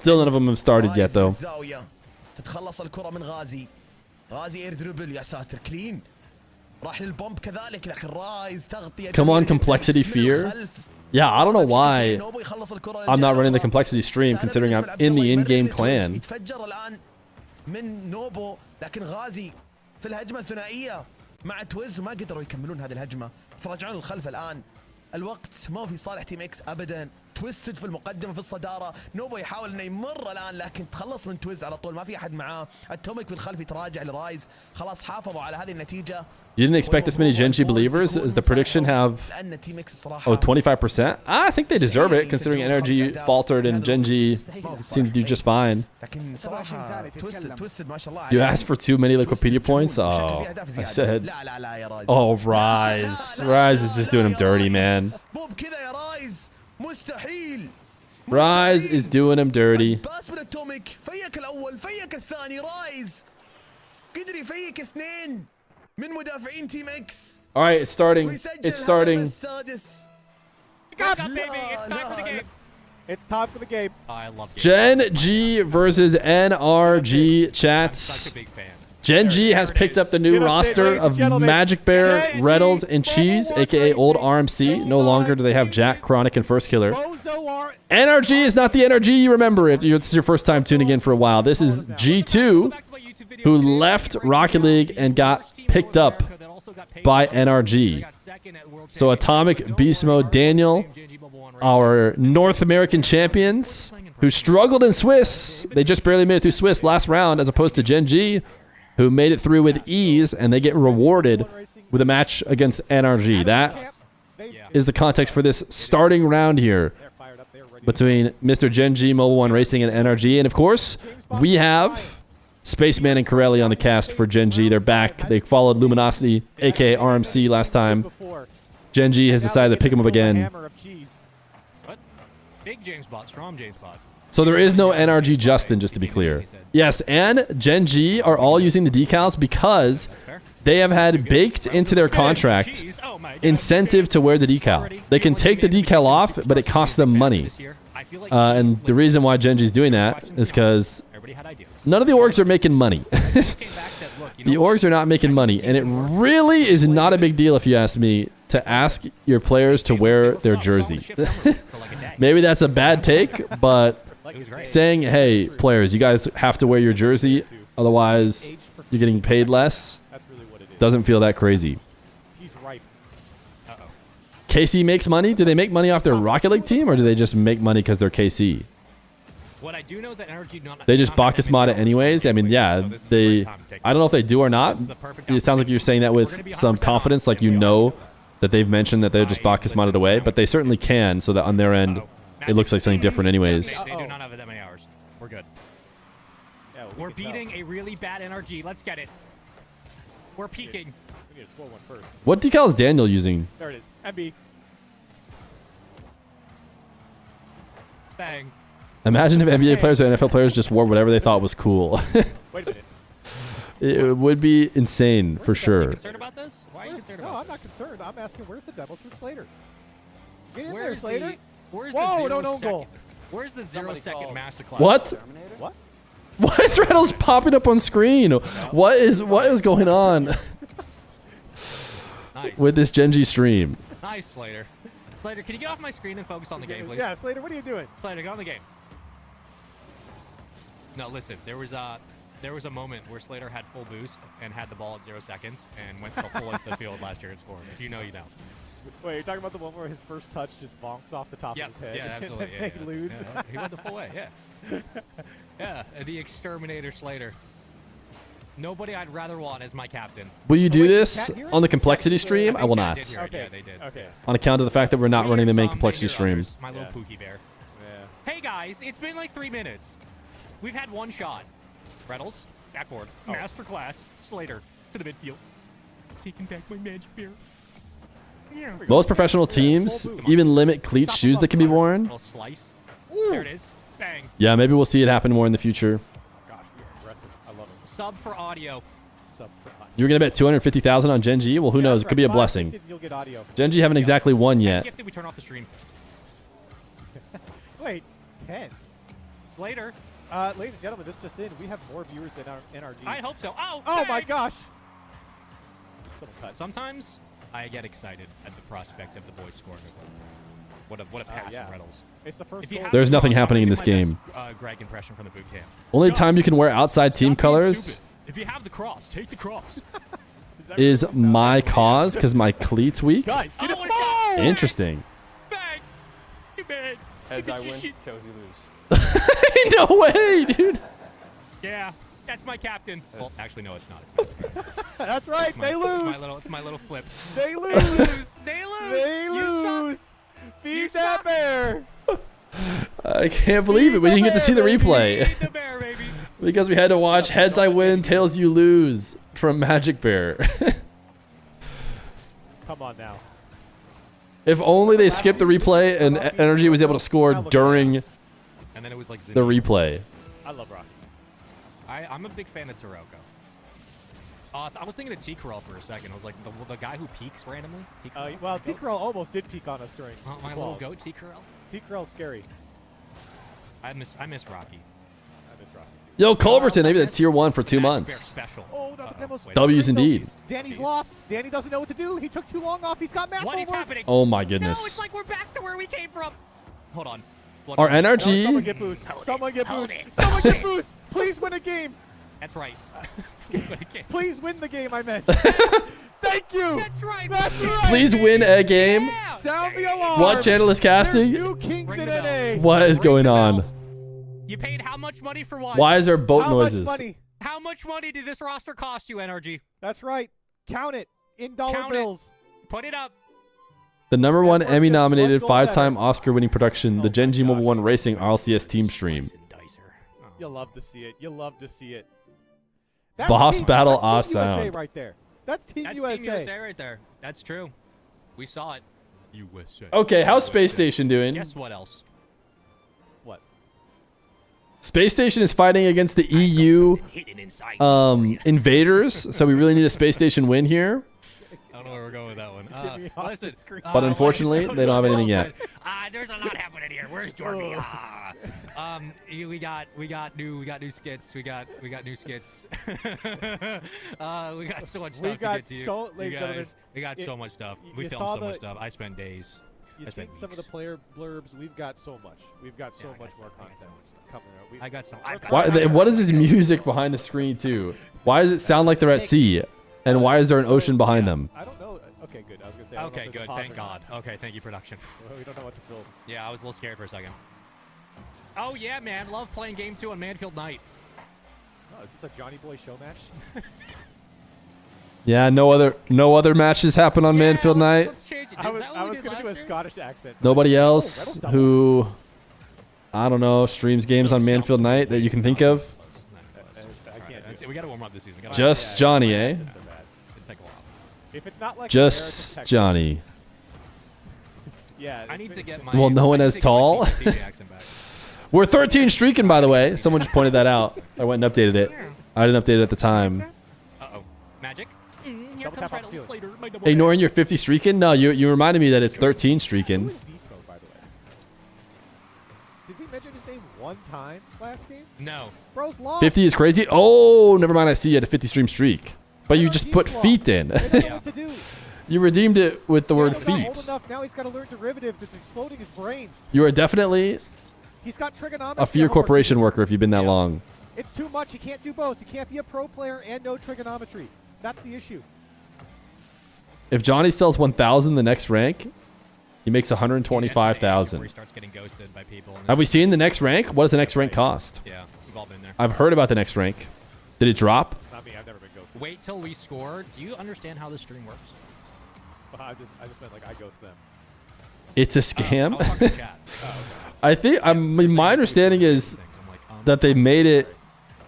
Still none of them have started yet though. Come on, Complexity Feer. Yeah, I don't know why I'm not running the Complexity stream considering I'm in the in-game clan. في الهجمة الثنائية مع تويز ما قدروا يكملون هذه الهجمة، تراجعون للخلف الآن. الوقت ما في صالح تيم اكس ابدا. تويستد في المقدمة في الصدارة، نوبو يحاول انه يمر الان لكن تخلص من تويز على طول، ما في احد معاه. اتوميك بالخلف يتراجع لرايز، خلاص حافظوا على هذه النتيجة. You didn't expect this many GENG believers? Does the prediction have 25%? I think they deserve it considering NRG faltered and GENG seemed to do just fine. You asked for too many Wikipedia points? Oh, I said. Oh, Rise. Rise is just doing him dirty, man. Rise is doing him dirty. All right, it's starting. It's starting. Got that, baby. It's time for the game. It's time for the game. I love Gen G versus NRG chats. such a big fan. Gen G has picked up the new roster of Magic Bear, Reddles, and Cheese, aka Old RMC. No longer do they have Jack, Chronic, and First Killer. NRG is not the NRG you remember if this is your first time tuning in for a while. This is G2, who left Rocket League and got picked up by NRG. So Atomic, Beast Mode, Daniel, our North American champions, who struggled in Swiss. They just barely made it through Swiss last round, as opposed to Gen G, who made it through with ease, and they get rewarded with a match against NRG. That is the context for this starting round here between Mr. Gen G, Mobile One Racing, and NRG. And of course, we have Spaceman and Corelli on the cast for Gen G. They're back. They followed Luminosity, aka RMC, last time. Gen G has decided to pick him up again. What? Big James bot, strong James bot. So there is no NRG Justin, just to be clear. Yes, and Gen G are all using the decals because they have had baked into their contract incentive to wear the decal. They can take the decal off, but it costs them money. And the reason why Gen G is doing that is because none of the orgs are making money. The orgs are not making money, and it really is not a big deal, if you ask me, to ask your players to wear their jersey. Maybe that's a bad take, but saying, hey, players, you guys have to wear your jersey, otherwise you're getting paid less, doesn't feel that crazy. KC makes money? Do they make money off their Rocket League team, or do they just make money because they're KC? What I do know is that NRG they just Bacchus mod it anyways. I mean, yeah, they. I don't know if they do or not. It sounds like you're saying that with some confidence, like you know that they've mentioned that they're just Bacchus modded away, but they certainly can, so that on their end, it looks like something different anyways. They do not have that many hours. We're good. We're beating a really bad NRG. Let's get it. We're peaking. We need to score one first. What decal is Daniel using? There it is. MB. Bang. Imagine if NBA players or NFL players just wore whatever they thought was cool. Wait a minute. It would be insane, for sure. Are you concerned about this? Why are you concerned about No, this? I'm not concerned. I'm asking, where's the demos from Slater? Get in there, Where's Slater. Where's Whoa, the no, 0 no second? goal. Where's the 0-second masterclass? What? What? Why is Reynolds popping up on screen? What is going on Nice. with this Gen G stream? Nice, Slater. Slater, can you get off my screen and focus on the game, please? Yeah, Slater, what are you doing? Slater, get on the game. No, listen. There was a moment where Slater had full boost and had the ball at 0 seconds and went the full length of the field last year and scored. If you know, you know. Wait, you're talking about the one where his first touch just bonks off the top of his head? Yeah, absolutely. And then they lose. Yeah, he went the full way, yeah. Yeah, the Exterminator Slater. Nobody I'd rather want as my captain. Will you do this on the complexity stream? I will not. Okay. Yeah, they did. Okay. On account of the fact that we're not running the main Some, complexity they hear stream. others. My little Pookie Bear. Yeah. Hey guys, it's been like 3 minutes. We've had one shot. Reynolds, backboard, masterclass, Slater to the midfield. Taking back my magic beer. Yeah. Most professional teams even limit cleats shoes that can be worn. Little slice. There it is. Bang. Yeah, maybe we'll see it happen more in the future. Gosh, we are aggressive. I love it. Sub for audio. Sub for audio. You were gonna bet 250,000 on Gen G? Well, who knows? It could be a blessing. You'll get audio. Gen G haven't exactly won yet. Gifted, we turn off the stream. Wait, 10. Slater. Ladies and gentlemen, this just in. We have more viewers than our NRG. I hope so. Oh, Oh my bang! gosh. Someone cut. Sometimes I get excited at the prospect of the boys scoring a goal. What a pass yeah. from Reynolds. It's the first If you goal. have There's the nothing cross, happening I'm in gonna this do my game. best, Greg impression from the boot camp. Only time you can wear outside team Stop being colors stupid. If you have the cross, take the cross. is my cause because my cleats weak. Guys, get Oh, it. what a shot! Interesting. Bang! You bad. Heads I You win, shit. tails you lose. No way, dude. Yeah, that's my captain. Well, actually, no, it's not. That's right. They lose. It's my little flip. They lose. They lose. They You suck. lose. Feed You that suck. bear. I can't believe it. We didn't get to see the replay Feed the bear, baby. because we had to watch Heads I Win, Tails You Lose from Magic Bear. Come on now. If only they skipped the replay and Energy was able to score during And then it was like the replay. I love Rocky. I'm a big fan of Taroko. I was thinking of T-Curl for a second. I was like, the guy who peeks randomly? Well, T-Curl almost did peek on us during My the little quals. goat, T-Curl? T-Curl's scary. I miss Rocky. I miss Rocky too. Yo, Culberton, maybe the tier 1 for 2 months. Special. Oh, not the demos. W's indeed. Danny's lost. Danny doesn't know what to do. He took too long off. He's got math What is homework. happening? Oh my No, goodness. it's like we're back to where we came from. Hold on. What Our do we- No, NRG. someone get boost. Someone get Hold boost. it. Someone Hold get it. boost. Please win a game. That's right. Please win the game, I meant. Thank you. That's right. That's right. Please win a game. Yeah. Sound the alarm. What channel is There's casting? new kings Ring in the bell. NA. What is Ring going the on? bell. You paid how much money for what? Why is there boat How noises? much money? How much money did this roster cost you, NRG? That's right. Count it in dollar Count it. bills. Put it up. The number one Network Emmy just one nominated goal 5-time better. Oscar winning production, Oh the Gen my G Mobile gosh. 1 Racing RLCS team stream. You'll love to see it. You'll love to see it. That's Boss team, battle that's Team USA sound. right there. That's Team That's USA. Team USA right there. That's true. We saw it. USA. Okay, how's Space Station doing? Guess what else? What? Space Station is fighting against the EU Hidden inside. invaders, so we really need a Space Station win here. I don't know where we're going with that one. getting me off the Listen, screen. But unfortunately, they don't have anything yet. There's a lot happening here. Where's Jordy? We got new skits. We got new skits. We got so much stuff We got to get to. so- You ladies and gentlemen, guys, we got so much stuff. you We filmed saw so much the- stuff. I spent days. You've I seen spent some of the weeks. player blurbs. We've got so much. We've got so Yeah, I got much some- more I got so content much stuff. coming out. I got some. I've got Why, what is this music behind the screen too? Why does it sound like they're at sea? And why is there an ocean behind them? I don't know. Okay, good. I was gonna say. I don't know Okay, if there's a good. pause Thank or not. God. Okay, thank you, production. Well, we don't know what to film. Yeah, I was a little scared for a second. Oh yeah, man, love playing Game 2 on Manfield Night. Oh, is this a Johnny Boy show match? Yeah, no other matches happen on Yeah, Manfield Night. Let's change it. I Is was, that what I we was did gonna do a last year? Scottish accent. Nobody Oh, else Reynolds double. who, I don't know, streams games on Manfield Night that you can think of. I can't do it. We gotta warm up this season. We gotta- Just Johnny, eh? It's so bad. It's like a while. If it's not like Just American Johnny. Texas, yeah. I it's need been- to get my. Well, no one I need as to get my tall. CJ accent back. We're 13 streaking, by the way. Someone just pointed that out. I went and updated it. I didn't update it at the time. Uh-oh. Magic? Here Double comes tap on the Reynolds ceiling. Slater. My double Ignoring your 50 streaking? No, you reminded me that it's 13 Who streaking. is Beast Mode, by the way? Did we mention his name one time last game? No. Bro's lost. 50 is crazy? Oh, never mind. I see you had a 50 stream streak. But you just put feet in. They don't know what to do. You redeemed it with the word Daniel's not old feet. enough. Now he's got to learn derivatives. It's exploding his brain. You are definitely He's got trigonometry. a Feer homework to Corporation do. worker if you've been that long. It's too much. You can't do both. You can't be a pro player and know trigonometry. That's the issue. If Johnny sells 1,000 the next rank, he makes Where 125,000. he starts getting ghosted by people. and Have we seen the next rank? What does the next rank cost? Yeah, we've all been there. I've heard about the next rank. Did it drop? Not me. I've never been ghosted. Wait till we score. Do you understand how this stream works? I just meant like I ghost them. It's a I scam. was talking to chat. I think my understanding is I'm like, that they made it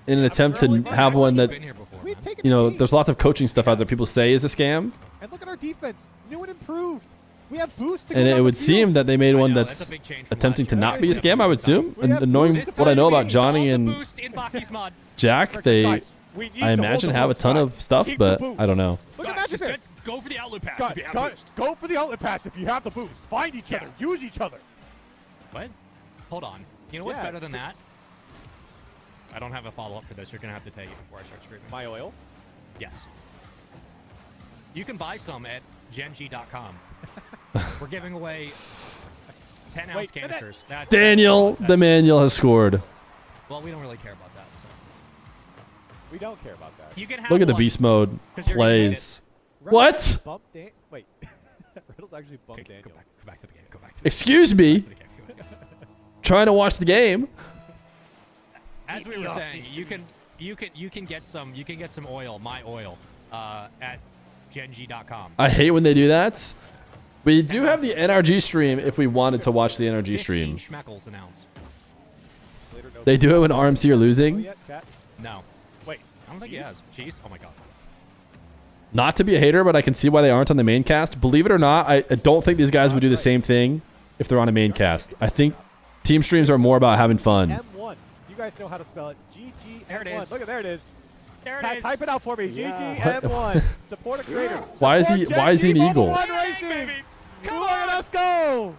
in an attempt to have one that, been here before, We've man. taken you know, the lead. there's lots of coaching stuff out there people say is a scam. And look at our defense. New and improved. We have boost to And go it down would the seem field. that they made I one know, that's a big change from attempting last to year. not be a scam, I would assume. We have And knowing boost. what I know about Install Johnny the and boost in Baki's mod. Jack, they, Guys, we need I to imagine, hold the have a boost, ton guys. of stuff, Keep the but boost. I don't know. Look at Guys, Magic just Fair. go for the outlet pass Guys, if you have guys, boost. go for the outlet pass if you have the boost. Find each other. Use each other. What? Hold on. You know what's Yeah, better than so- that? I don't have a follow-up for this. You're going to have to take it before I start streaming. My oil. Yes. You can buy some at GENG.com. We're giving away 10-ounce Wait, and that- canisters. That's Daniel, the manual has scored. Well, we don't really care about that. So. We don't care about that. You can have Look at the one. beast mode 'Cause you're gonna get plays. Reynolds What? actually bumped Wait. Reynolds actually bumped Okay, Daniel. go back to the game. Go back to the Excuse me, game. Go back to the game. trying to watch the game. As we were saying, you can get some oil, my oil, at GenG.com. I hate when they do that. We do have the NRG stream if we wanted to watch the NRG 15 stream. schmeckles announced. Later, no They do it when RMC are Oh, losing. yeah, chat. No. Wait, I don't think he Jeez. has. Jeez. Oh my god. Not to be a hater, but I can see why they aren't on the main cast. Believe it or not, I don't think these guys would do the same thing if they're on a main cast. I think team streams are more about having fun. M1. You guys know how to spell it. GGM1. There it is. Look at there it is. There it is. Type it out for me. GGM1. Support a creator. Why is Support he- why is he an Gen G eagle? Mobile One Hey, Racing. baby. Come Look at on. us go.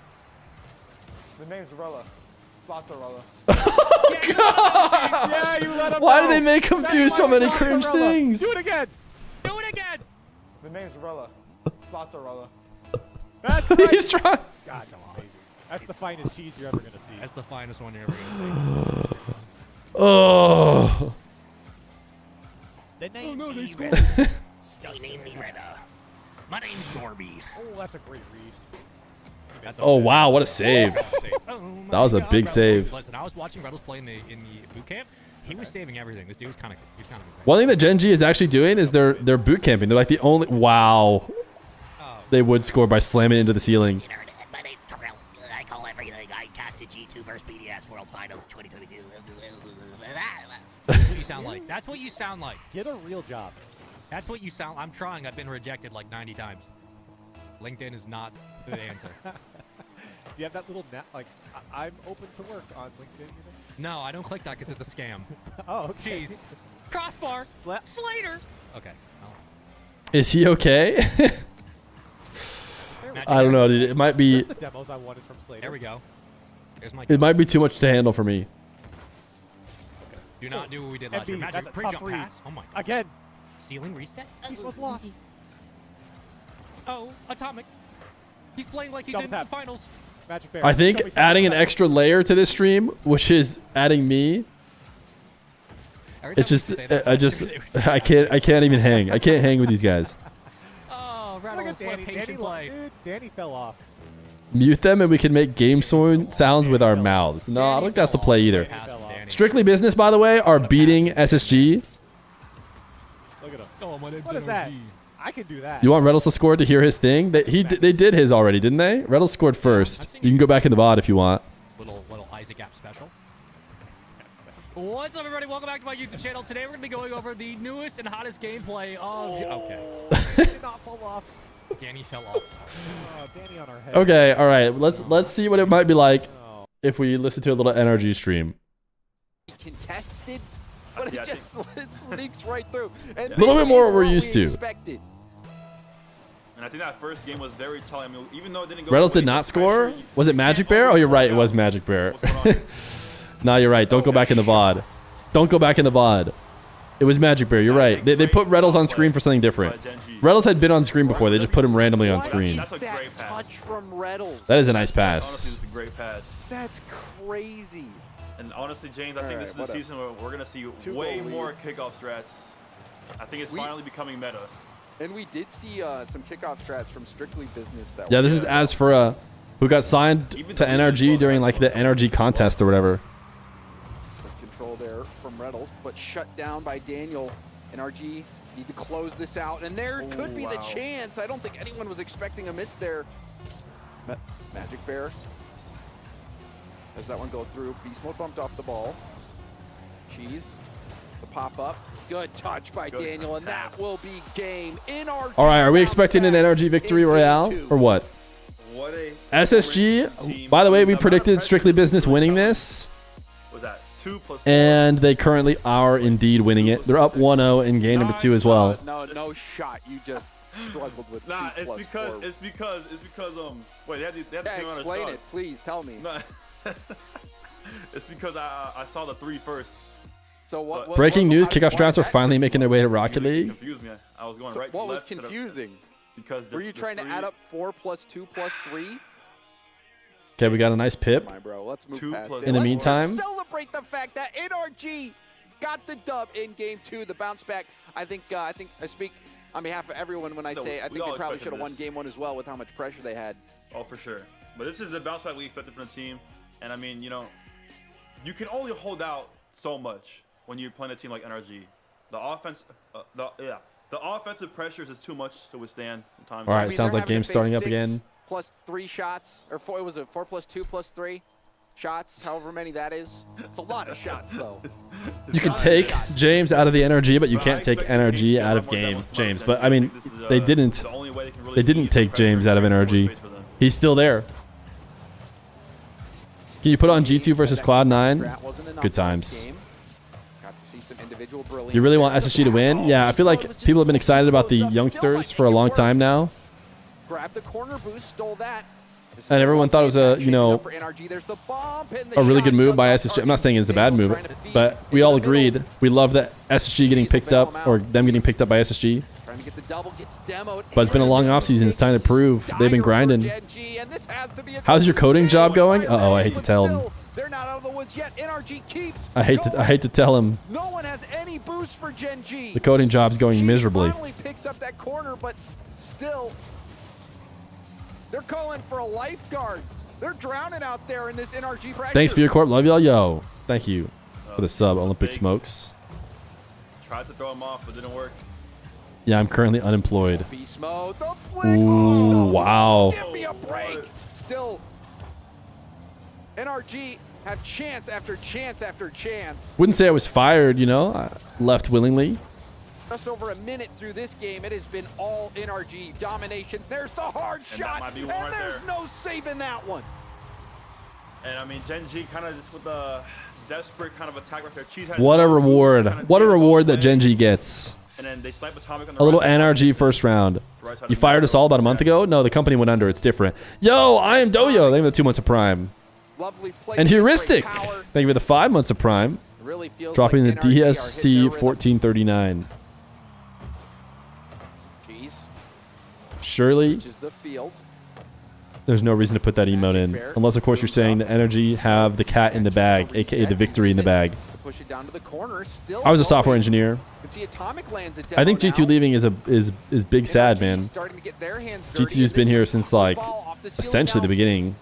The name's Rolla. Spots are Rolla. Yeah, you let him Why know. do they make him do so many cringe things? Do it again. Do it again. The name's Rella. Slotzarella. That's right. He's trying. God, that's amazing. That's the finest cheese you're ever gonna see. That's the finest one you're ever gonna see. Oh. The name no, they me scored. Reda. They named me Reda. My name's Dorby. Oh, that's a great read. Oh wow, what a save. Oh That was a my big God. save. Listen, I was watching Reynolds play in the boot camp. He was saving everything. This dude was kind of insane. One thing that Gen G is actually doing is they're boot camping. They're like the only wow. They would score by slamming into the ceiling. My name's Terrell. I call everything. I casted G2 versus BDS World Finals 2022. That's what you sound like. That's what you sound like. Get a real job. That's what you sound. I'm trying. I've been rejected like 90 times. LinkedIn is not the answer. Do you have that little net? Like, I'm open to work on LinkedIn. You know? No, I don't click that because it's a scam. Oh, okay. Jeez. Crossbar. Slater. Okay. Oh. Is he okay? I don't know, dude. It might be. The demos I wanted from Slater. There we go. Here's my. It might be too much to handle for me. Do not do what we did last MB, year. that's Magic a pre-jump tough read. pass. Oh my God. Again. Ceiling reset. He was lost. Oh, Atomic. He's playing like he's Double in tap. the finals. Magic Bear. I Show think me something adding an special. extra layer to this stream, which is adding me, Every it's time just we say that, I just I can't even hang. I can't hang with these guys. Oh, Look Reynolds, at what a Danny. patient play. Dude, Danny fell off. Mute them and we can make game sounds with our mouths. No, I don't think that's the play either. Pass to Danny. Strictly Business, by the way, are beating SSG. Look at him. Oh, my name's What is that? NRG. I can do that. You want Reddles to score to hear his thing? They did his already, didn't they? Reddles scored first. You can go back in the VOD if you want. Little Isaac Gap special. What's up, everybody? Welcome back to my YouTube channel. Today we're going to be going over the newest and hottest gameplay of... Okay. Did not fall off. Danny fell off. Oh, Danny on our head. Okay, all right. Let's see what it might be like if we listen to a little NRG stream. Contested, but it just sneaks right through. And A little bit more this what we're is used to. expected. And I think that first game was very telling. I mean, even though it didn't go Reddles away did not from score? pressure, Was it Magic Bear? Oh, you're right. It was Magic Bear. No, you're right. Don't go back in the VOD. Don't go back in the VOD. It was Magic Bear. You're right. They put Reddles on screen for something different. Reddles had been on screen before. They just put him randomly on screen. That's a great pass. Touch from Reddles. That is a nice Honestly, pass. this is a great pass. That's crazy. And honestly, James, I think this is the Alright, season where we're gonna see Two way goal more kickoff strats. I think it's finally becoming meta. And we did see some kickoff strats from Strictly Business that Yeah, this is Asfura, who got signed to NRG during like the NRG contest or whatever. control there from Reddles, but shut down by Daniel. NRG need to close this out, and there could be the chance. I don't think anyone was expecting a miss there. Magic Bear. As that one go through, Beast Mode bumped off the ball. Cheese, the pop up. Good touch by Daniel, and that will be game. NRG. All right, are we expecting an NRG victory royale or what? What a SSG, by the way, we predicted Strictly Business winning this. Was that 2 plus 4? And they currently are indeed winning it. They're up 1-0 in game number 2 as well. No shot. You just struggled with Nah, 2 plus 4. it's because wait, they had the Yeah, same amount of explain it, shots. please. Tell me. No, it's because I saw the 3 first. So what? Breaking news, how did- kickoff why strats did are that finally confuse making their way to Rocket It League. confused me. I was going So right to what was left instead of- confusing? Because Were you trying to add up 4 plus 2 plus 3? Okay, we got a nice pip. My bro, let's move 2 past plus it. In the Let's meantime- celebrate the fact that NRG got the dub in game 2, the bounce back. I think I speak on behalf of everyone when I No, say I we think all they probably expected should have won this. game 1 as well with how much pressure they had. Oh, for sure. But this is the bounce back we expected from the team. And I mean, you know, you can only hold out so much when you're playing a team like NRG. The offense, the offensive pressures is too much to withstand sometimes. All right, I mean, sounds they're like having game's to face starting up 6 again. plus 3 shots, or 4, was it 4 plus 2 plus 3 shots, however many that is. It's a lot of shots, though. You can take James out of the NRG, but you can't take NRG out of game, James. But I mean, they didn't. They didn't take James out of NRG. He's still there. Can you put on G2 versus Cloud9? Good times. Got to see some individual brilliance. You really want SSG to win? Yeah, I feel like people have been excited about the youngsters for a long time now. Grab the corner boost, stole that. And everyone thought it was a, you know, a really good move by SSG. I'm not saying it's a bad move, but we all agreed we love that SSG getting picked up, or them getting picked up by SSG. But it's been a long offseason. It's time to prove they've been grinding. How's your coding job going? Uh-oh, I hate to tell him. They're not out of the woods yet. NRG keeps. I hate to tell him. No one has any boost for GENG. The coding job's going miserably. Finally picks up that corner, but still, they're calling for a lifeguard. They're drowning out there in this NRG pressure. Thanks, Feer Corp. Love y'all, yo. Thank you for the sub, Olympic Smokes. Tried to throw him off, but didn't work. Yeah, I'm currently unemployed. Beast mode, the flick. Ooh, wow. Give me a break. Still, NRG have chance after chance after chance. Wouldn't say I was fired, you know. I left willingly. Just over a minute through this game, it has been all NRG domination. There's the hard shot, and right there's no saving that one. And I mean, GENG kind of just with the desperate kind of attack right there. Cheese had What a reward. What a reward that GENG gets. And then they snipe Atomic on the A little right NRG first round. You fired us all about a month ago? No, the company went under. It's different. Yo, I am Doyo. Thank you for the 2 months of Prime. And Heuristic. Thank you for the 5 months of Prime. Really feels dropping like the DSC 1439. Surely, the field. There's no reason to put that emote in. Unless, of course, you're saying the NRG have the cat in the bag, a.k.a. the victory in the bag. Push it down to the corner. Still I was a software engineer. I think G2 leaving is big sad, man. G2's been here since, like, essentially the beginning.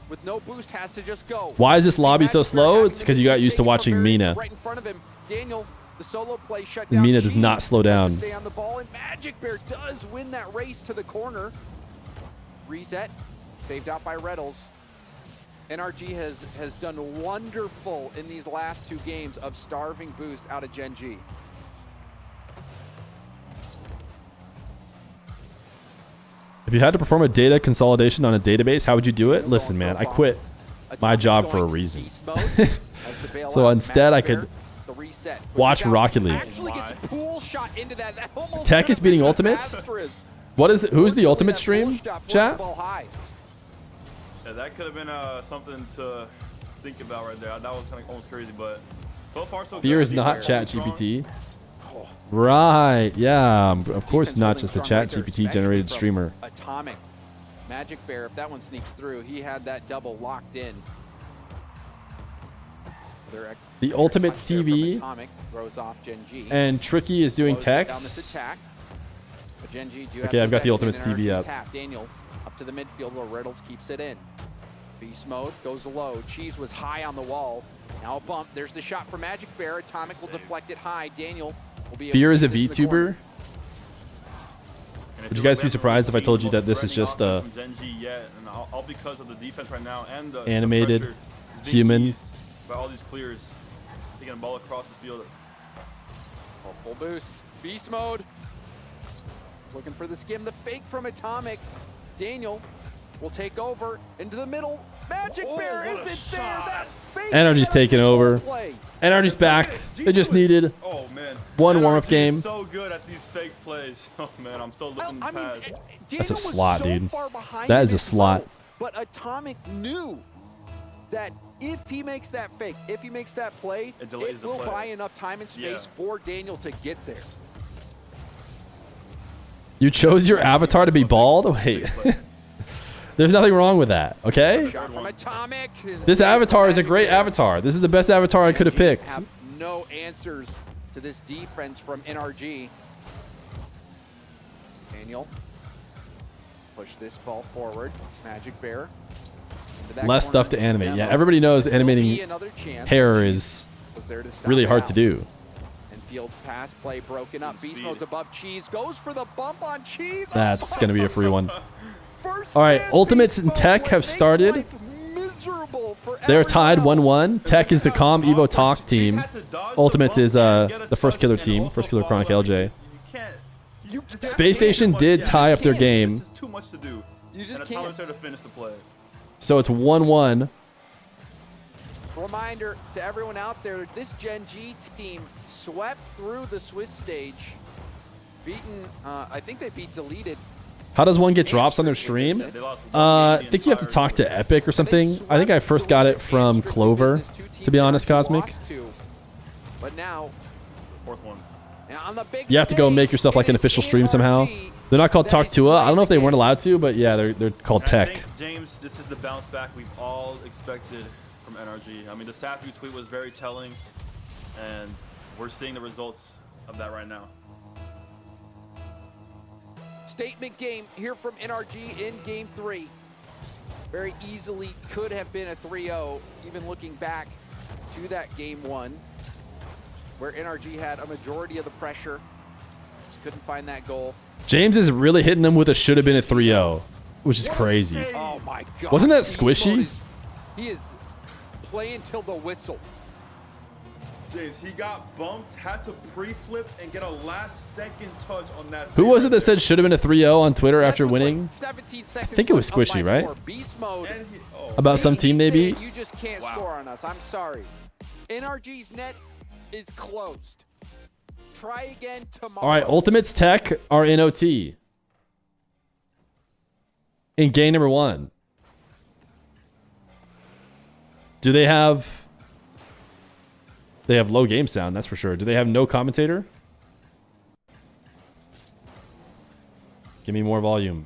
With no boost has to just go. Why is this lobby so slow? It's because you got used to watching MENA. Right in front of him. Daniel, the solo play shut down. MENA does not slow down. Stay on the ball, and Magic Bear does win that race to the corner. Reset, saved out by Reddles. NRG has done wonderful in these last 2 games of starving boost out of GENG. If you had to perform a data consolidation on a database, how would you do it? Listen, man, I quit my job for a reason. So instead, I could watch Rocket League. Tech is beating Ultimates? What is it? Who's the Ultimate stream, chat? Yeah, that could have been something to think about right there. That was kind of almost crazy, but so far so good. Feer is not ChatGPT. Right, yeah, of course not just a ChatGPT generated streamer. Atomic. Magic Bear, if that one sneaks through, he had that double locked in. The Ultimates TV and Tricky is doing text. Okay, I've got the Ultimates TV up. Daniel up to the midfield where Riddles keeps it in. Beast mode goes low. Cheese was high on the wall. Now a bump. There's the shot for Magic Bear. Atomic will deflect it high. Daniel will be. Fear is a VTuber. Would you guys be surprised if I told you that this is just a animated human? By all these clears, taking a ball across the field. Oh, full boost. Beast mode. Looking for the skim. The fake from Atomic. Daniel will take over into the middle. Magic Bear isn't there. That fake. NRG's taking over. NRG's back. They just needed one warm-up game. So good at these fake plays. Oh man, I'm still looking past. That's a slot, dude. That is a slot. But Atomic knew that if he makes that fake, if he makes that play, it will buy enough time and space for Daniel to get there. You chose your avatar to be bald? Wait. There's nothing wrong with that, okay? This avatar is a great avatar. This is the best avatar I could have picked. Have no answers to this defense from NRG. Daniel, push this ball forward. Magic Bear. Less stuff to animate. Yeah, everybody knows animating hair is really hard to do. And field pass play broken up. Beast mode's above Cheese. Goes for the bump on Cheese. That's going to be a free one. All right, Ultimates and Tech have started. They're tied 1-1. Tech is the Calm Evo Talk team. Ultimates is the First Killer team. First Killer Chronic LJ. Space Station did tie up their game. Too much to do. You just can't. To finish the play. So it's 1-1. Reminder to everyone out there, this GENG team swept through the Swiss stage. Beaten, I think they beat Deleted How does one get drops on their stream? I think you have to talk to Epic or something. I think I first got it from Clover, to be honest, Cosmic. But now, fourth one. You have to go make yourself like an official stream somehow. They're not called Talk Tua. I don't know if they weren't allowed to, but yeah, they're called Tech. I think, James, this is the bounce back we've all expected from NRG. I mean, the Safu tweet was very telling, and we're seeing the results of that right now. Statement game here from NRG in game 3. Very easily could have been a 3-0, even looking back to that game 1, where NRG had a majority of the pressure. Just couldn't find that goal. James is really hitting them with a should have been a 3-0, which is crazy. Oh my God. Wasn't that squishy? He is playing till the whistle. James, he got bumped, had to pre-flip and get a last-second touch on that. Who was it that said should have been a 3-0 on Twitter after winning? I think it was Squishy, right? Beast mode. About some team, maybe? You just can't score on us. I'm sorry. NRG's net is closed. Try again tomorrow. All right, Ultimates Tech are in OT. In game number 1. Do they have... They have low game sound, that's for sure. Do they have no commentator? Give me more volume.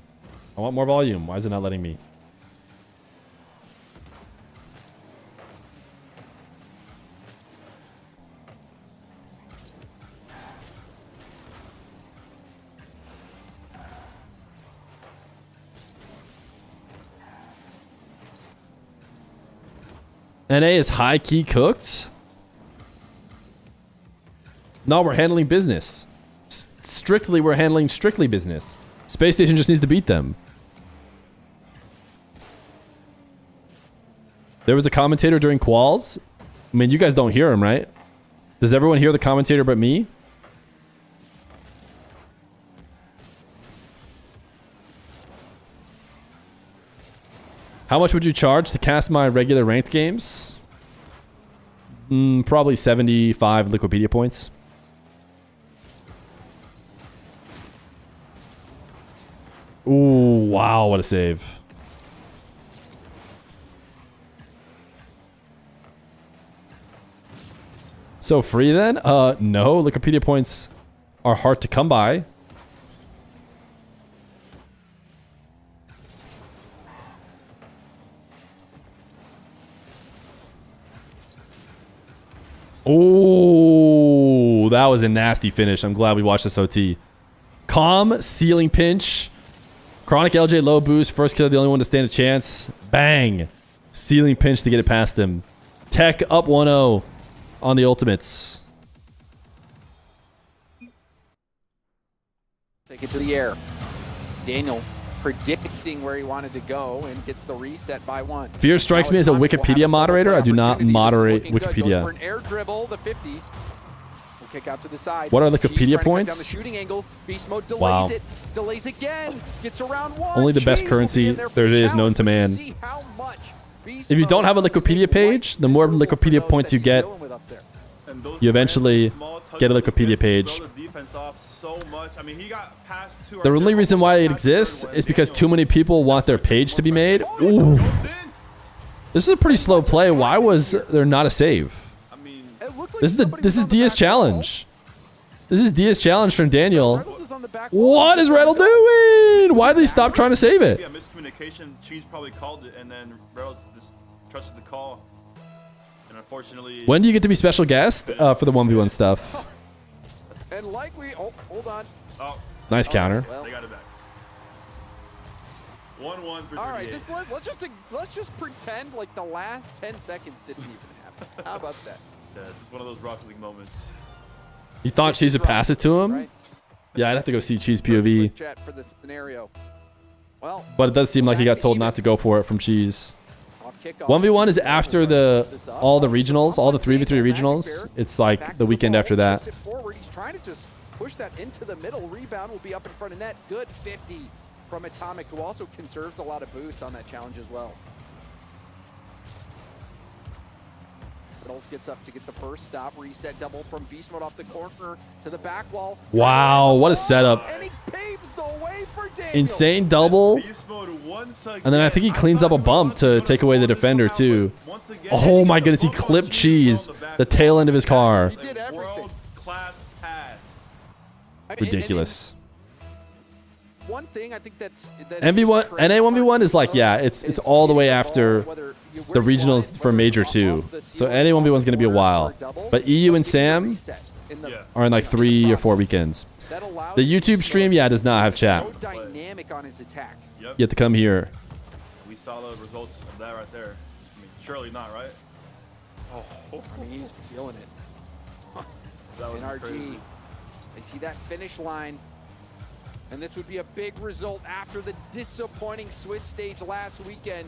I want more volume. Why is it not letting me? NA is high-key cooked? No, we're handling business. Strictly, we're handling strictly business. Space Station just needs to beat them. There was a commentator during quals. I mean, you guys don't hear him, right? Does everyone hear the commentator but me? How much would you charge to cast my regular ranked games? Probably 75 Liquipedia points. Ooh, wow, what a save. So free then? No, Liquipedia points are hard to come by. Oh, that was a nasty finish. I'm glad we watched this OT. Calm, ceiling pinch. Chronic LJ low boost. First kill, the only one to stand a chance. Bang. Ceiling pinch to get it past him. Tech up 1-0 on the ultimates. Take it to the air. Daniel predicting where he wanted to go and gets the reset by 1. Fear strikes me as a Wikipedia moderator. I do not moderate Wikipedia. For an air dribble, the 50. Will kick out to the side. What are Wikipedia points? Down the shooting angle. Beast mode delays wow. it. Delays again. Gets around 1. Only the best currency there is known to man. If you don't have a Wikipedia page, the more Wikipedia points you get, you eventually get a Wikipedia page. The only reason why it exists is because too many people want their page to be made. Ooh. This is a pretty slow play. Why was there not a save? This is Dia's challenge. This is Dia's challenge from Daniel. What is Reddle doing? Why did he stop trying to save it? Yeah, miscommunication. Cheese probably called it, and then Reddle's just trusted the call. And unfortunately, when do you get to be special guest for the 1v1 stuff? And like we, hold on. Oh, nice counter. Well, they got it back. 1-1 for 38. All right, let's just pretend like the last 10 seconds didn't even happen. How about that? Yeah, this is one of those Rocket League moments. You thought Cheese would pass it to him? Right. Yeah, I'd have to go see Cheese POV. Chat for this scenario. Well, but it does seem like he got told not to go for it from Cheese. 1v1 is after all the regionals, all the 3v3 regionals. It's like the weekend after that. He's trying to just push that into the middle. Rebound will be up in front of net. Good 50 from Atomic, who also conserves a lot of boost on that challenge as well. Reynolds gets up to get the first stop. Reset double from Beast Mode off the corner to the back wall. Wow, what a setup. And he paves the way for Daniel. Insane double. And then I think he cleans up a bump to take away the defender too. Oh my goodness, he clipped cheese the tail end of his car. He did everything. Ridiculous. One thing I think that MV1 NA 1v1 is like, yeah, it's all the way after the regionals for Major 2. So NA 1v1 is going to be a while. But EU and Sam are in like 3 or 4 weekends. The YouTube stream, yeah, does not have chat. You have to come here. We saw the results of that right there. I mean, surely not, right? Oh, I mean, he's feeling it. NRG, they see that finish line. And this would be a big result after the disappointing Swiss stage last weekend.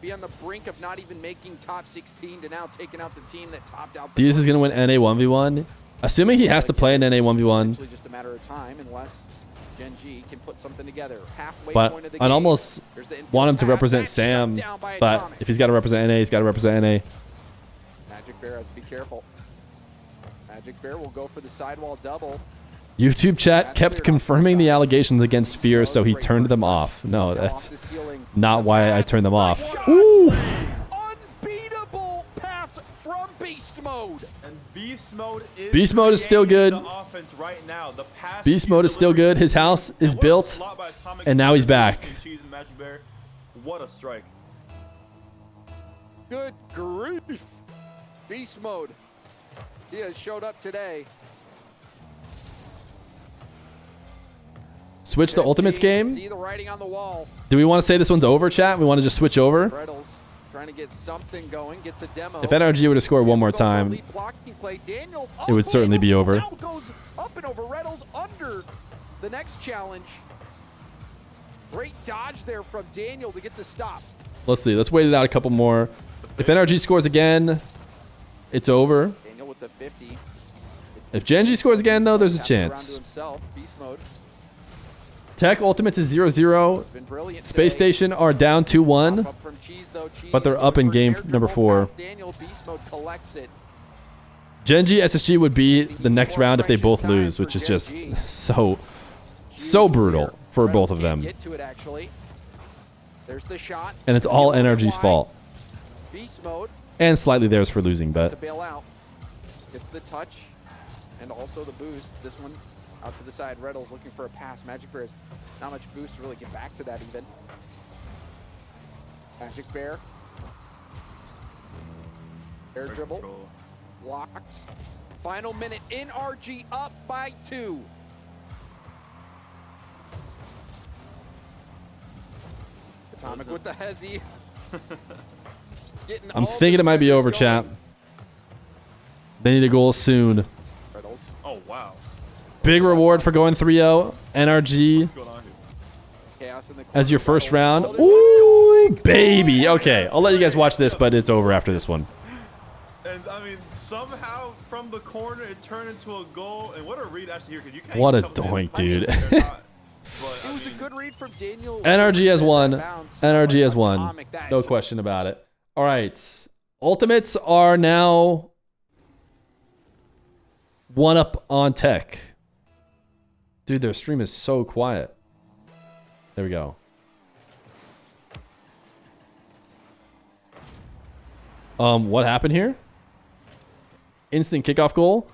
Be on the brink of not even making top 16 to now taking out the team that topped out. Diaz is going to win NA 1v1. Assuming he has to play in NA 1v1. It's just a matter of time unless GENG can put something together. Halfway But point of the I'd game. almost want him to represent Sam. But if he's got to represent NA, he's got to represent NA. Magic Bear has to be careful. Magic Bear will go for the sidewall double. YouTube chat kept confirming the allegations against Feer, so he turned them off. No, that's not why I turned them off. Ooh. Unbeatable pass from Beast Mode. And Beast Mode is still good. Beast Mode is still good. His house is built, and now he's back. What a strike. Good grief. Beast Mode. He has showed up today. Switch the Ultimates game. See the writing on the wall. Do we want to say this one's over, chat? We want to just switch over? Reynolds trying to get something going, gets a demo. If NRG were to score one more time, it would certainly be over. Now goes up and over. Reynolds under the next challenge. Great dodge there from Daniel to get the stop. Let's see. Let's wait it out a couple more. If NRG scores again, it's over. Daniel with the 50. If GENG scores again, though, there's a chance. Beast Mode. Tech Ultimates is 0-0. Space Station are down 2-1, but they're up in game number 4. GENG SSG would be the next round if they both lose, which is just so brutal for both of them. And it's all NRG's fault. And slightly theirs for losing, but Gets the touch and also the boost. This one out to the side. Reynolds looking for a pass. Magic Bear has not much boost to really get back to that even. Magic Bear. Air dribble. Blocked. Final minute. NRG up by 2. Atomic with the hezzy. I'm thinking it might be over, chat. They need a goal soon. Oh, wow. Big reward for going 3-0. NRG as your first round. Ooh, baby. Okay, I'll let you guys watch this, but it's over after this one. And, I mean, somehow from the corner it turned into a goal. And what a read actually here, because you can't What a doink, dude. It was a good read from Daniel. NRG has won. NRG has won. No question about it. All right. Ultimates are now 1 up on Tech. Dude, their stream is so quiet. There we go. What happened here? Instant kickoff goal.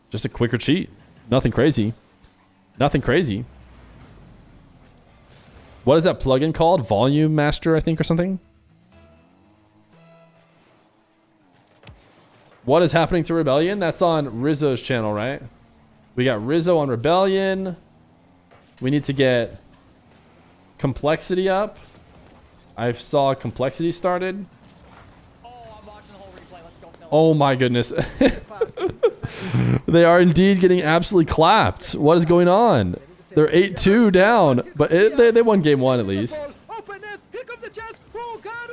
Just a quicker cheat. Nothing crazy. Nothing crazy. What is that plugin called? Volume Master, I think, or something? What is happening to Rebellion? That's on Rizzo's channel, right? We got Rizzo on Rebellion. We need to get Complexity up. I saw Complexity started. Oh my goodness. They are indeed getting absolutely clapped. What is going on? They're 8-2 down, but they won game 1 at least.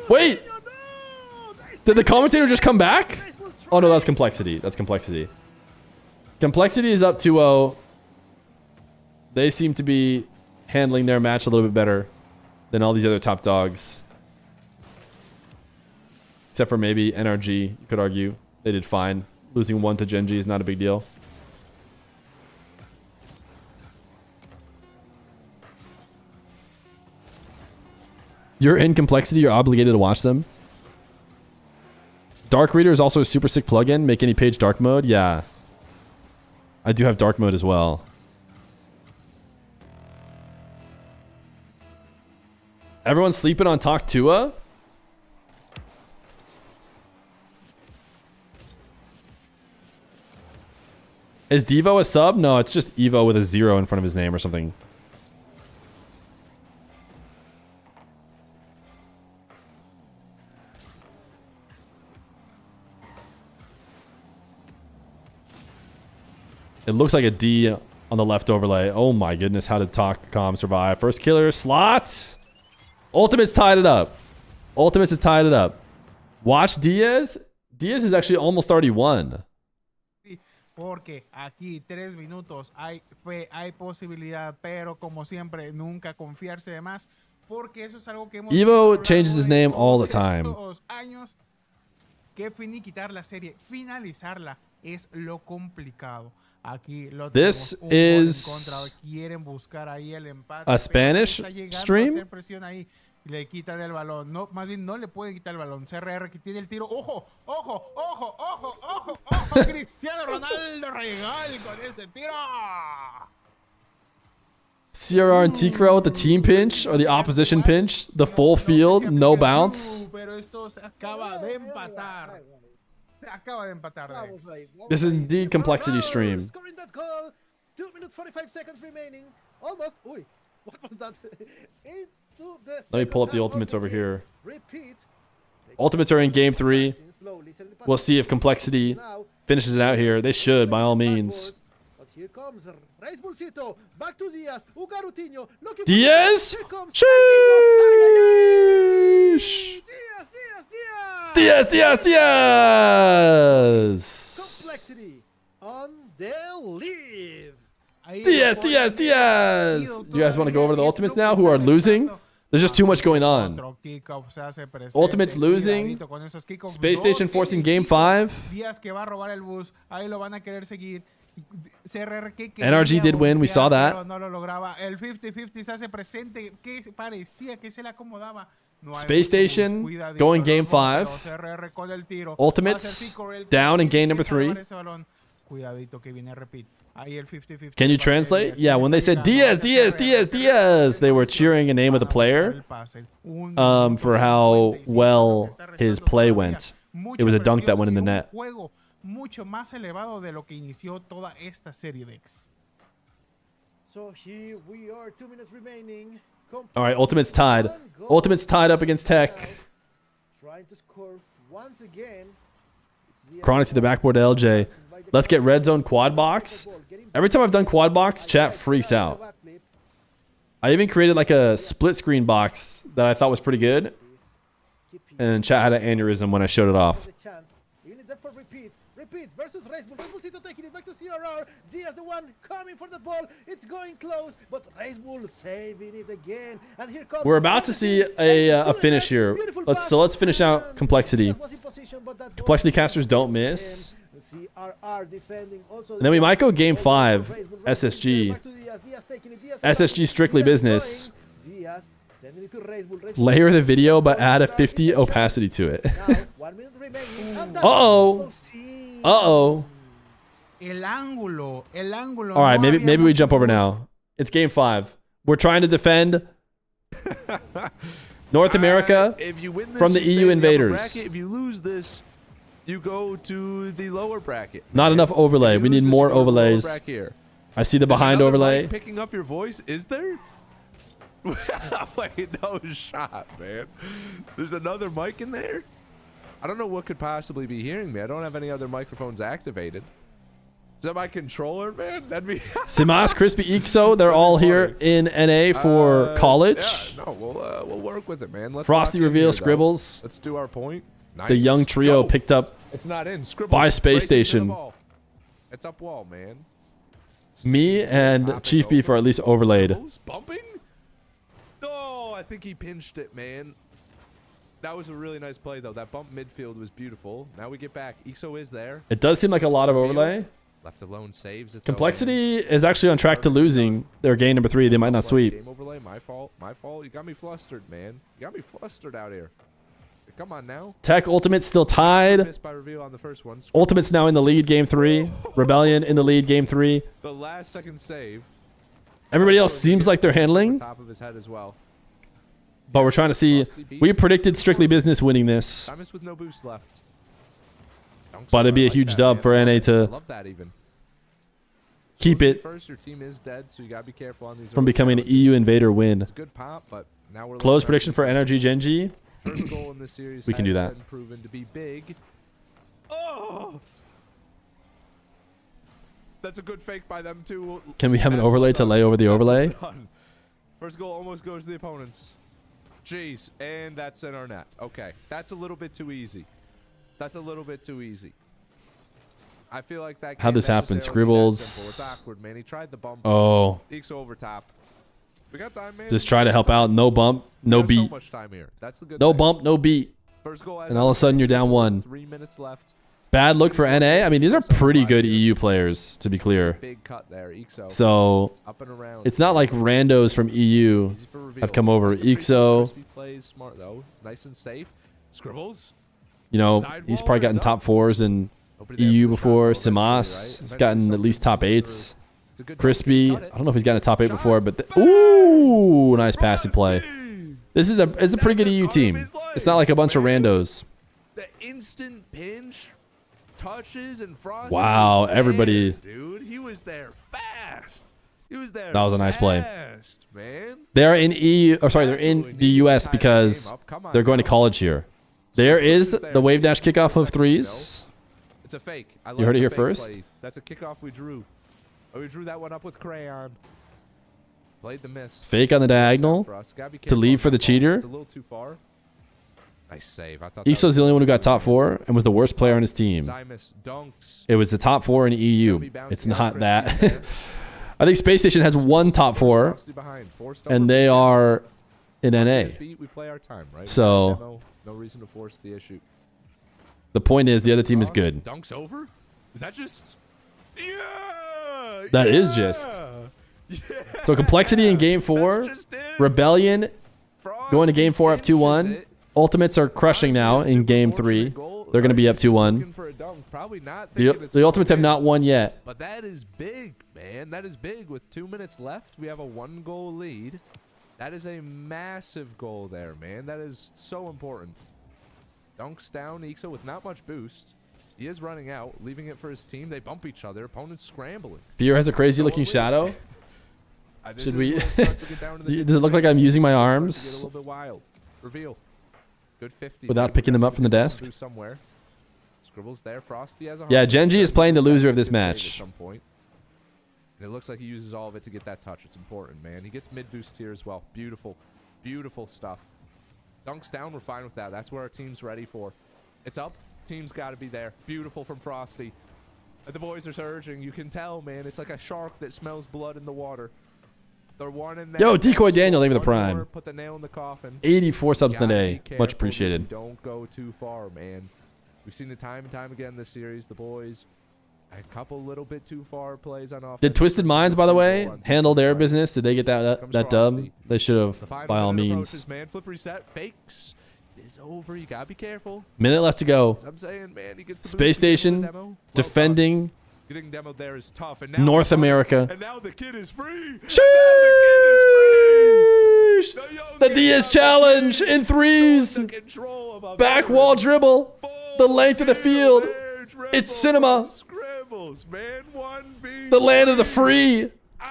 Wait! Did the commentator just come back? Oh no, that's Complexity. That's Complexity. Complexity is up 2-0. They seem to be handling their match a little bit better than all these other top dogs. Except for maybe NRG, you could argue. They did fine. Losing 1 to GENG is not a big deal. You're in Complexity, you're obligated to watch them. Dark Reader is also a super sick plugin. Make any page dark mode. Yeah. I do have dark mode as well. Everyone's sleeping on Talk Tua? Is Devo a sub? No, it's just Evo with a 0 in front of his name or something. It looks like a D on the left overlay. Oh my goodness, how did TOC survive? First killer, slot. Ultimate's tied it up. Ultimates has tied it up. Watch Diaz. Diaz is actually almost already won. Porque aquí 3 minutos hay fe, hay posibilidad, pero como siempre nunca confiarse de más, porque eso es algo que hemos Evo changes his name all the time. Años que finiquitar la serie, finalizarla es lo complicado. Aquí lo This is quieren buscar ahí el empate, a Spanish stream. Ahí, le quitan el balón, no, más bien no le pueden quitar el balón. CRR que tiene el tiro, ojo, ojo, ojo, ojo, ojo, ojo, Cristiano Ronaldo regal con ese tiro. CRR and T-Crow with the team pinch or the opposition pinch, the full field, no bounce. Pero esto se acaba de empatar. Acaba de empatar This is indeed Complexity stream. Scoring that goal. 2 minutes 45 seconds remaining. Almost. Uy, what was that? Into the Let me pull up the ultimates over here. Repeat. Ultimates are in game 3. We'll see if Complexity finishes it out here. They should, by all means. But here comes Reis Bulcito. Back to Diaz. Ugarutinho. Diaz? Sheesh! Diaz, Diaz, Diaz! Complexity on their leave. Diaz, Diaz, Diaz! You guys want to go over the ultimates now who are losing? There's just too much going on. Ultimates losing. Space Station forcing game 5. NRG did win. We saw that. Space Station going game 5. Ultimates down in game number 3. Can you translate? Yeah, when they said Diaz, Diaz, Diaz, Diaz, they were cheering a name of the player for how well his play went. It was a dunk that went in the net. So here we are, 2 minutes remaining. All right, Ultimate's tied. Ultimate's tied up against Tech. Trying to score once again. Chronic to the backboard to LJ. Let's get red zone quad box. Every time I've done quad box, chat freaks out. I even created like a split screen box that I thought was pretty good. And chat had an aneurysm when I showed it off. Repeat versus Reis Bull. Reis Bullcito taking it back to CRR. Diaz the one coming for the ball. It's going close, but Reis Bull saving it again. And here comes. We're about to see a finish here. Let's finish out Complexity. Complexity casters don't miss. And then we might go game 5. SSG. SSG strictly business. Layer the video, but add a 50 opacity to it. Uh-oh. Uh-oh. All right, maybe we jump over now. It's game 5. We're trying to defend North America from the EU invaders. If you lose this, you go to the lower bracket. Not enough overlay. We need more overlays. I see the behind overlay. Picking up your voice, is there? Wait, no shot, man. There's another mic in there? I don't know what could possibly be hearing me. I don't have any other microphones activated. Is that my controller, man? That'd be... Simas, Crispy Ixo, they're all here in NA for college. Yeah, no, we'll work with it, man. Let's Frosty Reveal, Scribbles. Let's do our point. Nice. The young trio picked up it's not in. Scribbles by Space Station. It's up wall, man. Me and Chief Beef are at least overlaid. Bumping? Oh, I think he pinched it, man. That was a really nice play, though. That bump midfield was beautiful. Now we get back. EXO is there. It does seem like a lot of overlay. Left alone saves it. Complexity is actually on track to losing their game number 3. They might not sweep. Game overlay. My fault. My fault. You got me flustered, man. You got me flustered out here. Come on now. Tech Ultimate's still tied. Missed by reveal on the first one. Ultimate's now in the lead game 3. Rebellion in the lead game 3. The last second save. Everybody else seems like they're handling. Top of his head as well. But we're trying to see. We predicted Strictly Business winning this. Timus with no boost left. But it'd be a huge dub for NA to love that even. keep it First, your team is dead, so you gotta be careful on these. from becoming an EU Invader win. It's a good pop, but now we're Close prediction for NRG GENG. First goal in this series. We can do has that. been proven to be big. Oh, that's a good fake by them too. Can we have an overlay to lay over the overlay? Done. First goal almost goes to the opponents. Jeez, and that's in our net. Okay, that's a little bit too easy. That's a little bit too easy. I feel like that. How'd this happen? Scribbles. It's awkward, man. He tried the bump. Oh. Eeks over top. We got time, man. Just try to help out. No bump, no beat. So much time here. That's the good No thing. bump, no beat. First goal And all of a sudden you're down 1. 3 minutes left. Bad look for NA. I mean, these are pretty good EU players, to be clear. Big cut there, EXO. So up and around. it's not like randos from EU have come over. EXO, Plays smart though. Nice and safe. Scribbles. you know, he's probably gotten top 4s in EU before. Simas has gotten at least top 8s. Crispy, I don't know if he's gotten a top 8 before, but ooh, nice passing play. This is a pretty good EU team. It's not like a bunch of randos. The instant pinch touches and frost. Wow, everybody. Dude, he was there fast. He was there. That was a nice play. Man. They're in EU, or sorry, they're in the US because they're going to college here. There is the wave dash kickoff of 3s. It's a fake. You heard it here first. That's a kickoff we drew. Oh, we drew that one up with crayon. Played the miss. Fake on the diagonal to leave for the cheater. It's a little too far. Nice save. I thought EXO's the only one who got top 4 and was the worst player on his team. Dunks. It was the top 4 in EU. It's not that. I think Space Station has 1 top 4, and they are in NA. We play our time, right? So no reason to force the issue. the point is the other team is good. Dunks over? Is that just? Yeah. That is just. So Complexity in game 4, Rebellion going to game 4 up 2-1. Ultimates are crushing now in game 3. They're going to be up 2-1. The Ultimates have not won yet. But that is big, man. That is big. With 2 minutes left, we have a 1-goal lead. That is a massive goal there, man. That is so important. Dunks down EXO with not much boost. He is running out, leaving it for his team. They bump each other. Opponent's scrambling. Fear has a crazy looking shadow. Should we? Does it look like I'm using my arms? Get a little bit wild. Reveal. Good 50. Without picking them up from the desk? Somewhere. Scribbles there. Frosty has a Yeah, GENG is playing the loser of this match. At some point. And it looks like he uses all of it to get that touch. It's important, man. He gets mid boost here as well. Beautiful. Beautiful stuff. Dunks down. We're fine with that. That's where our team's ready for. It's up. Team's got to be there. Beautiful from Frosty. The boys are surging. You can tell, man. It's like a shark that smells blood in the water. They're one in there. Yo, Decoy Daniel, leave the prime. Put the nail in the coffin. 84 subs in the day. Much appreciated. Don't go too far, man. We've seen it time and time again this series. The boys, a couple little bit too far plays on offense. Did Twisted Minds, by the way, handle their business? Did they get that dub? They should have, by all means. Man, flip reset, fakes. It is over. You gotta be careful. Minute left to go. I'm saying, man, he gets the Space Station defending. Getting demoed there is tough. And now North America. And now the kid is free. Sheesh! The DS challenge in 3s. Back wall dribble. The length of the field. It's cinema. The land of the free.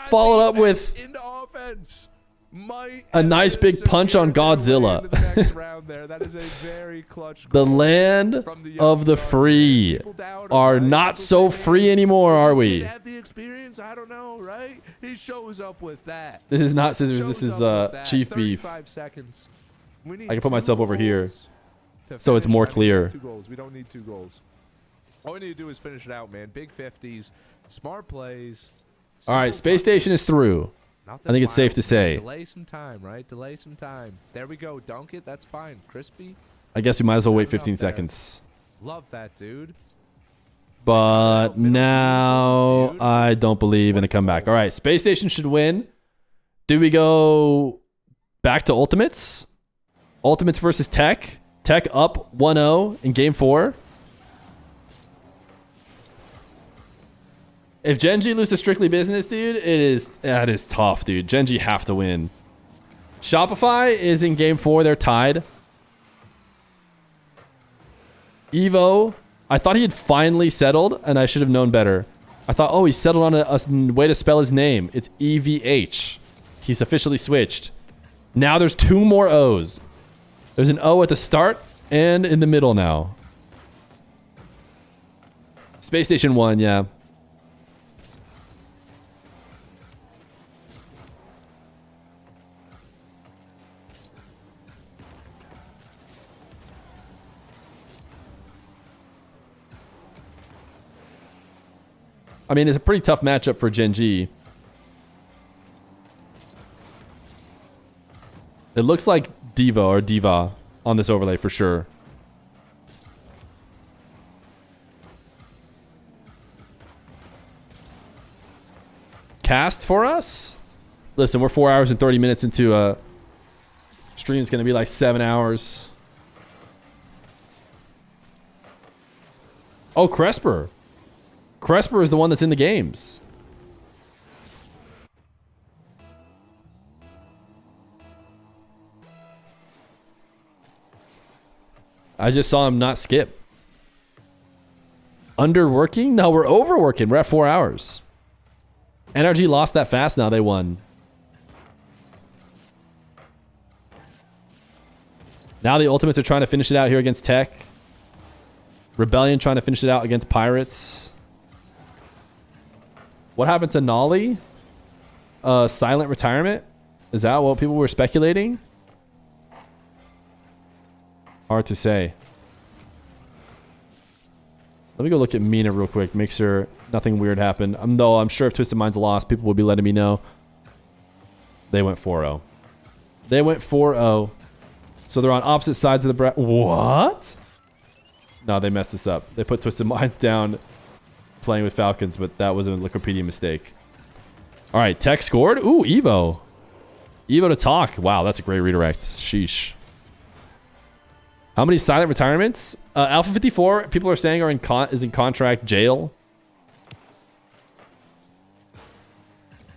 Followed up with a nice big punch on Godzilla. The land of the free are not so free anymore, are we? Have the experience? I don't know, right? He shows up with that. This is not scissors. This is Chief Beef. I can put myself over here, so it's more clear. 2 goals. We don't need 2 goals. All we need to do is finish it out, man. Big 50s, smart plays. All right, Space Station is through. I think it's safe to say. Delay some time, right? Delay some time. There we go. Dunk it. That's fine. Crispy. I guess we might as well wait 15 seconds. Love that, dude. But now I don't believe in a comeback. All right, Space Station should win. Do we go back to Ultimates? Ultimates versus Tech. Tech up 1-0 in game 4. If Genji loses to Strictly Business, dude, that is tough, dude. Genji have to win. Shopify is in game 4. They're tied. Evo, I thought he had finally settled, and I should have known better. I thought, oh, he settled on a way to spell his name. It's EVH. He's officially switched. Now there's 2 more O's. There's an O at the start and in the middle now. Space Station 1, yeah. I mean, it's a pretty tough matchup for Gen G. It looks like Devo or Diva on this overlay for sure. Cast for us? Listen, we're 4 hours and 30 minutes into a stream. It's going to be like 7 hours. Oh, Cresper. Cresper is the one that's in the games. I just saw him not skip. Underworking? No, we're overworking. We're at 4 hours. NRG lost that fast. Now they won. Now the Ultimates are trying to finish it out here against Tech. Rebellion trying to finish it out against Pirates. What happened to Nolly? Silent retirement? Is that what people were speculating? Hard to say. Let me go look at MENA real quick. Make sure nothing weird happened. Though I'm sure if Twisted Minds lost, people will be letting me know. They went 4-0. They went 4-0. So they're on opposite sides of the bracket. What? No, they messed this up. They put Twisted Minds down playing with Falcons, but that was a Wikipedia mistake. All right, Tech scored. Ooh, Evo. Evo to talk. Wow, that's a great redirect. Sheesh. How many silent retirements? Alpha 54, people are saying is in contract jail.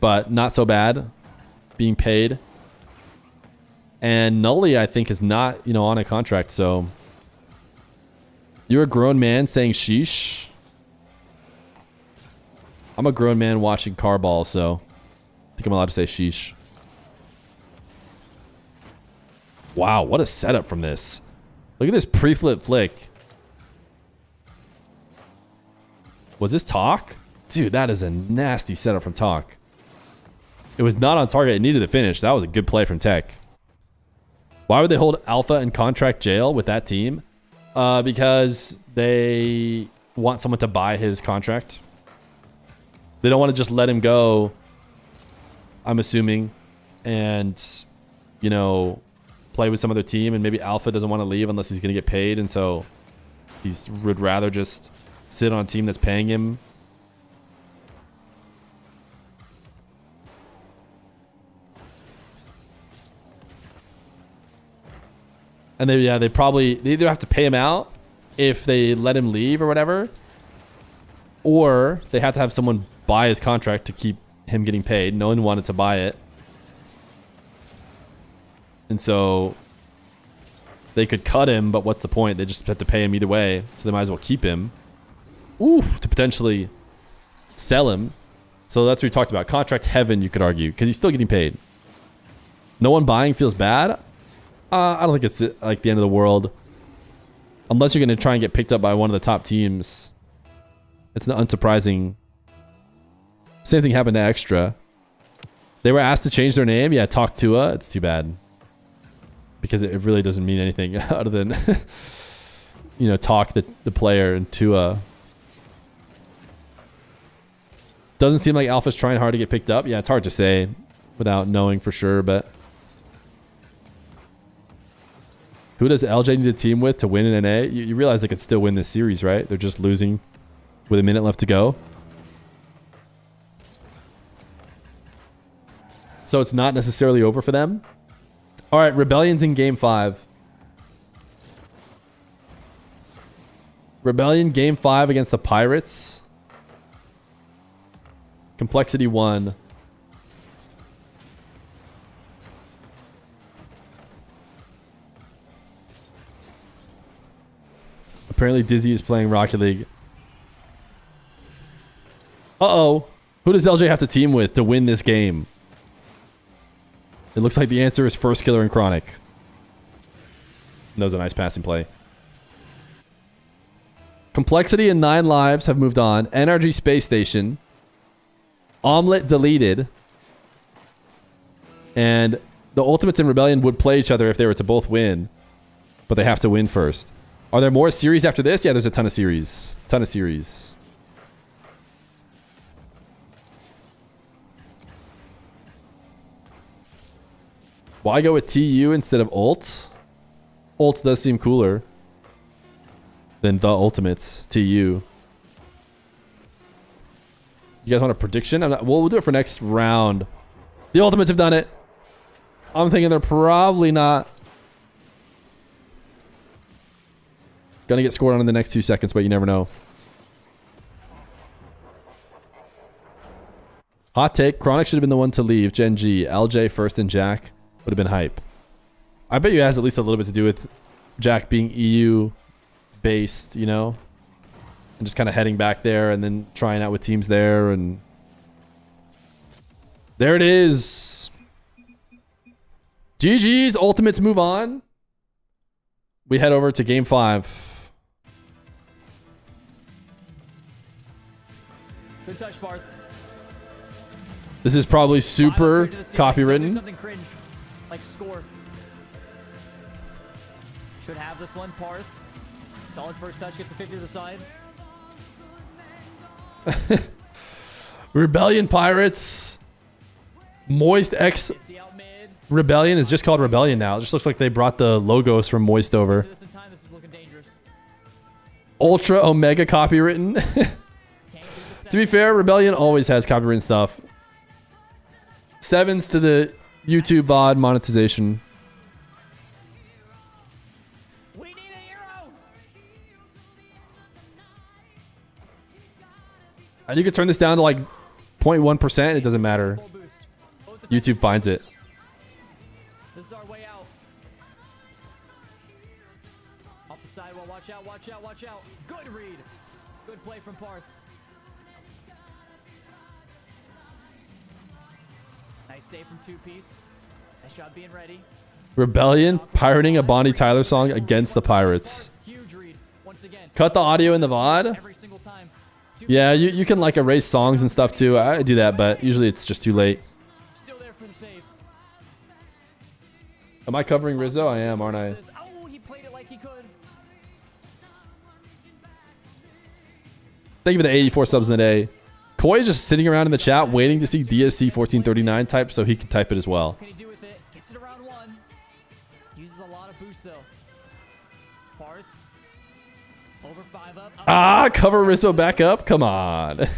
But not so bad. Being paid. And Nully, I think, is not, on a contract, so... You're a grown man saying sheesh. I'm a grown man watching Carball, so I think I'm allowed to say sheesh. Wow, what a setup from this. Look at this pre-flip flick. Was this Talk? Dude, that is a nasty setup from Talk. It was not on target. It needed to finish. That was a good play from Tech. Why would they hold Alpha in contract jail with that team? Because they want someone to buy his contract. They don't want to just let him go, I'm assuming, and, play with some other team. And maybe Alpha doesn't want to leave unless he's going to get paid. And so he would rather just sit on a team that's paying him. And they either have to pay him out if they let him leave or whatever, or they have to have someone buy his contract to keep him getting paid. No one wanted to buy it. And so they could cut him, but what's the point? They just have to pay him either way, so they might as well keep him. Oof, to potentially sell him. So that's what we talked about. Contract heaven, you could argue, because he's still getting paid. No one buying feels bad. I don't think it's like the end of the world. Unless you're going to try and get picked up by one of the top teams. It's not unsurprising. Same thing happened to Extra. They were asked to change their name. Yeah, Talk Tua. It's too bad. Because it really doesn't mean anything other than, Talk the player and Tua. Doesn't seem like Alpha's trying hard to get picked up. Yeah, it's hard to say without knowing for sure, but... Who does LJ need to team with to win an NA? You realize they could still win this series, right? They're just losing with a minute left to go. So it's not necessarily over for them. All right, Rebellion's in game 5. Rebellion game 5 against the Pirates. Complexity 1. Apparently Dizzy is playing Rocket League. Uh-oh. Who does LJ have to team with to win this game? It looks like the answer is First Killer and Chronic. That was a nice passing play. Complexity and 9 lives have moved on. NRG Space Station. Omelet deleted. And the Ultimates and Rebellion would play each other if they were to both win. But they have to win first. Are there more series after this? Yeah, there's a ton of series. Ton of series. Why go with TU instead of Ult? Ult does seem cooler than the Ultimates. TU. You guys want a prediction? We'll do it for next round. The Ultimates have done it. I'm thinking they're probably not gonna get scored on in the next 2 seconds, but you never know. Hot take. Chronic should have been the one to leave. Gen G. LJ first and Jack would have been hype. I bet you it has at least a little bit to do with Jack being EU based, you know? And just kind of heading back there and then trying out with teams there. And there it is. GG's. Ultimates move on. We head over to game 5. Good touch, Barth. This is probably super copywritten. Something cringe, like score. Should have this one, Parth. Solid first touch, gets a 50 to the side. Rebellion Pirates. Moist X Rebellion is just called Rebellion now. It just looks like they brought the logos from Moist over. This is looking dangerous. Ultra Omega copywritten. To be fair, Rebellion always has copywritten stuff. 7s to the YouTube VOD monetization. We need a hero. And you could turn this down to like 0.1%. It doesn't matter. YouTube finds it. This is our way out. Off the sidewall. Watch out, watch out, watch out. Good read. Good play from Parth. Nice save from 2-piece. Nice job being ready. Rebellion pirating a Bonnie Tyler song against the Pirates. Huge read. Once again. Cut the audio in the VOD. Every single time. Yeah, you can like erase songs and stuff too. I do that, but usually it's just too late. Still there for the save. Am I covering Rizzo? I am, aren't I? Oh, he played it like he could. Thank you for the 84 subs in the day. Koi is just sitting around in the chat waiting to see DSC 1439 type so he can type it as well. What can he do with it? Gets it around 1. Uses a lot of boost though. Parth. Over 5 up. Ah, cover Rizzo back up? Come on.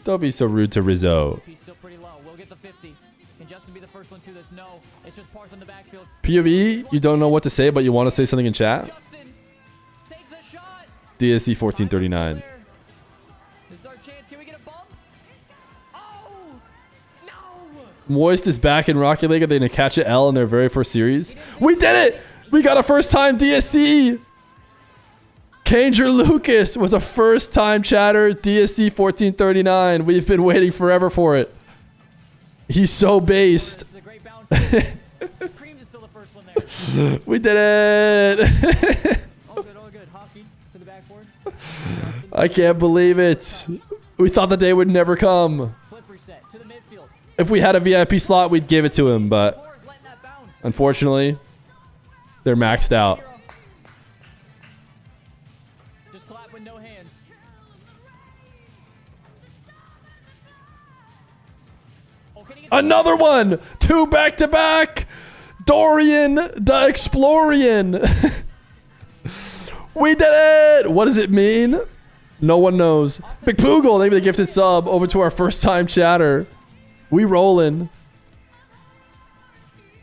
Don't be so rude to Rizzo. He's still pretty low. We'll get the 50. Can Justin be the first one to this? No. It's just Parth in the backfield. POV, you don't know what to say, but you want to say something in chat? Justin takes a shot. DSC 1439. This is our chance. Can we get a bump? Oh! No! Moist is back in Rocket League. Are they going to catch an L in their very first series? We did it! We got a first-time DSC! Kanger Lucas was a first-time chatter DSC 1439. We've been waiting forever for it. He's so based. We did it! All good. Hockey to the backboard. I can't believe it. We thought the day would never come. Flip reset to the midfield. If we had a VIP slot, we'd give it to him, but unfortunately, they're maxed out. Just clap with no hands. Another one! 2 back-to-back! Dorian the Explorian. We did it! What does it mean? No one knows. Big Poogle, thank you for the gifted sub. Over to our first time chatter. We rollin'.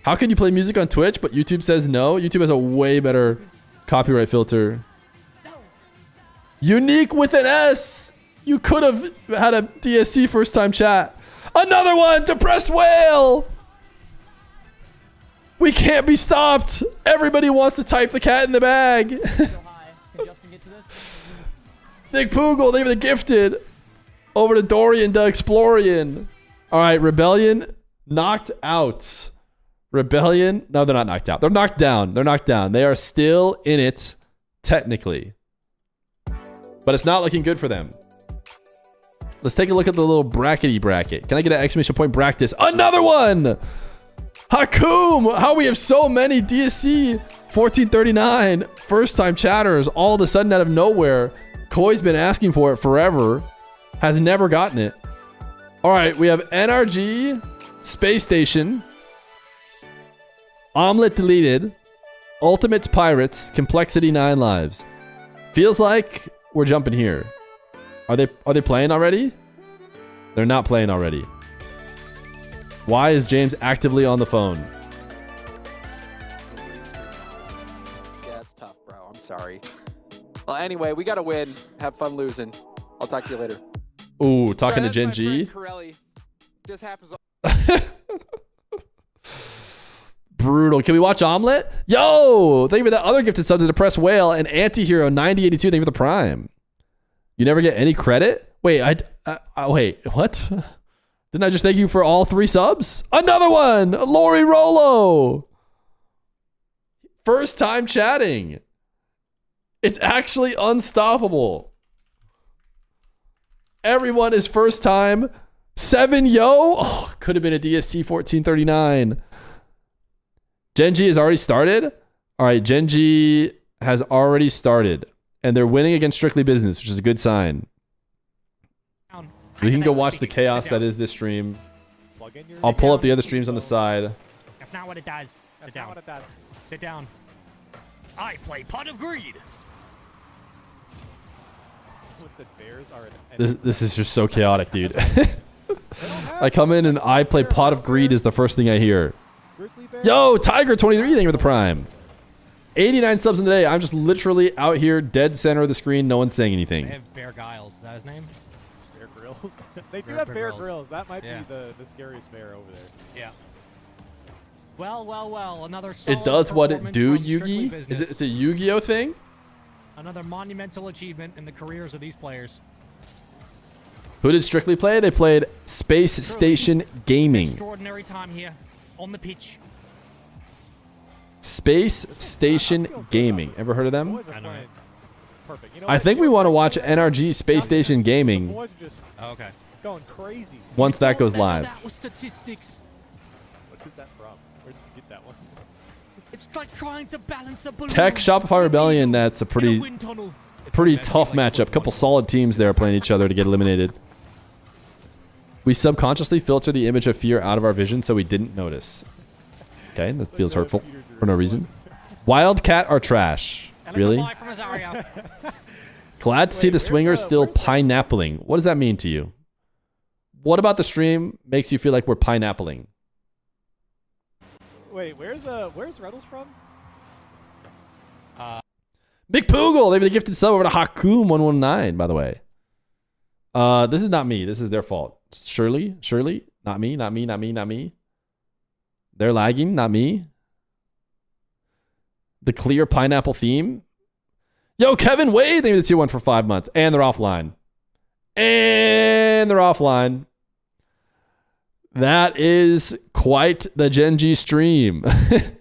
How can you play music on Twitch, but YouTube says no? YouTube has a way better copyright filter. Unique with an S. You could have had a DSC first time chat. Another one! Depressed Whale! We can't be stopped. Everybody wants to type the cat in the bag. Big Poogle, they were the gifted. Over to Dorian the Explorian. All right, Rebellion knocked out. Rebellion, no, they're not knocked out. They're knocked down. They're knocked down. They are still in it, technically. But it's not looking good for them. Let's take a look at the little brackety bracket. Can I get an exclamation point practice? Another one! Hakoom! How we have so many DSC 1439 first time chatters all of a sudden out of nowhere. Koi's been asking for it forever. Has never gotten it. All right, we have NRG, Space Station, Omelet Deleted, Ultimates Pirates, Complexity 9 Lives. Feels like we're jumping here. Are they playing already? They're not playing already. Why is James actively on the phone? Yeah, it's tough, bro. I'm sorry. Well, anyway, we got to win. Have fun losing. I'll talk to you later. Ooh, talking to Gen G. Just happens. Brutal. Can we watch Omelet? Yo! Thank you for that other gifted sub to Depressed Whale and Anti-Hero 9082. Thank you for the Prime. You never get any credit? Wait, wait, what? Didn't I just thank you for all 3 subs? Another one! Lori Rolo! First time chatting. It's actually unstoppable. Everyone is first time. 7 yo! Oh, could have been a DSC 1439. Gen G has already started? All right, Gen G has already started. And they're winning against Strictly Business, which is a good sign. We can go watch the chaos that is this stream. I'll pull up the other streams on the side. That's not what it does. Sit down. Sit down. I play Pot of Greed. This is just so chaotic, dude. I come in and I play Pot of Greed is the first thing I hear. Yo, Tiger23, thank you for the Prime. 89 subs in the day. I'm just literally out here, dead center of the screen. No one's saying anything. They have Bear Giles. Is that his name? Bear Grylls? They do have Bear Grylls. That might be the scariest bear over there. Yeah. Well. Another it does what it do, Yugi? It's a Yu-Gi-Oh thing? Another monumental achievement in the careers of these players. Who did Strictly play? They played Space Station Gaming. Extraordinary time here on the pitch. Space Station Gaming. Ever heard of them? I know it. Perfect. You know I think we want to watch NRG Space Station Gaming. Okay. Going crazy. Once that goes live. That was statistics. What was that from? Where did you get that one? It's like trying to balance a balloon. Tech Shopify Rebellion. That's a pretty tough matchup. Couple solid teams there playing each other to get eliminated. We subconsciously filter the image of Fear out of our vision so we didn't notice. Okay, that feels hurtful for no reason. Wildcat are trash. Really? Glad to see the swingers still pineappling. What does that mean to you? What about the stream makes you feel like we're pineappling? Wait, where's Reynolds from? Big Poogle, they have the gifted sub over to Hakoom119, by the way. This is not me. This is their fault. Shirley, not me. They're lagging, not me. The clear pineapple theme. Yo, Kevin Wade, they did 2-1 for 5 months. And they're offline. That is quite the Gen G stream. I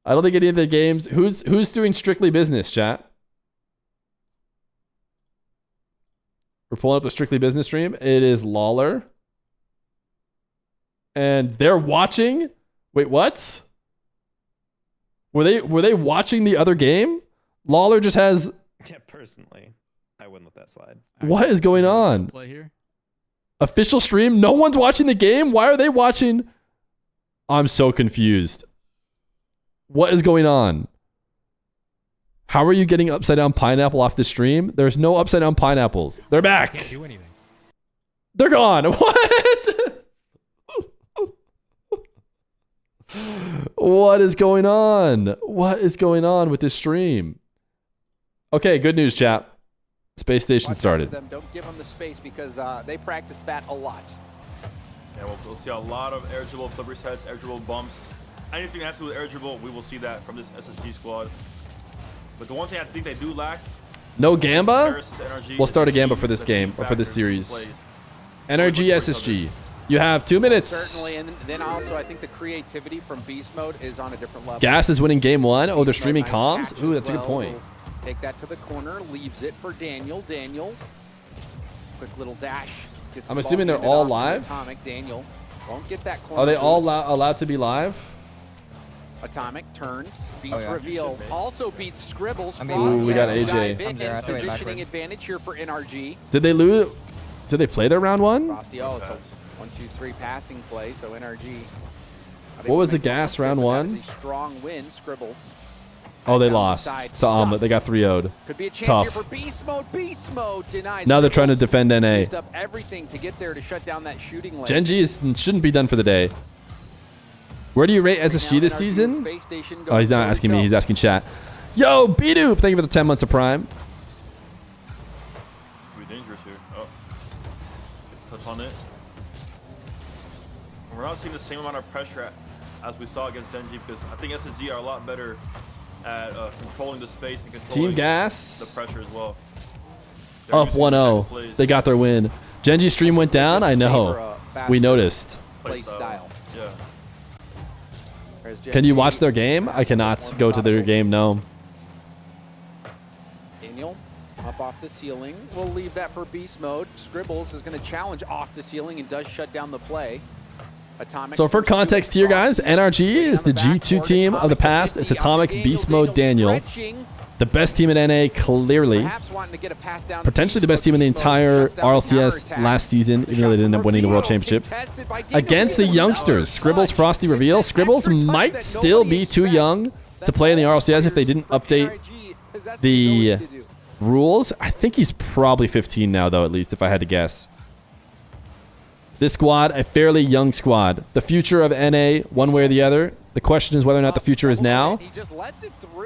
don't think any of the games... Who's doing Strictly Business, chat? We're pulling up the Strictly Business stream. It is Lawler. And they're watching... Wait, what? Were they watching the other game? Lawler just has... Yeah, personally, I wouldn't let that slide. What is going on? Play here. Official stream? No one's watching the game? Why are they watching? I'm so confused. What is going on? How are you getting upside down pineapple off the stream? There's no upside down pineapples. They're back. Can't do anything. They're gone. What? What is going on? What is going on with this stream? Okay, good news, chat. Space station started. Don't give them the space because they practice that a lot. Yeah, we'll see a lot of air dribble, flipper sets, air dribble bumps. Anything that has to do with air dribble, we will see that from this SSG squad. But the one thing I think they do lack... No Gamba? We'll start a Gamba for this game, or for this series. NRG SSG. You have 2 minutes. Certainly, and then also I think the creativity from Beast Mode is on a different level. Gas is winning game 1. Oh, they're streaming comms? Ooh, that's a good point. Take that to the corner, leaves it for Daniel. Daniel, quick little dash. I'm assuming they're all live? Atomic. Daniel won't get that corner. Are they all allowed to be live? Atomic turns, beats Reveal, also beats Scribbles. Ooh, we got AJ. Positioning advantage here for NRG. Did they lose? Did they play their round 1? Frosty, oh, it's a 1-2-3 passing play, so NRG. What was the gas round 1? Strong win, Scribbles. Oh, they lost to Omelet. They got 3-0'd. Could be a chance Tough. here for Beast Mode. Beast Mode denies. Now they're trying to defend NA. Used up everything to get there to shut down that shooting lane. GENG shouldn't be done for the day. Where do you rate SSG this season? Oh, he's not asking me. He's asking chat. Yo, B-Doop, thank you for the 10 months of Prime. Pretty dangerous here. Oh. Touch on it. We're not seeing the same amount of pressure as we saw against GENG because I think SSG are a lot better at controlling the space and controlling Team Gas. the pressure as well. Up 1-0. They got their win. GENG stream went down. I know. We noticed. Play style. Yeah. Can you watch their game? I cannot go to their game, no. Daniel up off the ceiling. We'll leave that for Beast Mode. Scribbles is going to challenge off the ceiling and does shut down the play. Atomic. So for context here, guys, NRG is the G2 team of the past. It's Atomic, Beast Mode, Daniel. The best team in NA, clearly. Potentially the best team in the entire RLCS last season, even though they didn't end up winning the World Championship. Against the youngsters, Scribbles, Frosty, Reveal. Scribbles might still be too young to play in the RLCS if they didn't update the rules. I think he's probably 15 now, though, at least, if I had to guess. This squad, a fairly young squad. The future of NA, one way or the other. The question is whether or not the future is now.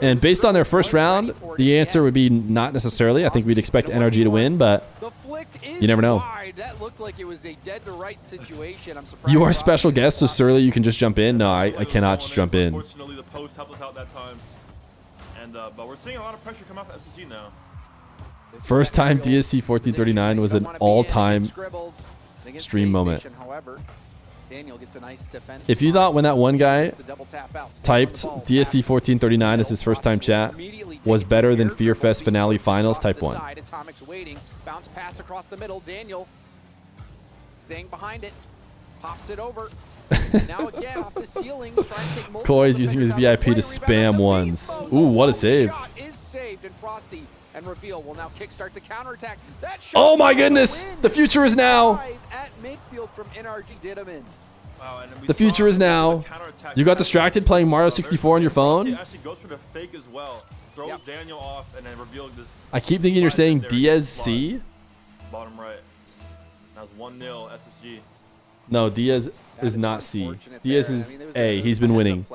And based on their first round, the answer would be not necessarily. I think we'd expect NRG to win, but you never know. You are a special guest, so Surly, you can just jump in. No, I cannot just jump in. Unfortunately, the post helped us out that time. And but we're seeing a lot of pressure come off SSG now. First time DSC 1439 was an all-time stream moment. If you thought when that one guy typed DSC 1439 as his first time chat was better than Fear Fest Finale Finals, type 1. Atomic's waiting. Bounce pass across the middle. Daniel staying behind it. Pops it over. Now again off the ceiling. Koi's using his VIP to spam ones. Ooh, what a save. Is saved and Frosty and Reveal will now kickstart the counterattack. Oh my goodness! The future is now. At midfield from NRG did him in. Wow, and The future is now. You got distracted playing Mario 64 on your phone? Actually goes for the fake as well. Throws Daniel off and then Reveal just. I keep thinking you're saying Diaz C. Bottom right. That's 1-0 SSG. No, Diaz is not C. Diaz is A. He's been winning.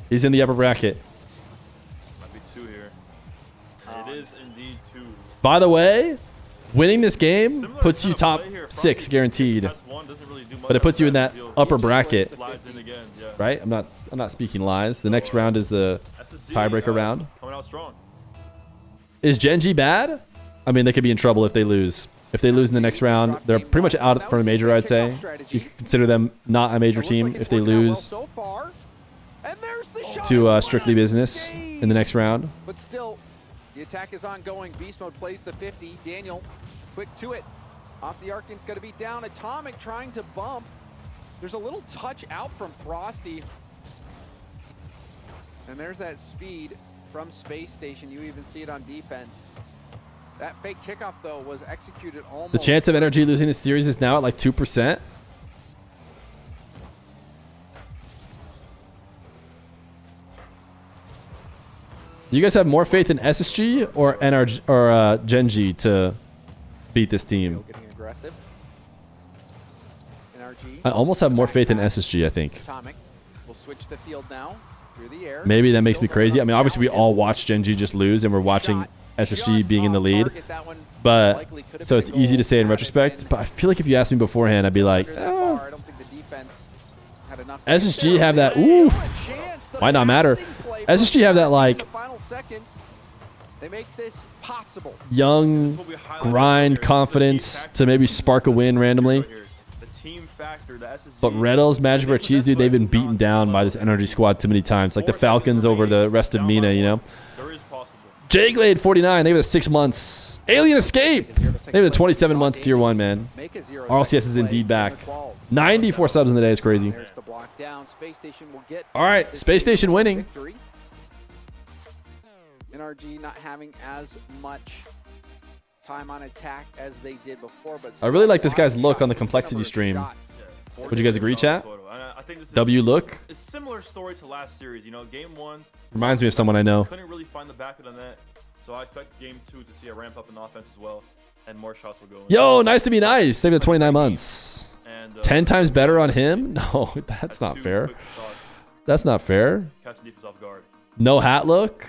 He's in the upper bracket. Might be 2 here. It is indeed 2. By the way, winning this game puts you top 6 guaranteed. But it puts you in that upper bracket. Right? I'm not speaking lies. The next round is the tiebreaker round. Coming out strong. Is GENG bad? I mean, they could be in trouble if they lose. If they lose in the next round, they're pretty much out from a major, I'd say. You can consider them not a major team if they lose to Strictly Business in the next round. But still, the attack is ongoing. Beast Mode plays the 50. Daniel, quick to it. Off the arc, it's going to be down. Atomic trying to bump. There's a little touch out from Frosty. And there's that speed from Space Station. You even see it on defense. That fake kickoff, though, was executed almost. The chance of NRG losing this series is now at like 2%. Do you guys have more faith in SSG or NRG or GENG to beat this team? Getting aggressive. NRG. I almost have more faith in SSG, I think. Atomic will switch the field now through the air. Maybe that makes me crazy. I mean, obviously we all watch GENG just lose, and we're watching SSG being in the lead. But so it's easy to say in retrospect. But I feel like if you asked me beforehand, I'd be like, SSG have that. Oof. Might not matter. SSG have that like They make this possible. young grind confidence to maybe spark a win randomly. But Reddles, Magic for Cheese, dude, they've been beaten down by this NRG squad too many times. Like the Falcons over the rest of MENA, you know? Jglade 49, they have the 6 months. Alien Escape, they have the 27 months tier 1, man. RLCS is indeed back. 94 subs in the day is crazy. All right, Space Station winning. NRG not having as much time on attack as they did before, but I really like this guy's look on the complexity stream. Would you guys agree, chat? I think this is W look. It's a similar story to last series. You know, game 1 Reminds me of someone I know. couldn't really find the back of the net, so I expect game 2 to see a ramp up in offense as well, and more shots will go in. Yo, nice to be nice. They've been 29 months. 10 times better on him? No, that's not fair. That's not fair. Catch the defense off guard. No hat look.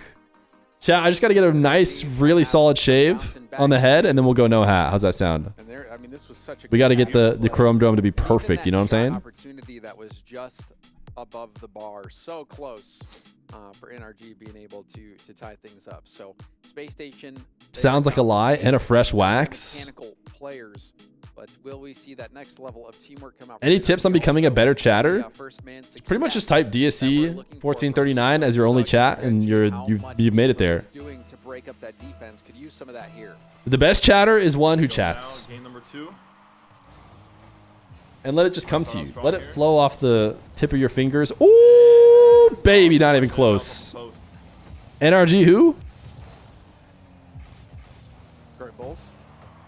Chat, I just got to get a nice, really solid shave on the head, and then we'll go no hat. How's that sound? I mean, this was such a We got to get the Chrome Dome to be perfect. You know what I'm saying? Opportunity that was just above the bar, so close for NRG being able to tie things up. So Space Station Sounds like a lie and a fresh wax. mechanical players, but will we see that next level of teamwork come out? Any tips on becoming a better chatter? Pretty much just type DSC 1439 as your only chat, and you've made it there. Doing to break up that defense could use some of that here. The best chatter is one who chats. Game number 2. And let it just come to you. Let it flow off the tip of your fingers. Ooh, baby, not even close. NRG who? Great Bulls.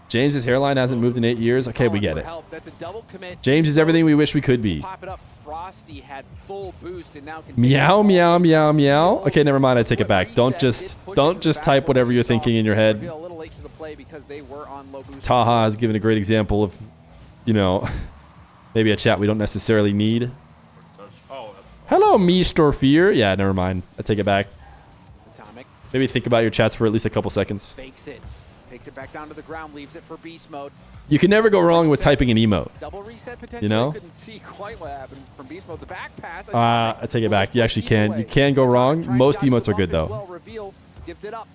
James's hairline hasn't moved in 8 years. Okay, we get it. That's a double commit. James is everything we wish we could be. Pop it up. Frosty had full boost and now Meow, meow, meow, meow. Okay, never mind. I take it back. Don't just type whatever you're thinking in your head. Taha has given a great example of, you know, maybe a chat we don't necessarily need. Hello, Mr. Feer. Yeah, never mind. I take it back. Maybe think about your chats for at least a couple seconds. Fakes it. Takes it back down to the ground. Leaves it for beast mode. You can never go wrong with typing an emote. Double reset potential. You know? Couldn't see quite what happened from beast mode. The back pass. I take it back. You actually can. You can go wrong. Most emotes are good though. Gives it up.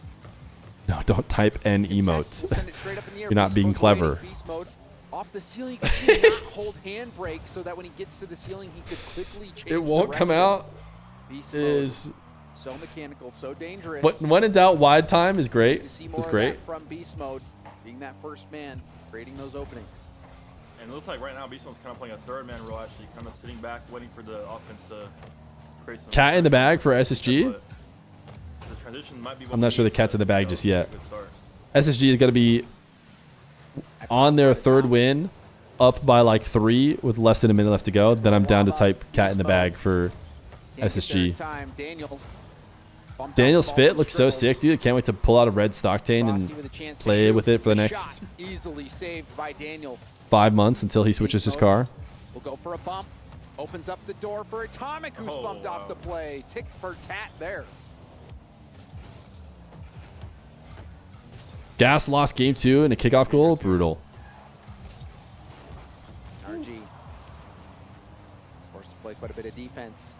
No, don't type N emotes. You're not being clever. Beast mode. Off the ceiling, you can see not hold handbrake so that when he gets to the ceiling, he could quickly change. It won't come out. Beast is mode. So mechanical, so dangerous. When in doubt, wide time is great. It's great. From beast mode, being that first man, creating those openings. And it looks like right now Beast Mode's kind of playing a third man role, actually, kind of sitting back, waiting for the offense to create some. Cat in the bag for SSG. The transition might be. I'm not sure the cat's in the bag just yet. SSG is going to be on their third win, up by like 3 with less than a minute left to go. Then I'm down to type cat in the bag for SSG. Daniel's fit looks so sick, dude. I can't wait to pull out a red Stocktain and play with it for the next easily saved by Daniel. 5 months until he switches his car. We'll go for a bump. Opens up the door for Atomic, who's bumped off the play. Tick for tat there. Gas lost game 2 and a kickoff goal. Brutal. NRG forced to play quite a bit of defense.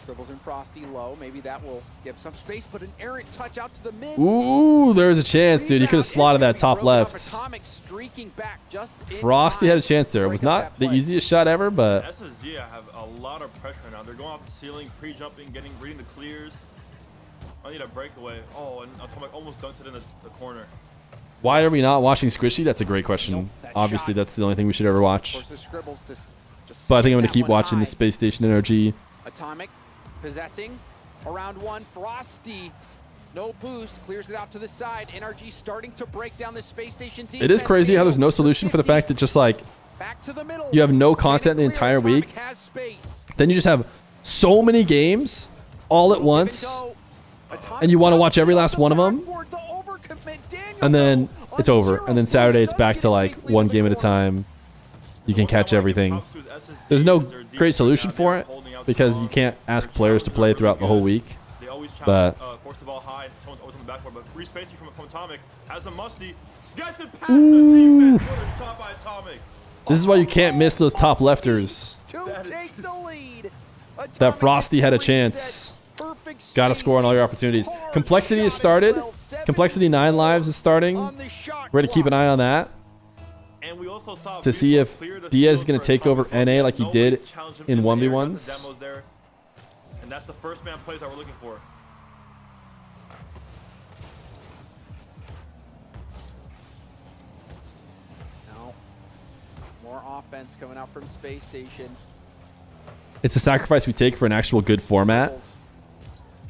Scribbles and Frosty low. Maybe that will give some space, but an errant touch out to the mid. Ooh, there's a chance, dude. He could have slotted that top left. Frosty had a chance there. It was not the easiest shot ever, but SSG have a lot of pressure now. They're going off the ceiling, pre-jumping, reading the clears. I need a breakaway. Oh, and Atomic almost dunks it in the corner. why are we not watching Squishy? That's a great question. Obviously, that's the only thing we should ever watch. But I think I'm going to keep watching the Space Station NRG. Atomic possessing around 1. Frosty, no boost, clears it out to the side. NRG starting to break down the Space Station defense. It is crazy how there's no solution for the fact that just like you have no content the entire week. Then you just have so many games all at once, and you want to watch every last one of them, and then it's over. And then Saturday it's back to like one game at a time. You can catch everything. There's no great solution for it because you can't ask players to play throughout the whole week. But free spacing from Atomic has the musty. Gets it past the defense. Shot by Atomic. This is why you can't miss those top lefters. That Frosty had a chance. Gotta score on all your opportunities. Complexity has started. Complexity 9 lives is starting. We're gonna keep an eye on that to see if Diaz is gonna take over NA like he did in 1v1s. And that's the first man plays that we're looking for. More offense coming out from Space Station. It's a sacrifice we take for an actual good format.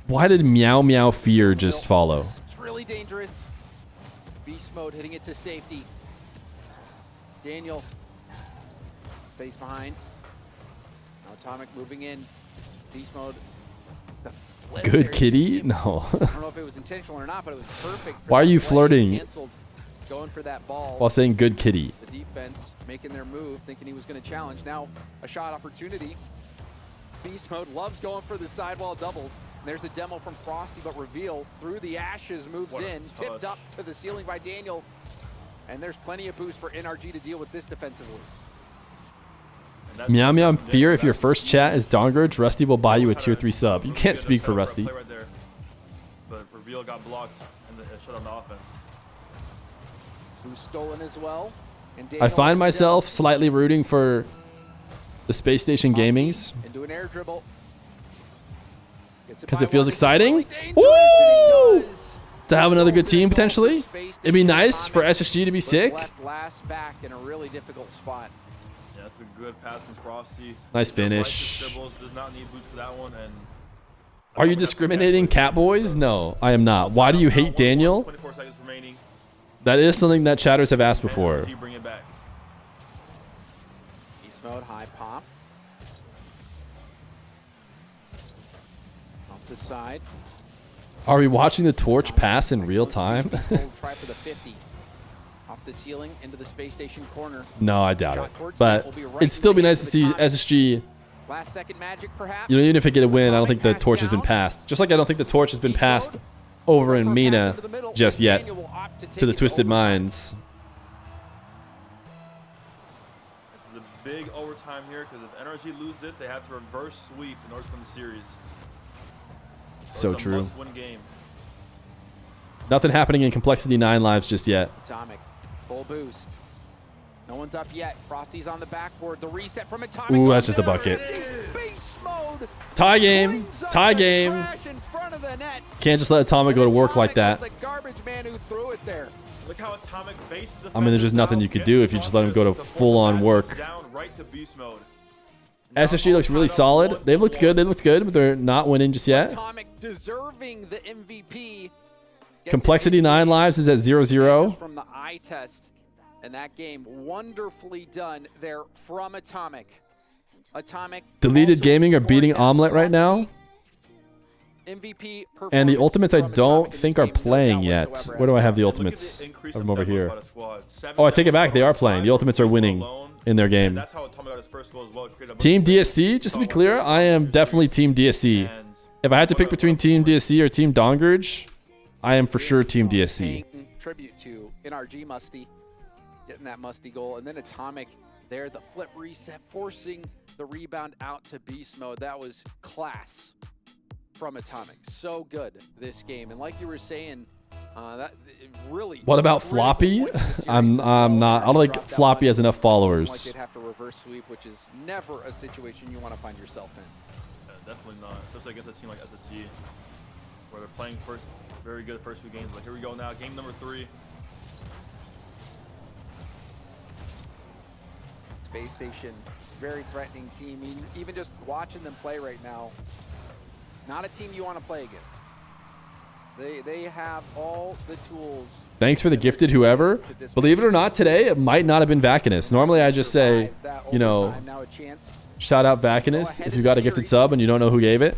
Why did Meow Meow Fear just follow? It's really dangerous. Beast mode hitting it to safety. Daniel stays behind. Now Atomic moving in. Beast mode. Good kitty? No. I don't know if it was intentional or not, but it was perfect. Why are you flirting Going for that ball. while saying good kitty? The defense making their move, thinking he was going to challenge. Now a shot opportunity. Beast mode loves going for the sidewall doubles. And there's a demo from Frosty, but reveal through the ashes moves in, tipped up to the ceiling by Daniel. And there's plenty of boost for NRG to deal with this defensively. Meow Meow Fear, if your first chat is Dongurge, Rusty will buy you a tier 3 sub. You can't speak for Rusty. But reveal got blocked and shut on the offense. Boost stolen as well. And I find myself slightly rooting for the Space Station Gamings into an air dribble. because it feels exciting. Woo! To have another good team potentially. It'd be nice for SSG to be sick. Last back in a really difficult spot. Yeah, that's a good pass from Frosty. Nice finish. Does not need boost for that one. And Are you discriminating, cat boys? No, I am not. Why do you hate Daniel? 24 seconds remaining. That is something that chatters have asked before. Bring it back. Beast mode, high pop. Off the side. Are we watching the torch pass in real time? Try for the 50. Off the ceiling into the Space Station corner. No, I doubt it. But it'd still be nice to see SSG. Last second magic, perhaps. You know, even if it get a win, I don't think the torch has been passed. Just like I don't think the torch has been passed over in MENA just yet to the Twisted Minds. This is a big overtime here because if NRG loses it, they have to reverse sweep in order to win the series. So true. Must-win game. Nothing happening in Complexity 9 lives just yet. Atomic, full boost. No one's up yet. Frosty's on the backboard. The reset from Atomic. Ooh, that's just a bucket. Tie game. Tie game. Can't just let Atomic go to work like that. The garbage man who threw it there. Look how Atomic based the I mean, there's just nothing you could do if you just let him go to full-on work. down right to beast mode. SSG looks really solid. They've looked good. They looked good, but they're not winning just yet. Atomic deserving the MVP. Complexity 9 lives is at 0-0. From the eye test. And that game wonderfully done there from Atomic. Atomic. Deleted Gaming are beating Omelette right now. MVP and the Ultimates I don't think are playing yet. Where do I have the Ultimates? I have them over here. Oh, I take it back. They are playing. The Ultimates are winning in their game. Team DSC, just to be clear, I am definitely Team DSC. If I had to pick between Team DSC or Team Dongurge, I am for sure Team DSC. Tribute to NRG Musty. Getting that Musty goal. And then Atomic there, the flip reset, forcing the rebound out to beast mode. That was class from Atomic. So good this game. And like you were saying, that really. What about Floppy? I'm not. I don't think Floppy has enough followers. Like they'd have to reverse sweep, which is never a situation you want to find yourself in. Yeah, definitely not, especially against a team like SSG, where they're playing very good first few games. Like here we go now, game number 3. Space Station, very threatening team. Even just watching them play right now, not a team you want to play against. They have all the tools. Thanks for the gifted whoever. Believe it or not, today it might not have been Vacanus. Normally I just say, you know, shout out Vacanus if you got a gifted sub and you don't know who gave it.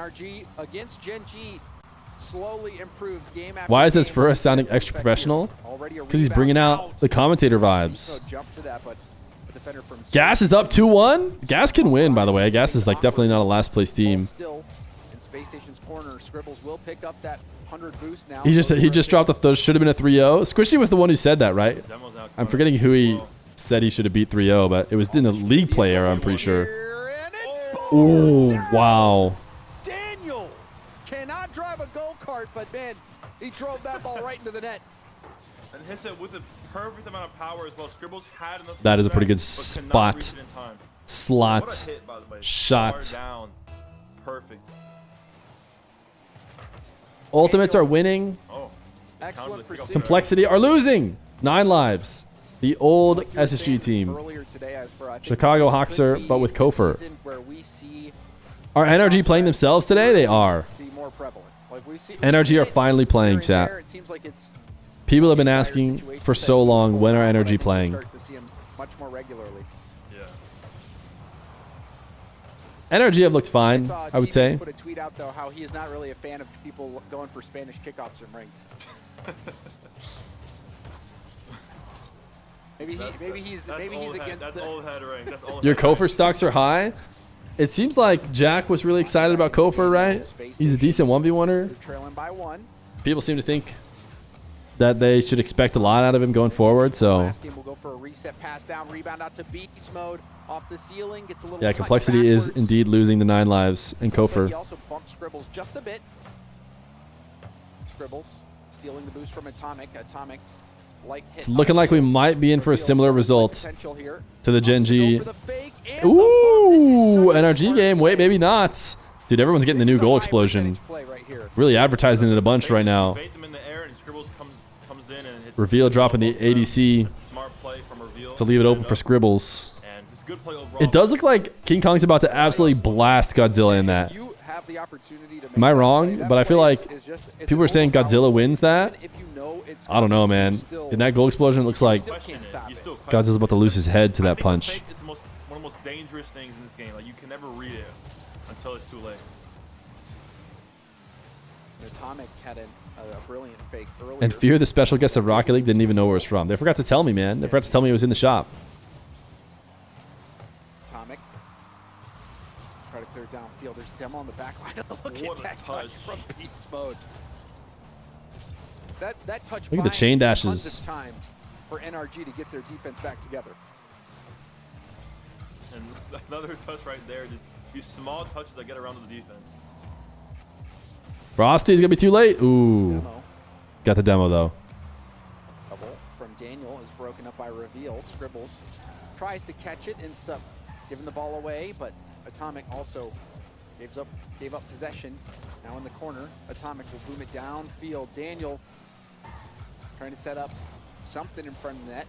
NRG against Gen G slowly improved game after Why is this game. for us sounding extra professional? Because he's bringing out the commentator vibes. Jump to that, but the defender from Gas is up 2-1. Gas can win, by the way. Gas is like definitely not a last place team. still in Space Station's corner. Scribbles will pick up that 100 boost now. He just dropped a should have been a 3-0. Squishy was the one who said that, right? I'm forgetting who he said he should have beat 3-0, but it was in the league play era, I'm pretty sure. Oh, wow. Daniel cannot drive a go-kart, but man, he drove that ball right into the net. And hits it with the perfect amount of power as well. Scribbles had enough. That is a pretty good but could not reach spot. it in time. Slot. What a hit, by the way. Shot. Far down. Perfect. Ultimates are winning. Oh. Excellent precision. Complexity are losing. 9 lives. The old SSG team. Earlier today, as for, I think Chicago this Hoxer, could but be with the Kofer. season where we see Are NRG playing themselves today? They are. more prevalent. Like we see NRG are finally playing, here and there. chat. It seems like it's People have been asking for so long, when are NRG playing? start to see him much more regularly. NRG have looked fine, saw I would TJ say. put a tweet out though how he is not really a fan of people going for Spanish kickoffs in ranked. maybe he's against that's the old head rank. That's old Your head rank. Kofer stocks are high. It seems like Jack was really excited about Kofer, right? He's a decent 1v1er. trailing by 1. People seem to think that they should expect a lot out of him going forward, so Last game will go for a reset pass down, rebound out to beast mode off the ceiling, gets a little yeah, touch Complexity is backwards. indeed losing the 9 lives, and Looks like Kofer. He also bumped Scribbles just a bit. Scribbles stealing the boost from Atomic. Atomic light hit. It's looking like we might be in for a similar result Potential here. to the Gen G. Ooh, NRG game. Wait, maybe not. Dude, everyone's getting the new goal explosion. Really advertising it a bunch right now. Bait them in the air and Scribbles comes in and hits Reveal dropping the ADC smart play from Reveal. to leave it open for Scribbles. And it's a good play overall. It does look like King Kong's about to absolutely blast Godzilla in that. You have the opportunity to make Am I that play. wrong? That But I feel play like is just- it's people an are saying Godzilla wins that. If you know it's I don't know, man. In that goal explosion, it looks like Godzilla's about to lose his head to that punch. Fake is one of the most dangerous things in this game. Like you can never read it until it's too late. Atomic had a brilliant fake earlier. And Fear, the special guest of Rocket League, didn't even know where it was from. They forgot to tell me, man. They forgot to tell me it was in the shop. Atomic. Try to clear downfield. There's Demo on the back line. Look What at a that touch from beast mode. That touch Look at the buying chain tons dashes. of time for NRG to get their defense back together. And another touch right there. Just these small touches that get around to the defense. Frosty's going to be too late. Ooh. Demo. Got the demo, though. Double from Daniel is broken up by Reveal. Scribbles tries to catch it, ends up giving the ball away, but Atomic also gave up possession. Now in the corner, Atomic will boom it downfield. Daniel trying to set up something in front of the net.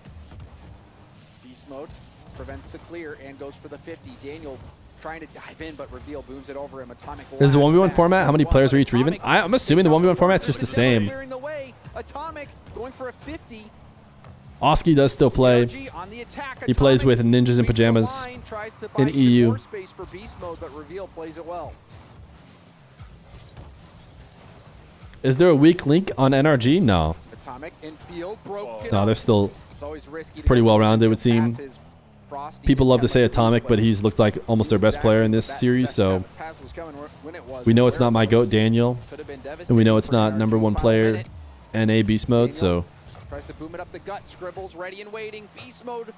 Beast mode prevents the clear and goes for the 50. Daniel trying to dive in, but Reveal booms it over him. Atomic This is a 1v1 back. format. How many players are each even? I'm assuming the 1v1 format's just the same. Clearing the way. Atomic going for a 50. Oski does still play. He plays with Ninjas in Pajamas in EU. More space for beast mode, but Reveal plays it well. Is there a weak link on NRG? No. Atomic in field broke. No, they're still It's always risky to pretty go well for rounded, it would seem. passes. Frosty People didn't love to have say much Atomic, boost, but he's looked like almost their best player in this series, so pass was coming when it was. we know it's not my GOAT, Daniel. And we know it's not number 1 player, NA Beast Mode, so. Tries to boom it up the gut. Scribbles ready and waiting. Beast mode.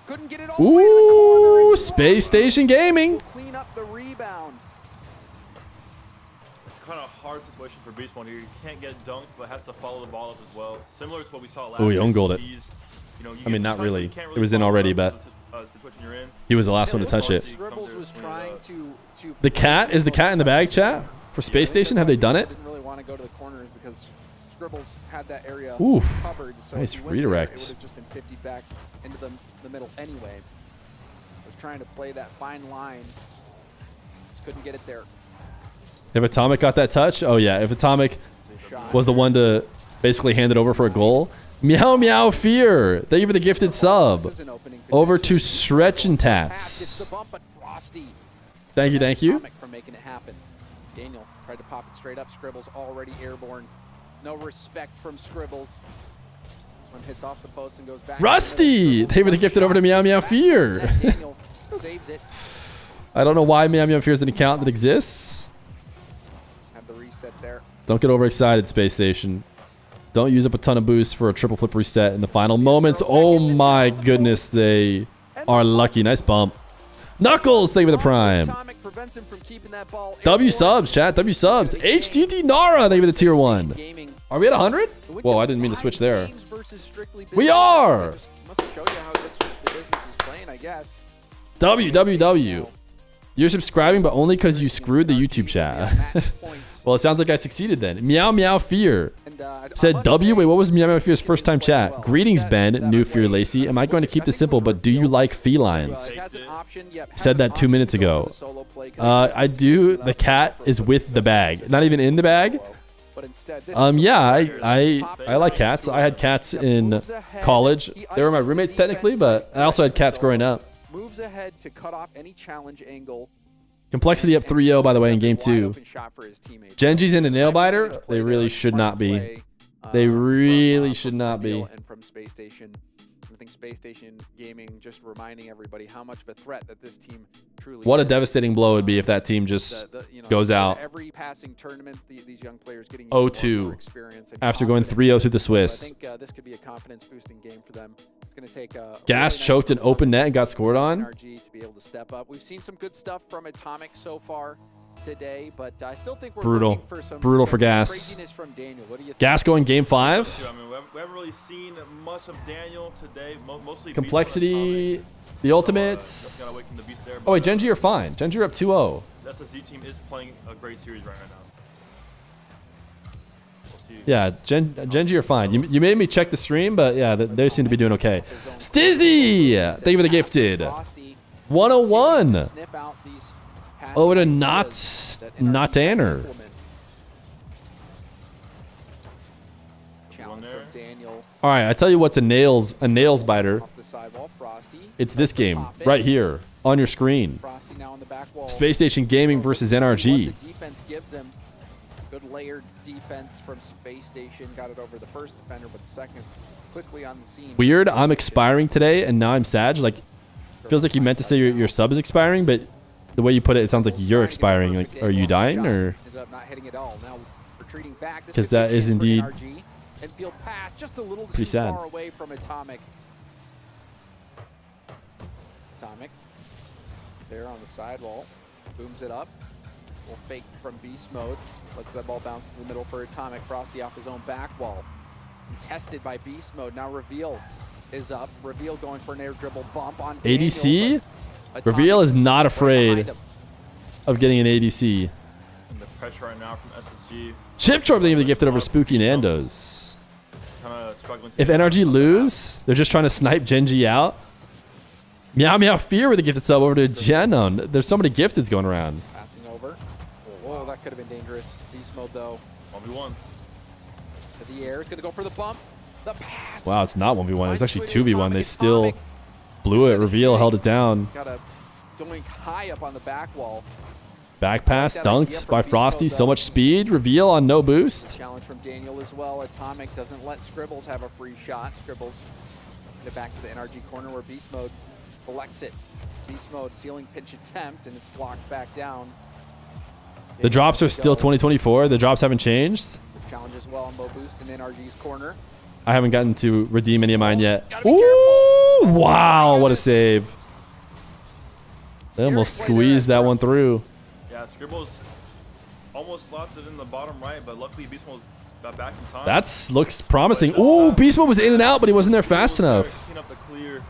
Couldn't get it all the way to the corner. Ooh, Space Station Gaming. Clean up the rebound. It's kind of a hard situation for Beast Mode here. You can't get dunked, but has to follow the ball up as well. Similar to what we saw last Oh, he year. own goaled it. You know, you I mean, get not touched, but really. you can't It was in follow already, up but the situation you're in. he was the last one to touch it. Scribbles was trying to The cat, is the cat in the bag, chat? For Space Station, have they done it? Didn't really want to go to the corners because Scribbles had that area Oof. covered. So Nice if he went there, redirect. it would have just been 50 back into the middle anyway. Was trying to play that fine line. Just couldn't get it there. If Atomic got that touch, oh yeah. If Atomic was the one to basically hand it over for a goal. Meow Meow Fear. Thank you for the gifted sub. Over to Stretch and Gets Tats. the bump, but Frosty. Thank you, thank you. For making it happen. Daniel tried to pop it straight up. Scribbles already airborne. No respect from Scribbles. This one hits off the post and goes back. Rusty! They were gifted over to Meow Meow Fear. Daniel saves it. I don't know why Meow Meow Fear is an account that exists. Have the reset there. Don't get overexcited, Space Station. Don't use up a ton of boosts for a triple flip reset in the final moments. Oh my goodness, they are lucky. Nice bump. Knuckles, thank you for the prime. W subs, chat. W subs. HTT Nara, thank you for the tier 1. Are we at 100? Whoa, I didn't mean to switch there. We are. Must show you how good the business is playing, I guess. WWW. You're subscribing, but only because you screwed the YouTube chat. Well, it sounds like I succeeded then. Meow Meow Fear said W. Wait, what was Meow Meow Fear's first time chat? Greetings, Ben. New Fear Lacey. Am I going to keep this simple, but do you like felines? Said that 2 minutes ago. I do. The cat is with the bag. Not even in the bag. Yeah, I like cats. I had cats in college. They were my roommates technically, but I also had cats growing up. Moves ahead to cut off any challenge angle. Complexity up 3-0, by the way, in game 2. Genji's in a nail biter. They really should not be. They really should not be. And from Space Station, I think Space Station Gaming just reminding everybody how much of a threat that this team truly is. What a devastating blow would be if that team just goes out. Every passing tournament, these young players getting 0-2 after going 3-0 through the Swiss. I think this could be a confidence-boosting game for them. It's going to take Gas choked an open net and got scored on. NRG to be able to step up. We've seen some good stuff from Atomic so far today, but I still think we're brutal for some for Gas. From Daniel. What do you think? Gas going game 5. I mean, we haven't really seen much of Daniel today. Mostly Complexity, the ultimates. Oh wait, Genji are fine. Genji are up 2-0. This SSG team is playing a great series right now. Yeah, Genji are fine. You made me check the stream, but yeah, they seem to be doing okay. Stizzy, thank you for the gifted. 101. Over to not Anner. All right, I tell you what's a nails biter. It's this game right here on your screen. Space Station Gaming versus NRG. Defense gives him good layered defense from Space Station. Got it over the first defender, but the second quickly on the scene. Weird. I'm expiring today, and now I'm sad. Like, feels like you meant to say your sub is expiring, but the way you put it, it sounds like you're expiring. Like, are you dying or? Ended up not hitting at all. Now retreating back. Because that is indeed infield pass, just a little pretty too sad. Far away from Atomic. Atomic there on the sidewall, booms it up. Will fake from beast mode. Lets that ball bounce to the middle for Atomic. Frosty off his own back wall. Contested by beast mode. Now Reveal is up. Reveal going for an air dribble bump on Daniel, ADC. Reveal is not afraid of getting an ADC. And the pressure right now from SSG. Chip Chorp being gifted over Spooky Nando's. If NRG lose, they're just trying to snipe Genji out. Meow Meow Fear with a gifted sub over to GENG. There's so many gifteds going around. Passing over. Whoa, that could have been dangerous. Beast mode though. 1v1. To the air. It's going to go for the bump. The pass. Wow, it's not 1v1. It was actually 2v1. They still blew it. Reveal held it down. Got a doink high up on the back wall. Back pass dunked by Frosty. So much speed. Reveal on no boost. Challenge from Daniel as well. Atomic doesn't let Scribbles have a free shot. Scribbles get back to the NRG corner where beast mode collects it. Beast mode ceiling pinch attempt and it's blocked back down. The drops are still 2024. The drops haven't changed. Challenge as well on low boost in NRG's corner. I haven't gotten to redeem any of mine yet. Ooh, wow, what a save. They almost squeezed that one through. Yeah, Scribbles almost slots it in the bottom right, but luckily Beast Mode got back in time. That looks promising. Ooh, Beast Mode was in and out, but he wasn't there fast enough. Clean up the clear.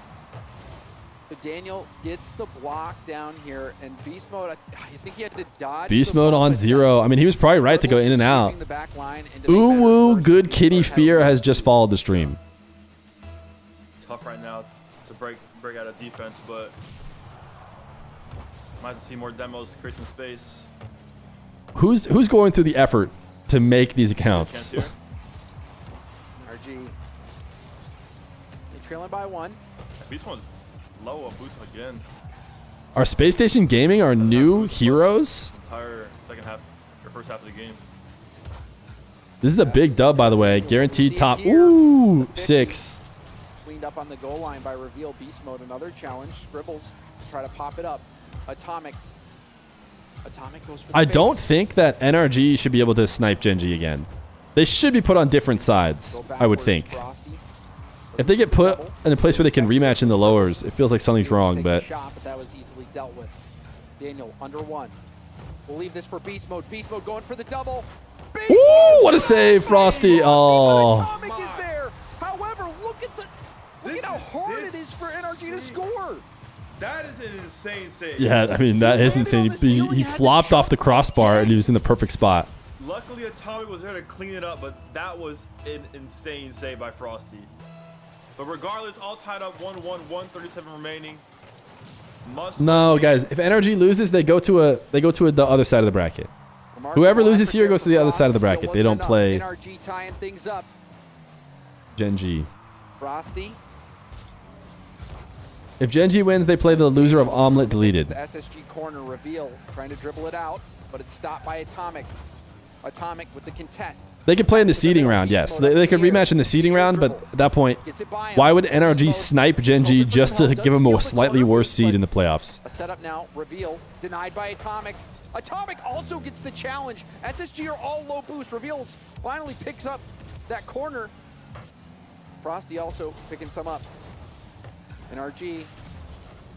So Daniel gets the block down here, and Beast Mode, I think he had to dodge. Beast Mode on 0. I mean, he was probably right to go in and out. Ooh, good kitty Fear has just followed the stream. Tough right now to break out of defense, but might have to see more demos to create some space. Who's going through the effort to make these accounts? NRG. They trailing by 1. Beast Mode's low on boost again. Are Space Station Gaming our new heroes? Entire second half. first half of the game. This is a big dub, by the way. Guaranteed top. Ooh, 6. Cleaned up on the goal line by Reveal. Beast Mode, another challenge. Scribbles, try to pop it up. Atomic goes for the I fake. don't think that NRG should be able to snipe GENG again. They should be put on different sides, I would think. If they get put in a place where they can rematch in the lowers, it feels like something's wrong, but... Shot, but that was easily dealt with. Daniel, under 1. We'll leave this for Beast Mode. Beast Mode going for the double. Ooh, what a save, Frosty. Oh. Atomic is there. However, look at how hard it is for NRG to score. That is an insane save. Yeah, I mean, that is insane. He flopped off the crossbar and he was in the perfect spot. Luckily, Atomic was there to clean it up, but that was an insane save by Frosty. But regardless, all tied up 1-1, 1:37 remaining. No, guys, if NRG loses, they go to the other side of the bracket. Whoever loses here goes to the other side of the bracket. They don't play NRG tying things up. GENG. Frosty. If GENG wins, they play the loser of Omelet Deleted. The SSG corner Reveal, trying to dribble it out, but it's stopped by Atomic. Atomic with the contest. They could play in the seeding round, yes. They could rematch in the seeding round, but at that point, why would NRG snipe GENG just to give them a slightly worse seed in the playoffs? A setup now, Reveal, denied by Atomic. Atomic also gets the challenge. SSG are all low boost. Reveals finally picks up that corner. Frosty also picking some up. NRG.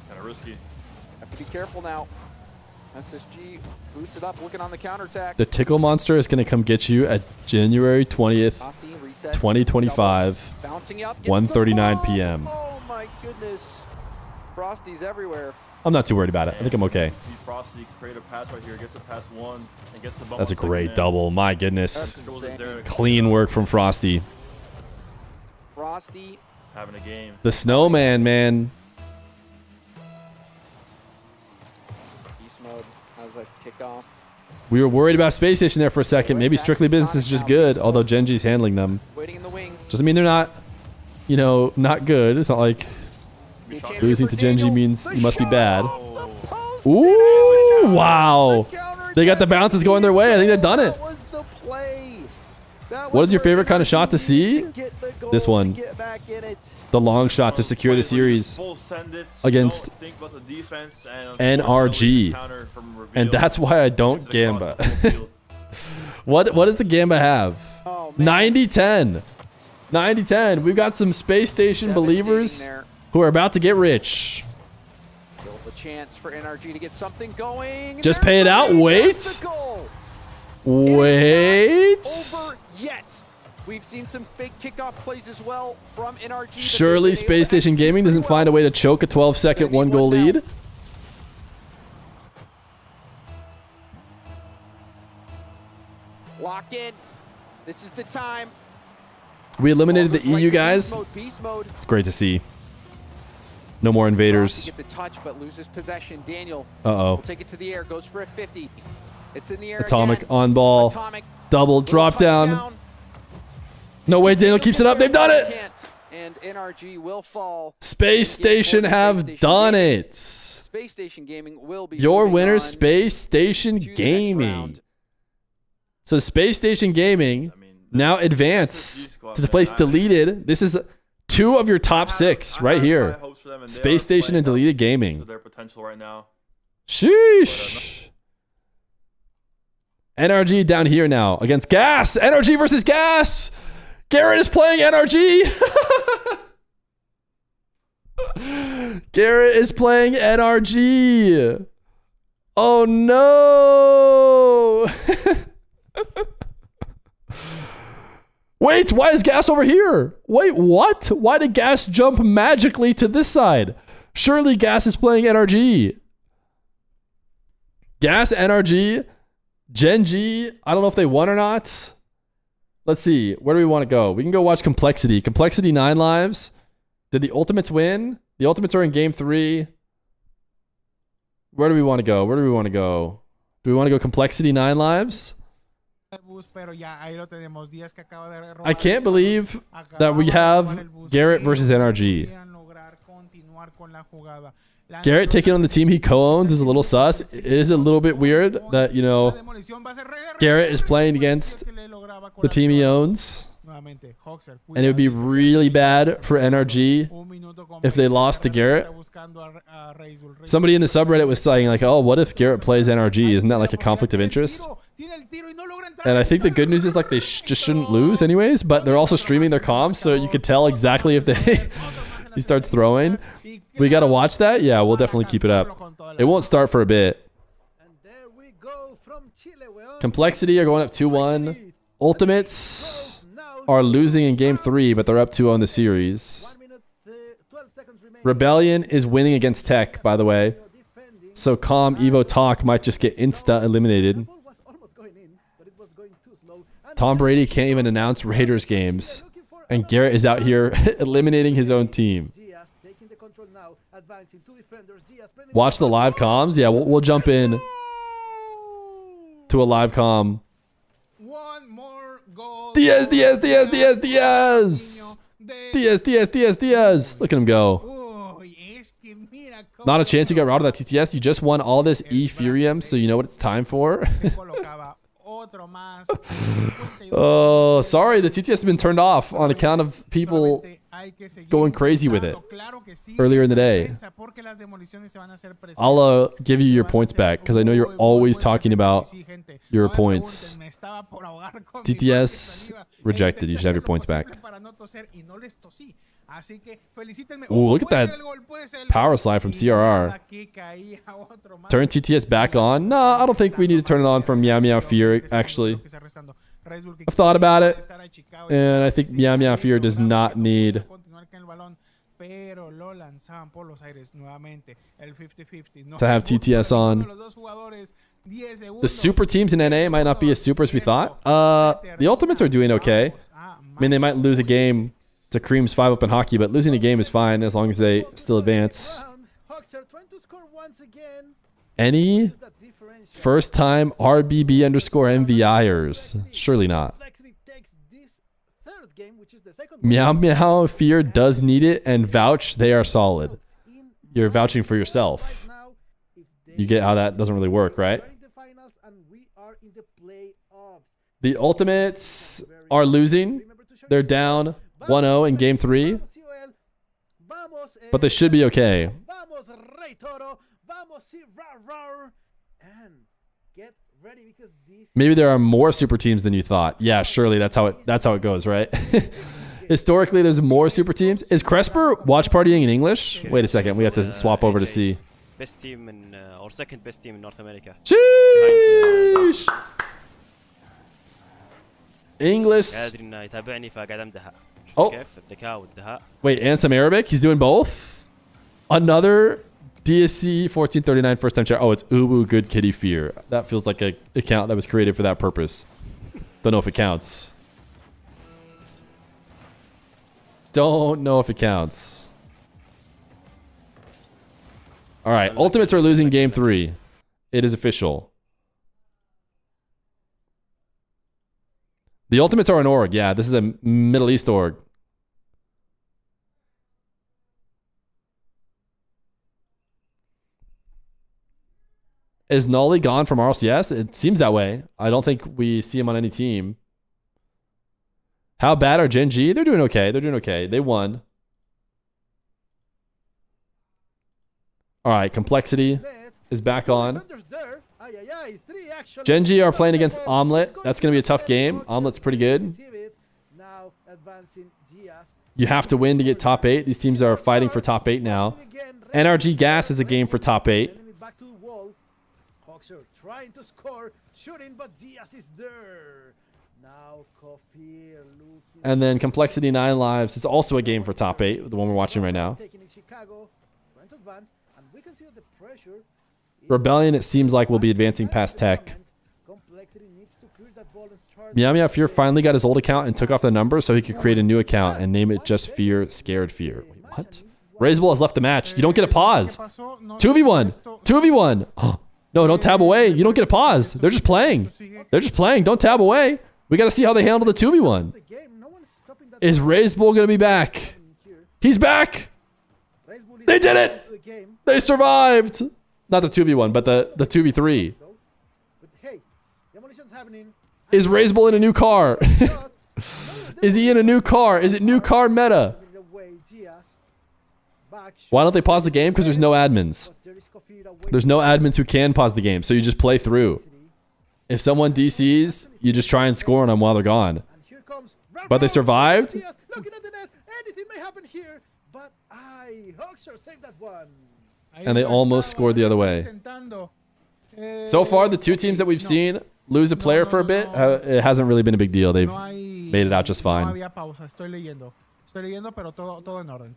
Kind of risky. Have to be careful now. SSG boosts it up, looking on the counterattack. The Tickle Monster is going to come get you at January 20th, 2025, 1:39 p.m. Oh my goodness. Frosty's everywhere. I'm not too worried about it. I think I'm okay. Frosty create a pass right here, gets a pass 1, and gets the bump. That's a great double. My goodness. That's Clean work from Frosty. Frosty having a game. The Snowman, man. Beast Mode has a kickoff. We were worried about Space Station there for a second. Maybe Strictly Business is just good, although GENG's handling them. Waiting in the wings. Doesn't mean they're not, you know, not good. It's not like losing to GENG means you must be bad. Ooh, wow. They got the bounces going their way. I think they've done it. What is your favorite kind of shot to see? This one. The long shot to secure the series against NRG. And that's why I don't Gamba. What does the Gamba have? 90-10. 90-10. We've got some Space Station believers who are about to get rich. Still the chance for NRG to get something going. Just pay it out. Wait. Wait. Over yet. We've seen some fake kickoff plays as well from NRG. Surely Space Station Gaming doesn't find a way to choke a 12-second one-goal lead. Lock in. This is the time. We eliminated the EU guys. Beast mode. It's great to see. No more invaders. Get the touch, but loses possession. Daniel Uh-oh. will take it to the air. Goes for a 50. It's in the air. Atomic again. on ball. Atomic. Double drop down. No way Daniel keeps it up. They've done it. And NRG will fall. Space Station have done it. Space Station Gaming will be your winner, on Space Station Gaming. So Space Station Gaming now advance to the place deleted. This is 2 of your top 6 right here. Space Station and Deleted Gaming. Their potential right now. Sheesh. NRG down here now against Gas. NRG versus Gas. Garrett is playing NRG. Garrett is playing NRG. Oh no. Wait, why is Gas over here? Wait, what? Why did Gas jump magically to this side? Surely Gas is playing NRG. Gas, NRG, GENG. I don't know if they won or not. Let's see. Where do we want to go? We can go watch Complexity. Complexity 9 lives. Did the Ultimates win? The Ultimates are in game 3. Where do we want to go? Where do we want to go? Do we want to go Complexity 9 lives? I can't believe that we have Garrett versus NRG. Garrett taking on the team he co-owns is a little sus. It is a little bit weird that, you know, Garrett is playing against the team he owns. And it would be really bad for NRG if they lost to Garrett. Somebody in the subreddit was saying like, oh, what if Garrett plays NRG? Isn't that like a conflict of interest? And I think the good news is like they just shouldn't lose anyways, but they're also streaming their comms, so you could tell exactly if they he starts throwing. We got to watch that? Yeah, we'll definitely keep it up. It won't start for a bit. Complexity are going up 2-1. Ultimates are losing in game 3, but they're up 2-0 in the series. Rebellion is winning against Tech, by the way. So Calm, Evo, Talk might just get insta eliminated. Tom Brady can't even announce Raiders games. And Garrett is out here eliminating his own team. Watch the live comms. Yeah, we'll jump in to a live comm. Diaz, Diaz, Diaz, Diaz, Diaz. Diaz, Diaz, Diaz, Diaz. Look at him go. Not a chance you got routed that TTS. You just won all this Ethereum, so you know what it's time for. Oh, sorry. The TTS has been turned off on account of people going crazy with it earlier in the day. I'll give you your points back because I know you're always talking about your points. TTS rejected. You should have your points back. Ooh, look at that power slide from CRR. Turn TTS back on. No, I don't think we need to turn it on from Meow Meow Fear, actually. I've thought about it, and I think Meow Meow Fear does not need to have TTS on. The super teams in NA might not be as super as we thought. The Ultimates are doing okay. I mean, they might lose a game to Cream's 5-up in hockey, but losing a game is fine as long as they still advance. Any first-time RBB_MVIers? Surely not. Meow Meow Fear does need it, and Vouch, they are solid. You're vouching for yourself. You get how that doesn't really work, right? The Ultimates are losing. They're down 1-0 in game 3. But they should be okay. Maybe there are more super teams than you thought. Yeah, surely that's how it goes, right? Historically, there's more super teams. Is Cresper watch partying in English? Wait a second, we have to swap over to see. Best team in or second best team in North America. Sheesh! English. Oh. Wait, and some Arabic? He's doing both? Another DSC 1439 first time chat. Oh, it's Ubu Good Kitty Fear. That feels like an account that was created for that purpose. Don't know if it counts. Don't know if it counts. All right, Ultimates are losing game 3. It is official. The Ultimates are an org. Yeah, this is a Middle East org. Is Nolly gone from RLCS? It seems that way. I don't think we see him on any team. How bad are Gen G? They're doing okay. They're doing okay. They won. All right, Complexity is back on. Gen G are playing against Omelette. That's going to be a tough game. Omelette's pretty good. You have to win to get top 8. These teams are fighting for top 8 now. NRG Gas is a game for top 8. Trying to score, shooting, but Diaz is there. Now Feer looking. And then Complexity 9 Lives is also a game for top 8, the one we're watching right now. Rebellion, it seems like, will be advancing past Tech. Meow Meow Fear finally got his old account and took off the number so he could create a new account and name it just Fear Scared Fear. Wait, what? Razebull has left the match. You don't get a pause. 2v1. 2v1. No, don't tab away. You don't get a pause. They're just playing. They're just playing. Don't tab away. We got to see how they handle the 2v1. Is Razebull going to be back? He's back. They did it! They survived! Not the 2v1, but the 2v3. But hey, demolition's happening. Is Razebull in a new car? Is he in a new car? Is it new car meta? Why don't they pause the game? Because there's no admins. There's no admins who can pause the game, so you just play through. If someone DCs, you just try and score on them while they're gone. But they survived? Looking at the net, anything may happen here, but Hoxer saved that one. And they almost scored the other way. So far, the two teams that we've seen lose a player for a bit, it hasn't really been a big deal. They've made it out just fine.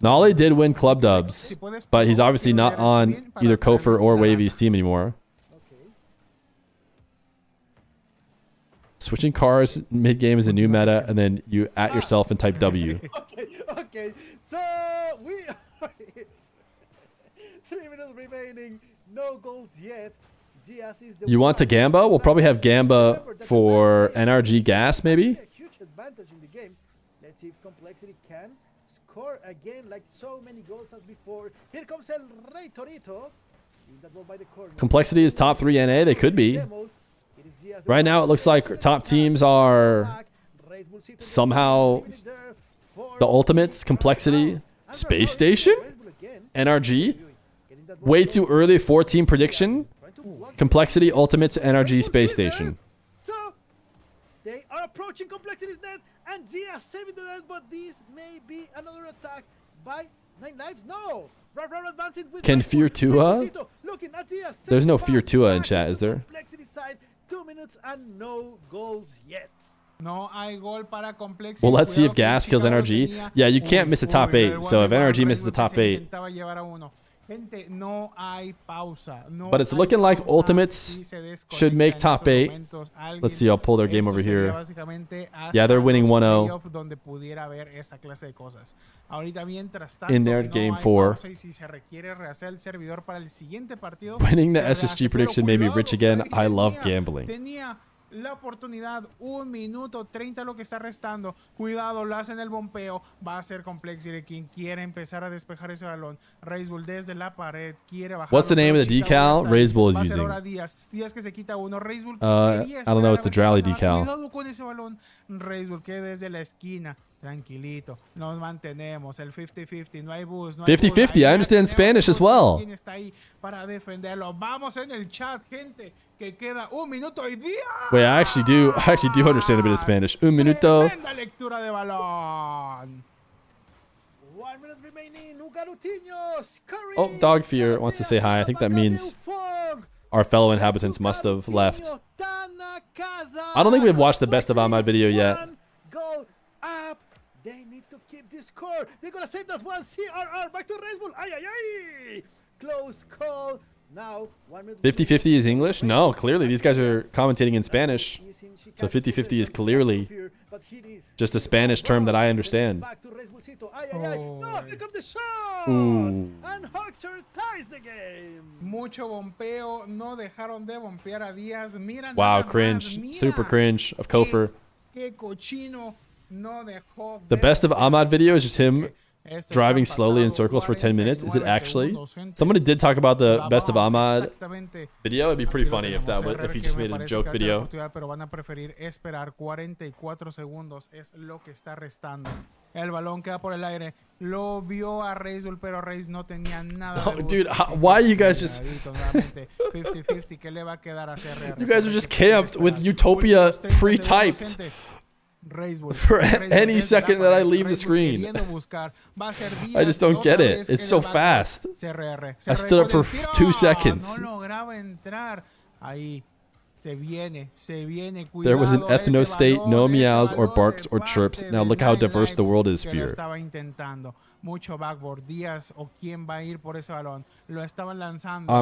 Nolly did win club dubs, but he's obviously not on either Kofer or Wavy's team anymore. Switching cars mid-game is a new meta, and then you at yourself and type W. Okay. So we are 3 minutes remaining, no goals yet. You want to Gamba? We'll probably have Gamba for NRG gas, maybe? Huge advantage in the games. Let's see if Complexity can score again like so many goals as before. Here comes El Rey Torito. Complexity is top 3 NA. They could be. Right now, it looks like top teams are somehow the Ultimates, Complexity, Space Station, NRG. Way too early 4-team prediction. Complexity, Ultimates, NRG, Space Station. So they are approaching Complexity's net, and Diaz saving the net, but this may be another attack by Nine Lives. No. Advancing with Can Feer Tua? There's no Feer Tua in chat, is there? Complexity side, 2 minutes and no goals yet. No hay gol para Complexity. Well, let's see if Gas kills NRG. Yeah, you can't miss a top 8. So if NRG misses the top 8. But it's looking like Ultimates should make top 8. Let's see, I'll pull their game over here. Yeah, they're winning 1-0 in their game 4. Winning the SSG prediction made me rich again. I love gambling. La oportunidad, 1 minuto 30 lo que está restando. Cuidado, lo hacen el bombeo. Va a ser Complexity quien quiere empezar a despejar ese balón. Razebull desde la pared quiere bajar. What's the name of the decal Razebull is using? Díaz que se quita uno. Razebull I don't know, it's the Drally decal. Cuidado con ese balón. Razebull que desde la esquina. Tranquilito. Nos mantenemos. El 50-50. No hay boost. 50-50. I understand Spanish as well. ¿Quién está ahí para defenderlo? Vamos en el chat, gente. Que queda 1 minuto y 10. Wait, I actually do understand a bit of Spanish. Un minuto. Lectura de balón. 1 minute remaining. Oh, Dog Fear wants to say hi. I think that means our fellow inhabitants must have left. I don't think we've watched the best of Ahmad video yet. Goal up. They need to keep this score. They're gonna save that one. CRR back to Razebull. Ay. Close call. Now 1 minute. 50-50 is English? No, clearly these guys are commentating in Spanish. So 50-50 is clearly just a Spanish term that I understand. No, here comes the shot. Ooh. And Hoxer ties the game. Mucho bombeo. No dejaron de bombear a Díaz. Mira wow, cringe. Super cringe of Kofer. Qué cochino. No dejó de the best of Ahmad video is just him driving slowly in circles for 10 minutes. Is it actually? Somebody did talk about the best of Ahmad video. It'd be pretty funny if he just made a joke video. Pero van a preferir esperar 44 segundos es lo que está restando. El balón queda por el aire. Lo vio a Razebull, pero Raze no tenía nada de dude, why are you guys just 50-50 que le va a quedar a CRR. You guys are just camped with Utopia pre-typed. For any second that I leave the screen. I just don't get it. It's so fast. I stood up for 2 seconds. There was an ethno state, no meows or barks or chirps. Now look how diverse the world is, Fear. I'm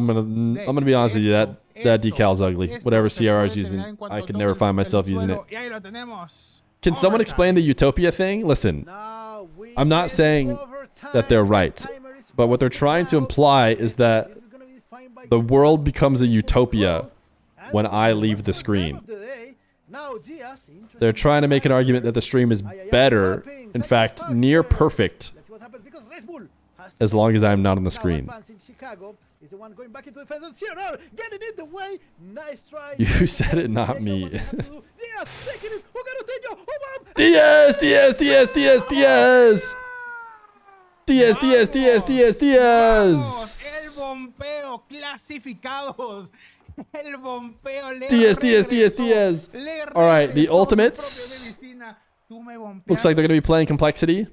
gonna be honest with you, that decal's ugly. Whatever CRR is using, I could never find myself using it. Can someone explain the Utopia thing? Listen, I'm not saying that they're right, but what they're trying to imply is that the world becomes a utopia when I leave the screen. They're trying to make an argument that the stream is better, in fact, near perfect, as long as I'm not on the screen. Advancing Chicago is the one going back into defense. And Cyril getting in the way. Nice try. You said it, not me. Diaz taking it. Who got Daniel? Diaz, Diaz, Diaz, Diaz, Diaz. Diaz, Diaz, Diaz, Diaz, Diaz. El bombeo clasificados. El bombeo le Diaz, Diaz, Diaz, Diaz. All right, the ultimates. Looks like they're going to be playing complexity.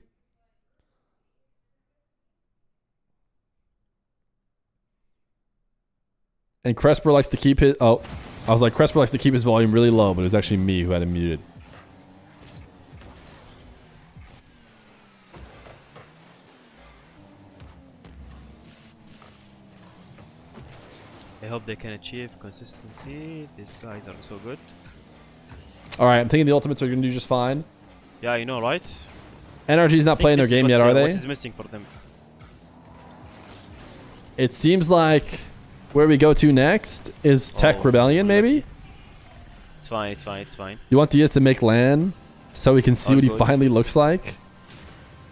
And Cresper likes to keep his... Oh, I was like, Cresper likes to keep his volume really low, but it was actually me who had him muted. I hope they can achieve consistency. These guys are so good. All right, I'm thinking the ultimates are going to do just fine. Yeah, you know, right? NRG's not playing their game yet, are they? What is missing for them? It seems like where we go to next is Tech Rebellion, maybe? It's fine, it's fine, it's fine. You want Diaz to make LAN so we can see what he finally looks like?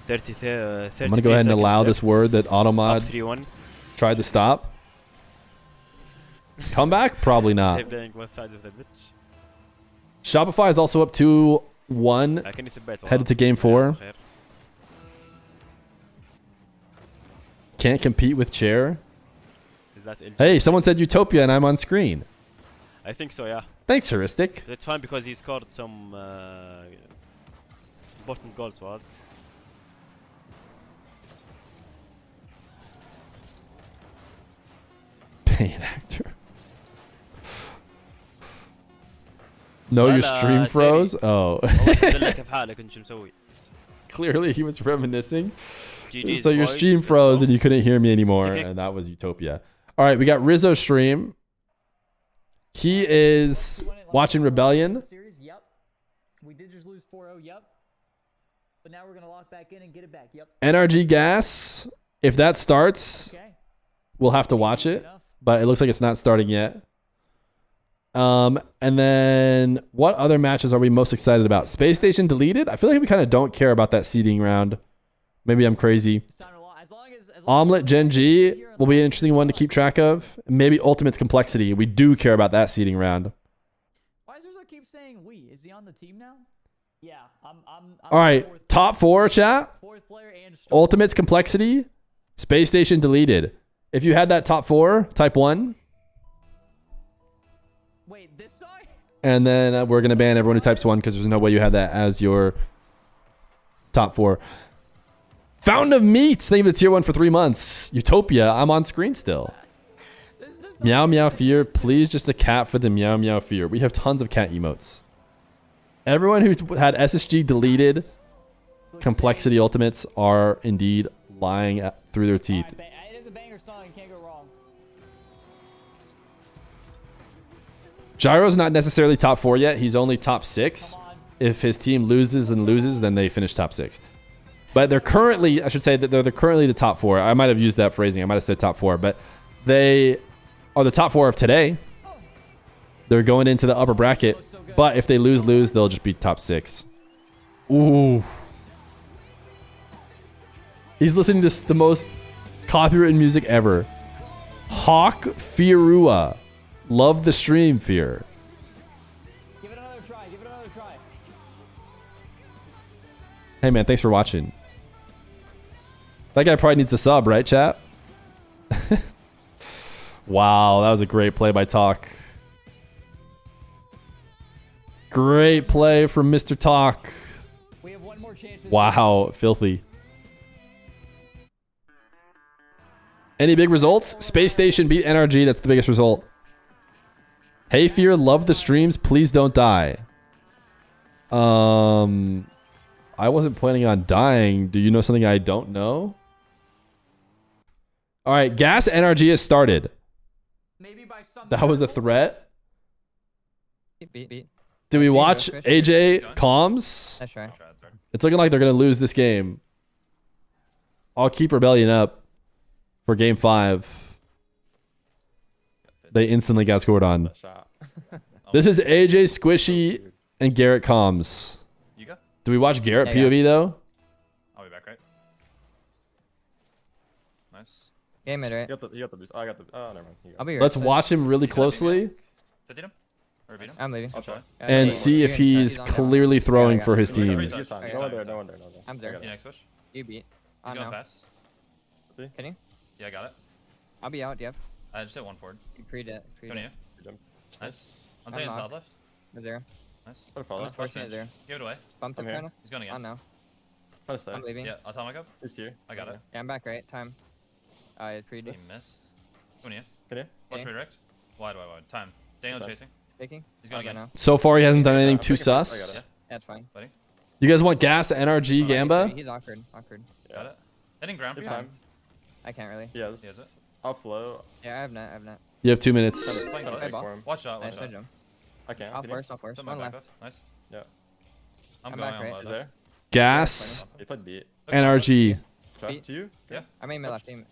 30 I'm going to go ahead and allow this word that Automod tried to stop. Comeback? Probably not. Shopify is also up 2-1. Headed to game 4. Can't compete with Chair. Hey, someone said Utopia and I'm on screen. I think so, yeah. Thanks, Heuristic. That's fine because he scored some important goals for us. Pain actor. No, your stream froze? Oh. Clearly he was reminiscing. So your stream froze and you couldn't hear me anymore, and that was Utopia. All right, we got Rizzo stream. He is watching Rebellion. Yep. We did just lose 4-0, yep. But now we're going to lock back in and get it back, yep. NRG Gas, if that starts, we'll have to watch it, but it looks like it's not starting yet. And then what other matches are we most excited about? Space Station deleted? I feel like we kind of don't care about that seeding round. Maybe I'm crazy. Omelet Gen G will be an interesting one to keep track of. Maybe Ultimate's Complexity. We do care about that seeding round. Why does Rizzo keep saying we? Is he on the team now? Yeah, I'm all right, top 4, chat. Ultimate's Complexity. Space Station deleted. If you had that top 4, type 1. Wait, this side? And then we're going to ban everyone who types 1 because there's no way you had that as your top 4. Fountain of Meats, thank you for the tier 1 for 3 months. Utopia, I'm on screen still. Meow Meow Fear, please just a cat for the Meow Meow Fear. We have tons of cat emotes. Everyone who had SSG deleted Complexity Ultimates are indeed lying through their teeth. It is a banger song, you can't go wrong. Gyro's not necessarily top 4 yet. He's only top 6. If his team loses and loses, then they finish top 6. But they're currently, I should say that they're currently the top 4. I might have used that phrasing. I might have said top 4, but they are the top 4 of today. They're going into the upper bracket, but if they lose, they'll just be top 6. Ooh. He's listening to the most copyrighted music ever. Hawk Firua. Love the stream, Fear. Give it another try. Give it another try. Hey, man, thanks for watching. That guy probably needs a sub, right, chat? Wow, that was a great play by Talk. Great play from Mr. Talk. We have one more chance. Wow, filthy. Any big results? Space Station beat NRG. That's the biggest result. Hey, Fear, love the streams. Please don't die. I wasn't planning on dying. Do you know something I don't know? All right, Gas NRG has started. That was a threat. Do we watch AJ comms? That's right. It's looking like they're going to lose this game. I'll keep Rebellion up for game 5. They instantly got scored on. This is AJ, Squishy, and Garrett comms. Do we watch Garrett POV though? I'll be back, right? Game mid, right? You got the boost. Oh, I got the. Oh, never mind. I'll be here. Let's watch him really closely I'm leaving. and see if he's clearly throwing for his team. No one there. No one there. I'm there. You next push. You beat. He's On going now. fast. Can you? Yeah, I got it. I'll be out, yep. I just hit one forward. You freed it. Coming to you. Nice. I'm taking top left. Zero. Nice. What a follow. Forcing it zero. Give it away. Bumped I'm it here. kinda. He's going again. On now. I'm leaving. Yeah, atomic up. He's here. I got it. Yeah, I'm back right. Time. I freed He it. missed. Coming to you. Can you? Watch Okay. redirect. Wide. Time. Daniel Okay. chasing. Taking. He's going again. now. So far, he hasn't done anything too I got sus. it. That's fine. Buddy. You guys want gas, NRG, Gamba? He's awkward. Awkward. Got it. Hitting ground for Good you. time. I can't really. Yeah, He has it. I'll flow. Yeah, I have net. You have 2 minutes. Playing Okay, close. ball. For him. Watch out. Nice Watch out. jump. I can't. I'll Can you? force. I'll force. Some my One back left. left. Nice. Yeah. I'm I'm going back on right. low. Is there? Gas, He played beat. NRG. Try Beat. to you? Yeah. I made my left team.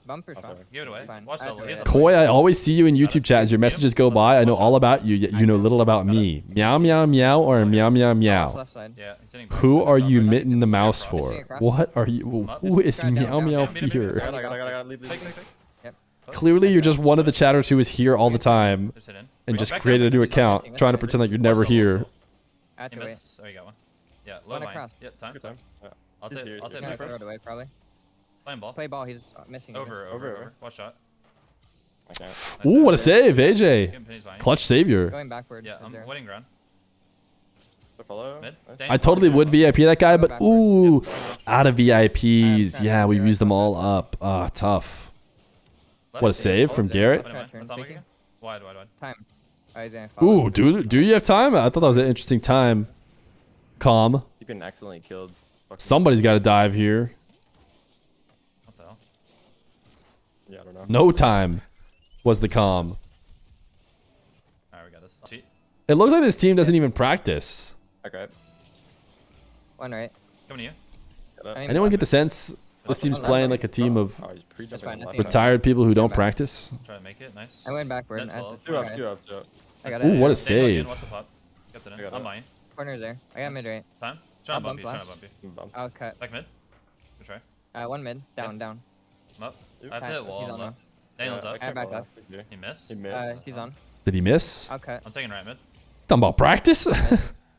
Bumper Oh, shot. sorry. Give it away. Fine. Watch I double. have He has to a Koi, I always see you in YouTube chat. As your messages go by, I know all about you, yet you know little about me. Meow, meow, meow, or meow, meow, meow. Left side. Yeah. He's hitting Who back. are you Top right. mitting the mouse Across. for? Across. What are you? Who is Down, meow, down, meow, down. Feer? I got. Leave. Take. Yep. Clearly, you're just one of the chatters who is here all the time Just hit in. and Back just up. created a new account, trying to pretend like you're never here. I have He to wait. missed. Oh, you got one. Yeah. Low One line. across. Yeah. Time. Good time. Yeah. I'll He's take. here, I'll he's take here. mid Throw first. it away probably. Playing ball. Play ball. He's missing. Over. Watch shot. I can't. Nice Ooh, what a save. save, AJ. Getting pennies behind you. Clutch savior. Going backward. Yeah. I'm Zero. waiting ground. The follow. Mid. Nice. I totally would VIP that guy, but ooh, out of VIPs. Yeah, we've used them all up. Ah, tough. What a save from Garrett. Atomic again. Wide. Time. Oh, he's gonna follow. Ooh, do you have time? I thought that was an interesting time. Calm. You've been accidentally killed. Fucking- Somebody's got to dive here. What the hell? Yeah, I don't know. No time was the calm. Alright, we got this. Cheat. It looks like this team doesn't even practice. Okay. One right. Coming to you. Got it. Anyone get the sense this team's playing like a team of Oh, he's pre-jumping That's fine, I left. think- retired people who don't practice? Try to make it. Nice. I went backward. Net I had 12. to Two up. try. I got Ooh, it. what a Daniel again, save. Watch the pop. Got that I in. got I'm it. mine. Corner's there. I got mid right. Time. Trying to I'll bump you. bump Trying to bump you. Bump. I was cut. Back mid. Good try. One mid. Down. I'm up. I have to Time. hit wall. He's I'm on up. Daniel's Yeah, up. I can't back follow. up. He's here. He missed. He missed. He's on. Did he miss? I'll cut. I'm taking right mid. Talking about practice?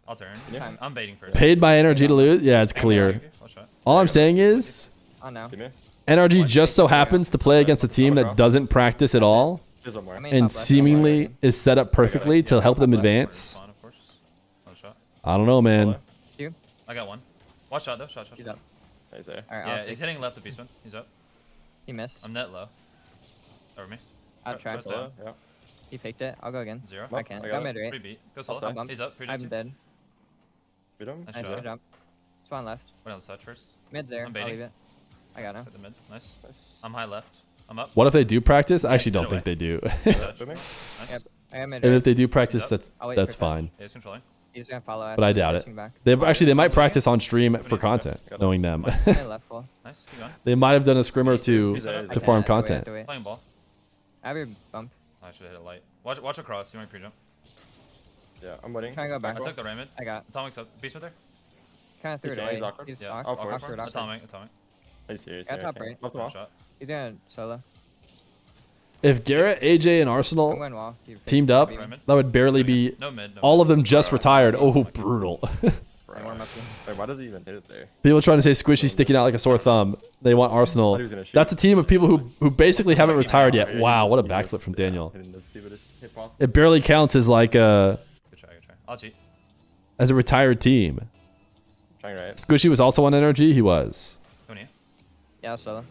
I'll turn. Yeah. I'm baiting first. Paid by NRG to lose? Yeah, it's clear. Watch shot. All I'm saying is On now. Give me. NRG just so happens to play against a team that doesn't practice at all There's one more. and seemingly is set up perfectly to help them advance. Spawn, of course. One shot. I don't know, man. You. I got one. Watch shot though. Shot. He's up. He's there. Alright. Yeah, he's hitting left the beast one. He's up. He missed. I'm net low. Over me. I'll try. Follow. Yeah. He faked it. I'll go again. Zero. I can't. I Got got mid right. Free beat. Go I'll solo. stop. He's up. I'm dead. Beat him. Nice Nice shot. jump. Spawn left. Went on the side first. Mid's there. I'm I'll baiting. leave it. I got him. Hit the mid. Nice. Nice. I'm high left. I'm up. What if they do practice? I actually Get don't think they do. Touch. Booming. Nice. Yep. I got mid And right. if they do practice, up. that's I'll wait that's for fine. Yeah, he's controlling. He's gonna follow. But I doubt it. Back. They might practice on stream for content, knowing them. Mid left full. Nice. Keep going. They might have done a scrim or two He's there. to farm I have to wait, content. Playing ball. I have your bump. I should have hit it light. Watch across. You might pre-jump. Yeah, I'm waiting. Try and go back. I took the right mid. I got. Atomic's up. Beast with there. Kind of threw it Okay, away. he's awkward. He's Yeah. awkward. Awkward. Atomic. He's here. He's Yeah, here. top Okay. right. Up the One wall. shot. He's gonna solo. If Garrett, AJ, and I'm Arsenal going wall. You fake teamed it. up, Right mid. that would barely be No mid. No all mid. of them just retired. Oh, brutal. I warm up. Wait, why does he even hit it there? People trying to say Squishy sticking out like a sore thumb. They want Arsenal. Thought he was gonna shoot. That's a team of people who basically haven't retired yet. Wow, what a backflip from Daniel. It barely counts as like a Good try. I'll cheat. as a retired team. Trying right. Squishy was also on NRG. He was. Coming here. Yeah, solo.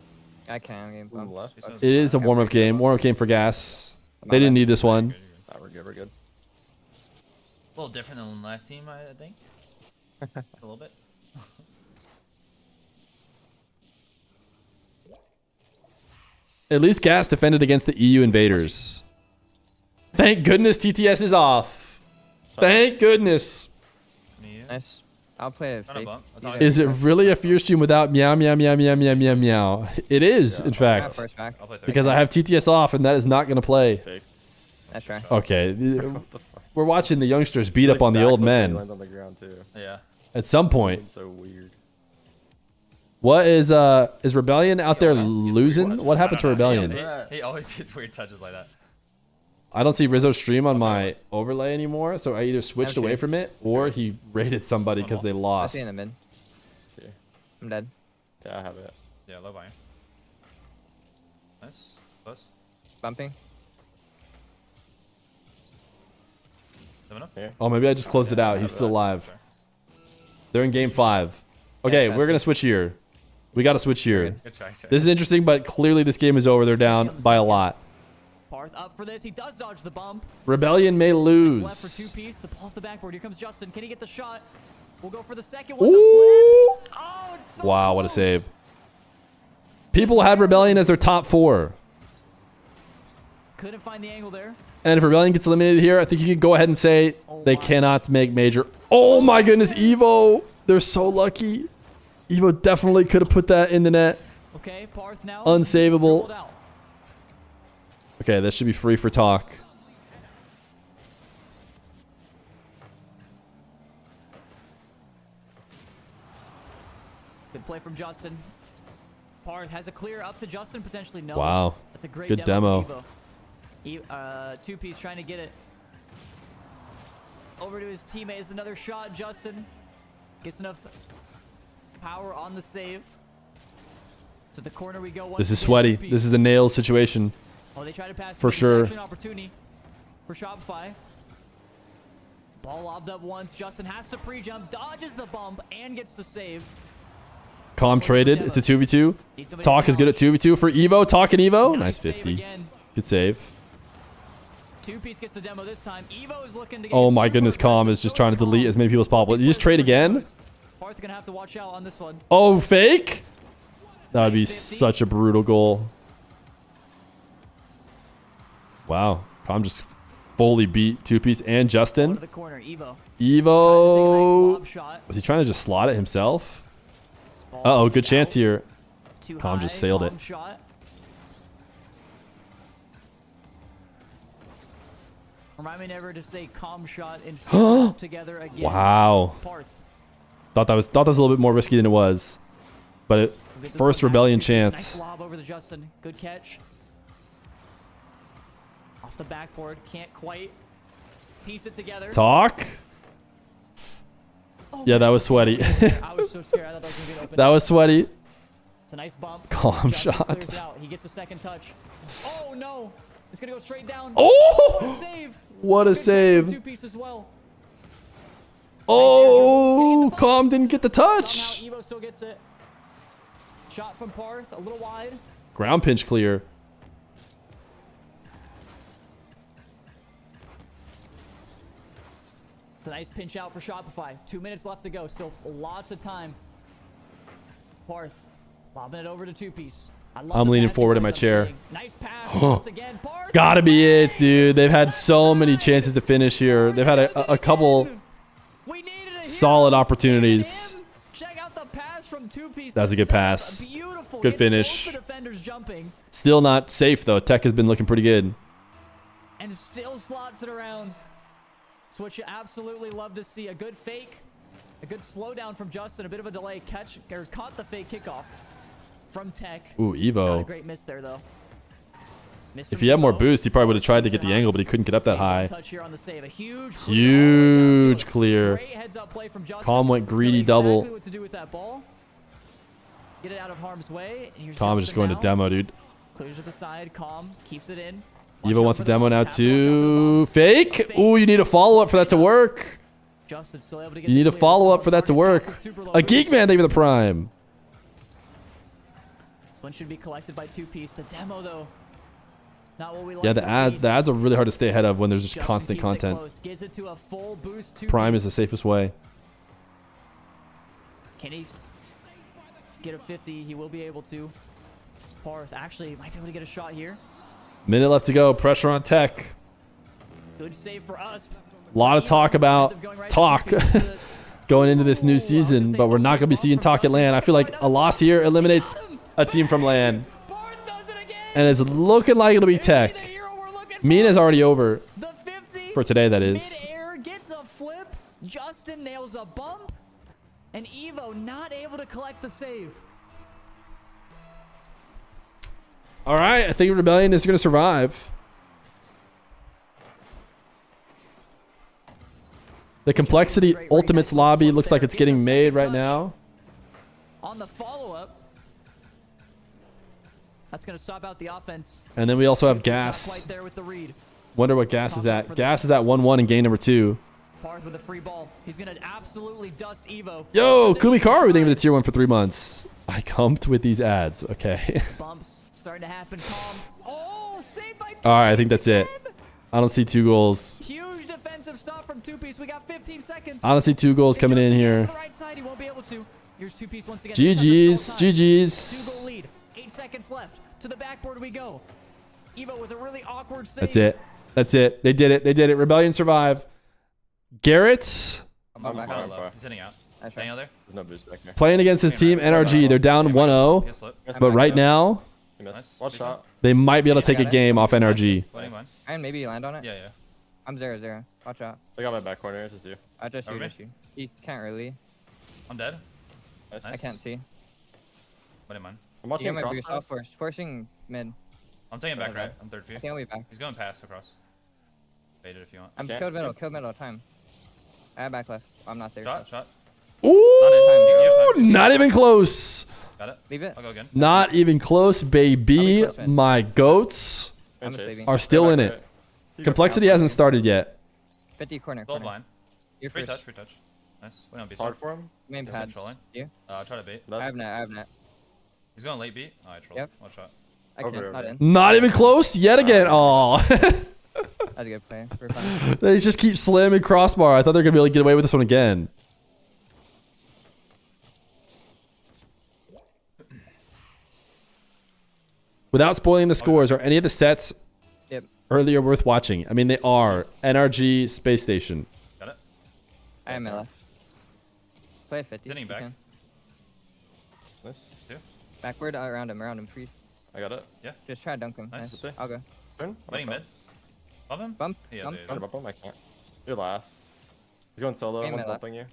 I can game bump. Left. It is a warm-up game. Warm-up game for gas. They didn't need this one. Ah, we're good. We're good. A little different than last team, I think. A little bit. At least gas defended against the EU invaders. Thank goodness TTS is off. Thank goodness. Nice. I'll play a fake. Is it really a Feer stream without meow meow meow meow meow meow meow? It is, in fact. First back. Because I have TTS off and that is not going to play. That's right. Okay. We're watching the youngsters beat up on the old men. On the ground too. Yeah. At some point. So weird. What is Rebellion out there losing? What happened to Rebellion? He always gets weird touches like that. I don't see Rizzo's stream on my overlay anymore, so I either switched away from it or he raided somebody because they lost. I see in the mid. See. I'm dead. Yeah, I have it. Yeah, low buy. Nice. Close. Bumping. Oh, maybe I just closed it out. He's still alive. They're in game 5. Okay, we're gonna switch here. We gotta switch here. This is interesting, but clearly this game is over. They're down by a lot. Parth up for this. He does dodge the bump. Rebellion may It's left for lose. 2-piece. The ball off the backboard. Here comes Justin. Can he get the shot? We'll go for the second one. Ooh. The flip. Oh, it's so Wow, close. what a save. People had Rebellion as their top 4. Couldn't find the angle there. And if Rebellion gets eliminated here, I think you can go ahead and say they cannot make major. Oh my goodness, Evo. They're so lucky. Evo definitely could have put that in the net. Okay, Parth now. Unsavable. dribbled out. Okay, that should be free for talk. Good play from Justin. Parth has a clear up to Justin, potentially no. Wow. That's a great Good demo. from Evo. 2-piece trying to get it over to his teammate. Is another shot. Justin gets enough power on the save. To the corner we go. This is sweaty. This is a nails situation. Oh, they try to pass for sure. Opportunity for Shopify. Ball lobbed up once. Justin has to pre-jump, dodges the bump, and gets the save. Calm traded. It's a 2v2. Talk is good at 2v2 for Evo. Talk and Evo. Nice 50. Good save. 2-piece gets the demo this time. Evo is looking to get Oh my goodness, Calm is just trying to delete as many people as possible. You just trade again? Parth gonna have to watch out on this one. Oh, fake? That would be such a brutal goal. Wow. Calm just fully beat 2-piece and Justin. The corner, Evo. Evo. Was he trying to just slot it himself? Uh-oh, good chance here. Calm just sailed it. Shot. Remind me never to say calm shot and together again. Wow. Parth. Thought that was a little bit more risky than it was. But first Rebellion chance. Nice lob over to Justin. Good catch. Off the backboard. Can't quite piece it together. Talk. Oh Yeah, that was sweaty. I was so scared. I thought that was gonna get open. That was sweaty. It's a nice bump. Calm Justin shot. clears out. He gets a second touch. Oh no! It's gonna go straight down. Oh! What a save! What a Good save. 2-piece as well. Oh, Calm didn't get the touch. Somehow Evo still gets it. Shot from Parth, a little wide. Ground pinch clear. It's a nice pinch out for Shopify. 2 minutes left to go. Still lots of time. Parth lobbing it over to 2-piece. I'm leaning forward in my chair. Nice pass once again. Parth. Gotta be it, dude. They've had so many chances to finish here. They've had a couple solid opportunities. Check out the pass from 2-piece. That's a good pass. Beautiful. Good finish. Both the defenders jumping. Still not safe though. Tech has been looking pretty good. And still slots it around. It's what you absolutely love to see. A good fake. A good slowdown from Justin. A bit of a delay. Caught the fake kickoff from Tech. Ooh, Evo. Not a great miss there though. If he had more boost, he probably would have tried to get the angle, but he couldn't get up that high. Touch here on the save. A Huge clear. Great heads up play from Justin. Calm went greedy Exactly double. what to do with that ball. Get it out of harm's way. Here's Calm is just going to demo, dude. Clears to the side. Calm keeps it in. Evo wants a demo now too. Fake. Ooh, you need a follow-up for that to work. Justin still able to get You need a follow-up for that to work. A Geek Man, thank you for the prime. This one should be collected by 2-piece. The demo though. Not what we like Yeah, to see. the ads are really hard to stay ahead of when there's just Justin constant keeps it content. close, gets it to a full boost. 2-piece. Prime is the safest way. Can he get a 50? He will be able to. Parth actually might be able to get a shot here. Minute left to go. Pressure on Tech. Good save for us. A lot of talk about talk going into this new season, but we're not going to be seeing talk at LAN. I feel like a loss here eliminates a team from LAN. And it's looking like it'll be Tech. MENA's already over. For today, that is. Mid-air gets a flip. Justin nails a bump. And Evo not able to collect the save. All right, I think Rebellion is going to survive. The Complexity Ultimates lobby looks like it's getting made right now. On the follow-up. That's going to stop out the offense. And then we also have Not Gas. quite there with the read. Wonder what Gas is at. Gas is at 1-1 in game number 2. Parth with a free ball. He's going to absolutely dust Evo. Yo, Kumikaru, thank you for the tier 1 for 3 months. I comped with these ads. Okay. Bumps starting to happen. Calm. Oh, saved by All right, I think that's it. I don't see 2 goals. Huge defensive stop from Two Piece. We got 15 seconds. I don't see 2 goals coming in here. To the right side, he won't be able to. Here's Two Piece once again. GG's. GG's. 2-goal lead. 8 seconds left. To the backboard we go. Evo with a really awkward save. That's it. That's it. They did it. They did it. Rebellion survived. Garrett He's sitting out. Staying out there. There's no boost back there. playing against his team, NRG. They're down 1-0. But right now, Watch shot. they might be able to take a game off NRG. And maybe you land on it. Yeah. I'm 0-0. Watch out. I got my back corner. It's just you. I just Over me? you. He can't really. I'm dead. I can't see. What am I? I'm watching him cross pass. Forcing mid. I'm taking back right. I'm third feet. I think I'll be back. He's going past across. Bait it if you want. I'm killed middle. Time. I have back left. I'm not there. Shot. Ooh, not even close. Got it. Leave it. I'll go again. Not even close, baby. My goats are still in it. Complexity hasn't started yet. 50 corner. Gold line. You're free first. touch. Nice. We don't beat Hard for him. Main He's pads. controlling. You? Try to bait. I have net. He's going late beat. Oh, I trolled. Yep. One shot. I can't. Not in. Not even close yet again. Oh. That's a good play. We're fine. They just keep slamming crossbar. I thought they were going to be able to get away with this one again. Without spoiling the scores, are any of the sets earlier worth watching? I mean, they are. NRG Space Station. Got it. I am left. Play 50. Sitting back. Nice. Backward around him. Free. I got it. Yeah. Just try to dunk him. Nice. I'll go. Turn. Waiting mid. Bump him? Bump. He has Bump. it. Try to bump him. I can't. You're last. He's going solo. Aim One's it left. bumping you.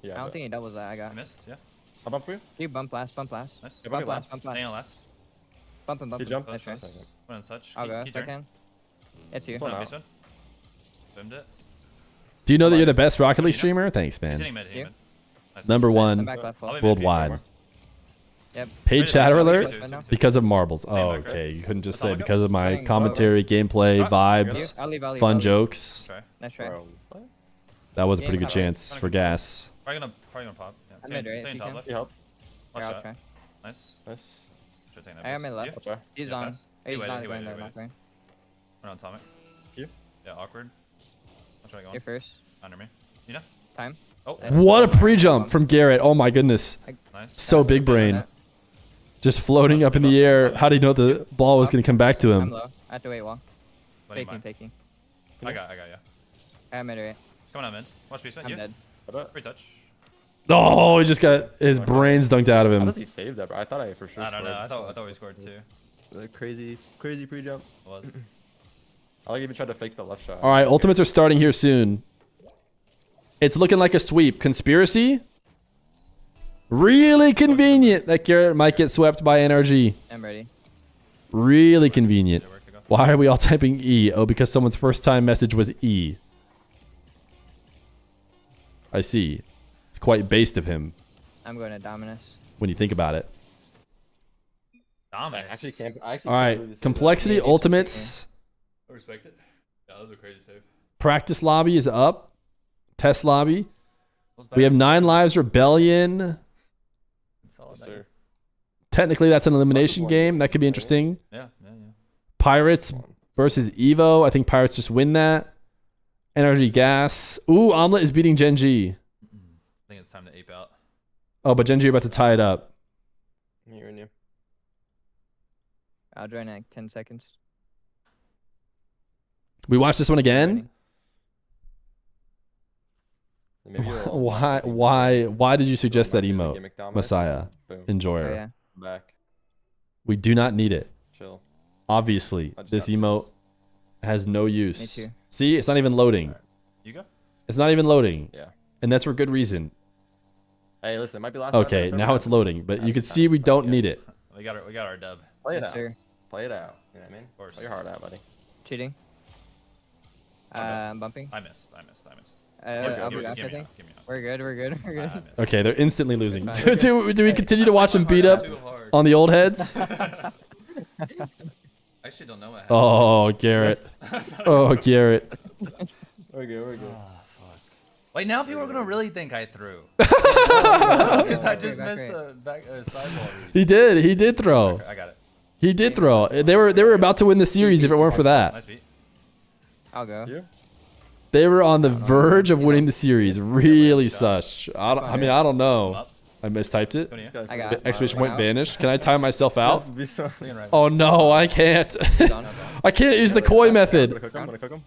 Yeah. I don't think he doubles that. I got. I missed. Yeah. I'll bump for you. You bump last. Nice. Bump last. Staying last. Bump him. He jumped. Nice try. One in such. I'll go. Key If I turn. can. It's you. No, beast one. Boomed it. Do you know that you're the best Rocket League streamer? Thanks, He's hitting man. mid. Hitting mid. Nice. Number I'm 1 back left full. I'll be mid. worldwide. Yep. Paid Right, chatter two, alert two, two, two. because of marbles. Oh, back, right? okay. You couldn't just That's all say I got. because of my Going commentary, gameplay, vibes, I'll leave. fun jokes. Try. Nice try. That was a pretty Game good cover. chance for Gas. Probably gonna pop. Yeah. I'm mid, right, Staying if top you left. You help. Watch I'll shot. try. Nice. Nice. Should take that. I am boost. mid left. I'll try. He's Yeah, on. fast. He's He waited, not he going waited, there. he Not waited. going. We're on atomic. You? Yeah, awkward. I'll try to go You're on. first. Under me. You know? Time. Oh. What a pre-jump from Garrett. Oh my goodness. Nice. So big brain. Just floating up in the air. How do you know the ball was going to come back to I'm him? low. I have to wait wall. What do you mind? Faking. I got you. I am mid right. Coming out mid. Watch beast one. I'm You. dead. Free touch. Oh, he just got his brains dunked out of How him. does he save that, bro? I thought I for sure I don't scored. know. I thought we scored too. Crazy pre-jump. It was. I like even tried to fake the left shot. All right, Ultimates are starting here soon. It's looking like a sweep. Conspiracy? Really convenient that Garrett might get swept by NRG. I'm ready. Really convenient. Why are we all typing E? Oh, because someone's first time message was E. I see. It's quite based of him I'm going to Dominus. when you think about it. Dominus. I actually can't. I actually All can't right, believe this is Complexity that. Ultimates. I respect it. Yeah, that was a crazy save. Practice lobby is up. Test lobby. We have 9 lives. Rebellion. Yes, sir. Technically, that's an elimination game. That could be interesting. Yeah. Pirates versus Evo. I think Pirates just win that. NRG Gas. Ooh, Omelet is beating Gen G. I think it's time to ape out. Oh, but Gen G are about to tie it up. You're in you. I'll join in like 10 seconds. We watch this one again. Maybe you're Why did you suggest that emote, gimmick dominance. Messiah? Boom. Enjoyer. Oh, yeah. Back. We do not need it. Chill. Obviously, I just this got emote has no use. Me too. See, it's not even loading. You go. It's not even loading. Yeah. And that's for good reason. Hey, listen, it might be last. Okay, now it's loading, but you can see we don't need it. We got our dub. Play it Yes, out. sir. Play it out. You know what I mean? Play your heart out, buddy. Cheating. Bumping. I missed. I'll be back, I think. We're good. We're good. Okay, they're instantly losing. Fine. do we continue to watch them beat up on the old heads? I actually don't know what happened. Oh, Garrett. Oh, Garrett. We're good. We're good. Wait, now people are gonna really think I threw. Because I just missed the sideball read. He did throw. I got it. He did throw. They were about to win the series if it weren't for that. Nice beat. I'll go. They were on the verge of winning the series. Really sush. I mean, I don't know. I mistyped it. I got it. Exclamation point vanished. Can I time myself out? Yes, Oh no, I can't. I can't use the koi method. I'm gonna cook him.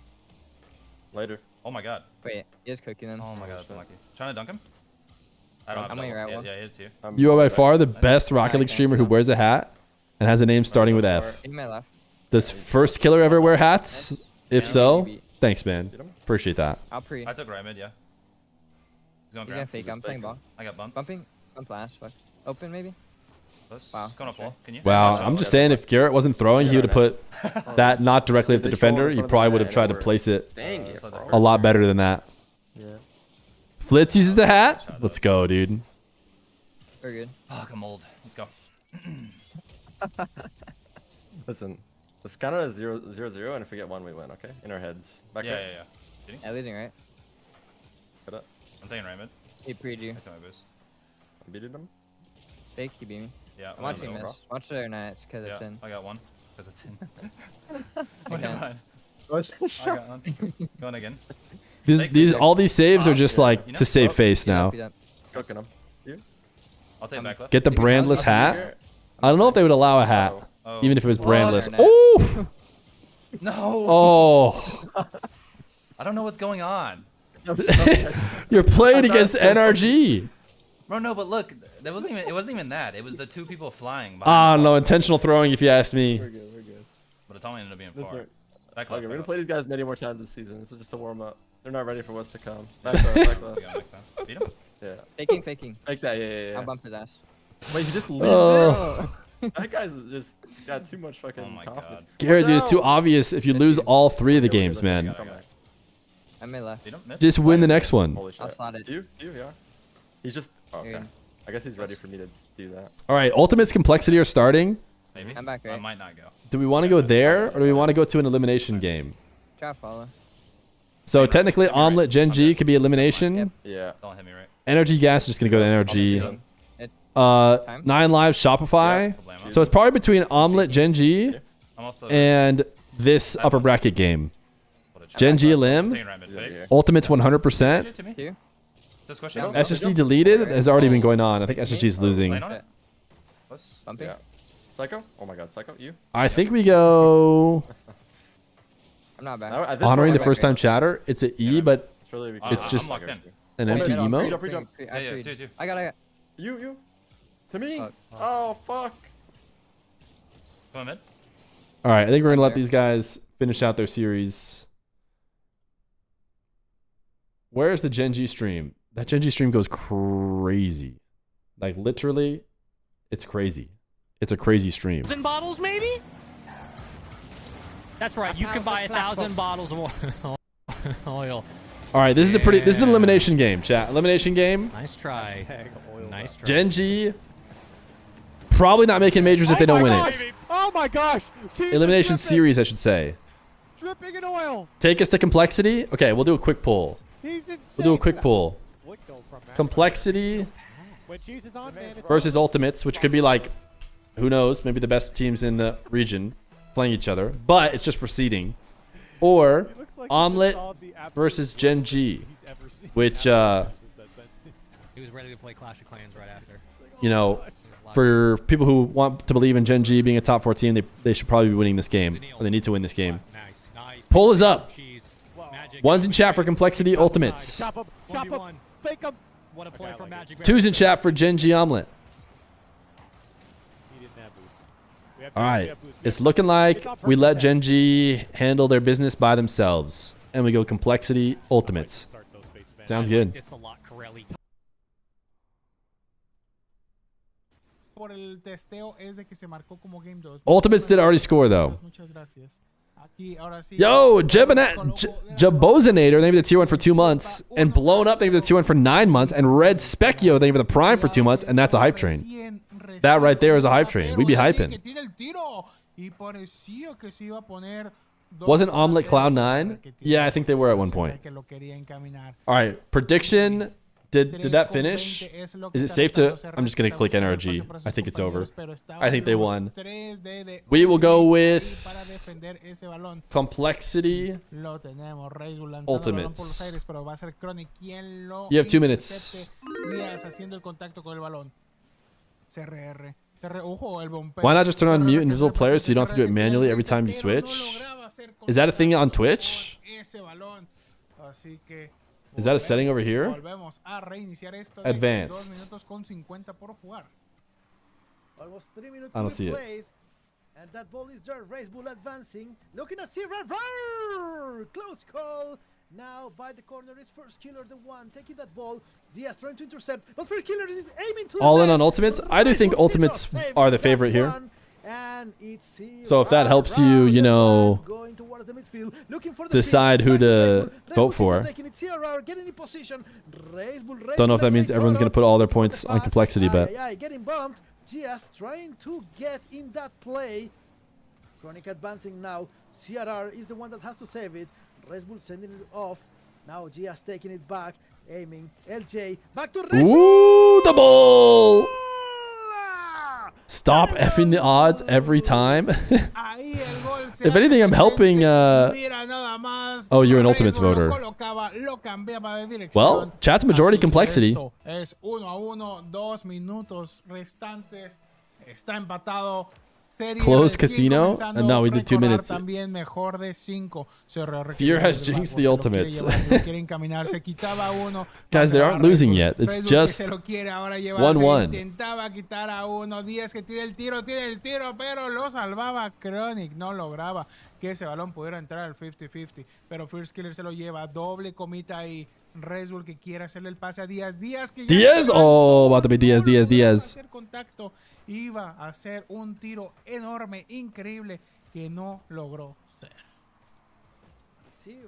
Later. Oh my god. Wait, he is cooking them. Oh my god, that's unlucky. Trying to dunk him? I don't have I'm double. gonna Yeah, one. yeah, I hit it too. You are by far the best Rocket League streamer who wears a hat and has a name starting with F. In my left. Does First Killer ever wear hats? If so, thanks, man. Appreciate that. I'll pre. I took right mid, yeah. He's He's gonna fake. I'm playing ball. I got bumped. Bumping. Bump flash. Fuck. Open maybe. Wow. Going up wall. Can you? Wow, I'm just saying if Garrett wasn't throwing, he would have put that not directly at the defender. He probably would have tried to place it a lot better than that. Flitz uses the hat. Let's go, dude. We're good. Fuck, I'm old. Let's go. Listen, it's kind of 0-0, and if we get one, we win. Okay, in our heads. Back Yeah, up. yeah, yeah. Yeah, losing right. Put up. I'm taking right mid. He preed you. I took my boost. I beated him. Fake. He beat me. Yeah. I'm watching this. Watch their nights because it's in. I got one. Because it's in. I can't. I got one. Going again. All these saves are just like to save face now. Cooking him. You? I'll take back left. Get the brandless hat. I don't know if they would allow a hat, even if it was brandless. Oh. Oh. No. Oh. I don't know what's going on. You're playing against NRG. Bro, no, but look, that wasn't even. It wasn't even that. It was the two people flying. No, intentional throwing, if you ask me. We're good. We're good. But it only ended up being That's far. right. Back Okay, left, we're back gonna left. play these guys many more times this season. This is just a warm up. They're not ready for what's to come. Back left. Back left. We got next time. Beat him. Yeah. Faking. Fake that. Yeah. I'll bump his ass. Wait, he just lives it. That guy's just got too much fucking confidence. Garrett, dude, it's too obvious if you lose all 3 of the games, man. I may left. Just win the next one. Holy shit. I'll slot it. You, yeah. He's just okay. I guess he's ready for me to do that. All right, Ultimate's Complexity are starting. Maybe. I'm back right. I might not go. Do we want to go there, or do we want to go to an elimination game? Try to follow. So technically, Omelet Gen G could be elimination. Yeah. Don't hit me right. Energy Gas is just gonna go to NRG. 9 Live Shopify. So it's probably between Omelet Gen G and this upper bracket game. Gen G Elim. Ultimate's 100%. SSG deleted has already been going on. I think SSG is losing. Bumping. Yeah. Psycho? Oh my god, Psycho, you? I think we go I'm not back. honoring the first time chatter. It's an E, but it's just I'm locked in. an empty emo. Pre-jump. Yeah, two. I got. You. To me? Oh, fuck. Come on, mid. All right, I think we're gonna let these guys finish out their series. Where's the Gen G stream? That Gen G stream goes crazy. Like literally, it's crazy. It's a crazy stream. 1,000 bottles, maybe? That's right. You can buy 1,000 bottles of oil. All right, this is an elimination game, chat. Elimination game. Nice try. Nice try. Gen G probably not making majors if they don't win it. Oh my gosh! Elimination series, I should say. Dripping in oil. Take us to complexity. Okay, we'll do a quick poll. He's insane. We'll do a quick poll. Complexity When cheese is on, man, it's versus ultimates, which could be like, who knows, maybe the best teams in the region playing each other, but it's just for seeding. Or Omelet versus Gen G, which He was ready to play Clash of Clans right after. you know, for people who want to believe in Gen G being a top 4 team, they should probably be winning this game, or they need to win this game. Poll is up. One's in chat for complexity ultimates. Chop up, fake him. What a play from Magic. 2's in chat for Gen G omelet. He didn't have boost. All right, it's looking like we let Gen G handle their business by themselves, and we go complexity ultimates. Sounds good. por el testeo es de que se marcó como Game 2. Ultimates did already score, though. Muchas gracias. Aquí, ahora sí. Yo, Jabozinator, thank you for the tier 1 for 2 months. And Blown Up, thank you for the tier 1 for 9 months. And Red Specchio, thank you for the Prime for 2 months. And that's a hype train. That right there is a hype train. We'd be hyping. Wasn't Omelet Cloud9? Yeah, I think they were at one point. All right, prediction. Did that finish? Is it safe to... I'm just going to click NRG. I think it's over. I think they won. We will go with... Complexity. Ultimates. You have 2 minutes. Why not just turn on mute invisible players so you don't have to do it manually every time you switch? Is that a thing on Twitch? Is that a setting over here? Advanced. Almost 3 minutes I don't see it. played, and that ball is there. Race Bull advancing. Looking at Feer. Close call. Now by the corner is First Killer, the one taking that ball. Diaz trying to intercept, but First Killer is aiming to All in on Ultimates? I do think Ultimates are the favorite here. So if that helps you, you know, decide who to vote for. Don't know if that means everyone's going to put all their points on Complexity bet. Getting bumped. Gias trying to get in that play. Chronic advancing now. CRR is the one that has to save it. Red Bull sending it off. Now Gias taking it back. Aiming. LJ. Back to Red Bull. Ooh, the ball! Stop effing the odds every time. If anything, I'm helping. Oh, you're an Ultimates voter. Well, chat's majority Complexity. Close Casino? No, we did 2 minutes. Fear has jinxed the Ultimates. Guys, they aren't losing yet. It's just 1-1. Que ese balón pudiera entrar al 50-50, pero First Killer se lo lleva, doble comita ahí. Red Bull que quiere hacerle el pase a Diaz. Diaz que Diaz, oh, about to be Diaz. Hacer contacto, iba a hacer un tiro enorme, increíble, que no logró ser. See,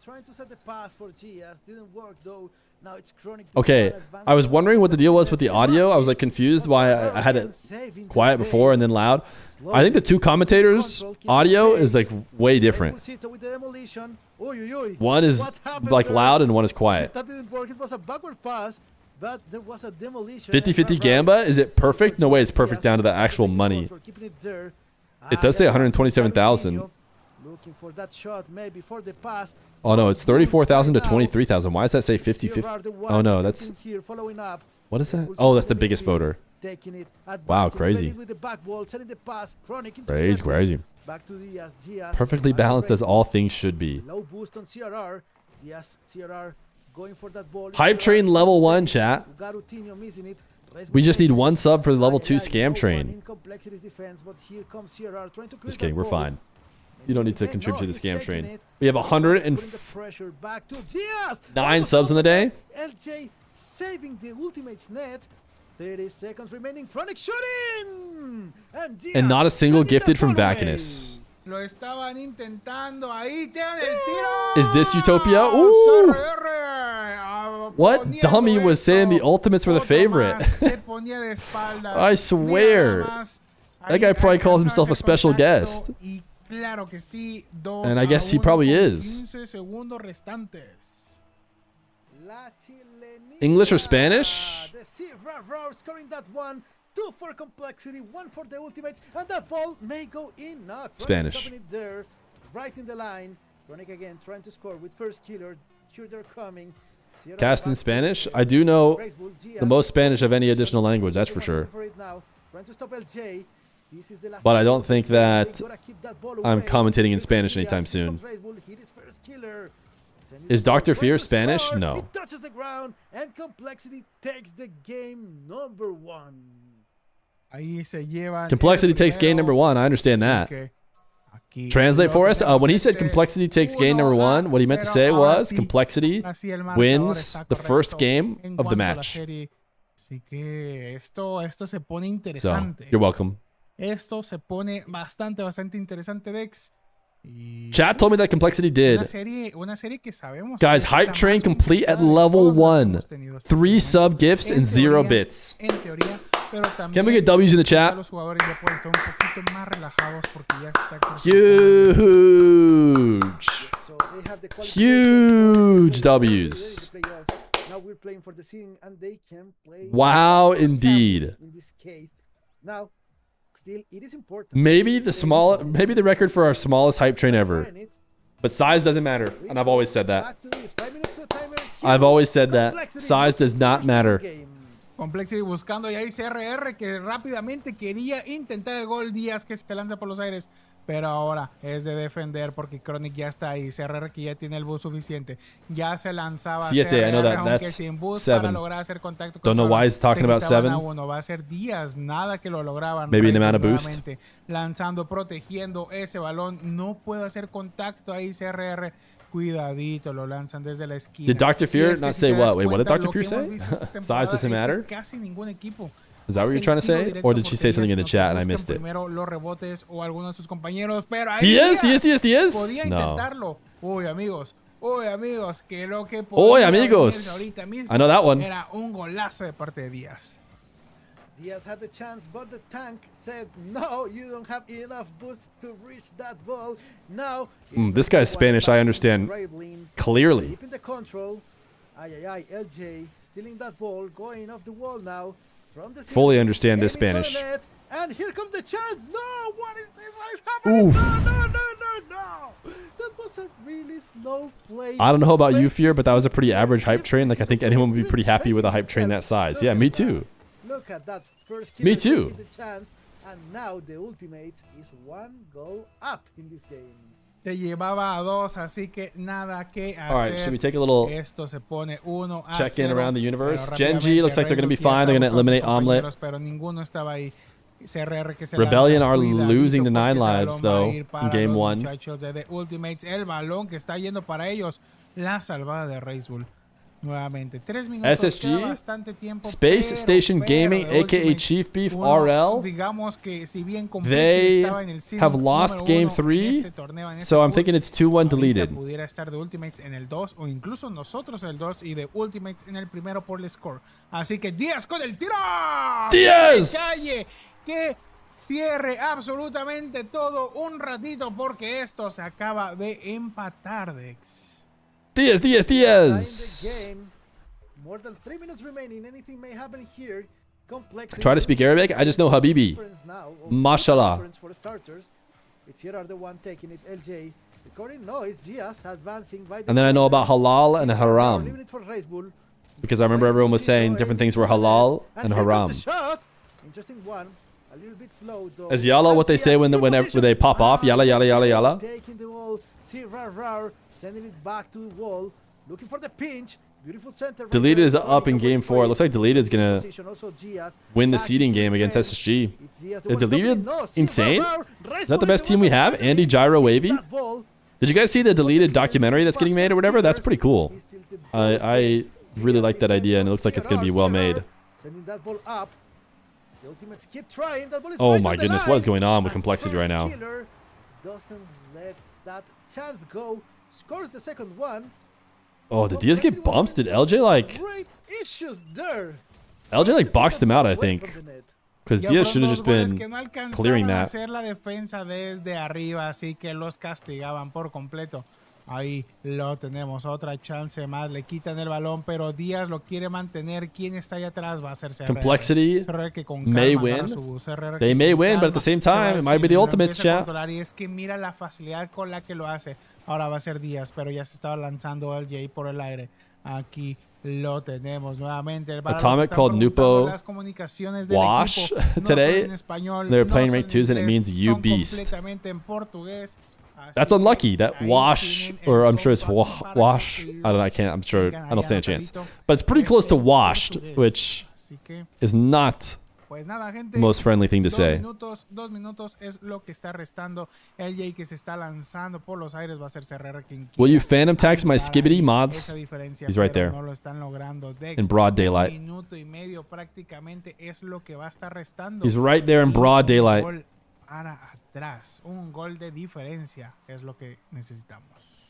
trying to set the pass for Gias, didn't work though. Now it's Chronic. Okay, I was wondering what the deal was with the audio. I was like confused why I had it quiet before and then loud. I think the two commentators' audio is like way different. One is like loud and one is quiet. That didn't work. It was a backward pass, but there was a demolition. 50-50 Gamba, is it perfect? No way, it's perfect down to the actual money. It does say 127,000. Looking for that shot, maybe for the pass. Oh no, it's 34,000 to 23,000. Why does that say 50-50? Oh no, that's... What is that? Oh, that's the biggest voter. Wow, crazy. Crazy. Perfectly balanced as all things should be. Low boost on CRR. CRR going for that ball. Hype train level 1, chat. We just need 1 sub for the level 2 scam train. Just kidding, we're fine. You don't need to contribute to the scam train. We have 109 subs in the day. LJ saving the Ultimates net. 30 seconds remaining. Chronic shooting! And not a single gifted from Vacanus. Is this Utopia? Ooh! What dummy was saying the Ultimates were the favorite? I swear. That guy probably calls himself a special guest. And I guess he probably is. English or Spanish? Scoring that one. 2 for Complexity, 1 for the Ultimates, and that ball may go in. Spanish. Stopping it there, right in the line. Chronic again trying to score with First Killer. Here they're coming. Cast in Spanish? I do know the most Spanish of any additional language, that's for sure. But I don't think that I'm commentating in Spanish anytime soon. Is Dr. Feer Spanish? No. He touches the ground, and Complexity takes the game number 1. Complexity takes game number 1. I understand that. Translate for us. When he said Complexity takes game number 1, what he meant to say was Complexity wins the first game of the match. Así que esto se pone So, interesante. you're welcome. Esto se pone bastante interesante, Dex. Chat told me that Complexity did. Una serie que sabemos Guys, que Hype es la Train más complete at complicada de level todas las que 1. hemos tenido hasta 3 este momento. sub gifts and 0 bits. En teoría, pero también Can we get W's in the quizá chat? los jugadores ya pueden estar un poquito más relajados porque ya se está Huge. Huge W's. Now we're playing for the seeding and they can play. Wow, indeed. In this case, now still it is important. Maybe the record for our smallest Hype Train ever. But size doesn't matter, and I've always said that. I've always said that. Size does not matter. Complexity buscando y ahí CRR que rápidamente quería intentar el gol. Díaz que se lanza por los aires, pero ahora es de defender porque Chronic ya está ahí. CRR que ya tiene el boost suficiente. Ya se lanzaba 7, I know CRR, that. aunque That's sin boost para 7. lograr hacer contacto con Don't know Solo. why he's talking about Se quitaban 7. a uno. Va a ser Díaz, nada que lo lograban. Maybe an Razor amount of boost. nuevamente lanzando, protegiendo ese balón. No puede hacer contacto ahí CRR. Cuidadito, lo lanzan desde la esquina. Did Dr. Fear not say what? Wait, what did Dr. Fear say? Size doesn't matter? Casi ningún equipo. Is that what you're trying to say? Or did she say something in the chat and I missed it? Primero los rebotes o algunos de sus compañeros, pero ahí Díaz? podía No. intentarlo. Uy, amigos, que lo que Uy, podía amigos. venirse ahorita mismo I know that one. era un golazo de parte de Díaz. Diaz had the chance, but the tank said, no, you don't have enough boost to reach that ball. Now, This guy's Spanish, I understand clearly. keeping the control. LJ stealing that ball, going off the wall now. From the Fully understand this heading to the Spanish. net, and here comes the chance. No, what is this? What is happening? Oof. No. That was a really slow play. I don't know about you, Fear, but that was a pretty average Hype Train. Like, I think anyone would be pretty happy with a Hype Train that size. Yeah, me too. Look at that first Me killer too. taking the chance, and now the ultimate is 1 goal up in this game. Te llevaba a 2, así que nada que hacer. All right, should we take a little Esto se pone 1 a check in 0, around the universe? pero Gen G looks like they're going to be fine. They're going to eliminate Omelet. Pero ninguno estaba ahí. CRR que se Rebellion lanza, are cuidadito, losing to porque 9 ese lives, balón va a though, ir in para game los 1. muchachos de The Ultimates. El balón que está yendo para ellos. La salvada de Razor. Nuevamente, 3 minutos. SSG, queda bastante tiempo, Space Station Gaming, The aka Ultimates, Chief Beef uno, RL. digamos que si bien Complexity They estaba en el seed have lost número game 1 en 3, este torneo, en este so I'm pool, thinking it's 2-1 ahorita deleted. pudiera estar The Ultimates en el 2 o incluso nosotros en el 2 y The Ultimates en el primero por el score. Así que Díaz con el tiro. ¡Díaz! Calle, que cierre absolutamente todo un ratito porque esto se acaba de empatar, Dex. Díaz. More than 3 minutes remaining. Anything may happen here. Complexity. Try to speak Arabic. I just know Habibi. Mashallah. For starters, it's here are the one taking it. LJ. Recording noise. Diaz advancing by the And then I know about halal and haram. limit for Race Bull. Because I remember everyone was saying different things were halal and here comes haram. the shot. Interesting one. A little bit slow though. Is yalla what they say whenever they pop off? Yalla, yalla, yalla, yalla. Taking the wall. See rar, sending it back to the wall. Looking for the pinch. Beautiful center. Deleted is up in game 4. It looks like Deleted is going to win the seeding game against SSG. Is Deleted insane? Is that the best team we have? Andy, Gyro, Wavy? Did you guys see the Deleted documentary that's getting made or whatever? That's pretty cool. I really like that idea, and it looks like it's going to be well made. Sending that ball up. The Ultimates keep trying. That ball is Oh right my on the goodness, line. what is going on with And Complexity first right now? killer doesn't let that chance go. Scores the second one. Oh, did Diaz get bumps? Did LJ like... Great issues there. LJ like boxed him out, I think. Because Diaz should have just been clearing a that. hacer la defensa desde arriba, así que los castigaban por completo. Ahí lo tenemos, otra chance más, le quitan el balón, pero Díaz lo quiere mantener. ¿Quién está allá atrás? Va a ser CRR. Complexity CRR que con may calma win. agarra su bus. CRR They que may con win, but at calma the same se va time, al it might be cine, the lo Ultimates, empieza a chat. controlar, y es que mira la facilidad con la que lo hace. Ahora va a ser Díaz, pero ya se estaba lanzando LJ por el aire. Aquí lo tenemos nuevamente. Atomic called Nupo las comunicaciones del Wash equipo no today. son en español, They're no playing son rank en 2s and it inglés, means you son beast. completamente en portugués. That's unlucky. That wash, or I'm sure it's wash. I don't know. I can't. I'm sure. I don't stand a chance. But it's pretty close to washed, which is not Pues nada, gente. Most friendly thing to say. 2 minutos es lo que está restando. LJ que se está lanzando por los aires va a ser CRR quien Will you phantom tax my Skibbity mods? Diferencia, He's right there. No lo están logrando. Dex, in broad daylight. 1 minuto y medio prácticamente es lo que va a estar restando. He's right there in broad daylight. Un gol para atrás. Un gol de diferencia es lo que necesitamos.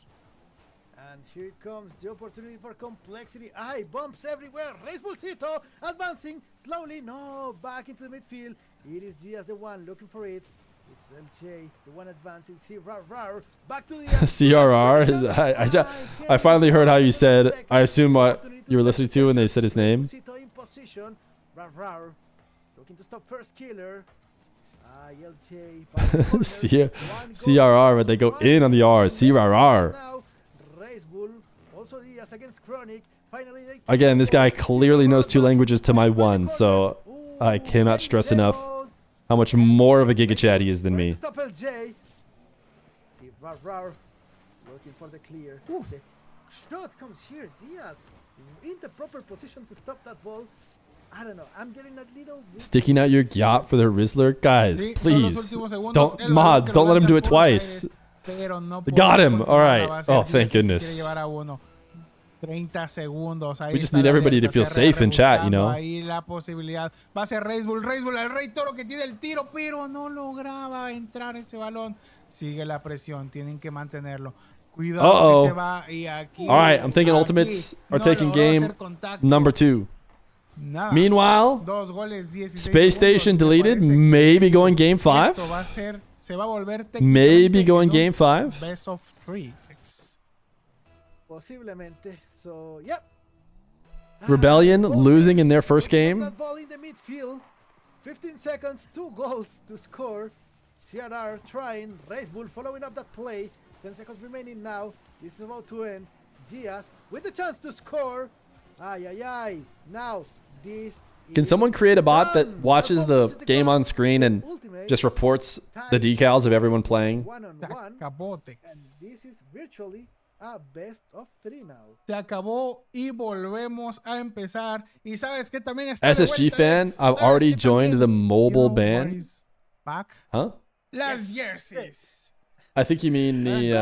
And here comes the opportunity for complexity. Aye, bumps everywhere. Race Bolsito advancing slowly. No, back into the midfield. It is Gias the one looking for it. It's LJ, the one advancing. CRR back to the CRR. I finally heard how you said. I assume what you were listening to when they said his name. In position. RR looking to stop first killer. LJ. CRR, but they go in on the R. CRR. Again, this guy clearly knows 2 languages to my 1, so I cannot stress enough how much more of a Giga Chat he is than me. Stop LJ. See RR looking for the clear. The shot comes here. Diaz in the proper position to stop that ball. I don't know. I'm getting a little sticking out your gyat for the Rizzler, guys. Please don't mods. Don't let him do it twice. Got him. All right. Oh, thank goodness. 30 segundos. We just need everybody to feel safe in chat, you know. Ahí la posibilidad. Va a ser Racebull, el Rey Toro que tiene el tiro, pero no lograba entrar ese balón. Sigue la presión, tienen que mantenerlo. Cuidado que se va y aquí. All right, I'm thinking ultimates are taking game number 2. Nada. Meanwhile, Space Station deleted. Maybe going game 5. Se va a volver maybe going game 5. Best of 3. Posiblemente. So, yep. Rebellion losing in their first game. That ball in the midfield. 15 seconds, 2 goals to score. CRR trying. Race Bull following up that play. 10 seconds remaining now. This is about to end. Gias with the chance to score. Ay, ay, ay. Now, this. Can someone create a bot that watches the game on screen and just reports the decals of everyone playing? 1-on-1. This is virtually a best of 3 now. Se acabó y volvemos a empezar. Y sabes que también está SSG fan, I've already joined the mobile ban. Back? Huh? Las jerseys. I think you mean the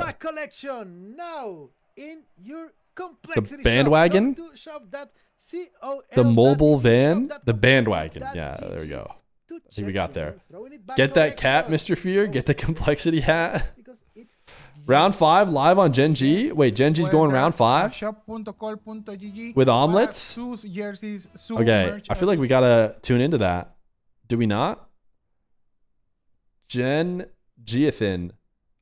back collection now in your complexity bandwagon? Shop that the mobile van? The bandwagon. Yeah, there we go. I think we got there. Get that cat, Mr. Feer. Get the complexity hat. Round 5 live on Gen G. Wait, Gen G's going round 5? With omelets? Okay, I feel like we gotta tune into that. Do we not? Gen Giathin.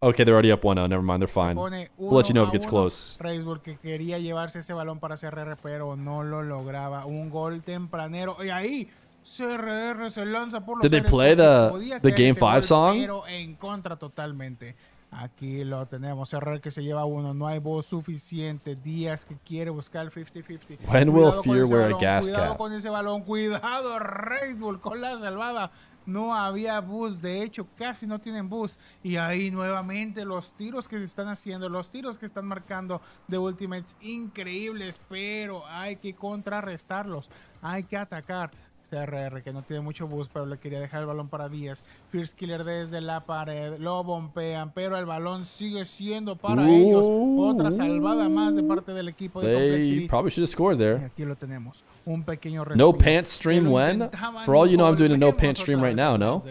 Okay, they're already up 1-0. Never mind, they're fine. We'll let you know if it gets close. Racebull que quería llevarse ese balón para CRR, pero no lo lograba. Un gol tempranero. Y ahí CRR se lanza por los Did they play the Game 5 song? Pero en contra totalmente. Aquí lo tenemos. CRR que se lleva 1. No hay voz suficiente. Díaz que quiere buscar el 50-50. When will Feer wear a gas Cuidado cap? con ese balón. Cuidado, Racebull con la salvada. No había boost, de hecho casi no tienen boost. Y ahí nuevamente los tiros que se están haciendo, los tiros que están marcando de ultimates increíbles, pero hay que contrarrestarlos, hay que atacar. CRR que no tiene mucho boost, pero le quería dejar el balón para Díaz. First Killer desde la pared, lo bompean, pero el balón sigue siendo para ellos. Otra salvada más de parte del equipo de Complexity. They probably should have scored there. Y aquí lo tenemos, un pequeño respiro. No pants stream when? For all you know, I'm doing a no pants stream right now, no?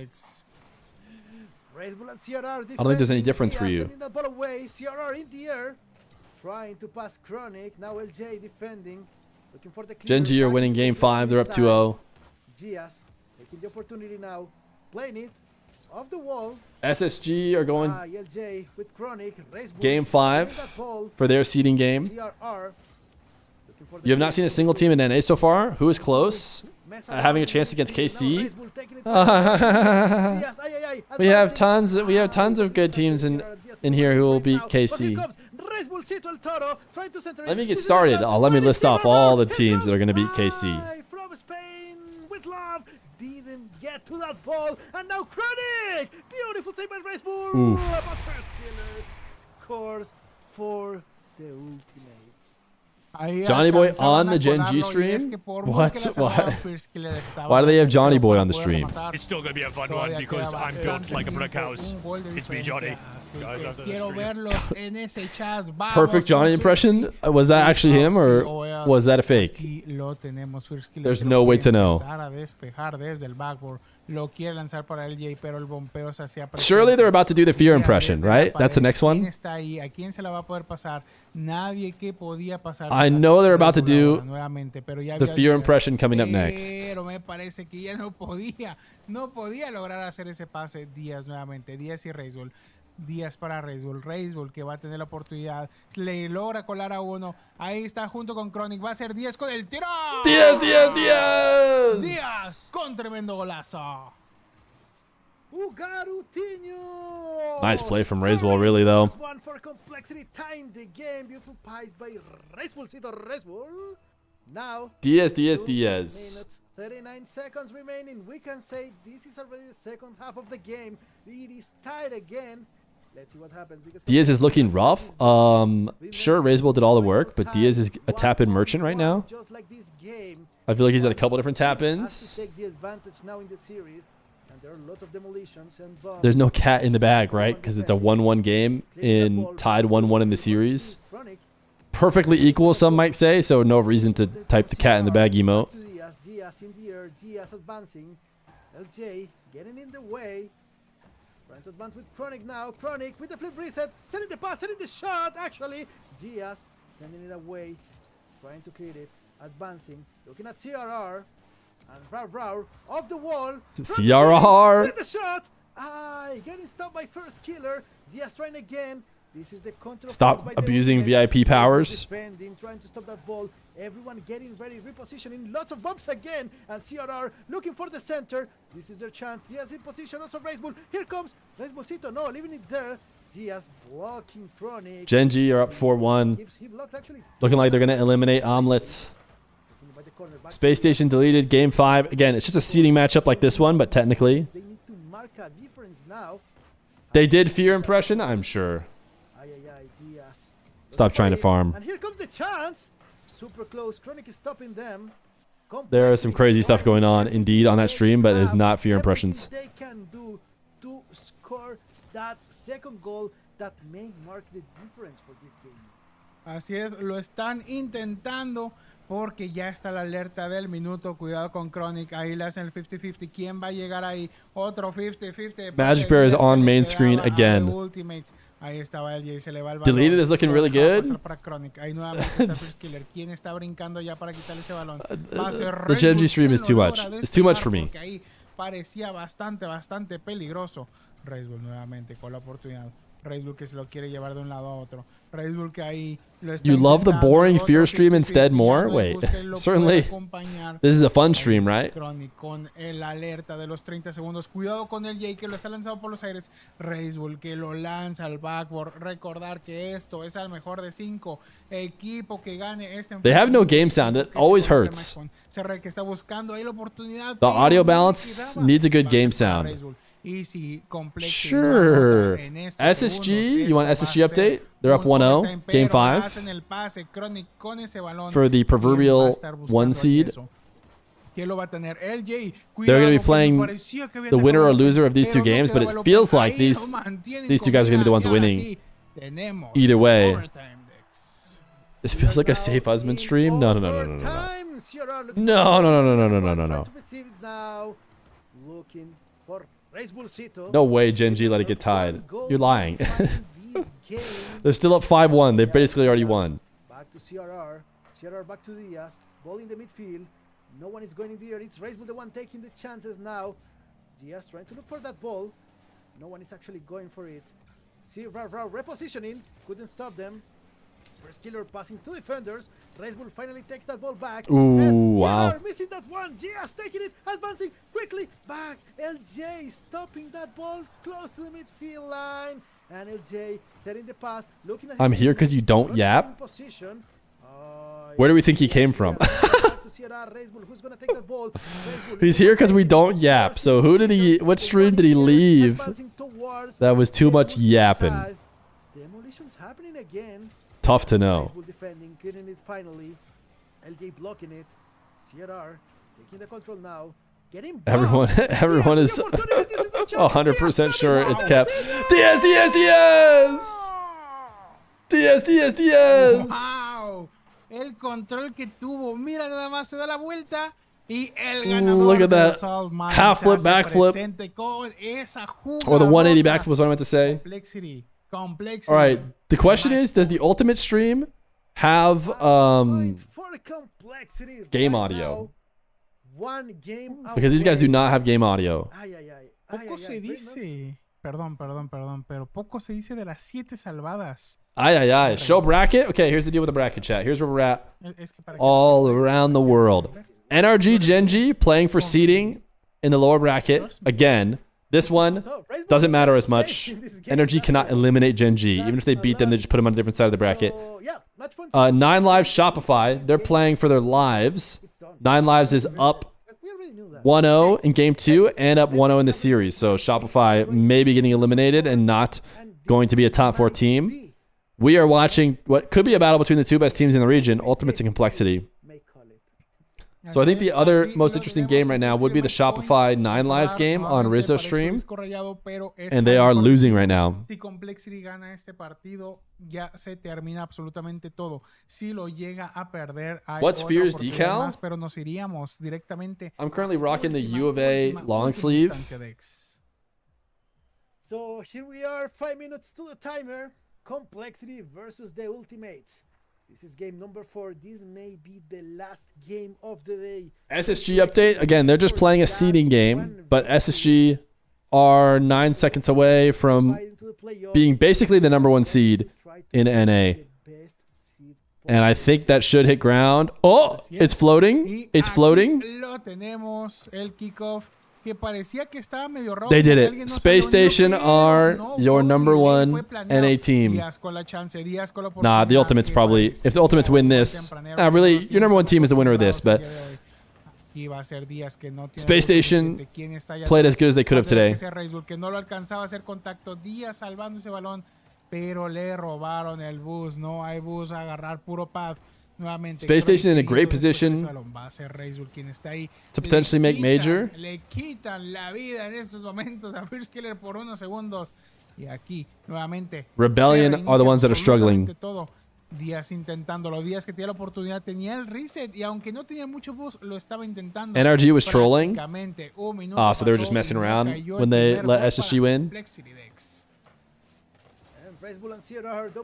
I don't think there's any difference for you. CRR in the air, trying to pass Chronic. Now LJ defending, looking for the clear. Gen G are winning game 5. They're up 2-0. Gias taking the opportunity now, playing it off the wall. SSG are going LJ with Chronic. game 5 for their seeding game. You have not seen a single team in NA so far. Who is close? Having a chance against KC. We have tons of good teams in here who will beat KC. Let me get started. Let me list off all the teams that are going to beat KC. From Spain with love, didn't get to that ball, and now Chronic! Beautiful save by Racebull! But first killer scores for the ultimates. Johnny Boy on the Gen G stream? What? Why do they have Johnny Boy on the stream? It's still gonna be a fun one because I'm built like a brick house. It's me, Johnny. Guys after the stream. Perfect Johnny impression? Was that actually him or was that a fake? There's no way to know. Surely they're about to do the Feer impression, right? That's the next one. I know they're about to do the Feer impression coming up next. Díaz para Reisbull que va a tener la oportunidad, le logra colar a uno, ahí está junto con Chronic, va a ser Díaz con el tiro. Díaz con tremendo golazo. Nice play from Reisbull, really though. One for complexity, time the game, beautiful pies by Reisbull. Now Díaz. 39 seconds remaining. We can say this is already the second half of the game. It is tied again. Let's see what happens. Díaz is looking rough. Sure, Reisbull did all the work, but Díaz is a tap-in merchant right now. I feel like he's at a couple different tap-ins. There's no cat in the bag, right? Because it's a 1-1 game in tied 1-1 in the series. Perfectly equal, some might say, so no reason to type the cat in the bag emote. Diaz in the air, Diaz advancing. LJ getting in the way. Trying to advance with Chronic now. Chronic with the flip reset. Sending the pass, sending the shot. Actually, Diaz sending it away. Trying to clear it. Advancing. Looking at CRR. And Rau off the wall. CRR. With the shot. Getting stopped by first killer. Diaz trying again. This is the control. Stop abusing VIP powers. Defending, trying to stop that ball. Everyone getting ready, repositioning. Lots of bumps again. And CRR looking for the center. This is their chance. Diaz in position. Also Reisbull. Here comes Reisbullcito. No, leaving it there. Diaz blocking Chronic. Gen G are up 4-1. Looking like they're going to eliminate Omelets. Space Station deleted. Game 5. Again, it's just a seeding matchup like this one, but technically. They need to mark a difference now. They did Feer impression, I'm sure. Stop trying to farm. And here comes the chance. Super close. Chronic is stopping them. There is some crazy stuff going on indeed on that stream, but it is not Feer impressions. They can do to score that second goal that may mark the difference for this game. Así es, lo están intentando porque ya está la alerta del minuto. Cuidado con Chronic, ahí le hacen el 50-50. ¿Quién va a llegar ahí? Otro 50-50. Magic Bear is on main screen again. Ahí estaba LJ, se le va el balón. Deleted is looking really good. Para Chronic. Ahí nuevamente está First Killer. ¿Quién está brincando ya para quitarle ese balón? The Gen G stream is too much. It's too much for me. Ahí parecía bastante peligroso. Reisbull nuevamente con la oportunidad. Reisbull que se lo quiere llevar de un lado a otro. Reisbull que ahí lo está You love the boring Feer stream instead more? Wait, certainly. This is a fun stream, right? Chronic con el alerta de los 30 segundos. Cuidado con el Jay que lo está lanzando por los aires. Reisbull que lo lanza al backboard. Recordar que esto es al mejor de 5. Equipo que gane este. They have no game sound. It always hurts. Que está buscando ahí la oportunidad. The audio balance needs a good game sound. Sure. SSG, you want SSG update? They're up 1-0, game 5. For the proverbial 1 seed. They're going to be playing the winner or loser of these two games, but it feels like these two guys are going to be the ones winning. Either way. This feels like a safe husband stream. No. No way Gen G let it get tied. You're lying. They're still up 5-1. They've basically already won. Back to CRR. CRR back to Diaz. Ball in the midfield. No one is going in the air. It's Reisbull the one taking the chances now. Diaz trying to look for that ball. No one is actually going for it. CRR repositioning. Couldn't stop them. First killer passing two defenders. Reisbull finally takes that ball back. Ooh, and wow. Missing that one. Diaz taking it, advancing quickly back. LJ stopping that ball close to the midfield line. And LJ setting the pass. Looking at I'm here because you don't yap. Where do we think he came from? He's here because we don't yap. So who did he? What stream did he leave? That was too much yapping. Demolition's happening again. Tough to know. defending, clearing it finally. LJ blocking it. CRR taking the control now. Getting Everyone is 100% sure it's Cap. Diaz! ¡Wow! El control que tuvo. Mira, nada más se da la vuelta. Y el ganador Look at that. Half flip, back flip. Or the 180 back flip was what I meant to say. Complexity. All right. The question is, does the Ultimate stream have game audio? Because these guys do not have game audio. Poco se dice. Perdón, pero poco se dice de las 7 salvadas. Show bracket. Okay, here's the deal with the bracket, chat. Here's where we're at. All around the world. NRG, GENG playing for seeding in the lower bracket. Again, this one doesn't matter as much. NRG cannot eliminate GENG. Even if they beat them, they just put them on a different side of the bracket. 9 Lives Shopify. They're playing for their lives. 9 Lives is up 1-0 in game 2 and up 1-0 in the series. So Shopify may be getting eliminated and not going to be a top 4 team. We are watching what could be a battle between the 2 best teams in the region, Ultimates and Complexity. So I think the other most interesting game right now would be the Shopify 9 Lives game on Rizzo stream. And they are losing right now. Si Complexity gana este partido, ya se termina absolutamente todo. Si lo llega a perder, what's Feer's decal? Pero nos iríamos directamente. I'm currently rocking the U of A long sleeve. So here we are, 5 minutes to the timer. Complexity versus the Ultimates. This is game number 4. This may be the last game of the day. SSG update. Again, they're just playing a seeding game, but SSG are 9 seconds away from being basically the #1 seed in NA. And I think that should hit ground. Oh, it's floating. It's floating. Lo tenemos, el kickoff. They did it. Space Station are your #1 NA team. Nah, the Ultimates probably. If the Ultimates win this, really, your #1 team is the winner of this. But Space Station played as good as they could have today. Space Station in a great position to potentially make major. Le quitan la vida en estos momentos a Firskiller por unos segundos. Y aquí, nuevamente, Rebellion are the ones that are struggling. Díaz intentándolo. Díaz que tenía la oportunidad, tenía el reset. Y aunque no tenía mucho boost, lo estaba intentando. NRG was trolling. So they were just messing around when they let SSG win.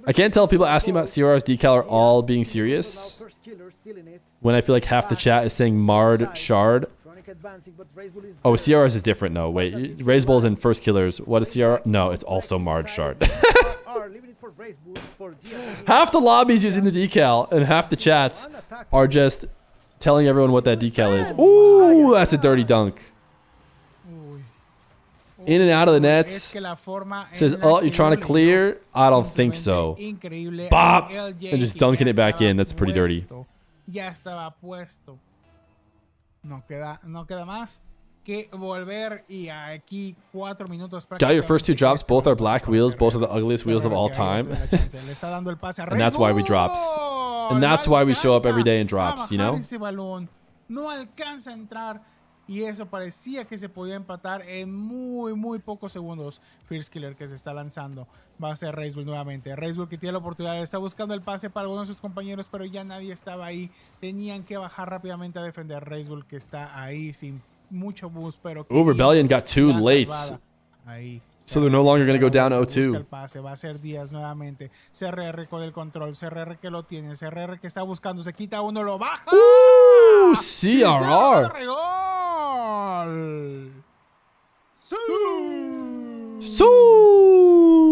I can't tell if people asking about CRR's decal are all being serious when I feel like half the chat is saying Marred Shard. Oh, CRR's is different. No, wait. Raise Bull's in first killers. What is CRR? No, it's also Marred Shard. Half the lobby's using the decal and half the chats are just telling everyone what that decal is. Ooh, that's a dirty dunk. In and out of the nets. Says, oh, you're trying to clear? I don't think so. Bop! And just dunking it back in. That's pretty dirty. Ya estaba puesto. No queda más que volver y aquí 4 minutos. Got your first 2 drops. Both are black wheels. Both are the ugliest wheels of all time. And that's why we drops. And that's why we show up every day in drops, you know? No alcanza a entrar. Y eso parecía que se podía empatar en muy pocos segundos. Firskiller que se está lanzando. Va a ser Razebull nuevamente. Razebull que tiene la oportunidad. Está buscando el pase para algunos de sus compañeros, pero ya nadie estaba ahí. Tenían que bajar rápidamente a defender. Razebull que está ahí sin mucho boost, pero... Rebellion got 2 lates. Ahí. So they're no longer going to go down 0-2. Va a ser Díaz nuevamente. CRR con el control. CRR que lo tiene. CRR que está buscando. Se quita uno, lo baja. CRR.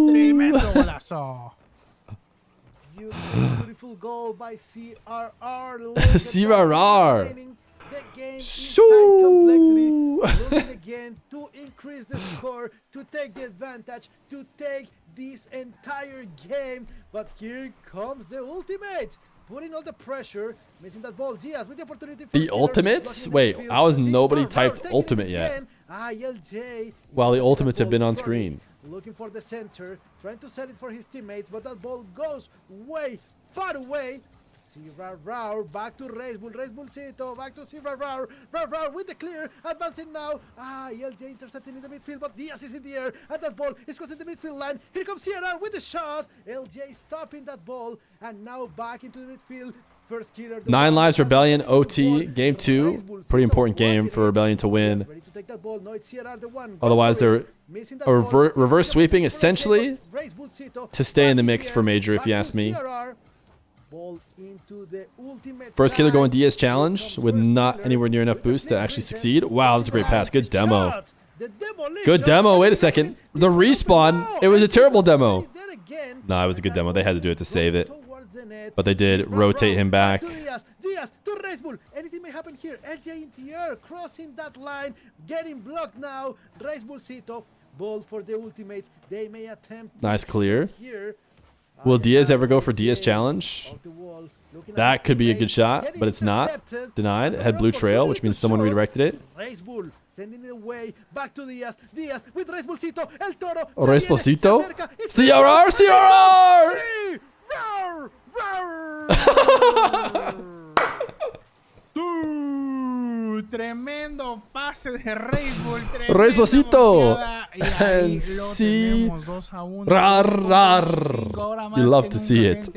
Tremendo golazo. Beautiful goal by CRR. CRR. Looking again to increase the score, to take the advantage, to take this entire game. But here comes the Ultimate, putting all the pressure, missing that ball. Diaz with the opportunity. The Ultimates? Wait, how has nobody typed Ultimate yet? While the Ultimates have been on screen. Looking for the center, trying to set it for his teammates, but that ball goes way far away. Sierra back to Racebull back to Sierra with the clear, advancing now. LJ intercepting in the midfield, but Diaz is in the air, and that ball is crossing the midfield line. Here comes Sierra with the shot. LJ stopping that ball, and now back into the midfield. First killer. 9 lives, Rebellion, OT, game 2. Pretty important game for Rebellion to win. Otherwise, they're a reverse sweeping, essentially, to stay in the mix for Major, if you ask me. First killer going DS challenge with not anywhere near enough boost to actually succeed. Wow, that's a great pass. Good demo. Good demo. Wait a second. The respawn, it was a terrible demo. No, it was a good demo. They had to do it to save it. But they did rotate him back. Diaz to Racebull. Anything may happen here. LJ in the air, crossing that line, getting blocked now. Racebull ball for the ultimates. They may attempt. Nice clear. Will Diaz ever go for Diaz challenge? That could be a good shot, but it's not. Denied. It had blue trail, which means someone redirected it. Racebull sending it away. Back to Diaz. Diaz with Racebullcito. El Toro. Racebullcito. CRR! CRR! Tremendo pase de Racebull. Racebullcito. And see. You love to see it.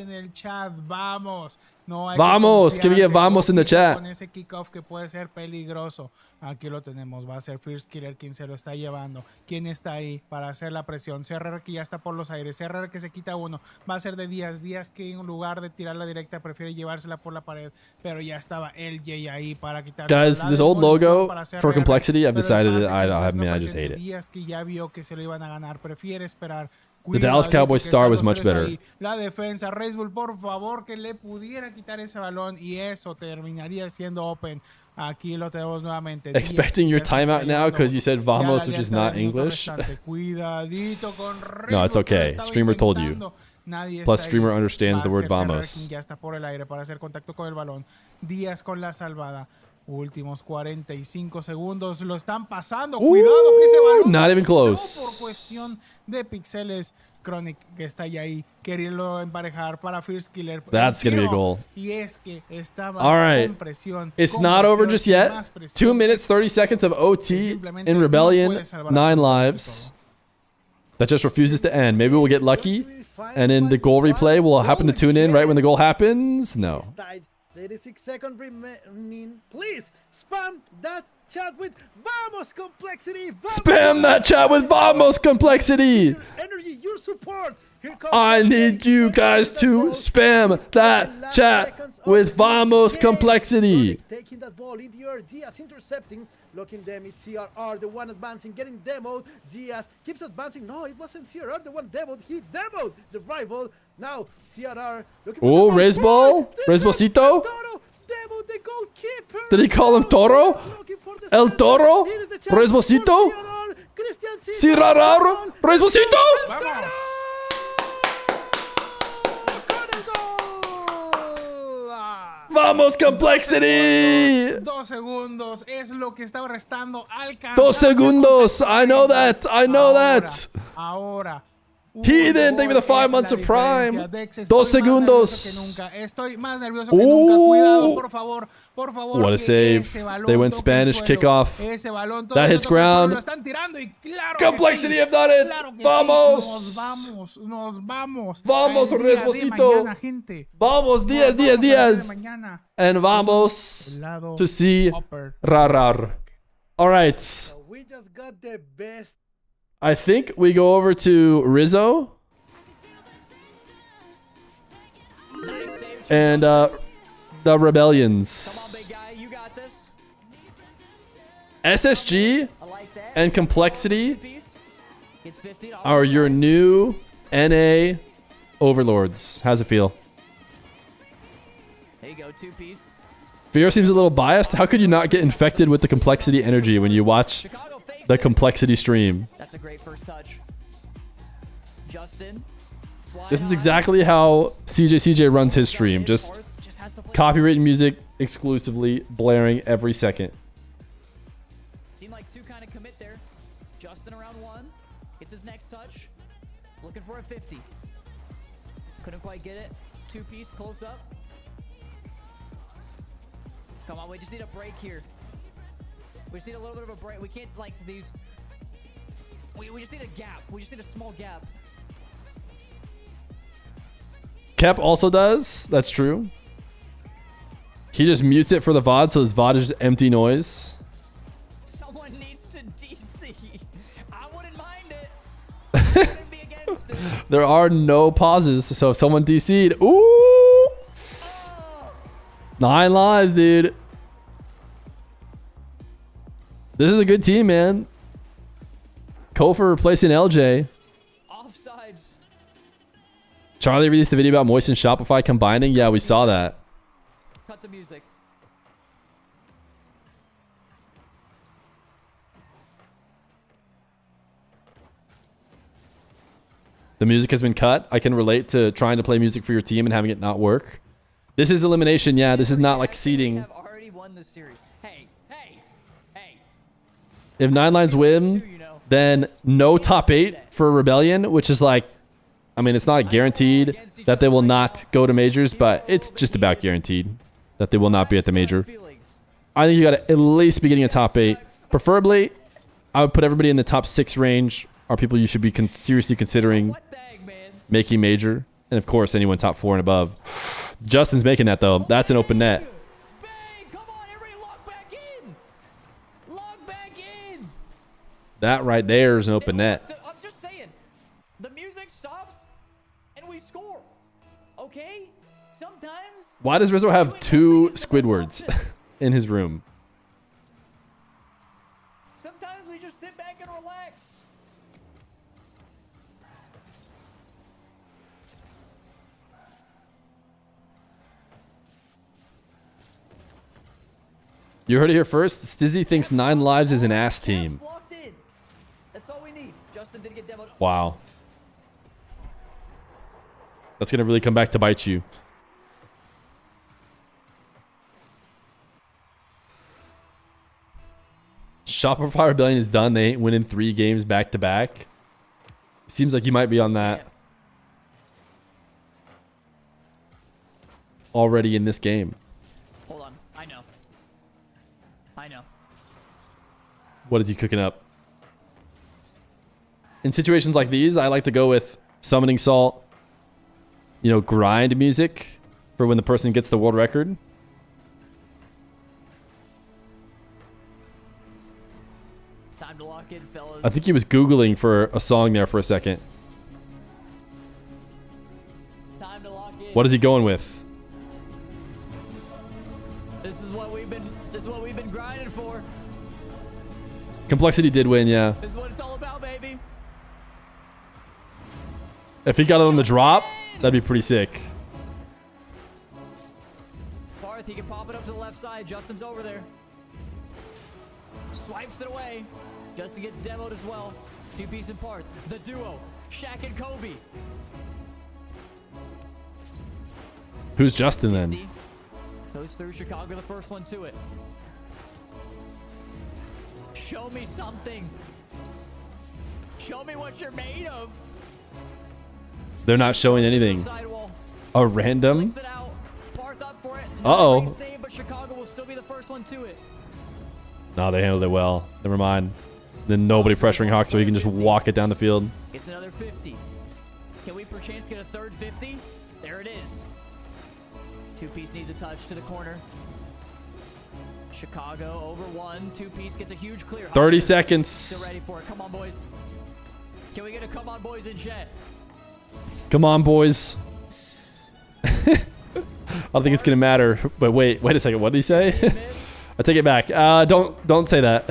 Vamos, que bien, vamos in the chat. Con ese kickoff que puede ser peligroso. Aquí lo tenemos. Va a ser First Killer quien se lo está llevando. ¿Quién está ahí para hacer la presión? CRR que ya está por los aires. CRR que se quita uno. Va a ser de Díaz. Díaz que en lugar de tirarla directa prefiere llevársela por la pared. Pero ya estaba LJ ahí para quitarse. Guys, this old logo for complexity, I've decided I just hate it. Díaz que ya vio que se lo iban a ganar. Prefiere esperar. The Dallas Cowboys star was much better. La defensa, Racebull, por favor, que le pudiera quitar ese balón y eso terminaría siendo open. Aquí lo tenemos nuevamente. Expecting your timeout now because you said vamos, which is not English. No, it's okay. Streamer told you. Plus, streamer understands the word vamos. Ya está por el aire para hacer contacto con el balón. Díaz con la salvada. Últimos 45 segundos lo están pasando. Cuidado que ese balón not even close. No por cuestión de píxeles. Chronic que está ahí queriendo emparejar para First Killer. That's gonna be a goal. Y es que estaba con presión. It's not over just yet. 2 minutes 30 seconds of OT in Rebellion. 9 lives. That just refuses to end. Maybe we'll get lucky, and in the goal replay, we'll happen to tune in right when the goal happens. No. 36 seconds remaining. Please spam that chat with Vamos Complexity. Spam that chat with Vamos Complexity. Energy, your support. I need you guys to spam that chat with Vamos Complexity. Taking that ball in the air. Diaz intercepting. Looking them. It's CRR, the one advancing, getting demoed. Diaz keeps advancing. No, it wasn't CRR, the one demoed. He demoed the rival. Now, CRR. Oh, Racebull? Racebullcito? Did he call him Toro? El Toro? Racebullcito? CRR? Racebullcito? Vamos, Complexity! 2 segundos es lo que está restando. 2 segundos! I know that! I know that! Ahora. Heathen, thank you for the 5 months of Prime. 2 segundos. Estoy más nervioso que nunca. Cuidado, por favor. Por favor. What a save. They went Spanish kickoff. That hits ground. Complexity have done it. Vamos. Nos vamos. Vamos, Racebullcito. Vamos, Diaz. And vamos to see Rarar. All right. So we just got the best. I think we go over to Rizzo. And the Rebellions. Come on, big guy, you got this. SSG and Complexity are your new NA overlords. How's it feel? There you go, 2-piece. Fear seems a little biased. How could you not get infected with the Complexity energy when you watch the Complexity stream? That's a great first touch. Justin. This is exactly how CJ runs his stream. Just copywritten music exclusively, blaring every second. Seemed like 2 kind of commit there. Justin around 1. It's his next touch. Looking for a 50. Couldn't quite get it. Two-piece close up. Come on, we just need a break here. We just need a little bit of a break. We can't like these. We just need a gap. We just need a small gap. Kep also does. That's true. He just mutes it for the VOD, so his VOD is just empty noise. Someone needs to DC. I wouldn't mind it. I wouldn't be against it. There are no pauses, so if someone DC'd, ooh, 9 lives, dude. This is a good team, man. Kofor replacing LJ. Offsides. Charlie released a video about Moist and Shopify combining. Yeah, we saw that. Cut the music. The music has been cut. I can relate to trying to play music for your team and having it not work. This is elimination. Yeah, this is not like seeding. Have already won this series. Hey. If 9 Lives win, then no top 8 for Rebellion, which is like, I mean, it's not guaranteed that they will not go to majors, but it's just about guaranteed that they will not be at the major. I think you got to at least be getting a top 8. Preferably, I would put everybody in the top 6 range are people you should be seriously considering making major. And of course, anyone top 4 and above. Justin's making that though. That's an open net. That right there is an open net. I'm just saying, the music stops and we score. Okay? Sometimes. Why does Rizzo have 2 Squidwards in his room? Sometimes we just sit back and relax. You heard it here first. Stizzy thinks 9 Lives is an ass team. That's all we need. Justin did get demoed. Wow. That's going to really come back to bite you. Shopify Rebellion is done. They ain't winning 3 games back to back. Seems like you might be on that already in this game. Hold on. I know. What is he cooking up? In situations like these, I like to go with Summoning Salt, you know, grind music for when the person gets the world record. Time to lock in, fellas. I think he was Googling for a song there for a second. Time to lock in. What is he going with? This is what we've been grinding for. Complexity did win, yeah. This is what it's all about, baby. If he got it on the drop, that'd be pretty sick. Parth, he can pop it up to the left side. Justin's over there. Swipes it away. Justin gets demoed as well. 2-piece and Parth. The duo, Shaq and Kobe. Who's Justin then? Goes through Chicago, the first one to it. Show me something. Show me what you're made of. They're not showing anything. A random? Uh-oh. But Chicago will still be the first one to it. No, they handled it well. Never mind. Then nobody pressuring Hawk, so he can just walk it down the field. It's another 50. Can we perchance get a third 50? There it is. 2-piece needs a touch to the corner. Chicago over 1. 2-piece gets a huge clear. 30 seconds. Still ready for it. Come on, boys. Can we get a come on, boys in chat? Come on, boys. I don't think it's gonna matter. But wait a second. What did he say? I take it back. Don't say that.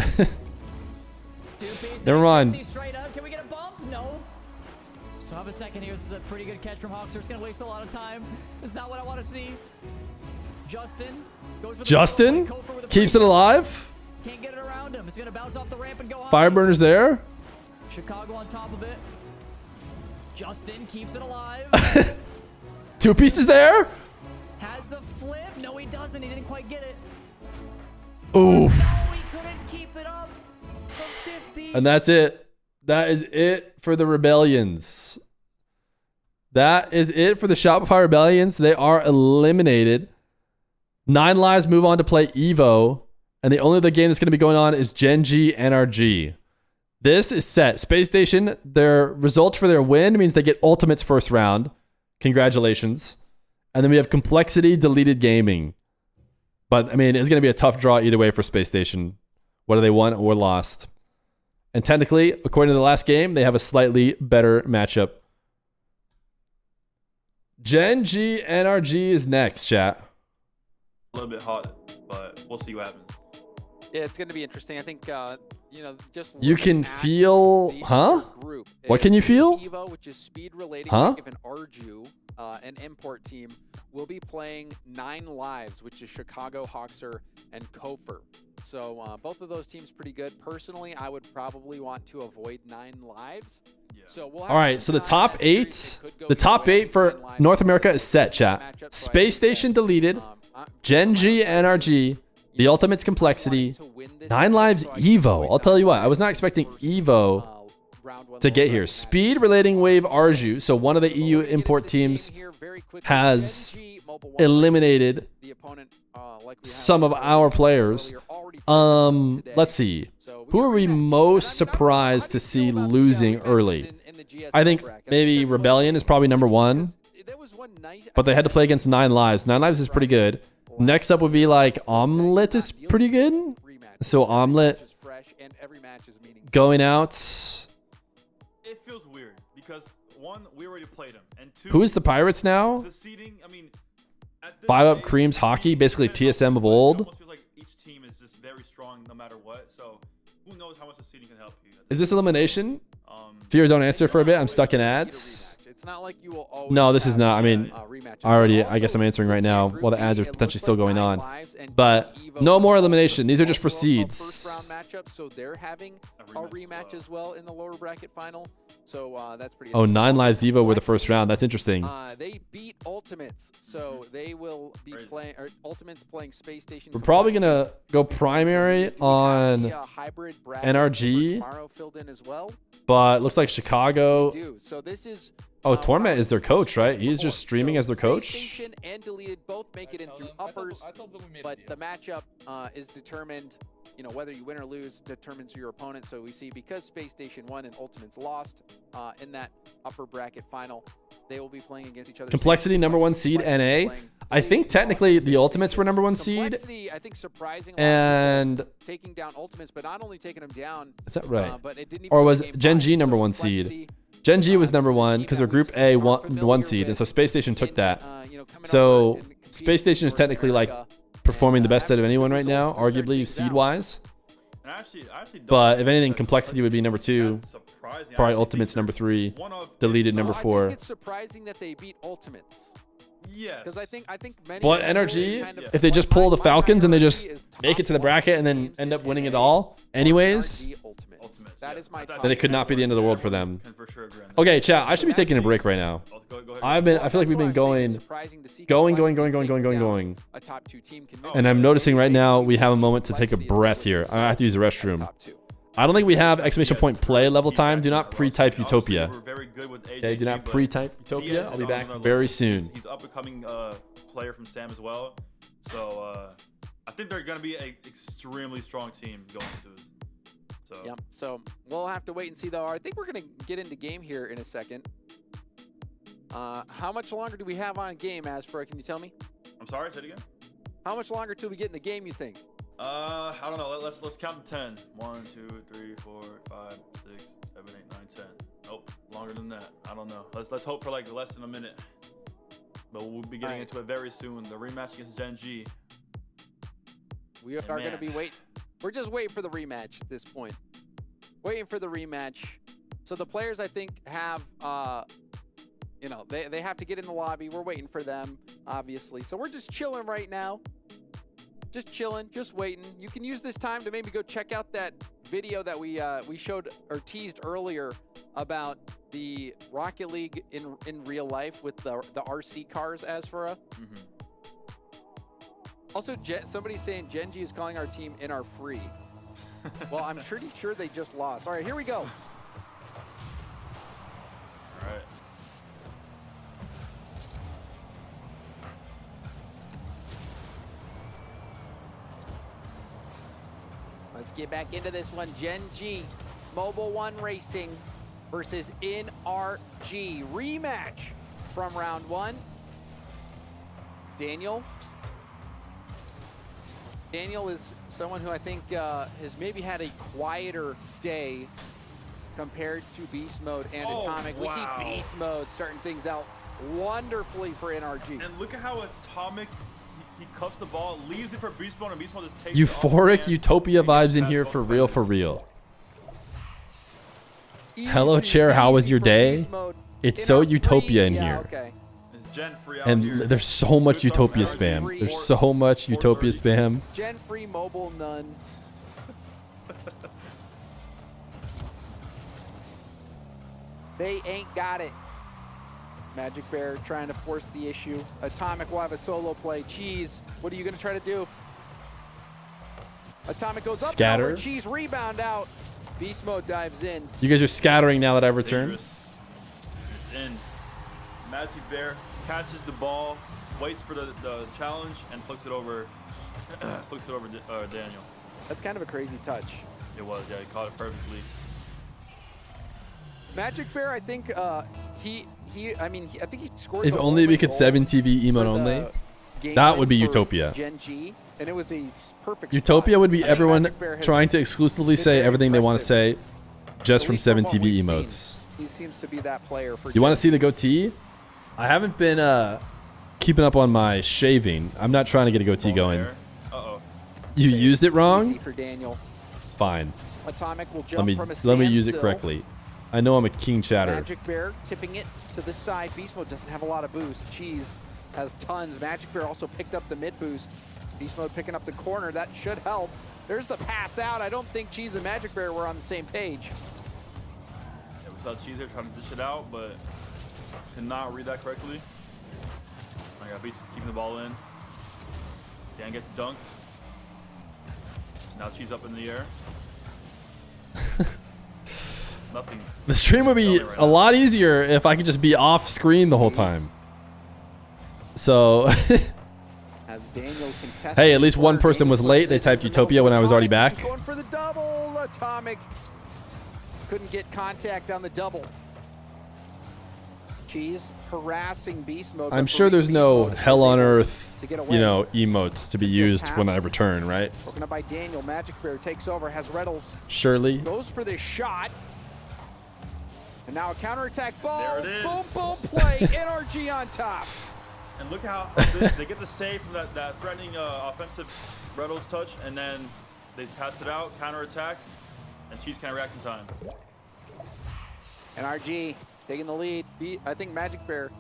Never mind. Straight up. Can we get a bump? No. Still have a second here. This is a pretty good catch from Hawks. It's gonna waste a lot of time. This is not what I want to see. Justin goes for the Justin keeps it alive. Can't get it around him. It's gonna bounce off the ramp and go high. Fireburner's there. Chicago on top of it. Justin keeps it alive. 2 pieces there. Has a flip. No, he doesn't. He didn't quite get it. Oof. No, he couldn't keep it up. From 50. And that's it. That is it for the Rebellions. That is it for the Shopify Rebellions. They are eliminated. 9 lives move on to play Evo. And the only other game that's going to be going on is GENG NRG. This is set. Space Station, their results for their win means they get Ultimates first round. Congratulations. And then we have Complexity Deleted Gaming. But, I mean, it's going to be a tough draw either way for Space Station, whether they won or lost. And technically, according to the last game, they have a slightly better matchup. GENG NRG is next, chat. A little bit hot, but we'll see what happens. Yeah, it's going to be interesting. I think, just you can feel, group. What can you feel? Evo, which is speed relating, if an Arju, an import team, will be playing 9 lives, which is Chicago, Hoxer, and Kofer. So both of those teams pretty good. Personally, I would probably want to avoid 9 lives. So we'll have all right, so the top 8, for North America is set, chat. Space Station deleted, GENG NRG, the Ultimates Complexity, 9 lives Evo. I'll tell you what, I was not expecting Evo to get here. Speed relating wave Arju. So one of the EU import teams has eliminated some of our players. Let's see. Who are we most surprised to see losing early? I think maybe Rebellion is probably number 1. But they had to play against 9 lives. 9 lives is pretty good. Next up would be like Omelet is pretty good. So Omelet going out. It feels weird because 1, we already played him, and 2, who is the Pirates now? The seeding, I mean, 5 up Creams Hockey, basically TSM of old. It almost feels like each team is just very strong no matter what. So who knows how much the seeding can help you. Is this elimination? Fear, don't answer for a bit. I'm stuck in ads. It's not like you will always no, this is not. I mean, I guess I'm answering right now while the ads are potentially still going on. But no more elimination. These are just for seeds. First round matchup, so they're having a rematch as well in the lower bracket final. So that's pretty. Oh, 9 lives Evo were the first round. That's interesting. They beat Ultimates, so they will be playing. Or Ultimates playing Space Station. We're probably gonna go primary on NRG. Filled in as well. But looks like Chicago. So this is. Oh, Torment is their coach, right? He's just streaming as their coach. Space Station and Deleted both make it in through uppers, but the matchup is determined. Whether you win or lose determines your opponent. So we see because Space Station won and Ultimates lost in that upper bracket final, they will be playing against each other. Complexity number 1 seed NA. I think technically the Ultimates were number 1 seed. I think surprisingly, and taking down Ultimates, but not only taking them down. Is that right? But it didn't even or was GENG number 1 seed? GENG was number 1 because they're Group A 1 seed, and so Space Station took that. So Space Station is technically like performing the best out of anyone right now, arguably seed-wise. But if anything, Complexity would be number 2. Probably Ultimates number 3. Deleted number 4. I think it's surprising that they beat Ultimates. Yes. Because I think many. But NRG, if they just pull the Falcons and they just make it to the bracket and then end up winning it all, anyways, that is my then it could not be the end of the world for them. Okay, chat. I should be taking a break right now. I feel like we've been going. And I'm noticing right now we have a moment to take a breath here. I have to use the restroom. I don't think we have exclamation point play level time. Do not pre-type Utopia. Okay, do not pre-type Utopia. I'll be back very soon. He's up and coming player from Sam as well. So I think they're going to be an extremely strong team going into it. So. Yep. So we'll have to wait and see though. I think we're going to get into game here in a second. How much longer do we have on game, Asfra? Can you tell me? I'm sorry, say it again. How much longer till we get in the game, you think? I don't know. Let's count to 10. 1, 2, 3, 4, 5, 6, 7, 8, 9, 10. Nope, longer than that. I don't know. Let's hope for like less than a minute. But we'll be getting into it very soon. The rematch against GENG. We are going to be waiting. We're just waiting for the rematch at this point. Waiting for the rematch. So the players, I think, have, they have to get in the lobby. We're waiting for them, obviously. So we're just chilling right now. Just chilling, just waiting. You can use this time to maybe go check out that video that we showed or teased earlier about the Rocket League in real life with the RC cars, Asfara. Also, somebody's saying GENG is calling our team in our free. Well, I'm pretty sure they just lost. All right, here we go. All right. get back into this one. Gen G, Mobile One Racing versus NRG. Rematch from round one. Daniel is someone who I think has maybe had a quieter day compared to Beast Mode and Atomic. We see Beast Mode starting things out wonderfully for NRG. And look at how Atomic, he cuffs the ball, leaves it for Beast Mode, and Beast Mode just takes Euphoric Utopia vibes in here for real, for real. Hello, Chair, how was your day? It's so Utopia in here. And there's so much Utopia spam. There's so much Utopia spam. Gen free mobile none. They ain't got it. Magic Bear trying to force the issue. Atomic will have a solo play. Cheese, what are you going to try to do? Atomic goes up. Scatter. Cheese rebound out. Beast Mode dives in. You guys are scattering now that I've returned. It's in. Magic Bear catches the ball, waits for the challenge, and flicks it over. Daniel. That's kind of a crazy touch. It was, yeah. He caught it perfectly. Magic Bear, I think I think he scored. If only we could 7 TV emote only. That would be Utopia. Gen G, and it was a perfect Utopia spot. would be I think everyone Magic Bear has trying to exclusively say everything they want to say just from 7 TV emotes. He seems to be that player for You want to see the goatee? I haven't been keeping up on my shaving. I'm not trying to get a goatee going. Uh-oh. You used it wrong? Easy for Daniel. Fine. Atomic will jump from a let me use it standstill. correctly. I know I'm a king chatter. Magic Bear tipping it to the side. Beast Mode doesn't have a lot of boost. Cheese has tons. Magic Bear also picked up the mid boost. Beast Mode picking up the corner. That should help. There's the pass out. I don't think Cheese and Magic Bear were on the same page. Yeah, we saw Cheese there trying to dish it out, but could not read that correctly. I got Beast keeping the ball in. Dan gets dunked. Now Cheese up in the air. Nothing. The stream would be a lot easier if I could just be off screen the whole time. So, As Daniel contested hey, at least one person was late. They typed Utopia when I was already back. Going for the double. Atomic couldn't get contact on the double. Cheese harassing Beast Mode. I'm sure there's no hell on earth, you know, emotes to be used when I return, right? Broken up by Daniel. Magic Bear takes over, has Reynolds. Surely. Goes for this shot. And now a counterattack ball. There it is. Boom, boom, play. NRG on top. And look how they get the save from that threatening offensive Reynolds touch, and then they pass it out, counterattack, and Cheese can't react in time. NRG taking the lead. I think Magic Bear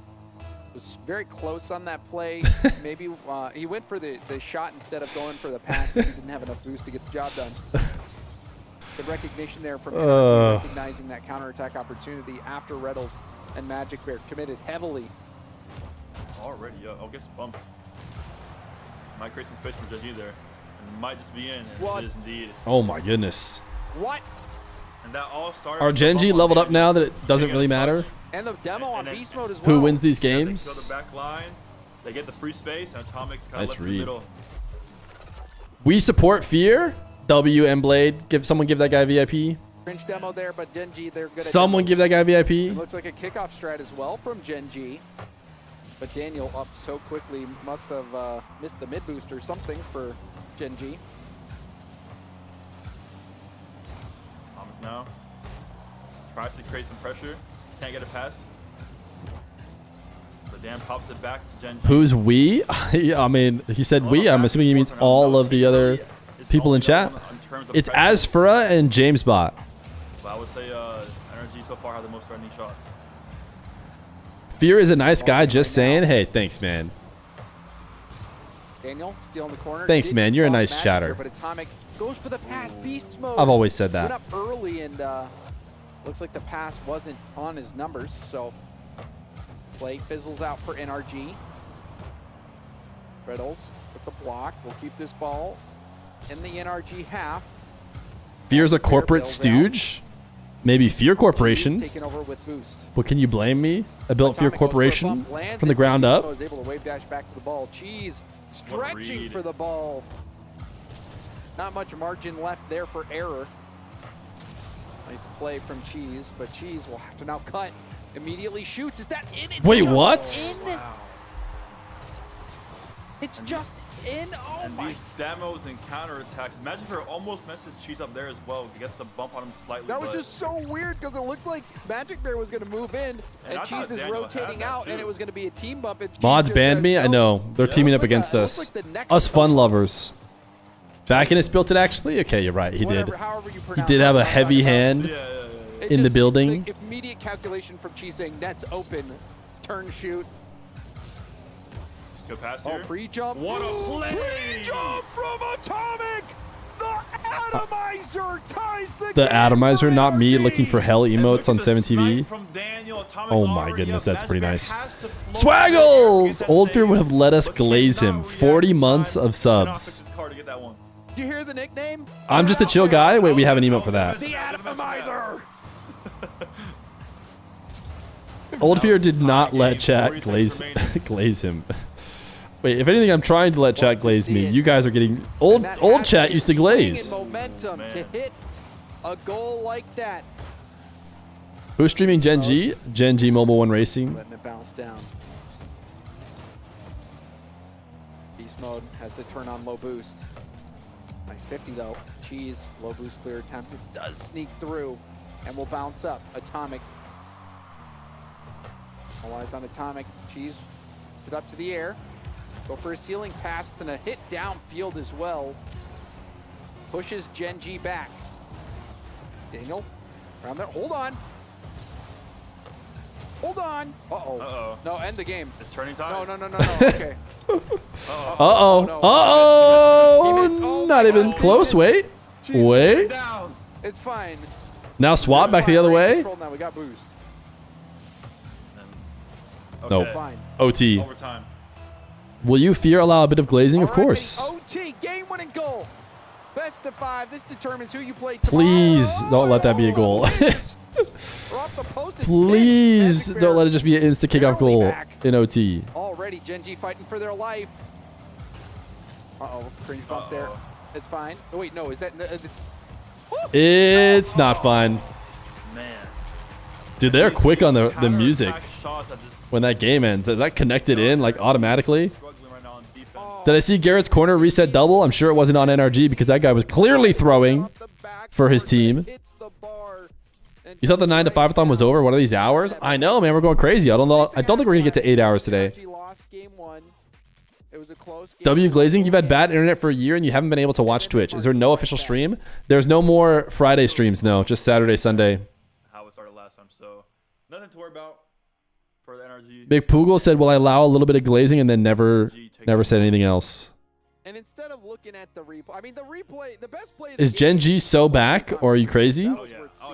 was very close on that play. Maybe he went for the shot instead of going for the pass, but he didn't have enough boost to get the job done. The recognition there from NRG, recognizing that counterattack opportunity after Reynolds and Magic Bear committed heavily. Already, I guess bumped. Might create some space for GG there. And might just be in. It is indeed. Oh my goodness. What? And that all started. Are Gen G leveled up now that it doesn't really matter And the demo on Beast Mode as well. who wins these They go games? to the back line. They get the free space, and Atomic kind Nice of left in the read. middle. We support Fear. WM Blade. Someone give that guy VIP. Fringe demo there, but Gen G, they're good at Someone give that guy It VIP. looks like a kickoff strat as well from Gen G. But Daniel up so quickly, must have missed the mid boost or something for Gen G. Atomic now tries to create some pressure. Can't get a pass. But Dan pops it back to Gen G. Who's we? I mean, he said we. I'm assuming he means all of the other people in chat. It's Asfura and JamesBot. But I would say NRG so far have the most threatening shots. Fear is a nice guy, just saying. Hey, thanks, man. Daniel still in the corner. Thanks, Didn't man. You're a follow nice Magic chatter. there, But Atomic goes for the pass. Beast Mode. I've always said that. Went up early and looks like the pass wasn't on his numbers. So play fizzles out for NRG. Riddles with the block. We'll keep this ball in the NRG half. Fear's a corporate builds stooge. Maybe Fear Corporation. Taking over with boost. But can you blame me? I built Fear Corporation from the ground up. Was able to wave dash back to the ball. Cheese stretching for the ball. Not much margin left there for error. Nice play from Cheese, but Cheese will have to now cut. Immediately shoots. Is that in? It's Wait, just what? In. Wow. It's just in. Oh and my. These demos and counterattacks. Magic Bear almost messes Cheese up there as well. He gets the bump on him slightly. That was just so weird because it looked like Magic Bear was going to move in and Cheese is rotating out and it was going to be a team bump. And Mods banned me? I know. They're teaming up against us. Us fun lovers. Back in his built it actually? Okay, you're right. He did. He did have a heavy hand in the building. The immediate calculation from Cheese saying net's open. Turn shoot. Good pass here. Pre-jump. What a play! Pre-jump from Atomic! The Atomizer ties The Atomizer, not me looking for hell emotes on 7TV. Oh my goodness, that's pretty nice. Swaggles! Old Fear would have let us glaze him. 40 months of subs. Do you hear the nickname? I'm just a chill guy. Wait, we have an emote for that. The Atomizer! Old Fear did not let chat glaze him. Wait, if anything, I'm trying to let chat glaze me. You guys are getting old chat used to glaze. Momentum to hit a goal like that. Who's streaming Gen G? Gen G Mobile 1 Racing. Letting it bounce down. Beast mode has to turn on low boost. Nice 50 though. Cheese, low boost clear attempt. It does sneak through and will bounce up. Atomic. All eyes on Atomic. Cheese puts it up to the air. Go for a ceiling pass and a hit downfield as well. Pushes Gen G back. Daniel, around there. Hold on. Hold on. Uh-oh. Uh-oh. No, end the game. It's turning time. No. Okay. Uh-oh. Uh-oh. Not even close. Wait. Wait. It's fine. Now swap back the other way. Now we got boost. Nope. Fine. OT. Overtime. Will you Fear allow a bit of glazing? Of course. OT, game-winning goal. Best of 5. This determines who you play tomorrow. Please don't let that be a goal. Please don't let it just be an instant kickoff goal in OT. Already Gen G fighting for their life. Uh-oh, cringe bump there. It's fine. Oh, wait, no, is that... It's not fine. Man. Dude, they're quick on the music. When that game ends, is that connected in like automatically? Did I see Garrett's corner reset double? I'm sure it wasn't on NRG because that guy was clearly throwing for his team. You thought the 9 to 5-a-thon was over? One of these hours? I know, man. We're going crazy. I don't think we're gonna get to 8 hours today. W Glazing, you've had bad internet for a year and you haven't been able to watch Twitch. Is there no official stream? There's no more Friday streams. No, just Saturday, Sunday. How it started last time, so nothing to worry about for the NRG. Big Poogle said, "Will I allow a little bit of glazing?" and then never said anything else. And instead of looking at the replay, I mean the replay, the best play. Is Gen G so back, or are you crazy? Oh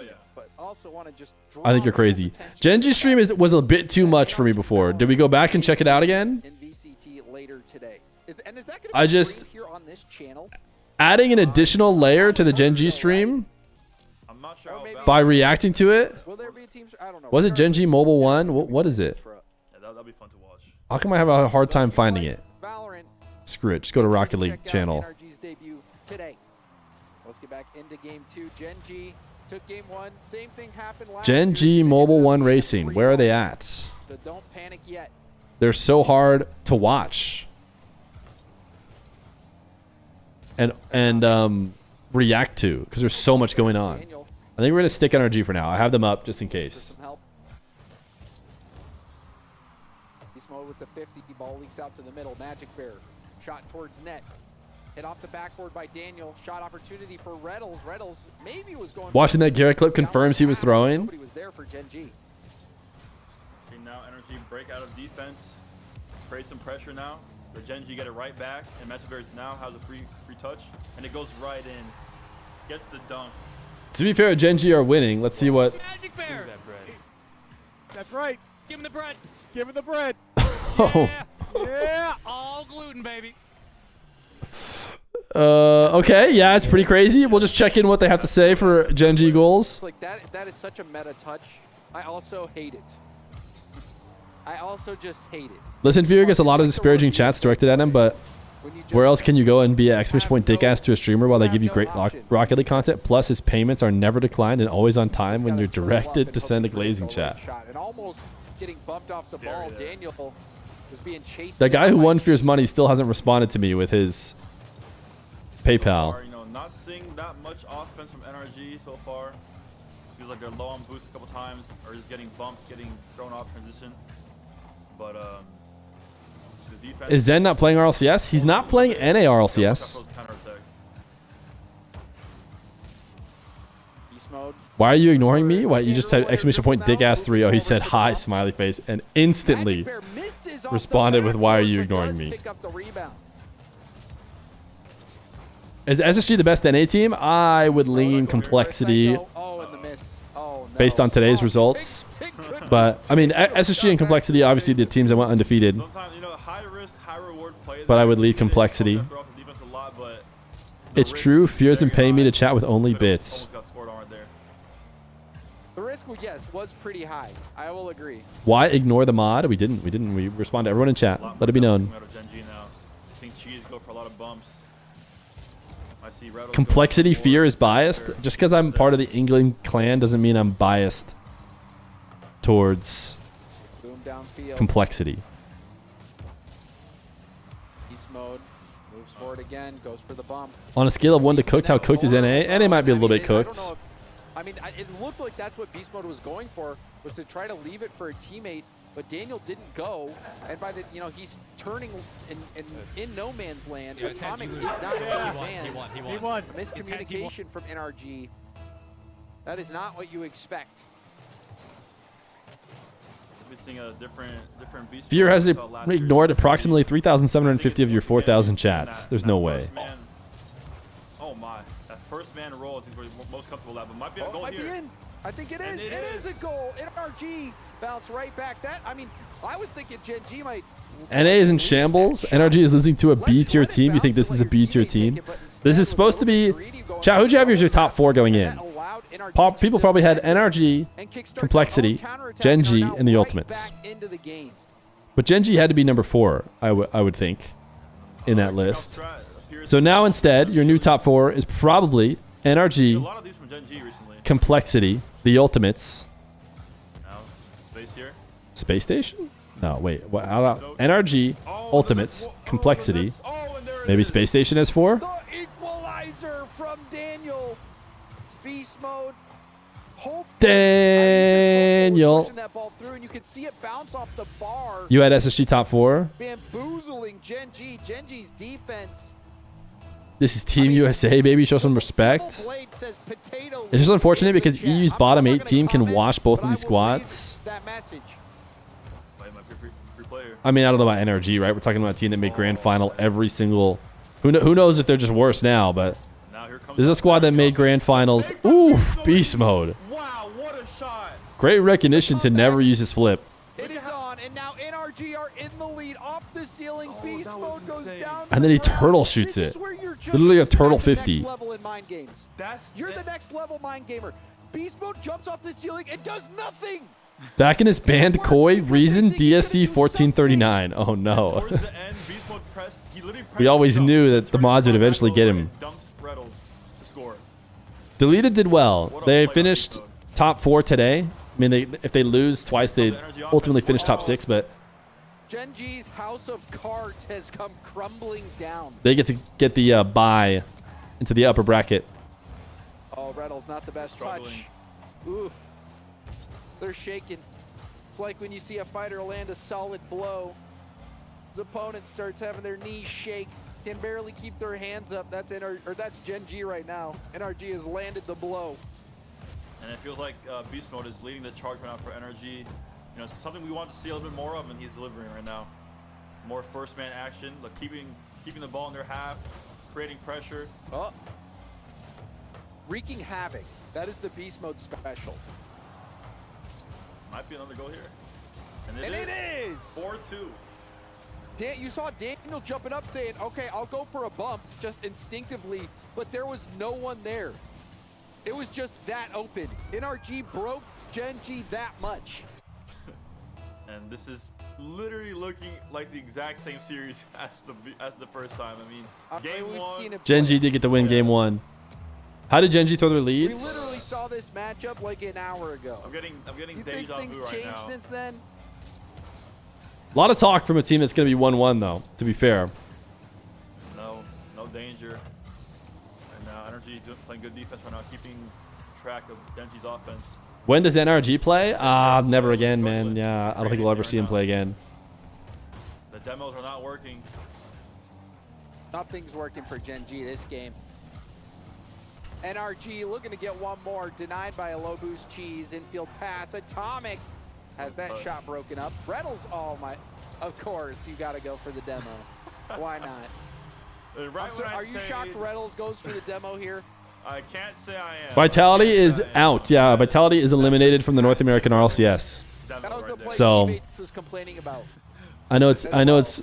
yeah. But also want to just I think you're crazy. Gen G stream was a bit too much for me before. Did we go back and check it out again? In VCT later today. And is that I just here on this channel? Adding an additional layer to the Gen G stream by reacting to it. Will there be a team? I don't know. Was it Gen G Mobile 1? What is it? Yeah, that'll be fun to watch. How come I have a hard time finding it? Screw it. Just go to Rocket League channel. NRG's debut today. Let's get back into game 2. Gen G took game 1. Same thing happened last Gen G Mobile 1 Racing. Where are they at? So don't panic yet. They're so hard to watch and react to because there's so much going on. I think we're gonna stick NRG for now. I have them up just in case. He's mode with the 50. Ball leaks out to the middle. Magic Bear shot towards net. Hit off the backboard by Daniel. Shot opportunity for Reddles. Reddles maybe was going. Watching that Garrett clip confirms he was throwing. Nobody was there for Gen G. See now NRG break out of defense, create some pressure now. The Gen G get it right back, and Magic Bear now has a free touch, and it goes right in. Gets the dunk. To be fair, Gen G are winning. Let's see what. Magic Bear. That's right. Give him the bread. Give him the bread. Oh. Yeah. All gluten, baby. Okay. Yeah, it's pretty crazy. We'll just check in what they have to say for Gen G goals. It's like that is such a meta touch. I also hate it. I also just hate it. Listen, Fear gets a lot of disparaging chats directed at him, but Where else can you go and be an exclamation point dick ass to a streamer while they give you great Rocket League content? Plus, his payments are never declined and always on time when you're directed to send a glazing chat. And almost getting bumped off the ball. Daniel was being chased. The guy who won Fear's money still hasn't responded to me with his PayPal. You know, not seeing that much offense from NRG so far. Feels like they're low on boost a couple times, or just getting bumped, getting thrown off transition. But the defense. Is Zen not playing RLCS? He's not playing NA RLCS. Why are you ignoring me? Why you just typed exclamation point dick ass 3? Oh, he said hi, smiley face, and instantly responded with why are you ignoring me? Is SSG the best NA team? I would lean complexity based on today's results. But I mean, SSG and complexity, obviously the teams that went undefeated. But I would lead complexity. It's true. Fear's been paying me to chat with only bits. The risk, yes, was pretty high. I will agree. Why ignore the mod? We didn't. We respond to everyone in chat. Let it be known. Complexity Fear is biased. Just because I'm part of the England clan doesn't mean I'm biased towards complexity. Beast mode moves forward again, goes for the bump. On a scale of 1 to cooked, how cooked is NA? NA might be a little bit cooked. I mean, it looked like that's what Beast Mode was going for, was to try to leave it for a teammate, but Daniel didn't go, and by the, he's turning in no man's land. Atomic is not a man. He won. A miscommunication from NRG. That is not what you expect. We're seeing a different Beast. Fear has ignored approximately 3,750 of your 4,000 chats. There's no way. Oh my. That first man roll, I think we're most comfortable at, but might be a goal here. In. I think it is. It is a goal. NRG bounce right back. That, I mean, I was thinking Gen G might. NA is in shambles. NRG is losing to a B tier team. You think this is a B tier team? This is supposed to be. Chat, who'd you have as your top 4 going in? People probably had NRG, Complexity, Gen G, and the Ultimates. But Gen G had to be number 4, I would think, in that list. So now instead, your new top 4 is probably NRG, Complexity, the Ultimates. Space Station? No, wait. What? NRG, Ultimates, Complexity. Maybe Space Station as 4? The equalizer from Daniel. Beast mode. Daniel. That ball through, and you can see it bounce off the bar. You had SSG top 4? Bamboozling Gen G. Gen G's defense. This is Team USA, baby. Show some respect. It's just unfortunate because EU's bottom 8 team can wash both of these squads. I mean, I don't know about NRG, right? We're talking about a team that made grand final every single. Who knows if they're just worse now, but this is a squad that made grand finals. Oof, beast mode. Wow, what a shot. Great recognition to never use his flip. It is on, and now NRG are in the lead off the ceiling. Beast mode goes down. And then he turtle shoots it. Literally a turtle 50. You're the next level mind gamer. Beast mode jumps off the ceiling and does nothing. Back in his band, Koi, Reason, DSC 1439. Oh no. We always knew that the mods would eventually get him. Deleted did well. They finished top 4 today. I mean, if they lose twice, they ultimately finish top 6, but Gen G's house of cards has come crumbling down. They get to get the bye into the upper bracket. Oh, Reynolds, not the best touch. Ooh. They're shaking. It's like when you see a fighter land a solid blow. His opponent starts having their knees shake, can barely keep their hands up. That's that's Gen G right now. NRG has landed the blow. And it feels like Beast Mode is leading the charge right now for NRG. You know, it's something we want to see a little bit more of, and he's delivering right now. More first man action, like keeping the ball in their half, creating pressure. Oh. Wreaking havoc. That is the Beast Mode special. Might be another goal here. And it is! 4-2. You saw Daniel jumping up saying, okay, I'll go for a bump, just instinctively, but there was no one there. It was just that open. NRG broke Gen G that much. And this is literally looking like the exact same series as the first time. I mean, game one. Gen G did get the win game 1. How did Gen G throw their We leads? literally saw this matchup like an hour ago. I'm getting You deja think vu things right changed now. since then? A lot of talk from a team that's going to be 1-1 though, to be fair. No danger. And now NRG playing good defense right now, keeping track of Genji's offense. When does NRG play? Never again, man. Yeah, I don't think we'll ever see him play again. The demos are not working. Nothing's working for Gen G this game. NRG looking to get one more, denied by a low boost cheese, infield pass. Atomic has that shot broken up. Reynolds, oh my, of course, you got to go for the demo. Why not? Right So, are you shocked Reynolds goes for the demo here? I can't say I am. Vitality is out. Yeah, Vitality is eliminated from the North American RLCS. That was the play So teammates was complaining about. I know it's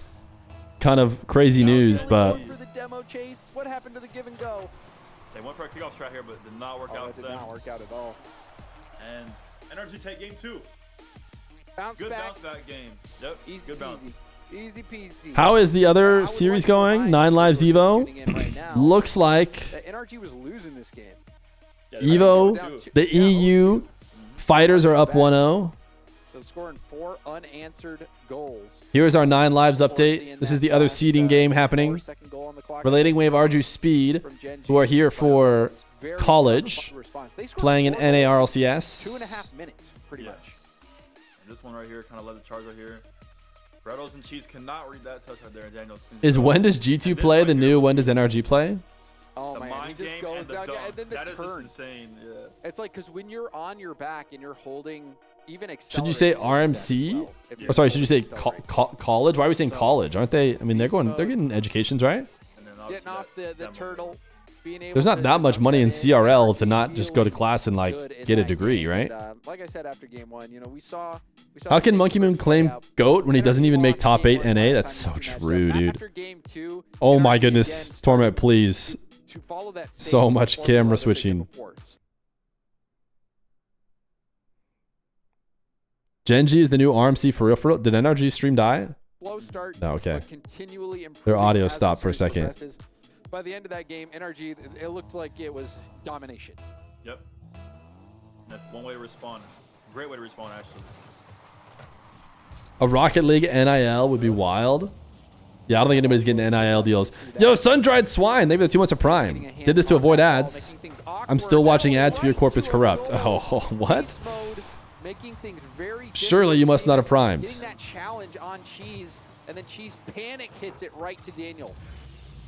kind of crazy news, but For the demo chase, what happened to the give and go? They went for a kickoff strat here, but did not work out for them. Did not work out at all. And NRG take game 2. Good bounce back game. Yep. Easy good bounce. peasy. Easy peasy. how is the other series going? 9 Lives Evo. Looks like NRG was losing this game. Evo, the EU fighters are up 1-0. So scoring 4 unanswered goals. Here's our 9 Lives update. This is the other seeding game happening. Relating Wave Arju Speed, who are here for college, playing in NA RLCS. 2.5 minutes, pretty much. And this one right here kind of led the charge right here. Reynolds and Cheese cannot read that touch right there. Daniels. Is when does G2 play the new when does NRG play? Oh man, he just goes down, and then the that is turn. insane. Yeah. It's like because when you're on your back and you're holding even Should you say RMC? Or sorry, should you say college? Why are we saying college? Aren't they? I mean, they're getting educations, right? getting off the turtle, being able There's not to that much money in CRL to not just go to class and like get a degree, right? Like I said after game 1, you know, we saw How can Monkey Moon claim GOAT when he doesn't even make top 8 NA? That's so true, dude. Oh my goodness, Torment, please. So much camera switching. Gen G is the new RMC for real. Did NRG stream die? Slow start, No, okay. but continually improving Their audio as the stopped for a streak second. progresses. By the end of that game, NRG, it looked like it was domination. Yep. That's one way to respond. Great way to respond, actually. A Rocket League NIL would be wild. Yeah, I don't think anybody's getting NIL deals. Yo, Sun-Dried Swine, maybe the 2 months of Prime. Did this to avoid ads. I'm still watching ads. Fear Corp is corrupt. Oh, what? Making things very Surely you must not have primed. Getting that challenge on Cheese, and then Cheese panic hits it right to Daniel.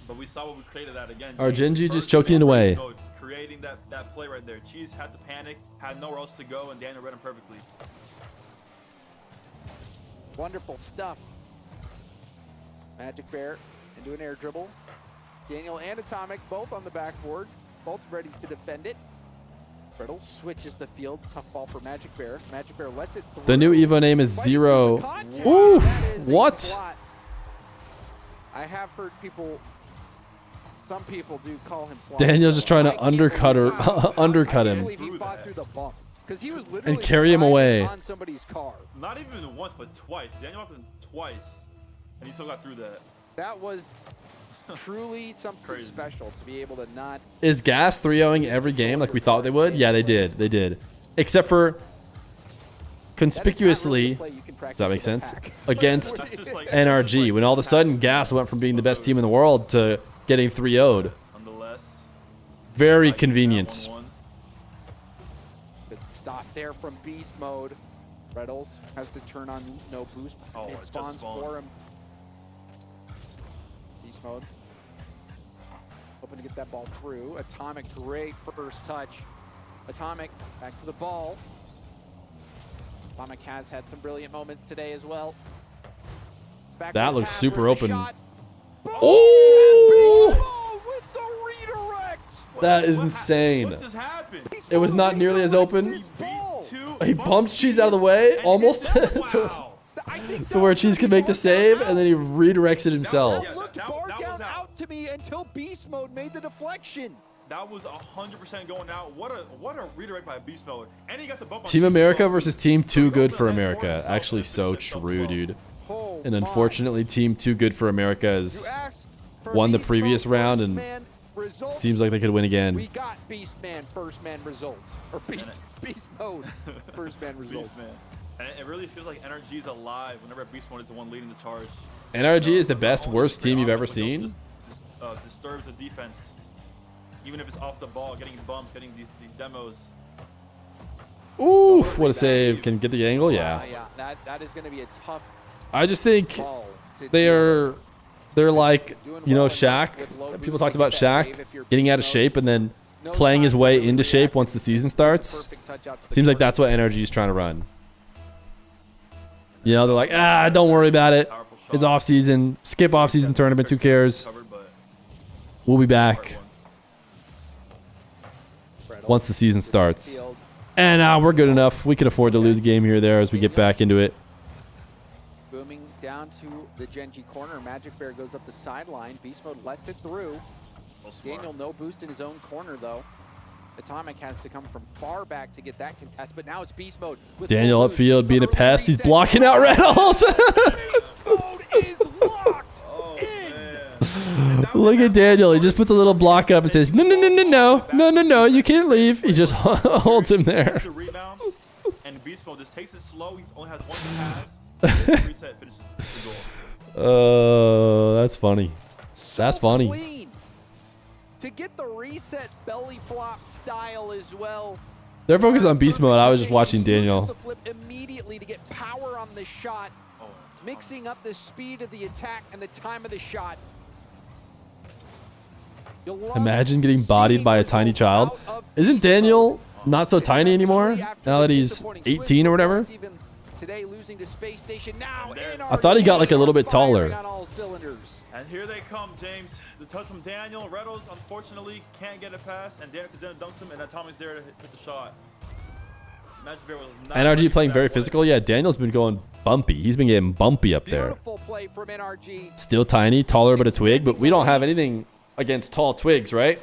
But we saw what we created that again. Our Gen G just choking it away. Creating that play right there. Cheese had to panic, had nowhere else to go, and Daniel read him perfectly. Wonderful stuff. Magic Bear into an air dribble. Daniel and Atomic both on the backboard, both ready to defend it. Brittle switches the field. Tough ball for Magic Bear. Magic Bear lets it through. The new Evo name is Zero. Oof. What? I have heard some people do call him slot. Daniel's just trying to undercut him. He fought through the bump. Because he was literally And carry him away. on somebody's car. Not even once, but twice. Daniel happened twice, and he still got through that. That was truly something special to be able to not. Is Gas 3-0ing every game like we thought they would? Yeah, they did. They did. Except for conspicuously, does that make sense? Against NRG, when all of a sudden Gas went from being the best team in the world to getting 3-0'd. Nonetheless, very convenient. Good stop there from Beast Mode. Reynolds has to turn on no boost. It spawns for him. Beast Mode. Hoping to get that ball through. Atomic, great first touch. Atomic, back to the ball. Atomic has had some brilliant moments today as well. That looks super open. Oh! With the redirect! That is insane. What just happened? It was not nearly as open. He bumps Cheese out of the way, almost to where Cheese could make the save, and then he redirects it himself. Looked bar down out to me until Beast Mode made the deflection. That was 100% going out. What a redirect by Beast Mode. And he got the bump on Team America versus Team Too Good for America. Actually so true, dude. And unfortunately, Team Too Good for America has won the previous round and seems like they could win again. We got Beast Man first man results. Or Beast Mode first man results. Beast Man. And it really feels like NRG is alive whenever Beast Mode is the one leading the charge. NRG is the best, worst team you've ever seen. Disturbs the defense. Even if it's off the ball, getting bumped, getting these demos. Ooh, what a save. Can get the angle? Yeah. Yeah, that is going to be a tough I just think they're like, you know, Shaq. People talked about Shaq getting out of shape and then playing his way into shape once the season starts. Seems like that's what NRG is trying to run. You know, they're like, don't worry about it. It's off season. Skip off season tournament. Who cares? We'll be back once the season starts. And we're good enough. We can afford to lose a game here or there as we get back into it. Booming down to the Genji corner. Magic Bear goes up the sideline. Beast Mode lets it through. Daniel no boost in his own corner though. Atomic has to come from far back to get that contest, but now it's Beast Mode. With Daniel upfield being a pest. He's blocking out Reynolds. Look at Daniel. He just puts a little block up and says, no, you can't leave. He just holds him there. And Beast Mode just takes it slow. He only has one pass. Reset, finishes the goal. Oh, that's funny. That's funny. Clean. To get the reset belly flop style as well. They're focused on beast mode. I was just watching Daniel. The flip immediately to get power on the shot, mixing up the speed of the attack and the time of the shot. Imagine getting bodied by a tiny child. Isn't Daniel not so tiny anymore now that he's 18 or whatever? Today losing to Space Station. Now I thought he got like a little bit taller. And here they come, James. The touch from Daniel. Reynolds, unfortunately, can't get a pass. And Daniel dumps him, and Atomic's there to hit the shot. Magic Bear was not NRG playing very physical. Yeah, Daniel's been going bumpy. He's been getting bumpy up there. Play from NRG. Still tiny, taller but a twig, but we don't have anything against tall twigs, right?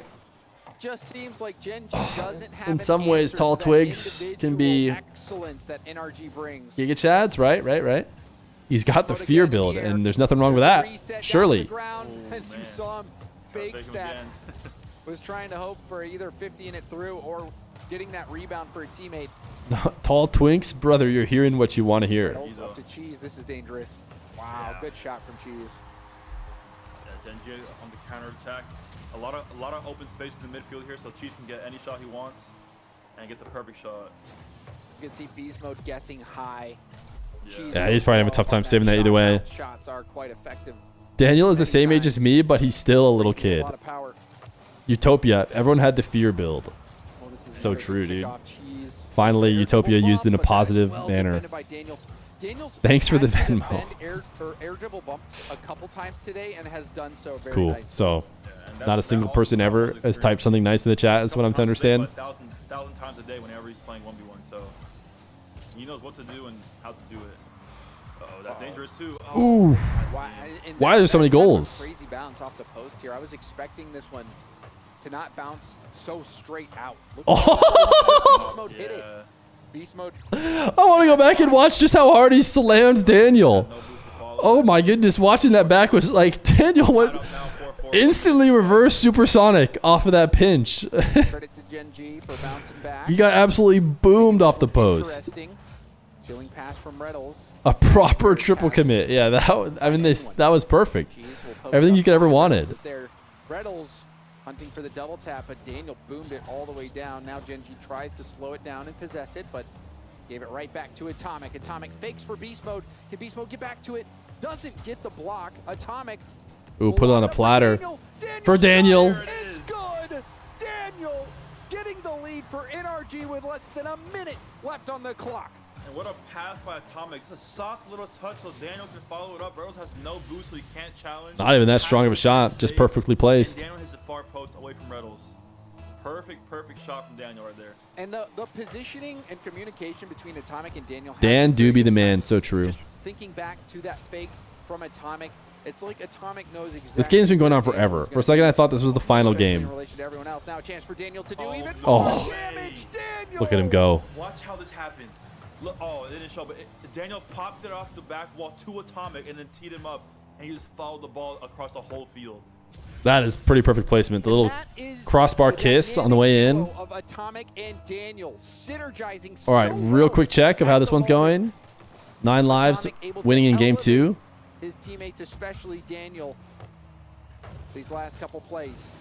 Just seems like Genji doesn't have in some ways, tall twigs can be excellence that NRG brings. Giga Chads, right. He's got the Feer build, and there's nothing wrong with that. Surely. And you saw him fake that. Was trying to hope for either 50-ing it through or getting that rebound for a teammate. Tall twinks, brother, you're hearing what you want to hear. Up to Cheese, this is dangerous. Wow, good shot from Cheese. Yeah, Genji on the counter attack. A lot of open space in the midfield here, so Cheese can get any shot he wants and gets a perfect shot. You can see Beast Mode guessing high. Yeah, he's probably having a tough time saving that either way. Shots are quite effective. Daniel is the same age as me, but he's still a little kid. Utopia, everyone had the Feer build. So true, dude. Finally, Utopia used in a positive manner. Thanks for the Venmo. Air dribble bumps a couple times today and has done so very cool. nicely. So, not a single person ever has typed something nice in the chat. Is what I'm to understand. 1,000 times a day whenever he's playing 1v1, so he knows what to do and how to do it. Oh, that's dangerous too. Ooh. Why are there so many goals? Crazy bounce off the post here. I was expecting this one to not bounce so straight out. Beast Mode hit it. Beast Mode. I want to go back and watch just how hard he slammed Daniel. Oh my goodness, watching that back was like Daniel went instantly reverse supersonic off of that pinch. Credit to Genji for bouncing back. He got absolutely boomed off the post. Ceiling pass from Reynolds. A proper triple commit. Yeah, that was perfect. Everything you could ever wanted. Reynolds hunting for the double tap, but Daniel boomed it all the way down. Now Genji tries to slow it down and possess it, but gave it right back to Atomic. Atomic fakes for Beast Mode. Can Beast Mode get back to it? Doesn't get the block. Atomic. Ooh, put it on a platter for Daniel. It's good. Daniel getting the lead for NRG with less than a minute left on the clock. And what a pass by Atomic. It's a soft little touch so Daniel can follow it up. Reynolds has no boost, so he can't challenge. Not even that strong of a shot, just perfectly placed. And Daniel hits the far post away from Reynolds. Perfect shot from Daniel right there. And the positioning and communication between Atomic and Daniel. Dan do be the man, so true. Thinking back to that fake from Atomic, it's like Atomic knows exactly. This game's been going on forever. For a second, I thought this was the final game. In relation to everyone else, now a chance for Daniel to do even more damage. Daniel. Look at him go. Watch how this happened. Look, oh, it didn't show, but Daniel popped it off the back wall to Atomic and then teed him up, and he just followed the ball across the whole field. That is pretty perfect placement. The little crossbar kiss on the way in. Of Atomic and Daniel synergizing. All right, real quick check of how this one's going. 9 lives, winning in game 2. His teammates, especially Daniel, these last couple plays.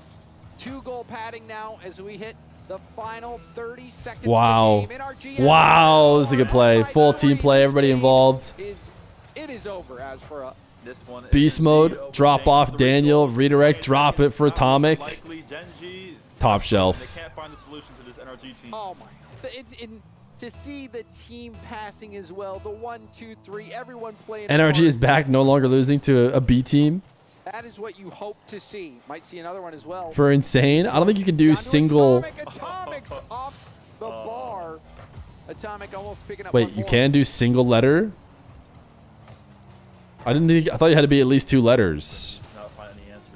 2-goal padding now as we hit the final 30 seconds Wow. of the game. NRG Wow, this is a good play. Full team play, everybody involved. It is over as for this one. Beast mode, drop off Daniel, redirect, drop it for Atomic. Top shelf. They can't find the solution to this NRG team. Oh my. To see the team passing as well, the 1, 2, 3, everyone playing. NRG is back, no longer losing to a B team. That is what you hope to see. Might see another one as well. For insane, I don't think you can do single. Atomic's off the bar. Atomic almost picking up. Wait, you can do single letter? I didn't think. I thought you had to be at least 2 letters. Not find any answers.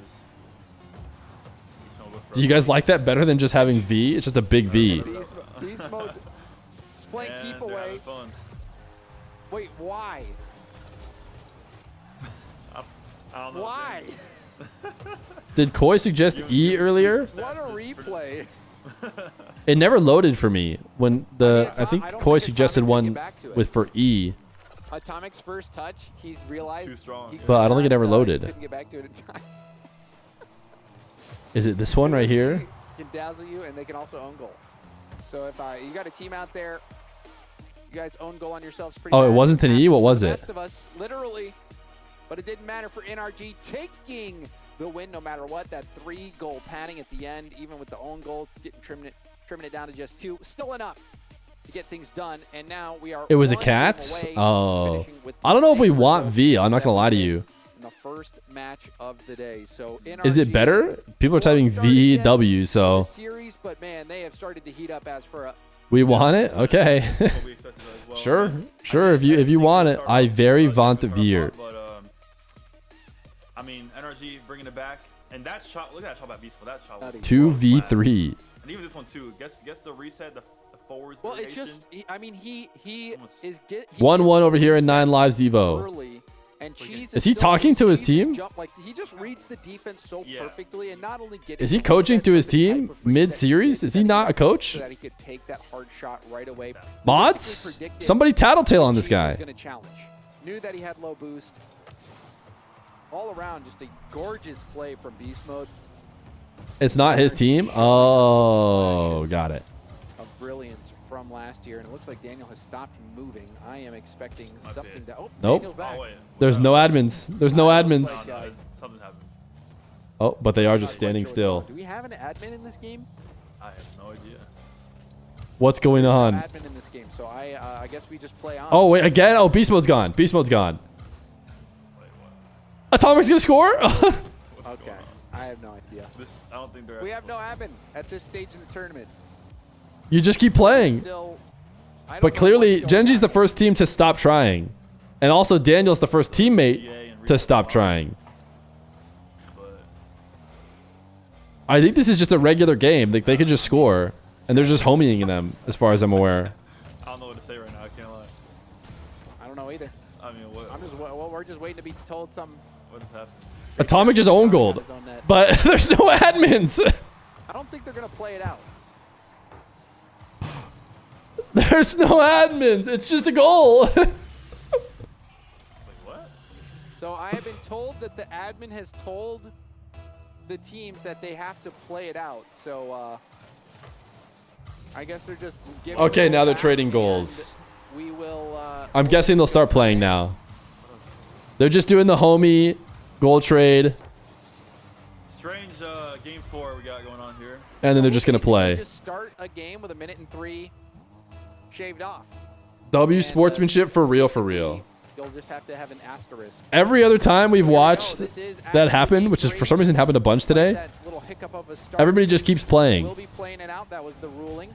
Do you guys like that better than just having V? It's just a big V. Beast mode. Just playing keep away. Wait, why? I don't know. Why? Did Koi suggest E earlier? What a replay. It never loaded for me when I think Koi suggested one with for E. Atomic's first touch, he's realized. Too strong. But I don't think it ever loaded. Couldn't get back to it in time. Is it this one right here? Can dazzle you, and they can also own goal. So if you got a team out there, you guys own goal on yourselves pretty Oh, it bad. wasn't an E? What was The it? rest of us, literally. But it didn't matter for NRG taking the win no matter what. That 3-goal padding at the end, even with the own goal, trimming it down to just 2, still enough to get things done. And now we are. It was a one cat? game away, Oh. finishing with I don't know if we the same want result V. I'm not going to lie to you. in the first match of the day. So Is it NRG better? People are typing VW, so. series, but man, they have started to heat up as for a. We want it? Okay. Sure. Sure. If you want it, I very want Veer. But I mean, NRG bringing it back, and that shot. Look at that shot by Beast. That shot was 2v3. And even this one too. Guess the reset, the forwards. Well, it's just. I mean, he is 1-1 over here in 9 lives Evo. early, and Cheese Is he talking to his team? Like he just reads the defense so perfectly, and not only getting. Is he coaching to his team mid-series? Is he not a coach? So that he could take that hard shot right away. Mods? Somebody tattletale on this guy. Was going to challenge. Knew that he had low boost. All around, just a gorgeous play from Beast Mode. It's not his team? Oh, got it. Of brilliance from last year, and it looks like Daniel has stopped moving. I am expecting something to. Oh, Nope. Daniel's back. There's no admins. There's no admins. Something happened. Oh, but they are just standing still. Do we have an admin in this game? I have no idea. What's going on? Admin in this game, so I guess we just play on. Oh, wait, again? Oh, Beast Mode's gone. Beast Mode's gone. Atomic's gonna score? Okay, I have no idea. I don't think they're. We have no admin at this stage in the tournament. You just keep playing. Still, But clearly, Genji's the first team to stop trying. And also, Daniel's the first teammate to stop trying. I think this is just a regular game. Like, they could just score. And they're just homieing them, as far as I'm aware. I don't know what to say right now. I can't lie. I don't know either. I mean, what? We're just waiting to be told something. What has happened? Atomic just own gold. But there's no admins. I don't think they're going to play it out. There's no admins. It's just a goal. So I have been told that the admin has told the teams that they have to play it out. So I guess they're just giving. Okay, now they're trading goals. We will. I'm guessing they'll start playing now. They're just doing the homie goal trade. Strange game 4 we got going on here. And then they're just going to play. Just start a game with 1 minute and 3 shaved off. W sportsmanship for real, for real. You'll just have to have an asterisk. Every other time we've watched that happen, which is for some reason happened a bunch today, everybody just keeps playing. We'll be playing it out. That was the ruling.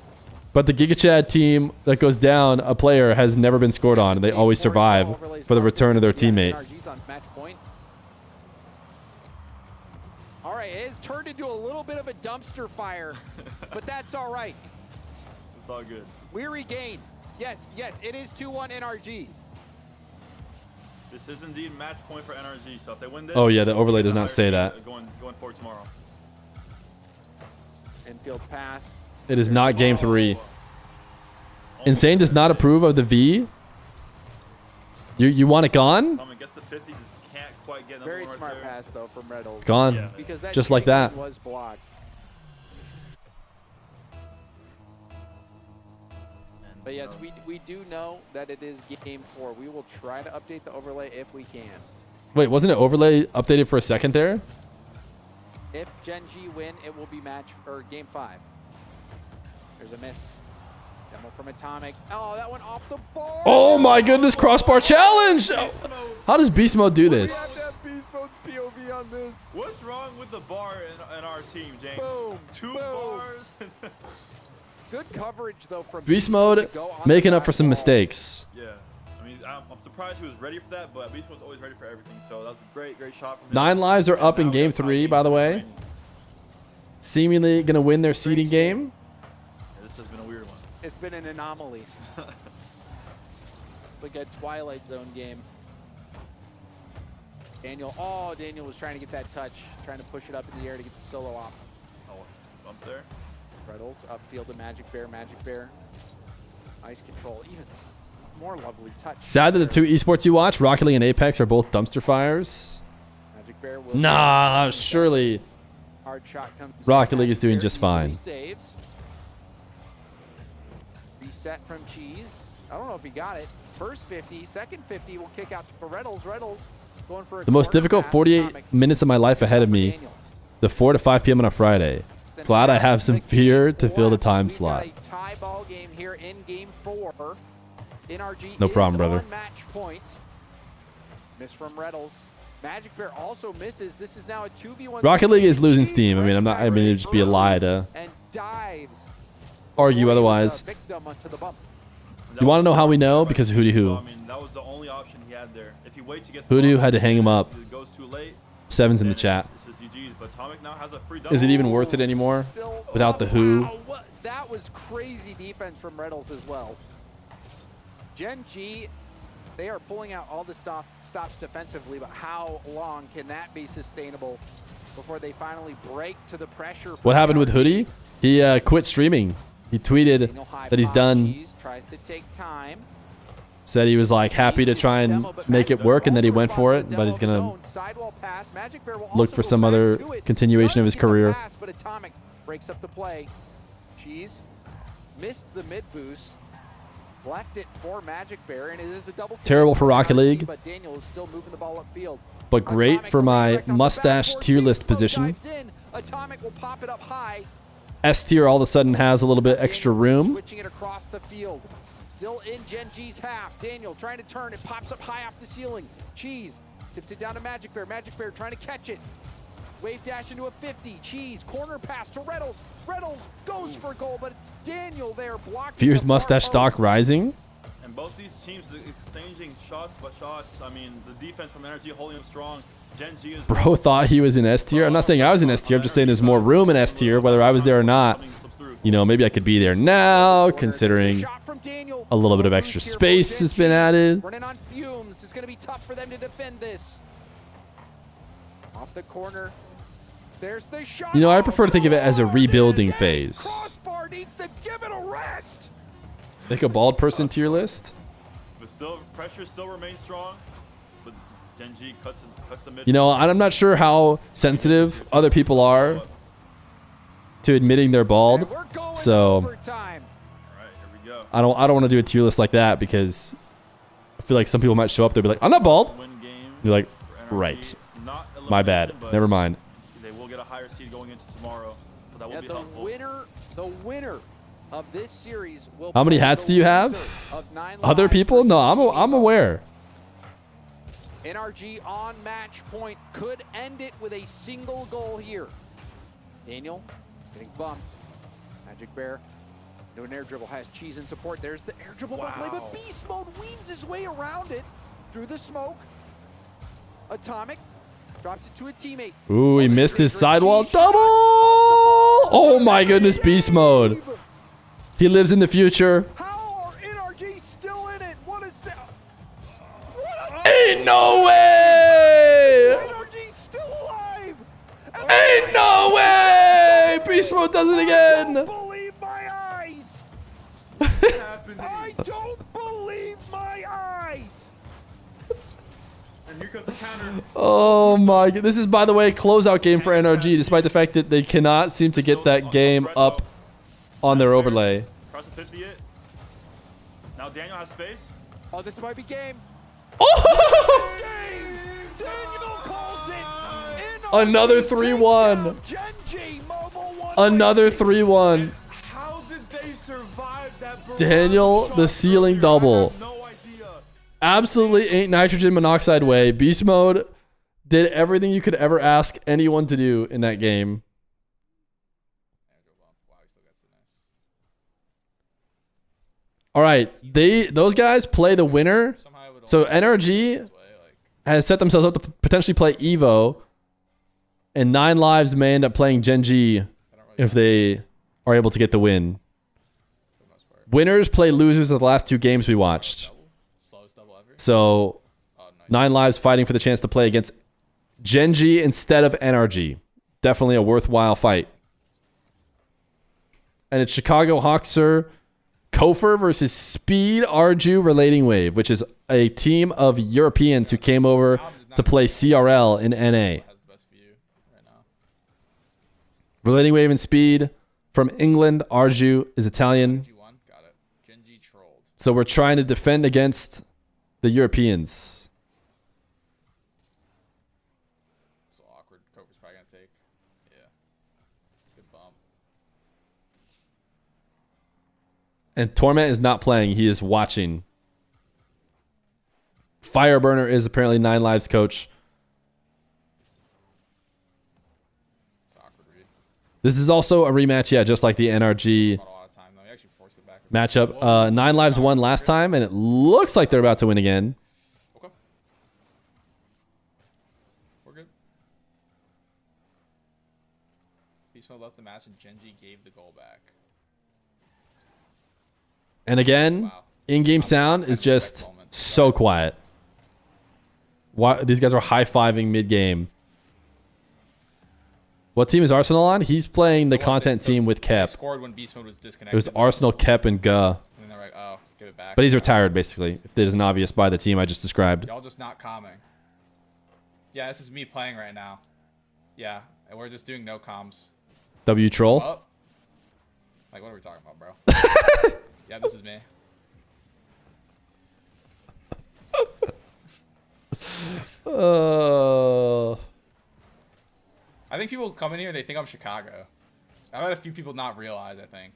But the GigaChad team that goes down, a player has never been scored on, and they always survive for the return of their teammate. NRG's on match point. All right, it has turned into a little bit of a dumpster fire, but that's all right. It's all good. We regained. Yes, it is 2-1 NRG. This is indeed match point for NRG. So if they win this, Oh yeah, the overlay does not say that. Going forward tomorrow. Infield pass. It is not game 3. Insane does not approve of the V. You want it gone? I guess the 50 just can't quite get Very smart pass though from Reynolds. Gone. Yeah. Because that Just like that. was blocked. But yes, we do know that it is game 4. We will try to update the overlay if we can. Wait, wasn't it overlay updated for a second there? If Gen G win, it will be game 5. There's a miss. Demo from Atomic. Oh, that went off the bar. Oh my goodness, crossbar challenge! How does beast mode do this? Beast mode POV on this. What's wrong with the bar in our team, James? Boom. Two bars. Good coverage though from Beast mode making up for some mistakes. Yeah. I mean, I'm surprised he was ready for that, but Beast Mode's always ready for everything. So that was a great shot from him. 9 lives are up in game 3, by the way. Seemingly gonna win their seeding game. Yeah, this has been a weird one. It's been an anomaly. It's like a Twilight Zone game. Daniel was trying to get that touch, trying to push it up in the air to get the solo off. Oh, bump there. Reynolds upfield to Magic Bear. Ice control, even more lovely touch. Sad that the 2 esports you watch, Rocket League and Apex, are both dumpster fires. Magic Bear will Nah, surely. Hard shot comes. Rocket League is doing just fine. Saves. Reset from Cheese. I don't know if he got it. First 50, second 50 will kick out to Reynolds. Reynolds going for The most difficult 48 minutes of my life ahead of me. The 4 to 5 p.m. on a Friday. Glad I have some Feer to fill the time slot. A tie ball game here in game 4. NRG No problem, is brother. on match point. Miss from Reynolds. Magic Bear also misses. This is now a 2v1. Rocket League is losing steam. I mean, it'd just be a lie to And dives. argue otherwise. You want to know how we know? Because of Hootie Who. I mean, that was the only option he had there. If he waits, he gets Hootie had to hang him up. It goes too late. 7's in the chat. This is GG's, but Atomic now has a free Is it even worth it anymore without the Who? Wow, that was crazy defense from Reynolds as well. Gen G, they are pulling out all the stops defensively, but how long can that be sustainable before they finally break to the pressure? What happened with Hootie? He quit streaming. He tweeted that he's done. Tries to take time. Said he was like happy to try and make it work, and then he went for it, but he's gonna look for some other continuation of his career. But Atomic breaks up the play. Cheese missed the mid boost, left it for Magic Bear, and it is a double. Terrible for Rocket League, but Daniel is still moving the ball upfield. but great for my mustache tier list position. Atomic will pop it up high. S tier all of a sudden has a little bit extra room. Switching it across the field. Still in Gen G's half. Daniel trying to turn. It pops up high off the ceiling. Cheese tips it down to Magic Bear. Magic Bear trying to catch it. Wave dash into a 50. Cheese corner pass to Reynolds. Reynolds goes for goal, but it's Daniel there blocking. Fear's mustache stock rising. And both these teams exchanging shots, I mean, the defense from NRG holding them strong. Gen G is Bro thought he was in S tier. I'm not saying I was in S tier. I'm just saying there's more room in S tier, whether I was there or not. You know, maybe I could be there now, considering a little bit of extra space has been added. Running on fumes. It's going to be tough for them to defend this. Off the corner. There's the shot. You know, I prefer to think of it as a rebuilding phase. Crossbar needs to give it a rest. Like a bald person tier list. But still, pressure still remains strong. But Gen G cuts the mid. You know, I'm not sure how sensitive other people are to admitting they're bald. So I don't want to do a tier list like that, because I feel like some people might show up, they'll be like, I'm not bald. You're like, right. My bad. Never mind. They will get a higher seed going into tomorrow. So that will be helpful. The winner of this series will. How many hats do you have? Other people? No, I'm aware. NRG on match point could end it with a single goal here. Daniel getting bumped. Magic Bear. No an air dribble, has Cheese in support. There's the air dribble play, but Beast Mode weaves his way around it through the smoke. Atomic drops it to a teammate. Ooh, he missed his sidewall double. Oh my goodness, Beast Mode. He lives in the future. How are NRG Ain't no way! Ain't no way! Beast Mode does it again! believe my eyes! I don't believe my eyes! And here comes the counter. Oh my god. This is, by the way, a closeout game for NRG, despite the fact that they cannot seem to get that game up on their overlay. Cross the 50 it. Now Daniel has space. Oh, this might be game. Oh! Daniel calls it in Another 3-1. Another 3-1. How did they survive that? Daniel, the ceiling double. Absolutely ain't nitrogen monoxide way. Beast Mode did everything you could ever ask anyone to do in that game. All right, those guys play the winner. So NRG has set themselves up to potentially play Evo, and 9 Lives may end up playing Gen G if they are able to get the win. Winners play losers of the last 2 games we watched. So 9 Lives fighting for the chance to play against Gen G instead of NRG. Definitely a worthwhile fight. And it's Chicago Hawkser Kofer versus Speed Arju Relating Wave, which is a team of Europeans who came over to play CRL in NA. Relating Wave and Speed from England. Arju is Italian. So we're trying to defend against the Europeans. So awkward. Kofer's probably gonna take. Yeah. Good bump. And Torment is not playing. He is watching. Fireburner is apparently 9 Lives coach. This is also a rematch, yeah, just like the NRG matchup. 9 Lives won last time, and it looks like they're about to win again. Okay. We're good. Beast Mode left the match, and Gen G gave the goal back. And again, in-game sound is just so quiet. Why, these guys are high-fiving mid-game. What team is Arsenal on? He's playing the content team with Kep. Scored when Beast Mode was disconnected. It was Arsenal, Kep, and Guh. And then they're like, oh, give it back. But he's retired, basically. If there's an obvious by the team I just described. Y'all just not calming. Yeah, this is me playing right now. Yeah, and we're just doing no comms. W troll. Oh. Like, what are we talking about, bro? Yeah, this is me. I think people come in here, they think I'm Chicago. I've had a few people not realize, I think.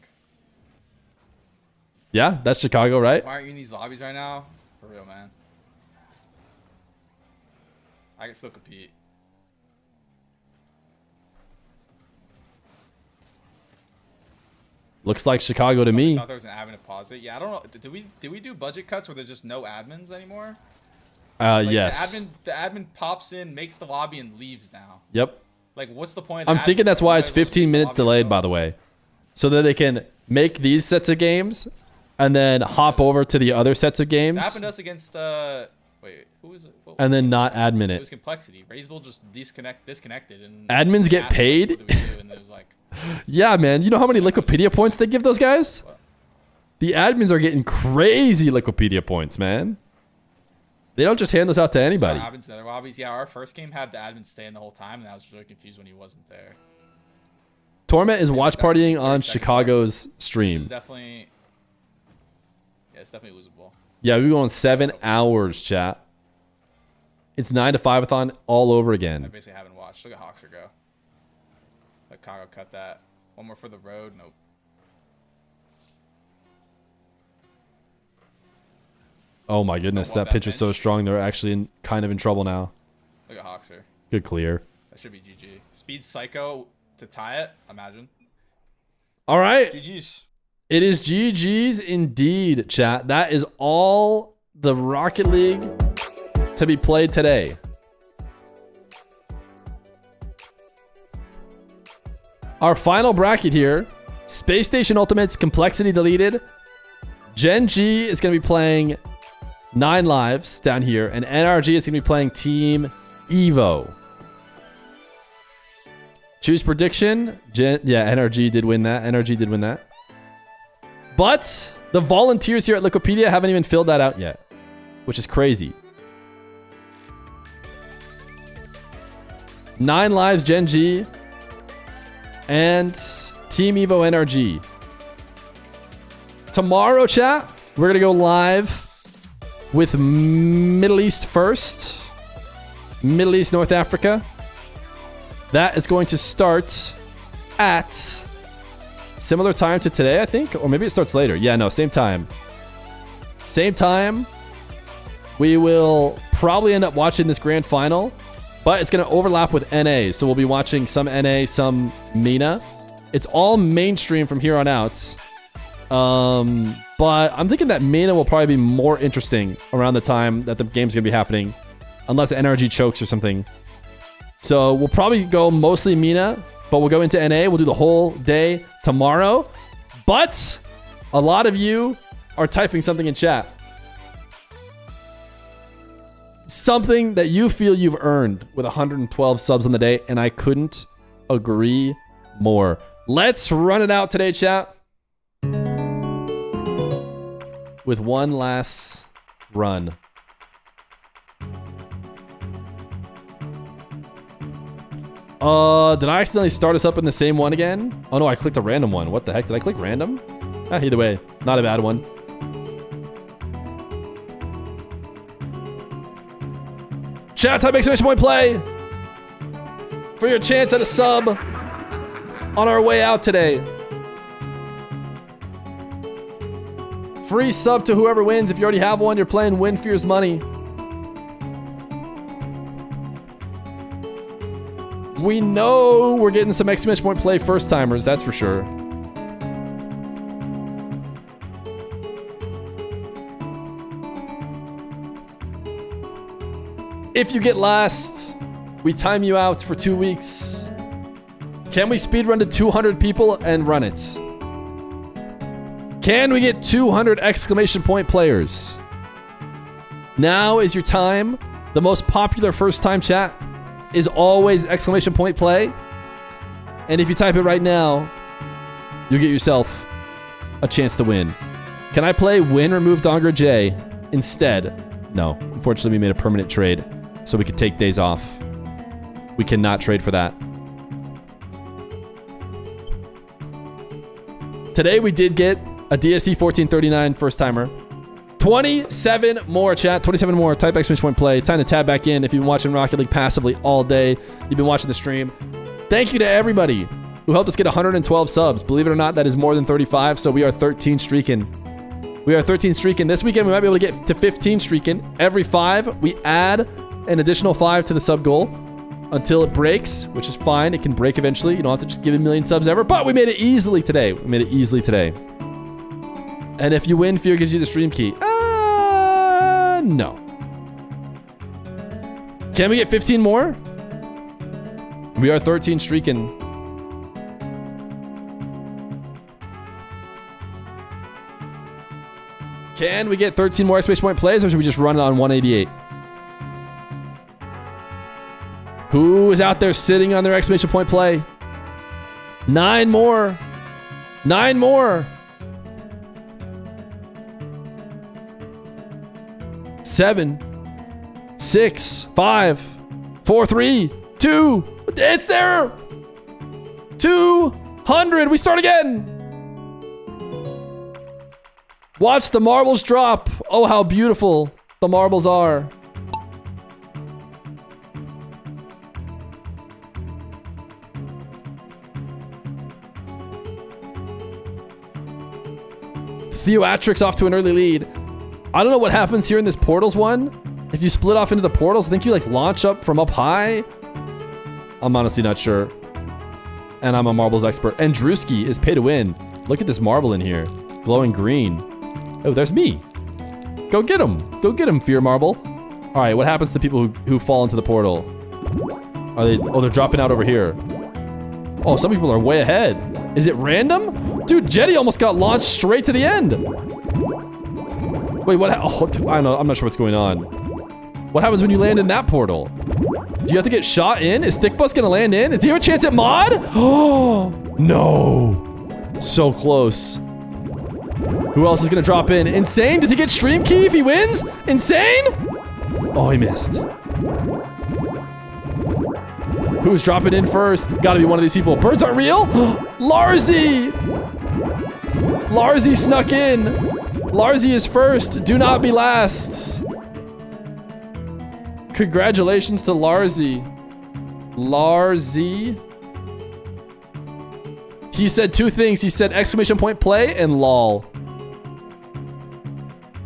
Yeah, that's Chicago, right? Why aren't you in these lobbies right now? For real, man. I can still compete. Looks like Chicago to me. I thought there was an admin to pause it. Yeah, I don't know. Did we do budget cuts where there's just no admins anymore? Like yes. The admin pops in, makes the lobby, and leaves now. Yep. Like, what's the point of I'm thinking that's why it's 15-minute delayed, by the way. So that they can make these sets of games and then hop over to the other sets of games. That happened to us against, wait, who was it? And then not admin It it. was Complexity. Razeable just disconnected. And Admins get paid? What do we do? And it was like, Yeah, man. You know how many Liquipedia points they give those guys? The admins are getting crazy Liquipedia points, man. They don't just hand those out to anybody. so admins in other lobbies. Yeah, our first game had the admin staying the whole time, and I was really confused when he wasn't there. Torment is watch partying on Chicago's This is stream. definitely, yeah, it's definitely losable. Yeah, we're going 7 hours, chat. It's 9 to 5-a-thon all over I again. basically haven't watched. Look at Hawkser go. Let Kago cut that. One more for the road. Nope. Oh my goodness, that pitch is so strong. They're actually kind of in trouble now. Look at Hawkser. Good clear. That should be GG. Speed Psycho to tie it, imagine. All right. GG's. It is GG's indeed, chat. That is all the Rocket League to be played today. Our final bracket here. Space Station Ultimate's Complexity deleted. Gen G is going to be playing 9 lives down here, and NRG is going to be playing Team Evo. Choose prediction. Yeah, NRG did win that. NRG did win that. But the volunteers here at Liquipedia haven't even filled that out yet, which is crazy. 9 lives Gen G and Team Evo NRG. Tomorrow, chat, we're going to go live with Middle East first. Middle East, North Africa. That is going to start at similar time to today, I think. Or maybe it starts later. Yeah, no, same time. Same time. We will probably end up watching this grand final. But it's going to overlap with NA. So we'll be watching some NA, some MENA. It's all mainstream from here on out. But I'm thinking that MENA will probably be more interesting around the time that the game's going to be happening. Unless NRG chokes or something. So we'll probably go mostly MENA, but we'll go into NA. We'll do the whole day tomorrow. But a lot of you are typing something in chat. Something that you feel you've earned with 112 subs on the day, and I couldn't agree more. Let's run it out today, chat. With one last run. Did I accidentally start us up in the same one again? Oh no, I clicked a random one. What the heck? Did I click random? Either way, not a bad one. Chat, type exclamation point play for your chance at a sub on our way out today. Free sub to whoever wins. If you already have one, you're playing Win Feer's money. We know we're getting some exclamation point play first timers, that's for sure. If you get last, we time you out for 2 weeks. Can we speedrun to 200 people and run it? Can we get 200 exclamation point players? Now is your time. The most popular first time chat is always exclamation point play. And if you type it right now, you'll get yourself a chance to win. Can I play win, remove Donger J instead? No, unfortunately we made a permanent trade so we could take days off. We cannot trade for that. Today we did get a DSC 1439 first timer. 27 more, chat. 27 more. Type exclamation point play. Time to tab back in if you've been watching Rocket League passively all day. You've been watching the stream. Thank you to everybody who helped us get 112 subs. Believe it or not, that is more than 35, so we are 13 streaking. We are 13 streaking. This weekend, we might be able to get to 15 streaking. Every 5, we add an additional 5 to the sub goal until it breaks, which is fine. It can break eventually. You don't have to just give a million subs ever, but we made it easily today. We made it easily today. And if you win, Feer gives you the stream key. No. Can we get 15 more? We are 13 streaking. Can we get 13 more exclamation point plays, or should we just run it on 188? Who is out there sitting on their exclamation point play? 9 more. 9 more. 7, 6, 5, 4, 3, 2. It's there. 200. We start again. Watch the marbles drop. Oh, how beautiful the marbles are. Theoatrix off to an early lead. I don't know what happens here in this portals one. If you split off into the portals, I think you like launch up from up high. I'm honestly not sure. And I'm a marbles expert. And Drewski is pay to win. Look at this marble in here. Glowing green. Oh, there's me. Go get him. Go get him, Feer Marble. All right, what happens to people who fall into the portal? Are they? Oh, they're dropping out over here. Oh, some people are way ahead. Is it random? Dude, Jetty almost got launched straight to the end. Wait, what? Oh, I don't know. I'm not sure what's going on. What happens when you land in that portal? Do you have to get shot in? Is Thickbus gonna land in? Does he have a chance at mod? Oh, no. So close. Who else is gonna drop in? Insane? Does he get stream key if he wins? Insane? Oh, he missed. Who's dropping in first? Gotta be one of these people. Birds aren't real? Larzy! Larzy snuck in. Larzy is first. Do not be last. Congratulations to Larzy. Larzy. He said two things. He said exclamation point play and lol.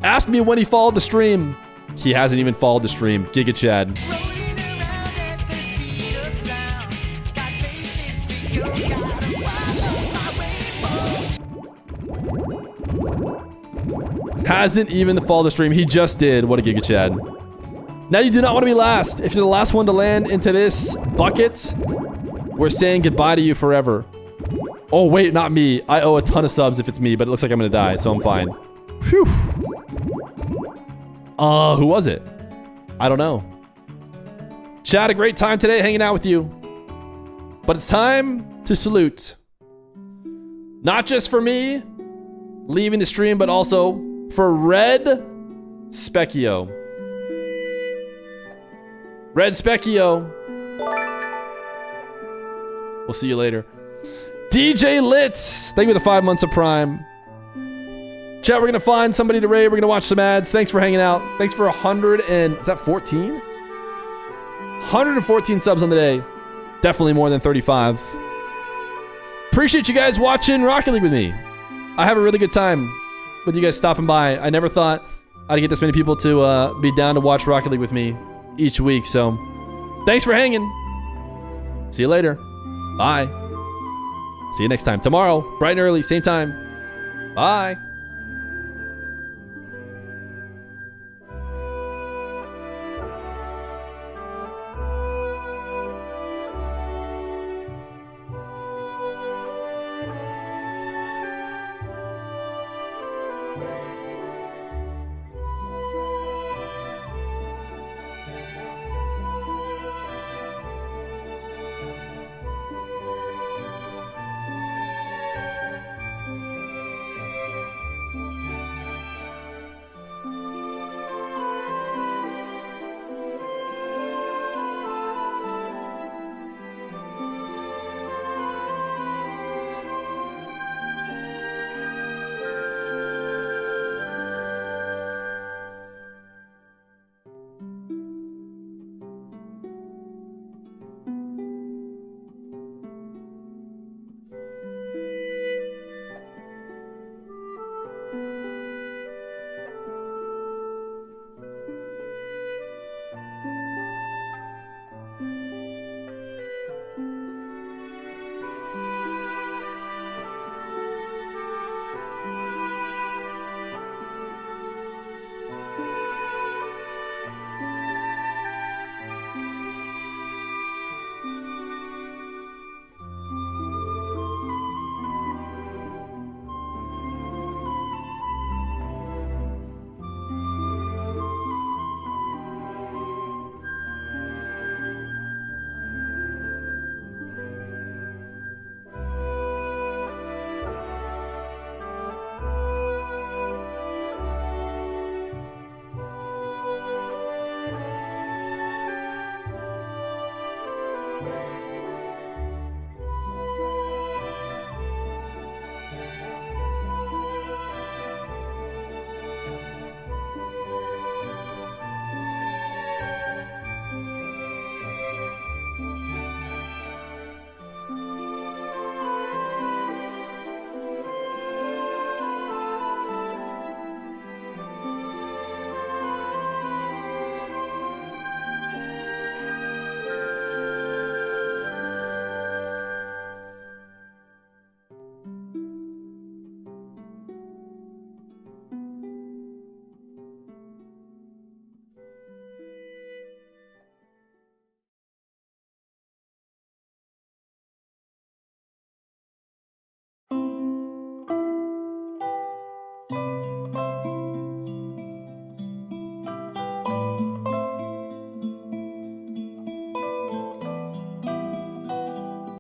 Ask me when he followed the stream. He hasn't even followed the stream. Giga Chad. Hasn't even followed the stream. He just did. What a Giga Chad. Now you do not want to be last. If you're the last one to land into this bucket, we're saying goodbye to you forever. Oh, wait, not me. I owe a ton of subs if it's me, but it looks like I'm going to die, so I'm fine. Whew. Who was it? I don't know. Chad, a great time today hanging out with you. But it's time to salute. Not just for me leaving the stream, but also for Red Specchio. Red Specchio. We'll see you later. DJ Litz. Thank you for the 5 months of Prime. Chat, we're going to find somebody to raid. We're going to watch some ads. Thanks for hanging out. Thanks for 114? 114 subs on the day. Definitely more than 35. Appreciate you guys watching Rocket League with me. I have a really good time with you guys stopping by. I never thought I'd get this many people to be down to watch Rocket League with me each week. So thanks for hanging. See you later. Bye. See you next time. Tomorrow, bright and early, same time. Bye.